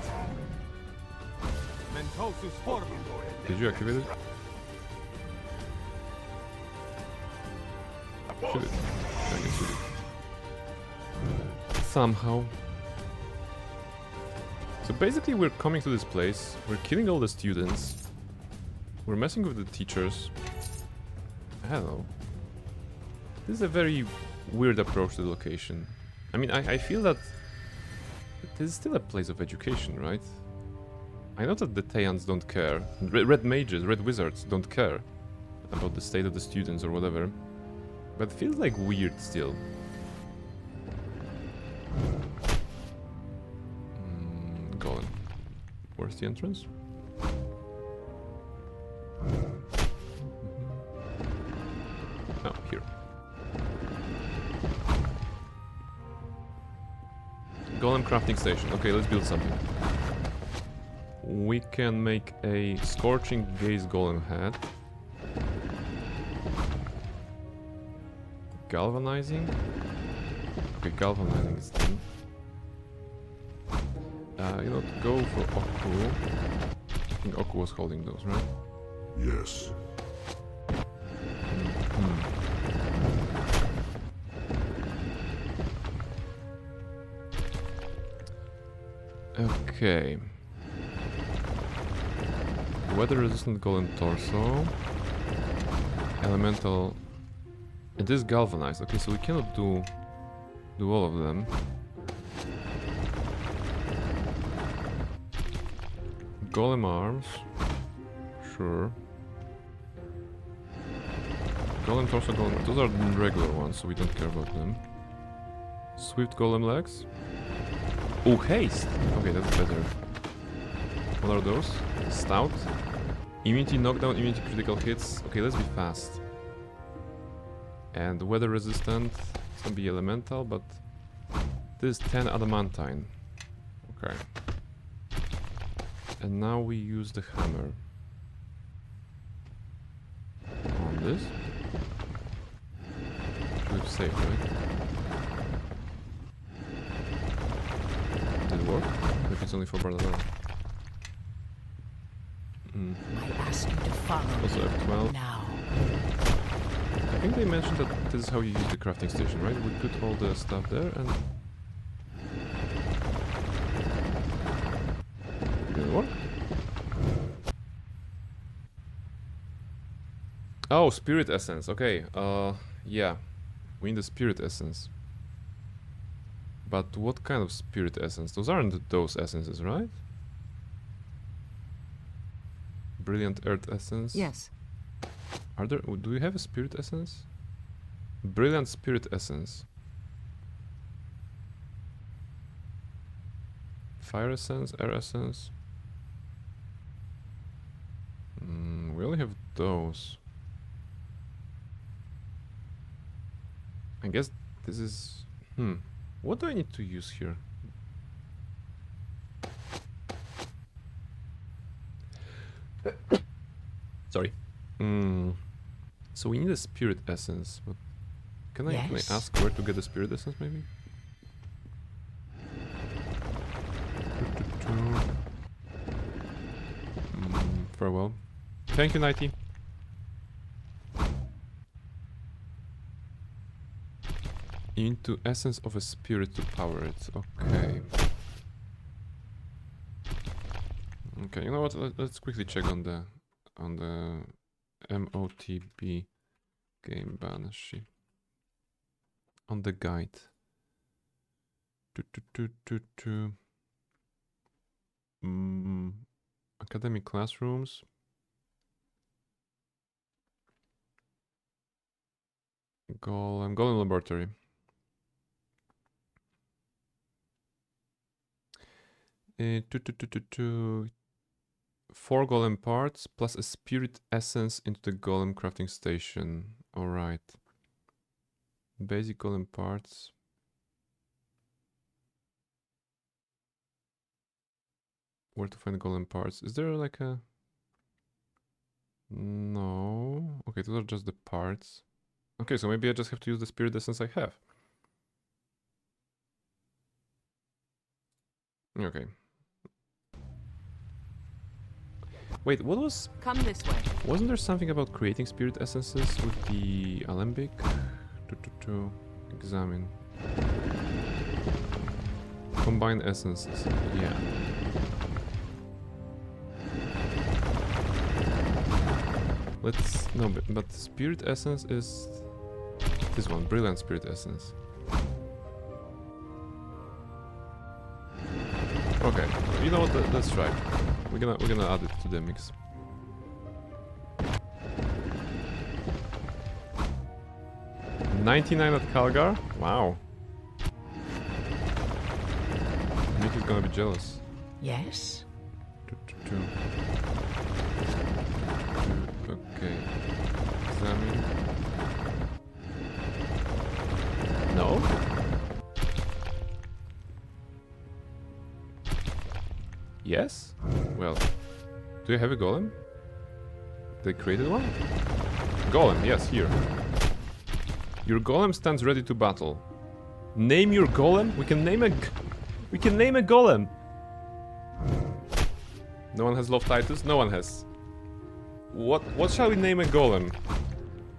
Did you activate it? Shoot it. I can shoot it. Somehow. So basically we're coming to this place, we're killing all the students, we're messing with the teachers. I don't know. This is a very weird approach to the location. I mean, I feel that this is still a place of education, right? I know that the Tayans don't care, red mages, red wizards don't care about the state of the students or whatever, but it feels like weird still. Golem. Where's the entrance? Oh, here. Golem crafting station. Okay, let's build something. We can make a scorching gaze golem head. Galvanizing. Okay, galvanizing is done. You know, go for Oku. I think Oku was holding those, right? Yes. Okay. Weather resistant golem torso. Elemental. It is galvanized. Okay, so we cannot do all of them. Golem arms. Sure. Golem torso, golem. Those are the regular ones, so we don't care about them. Swift golem legs. Oh, haste! Okay, that's better. What are those? Stout. Immunity knockdown, immunity critical hits. Okay, let's be fast. And weather resistant. It's gonna be elemental, but this is 10 adamantine. Okay. And now we use the hammer. On this. Should we save, right? Did it work? Maybe it's only for Bardadora. I ask you to follow Also me F12. now. I think they mentioned that this is how you use the crafting station, right? We put all the stuff there and... Did it work? Oh, spirit essence. Okay, yeah. We need the spirit essence. But what kind of spirit essence? Those aren't those essences, right? Brilliant earth essence. Yes. Are there? Do we have a spirit essence? Brilliant spirit essence. Fire essence, air essence. We only have those. I guess this is... What do I need to use here? Sorry. So we need a spirit essence, but can I ask where to get the spirit essence, maybe? Farewell. Thank you, Nighty. Into essence of a spirit to power it. Okay. Okay, you know what? Let's quickly check on the MOTB game banshee. On the guide. Academic classrooms. Golem laboratory. Four golem parts plus a spirit essence into the golem crafting station. Alright. Basic golem parts. Where to find golem parts? Is there like a... No. Okay, those are just the parts. Okay, so maybe I just have to use the spirit essence I have. Okay. Wait, what was... Come this way. Wasn't there something about creating spirit essences with the alembic? Examine. Combine essences. Yeah. Let's... No, but spirit essence is... This one, brilliant spirit essence. Okay, you know what? Let's try. We're gonna add it to the mix. $99 at Calgar? Wow. think he's gonna be jealous. Yes? Okay. Examine. No? Yes? Well, do you have a golem? They created one? Golem, yes, here. Your golem stands ready to battle. Name your golem? We can name a golem. No one has Love Titus? No one has. What shall we name a golem?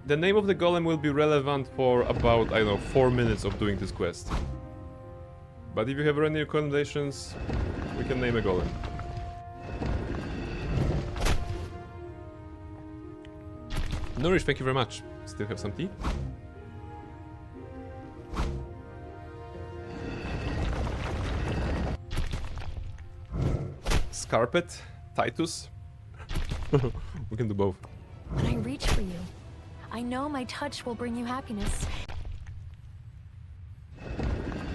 The name of the golem will be relevant for about, I don't know, 4 minutes of doing this quest. But if you have any recommendations, we can name a golem. Nourish, thank you very much. Still have some tea? Scarpet, Titus. We can do both. When I reach for you, I know my touch will bring you happiness.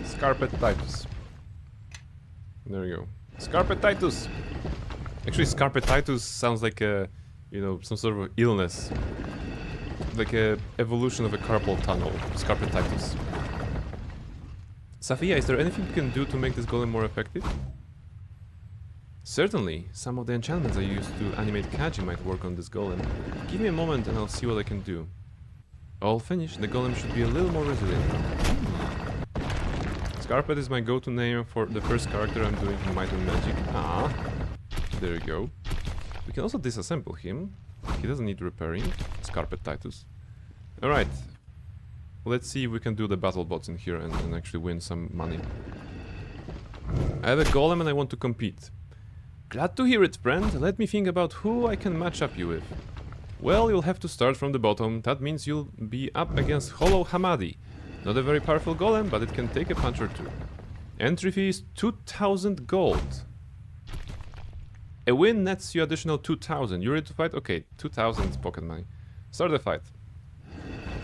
Scarpet Titus. There we go. Scarpet Titus! Actually, Scarpet Titus sounds like a, you know, some sort of illness. Like a evolution of a carpal tunnel. Scarpet Titus. Safia, is there anything you can do to make this golem more effective? Certainly. Some of the enchantments I used to animate Kaji might work on this golem. Give me a moment and I'll see what I can do. All finished. The golem should be a little more resilient now. Scarpet is my go-to name for the first character I'm doing in Might and Magic. Ah, there you go. We can also disassemble him. He doesn't need repairing. Scarpet Titus. Alright. Let's see if we can do the battle bots in here and actually win some money. I have a golem and I want to compete. Glad to hear it, friend. Let me think about who I can match up you with. Well, you'll have to start from the bottom. That means you'll be up against Hollow Hamadi. Not a very powerful golem, but it can take a punch or two. Entry fee is 2,000 gold. A win nets you additional 2,000. You ready to fight? Okay, 2,000 is pocket money. Start the fight.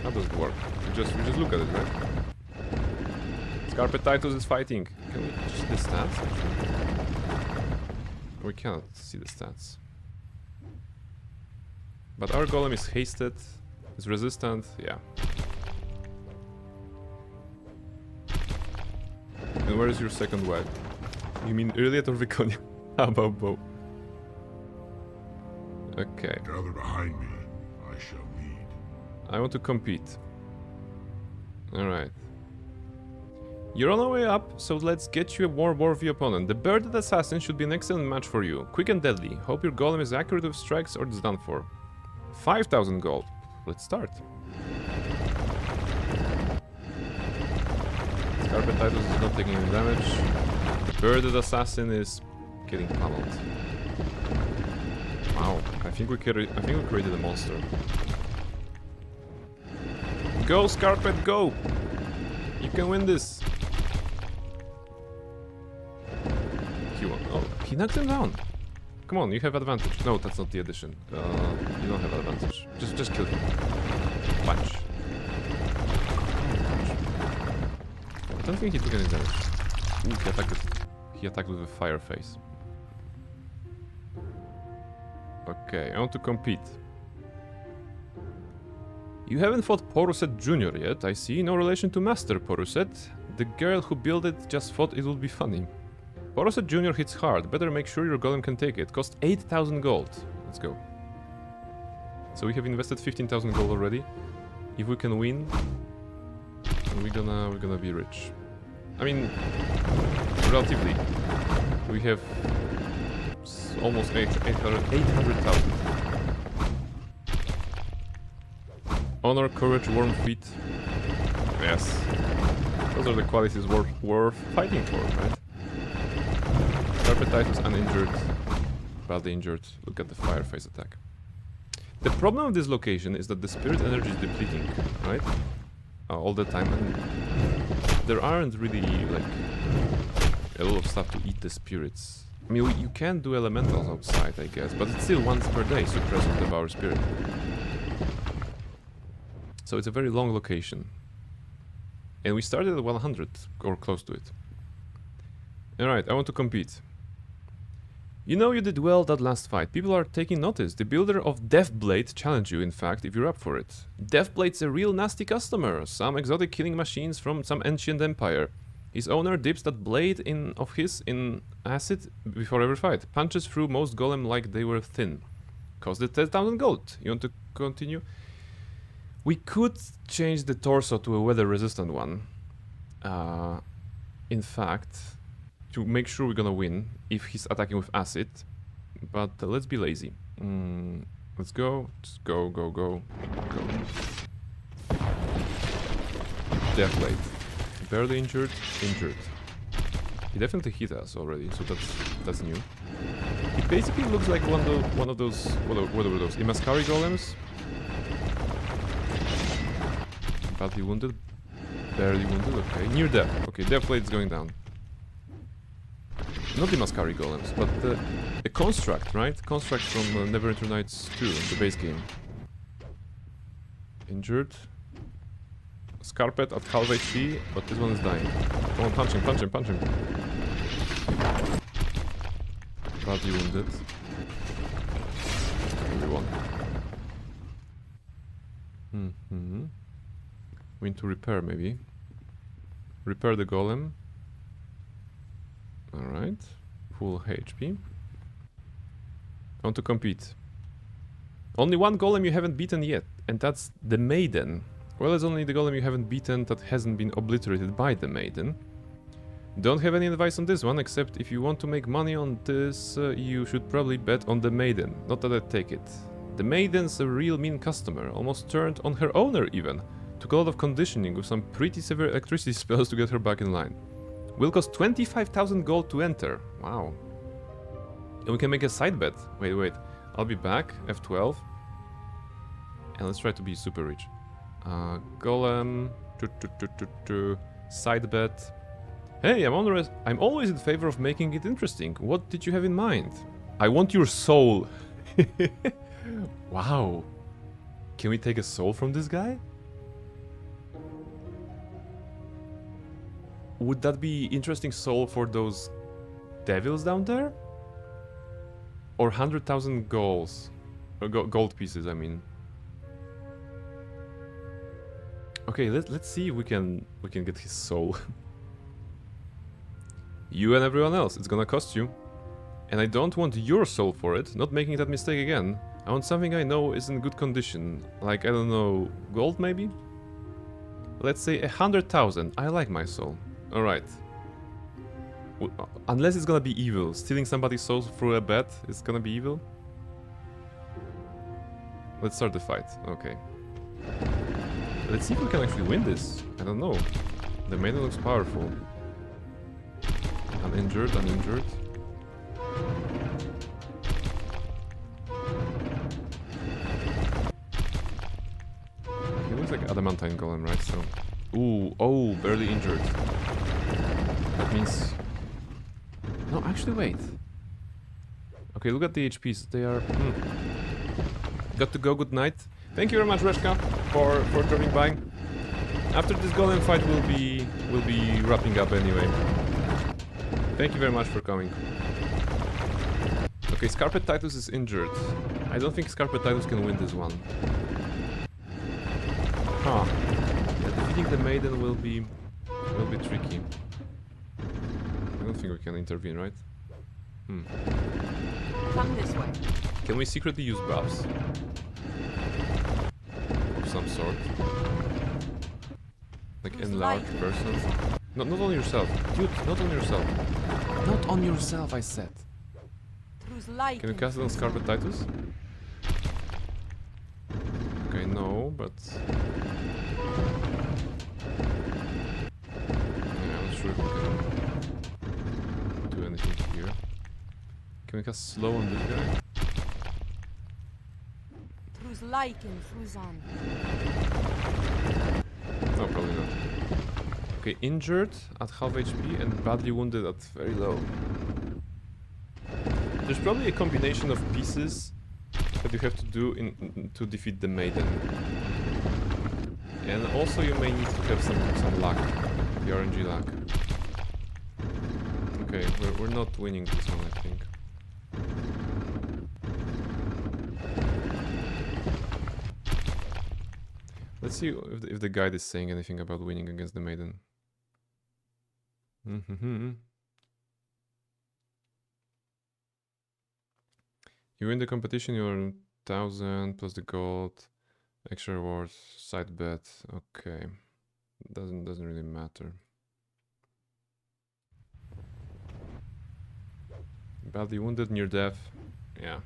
How does it work? We just look at it, right? Scarpet Titus is fighting. Can we see the stats, actually? We cannot see the stats. But our golem is hasted, is resistant, yeah. And where is your second wife? You mean Iliad or Viconia? How about both? Okay. Gather behind me. I shall lead. I want to compete. Alright. You're on our way up, so let's get you a more worthy opponent. The Bearded Assassin should be an excellent match for you. Quick and deadly. Hope your golem is accurate with strikes or it's done for. 5,000 gold. Let's start. Scarpet Titus is not taking any damage. The Bearded Assassin is getting pummeled. Wow, I think we created a monster. Go, Scarpet, go! You can win this. Oh, he knocked him down. Come on, you have advantage. No, that's not the addition. You don't have advantage. Just kill him. Punch. I don't think he took any damage. Ooh, he attacked with a fire face. Okay, I want to compete. You haven't fought Poruset Jr. yet, I see. No relation to Master Poruset. The girl who built it just thought it would be funny. Poruset Jr. hits hard. Better make sure your golem can take it. Cost 8,000 gold. Let's go. So we have invested 15,000 gold already. If we can win, we're gonna be rich. I mean, relatively. We have almost 800,000. Honor, courage, warm feet. Yes. Those are the qualities worth fighting for, right? Scarpet Titus uninjured. Badly injured. Look at the fireface attack. The problem with this location is that the spirit energy is depleting, right? All the time, and there aren't really, like, a lot of stuff to eat the spirits. I mean, you can do elementals outside, I guess, but it's still once per day, suppress or devour spirit. So it's a very long location. And we started at 100, or close to it. Alright, I want to compete. You know you did well that last fight. People are taking notice. The builder of Deathblade challenged you, in fact, if you're up for it. Deathblade's a real nasty customer. Some exotic killing machines from some ancient empire. His owner dips that blade of his in acid before every fight. Punches through most golem like they were thin. Costed 10,000 gold. You want to continue? We could change the torso to a weather-resistant one. In fact, to make sure we're gonna win if he's attacking with acid. But let's be lazy. Let's go. Just go, go, go, go. Deathblade. Barely injured, injured. He definitely hit us already, so that's new. It basically looks like one of those what were those? Imaskari golems. Badly wounded, barely wounded. Okay, near death. Okay, Deathblade's going down. Not the Imaskari golems, but the construct, right? Construct from Neverwinter Nights 2, the base game. Injured. Scarpet at half HP, but this one is dying. Come on, punch him, punch him, punch him. Badly wounded. Everyone. We need to repair, maybe. Repair the golem. Alright. Full HP. I want to compete. Only one golem you haven't beaten yet, and that's the Maiden. Well, it's only the golem you haven't beaten that hasn't been obliterated by the Maiden. Don't have any advice on this one, except if you want to make money on this, you should probably bet on the Maiden. Not that I'd take it. The Maiden's a real mean customer, almost turned on her owner even. Took a lot of conditioning with some pretty severe electricity spells to get her back in line. Will cost 25,000 gold to enter. Wow. And we can make a side bet. Wait. I'll be back. F12. And let's try to be super rich. Golem. Side bet. Hey, I'm always in favor of making it interesting. What did you have in mind? I want your soul. Wow. Can we take a soul from this guy? Would that be interesting soul for those devils down there? Or 100,000 goals? Gold pieces, I mean. Okay, let's see if we can get his soul. You and everyone else, it's gonna cost you. And I don't want your soul for it, not making that mistake again. I want something I know is in good condition. Like, I don't know, gold maybe? Let's say 100,000. I like my soul. Alright. Unless it's gonna be evil. Stealing somebody's soul through a bet is gonna be evil. Let's start the fight. Okay. Let's see if we can actually win this. I don't know. The maiden looks powerful. Uninjured. He looks like adamantine golem, right? So, oh, barely injured. That means... No, actually, wait. Okay, look at the HPs. They are... Got to go, good night. Thank you very much, Reshka, for dropping by. After this golem fight, we'll be wrapping up anyway. Thank you very much for coming. Okay, Scarpet Titus is injured. I don't think Scarpet Titus can win this one. Huh. Yeah, defeating the maiden will be tricky. I don't think we can intervene, right? Come this way. Can we secretly use buffs? Of some sort. Like enlarge person. Not on yourself. Dude, not on yourself. Not on yourself, I said. Can you cast it on Scarpet Titus? Okay, no, but... Yeah, I'm not sure if we can do anything here. Can we cast slow on this guy? No, probably not. Okay, injured at half HP and badly wounded at very low. There's probably a combination of pieces that you have to do to defeat the maiden. And also you may need to have some luck. The RNG luck. okay, we're not winning this one, I think. Let's see if the guide is saying anything about winning against the maiden. You win the competition, you earn 1,000 plus the gold, extra rewards, side bet. Okay, doesn't really matter. Badly wounded, near death. Yeah.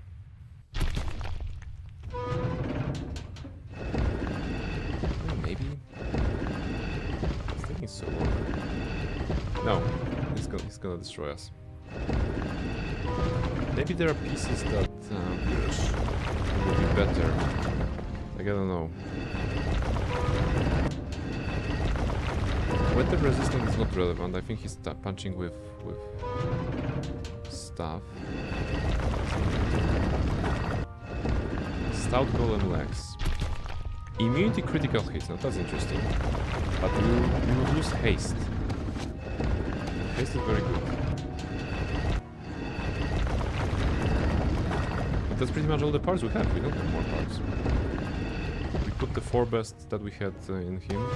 Maybe. It's taking so long. No, he's gonna destroy us. Maybe there are pieces that will be better. Like, I don't know. Weather resistance is not relevant. I think he's punching with stuff. Stout golem legs. Immunity critical hits. Now that's interesting. But you would lose haste. Haste is very good. But that's pretty much all the parts we have. We don't have more parts. We put the 4 best that we had in him.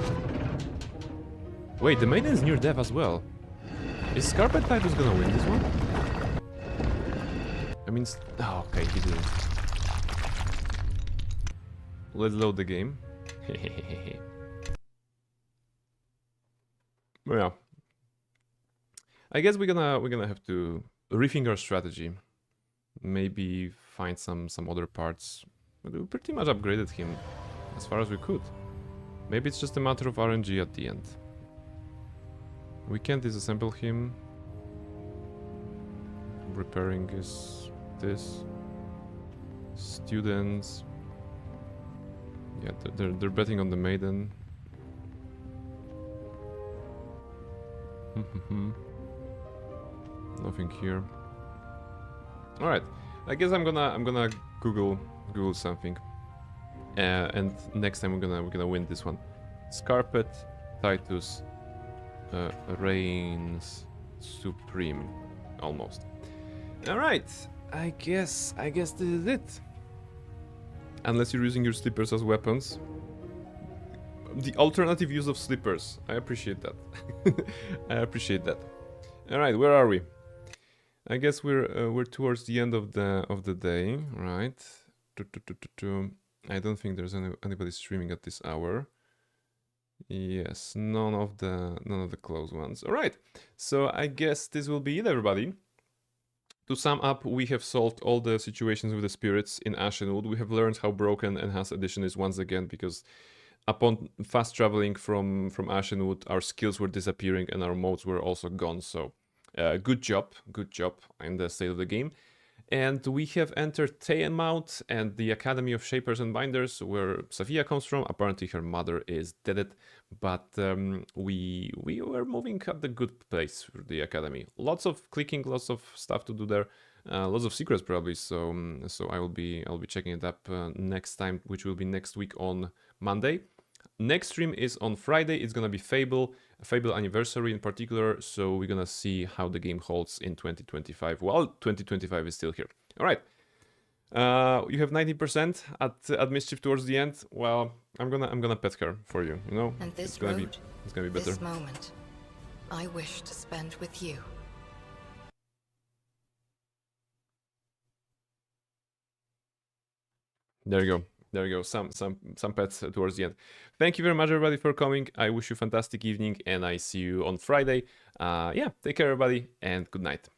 Wait, the maiden is near death as well. Is Scarpet Titus gonna win this one? I mean, oh, okay, he didn't. Let's load the game. Well, yeah. I guess we're gonna have to rethink our strategy. Maybe find some other parts. But we pretty much upgraded him as far as we could. Maybe it's just a matter of RNG at the end. We can't disassemble him. Repairing is this. Students. Yeah, they're betting on the maiden. Nothing here. All right, I guess I'm gonna Google something, and next time we're gonna win this one. Scarpet Titus reigns supreme, almost. All right, I guess this is it. Unless you're using your slippers as weapons. The alternative use of slippers. I appreciate that. I appreciate that. All right, where are we? I guess we're towards the end of the day, right? I don't think there's anybody streaming at this hour. Yes, none of the close ones. All right. So I guess this will be it, everybody. To sum up, we have solved all the situations with the spirits in Ashenwood. We have learned how broken Enhanced Edition is once again, because upon fast traveling from Ashenwood, our skills were disappearing and our modes were also gone. So good job in the state of the game. And we have entered Teyamount and the Academy of Shapers and Binders, where Safia comes from. Apparently her mother is dead, but we were moving at the good place for the Academy. Lots of clicking, lots of stuff to do there, lots of secrets probably. So I'll be checking it up next time, which will be next week on Monday. Next stream is on Friday. It's gonna be Fable anniversary in particular, so we're gonna see how the game holds in 2025. Well, 2025 is still here. All right, you have 90% at Mischief towards the end. Well, I'm gonna pet her for you. You know, and this it's gonna be better. This moment, I wish to spend with you. There you go. Some pets towards the end. Thank you very much, everybody, for coming. I wish you a fantastic evening, and I see you on Friday. Yeah, take care, everybody, and good night.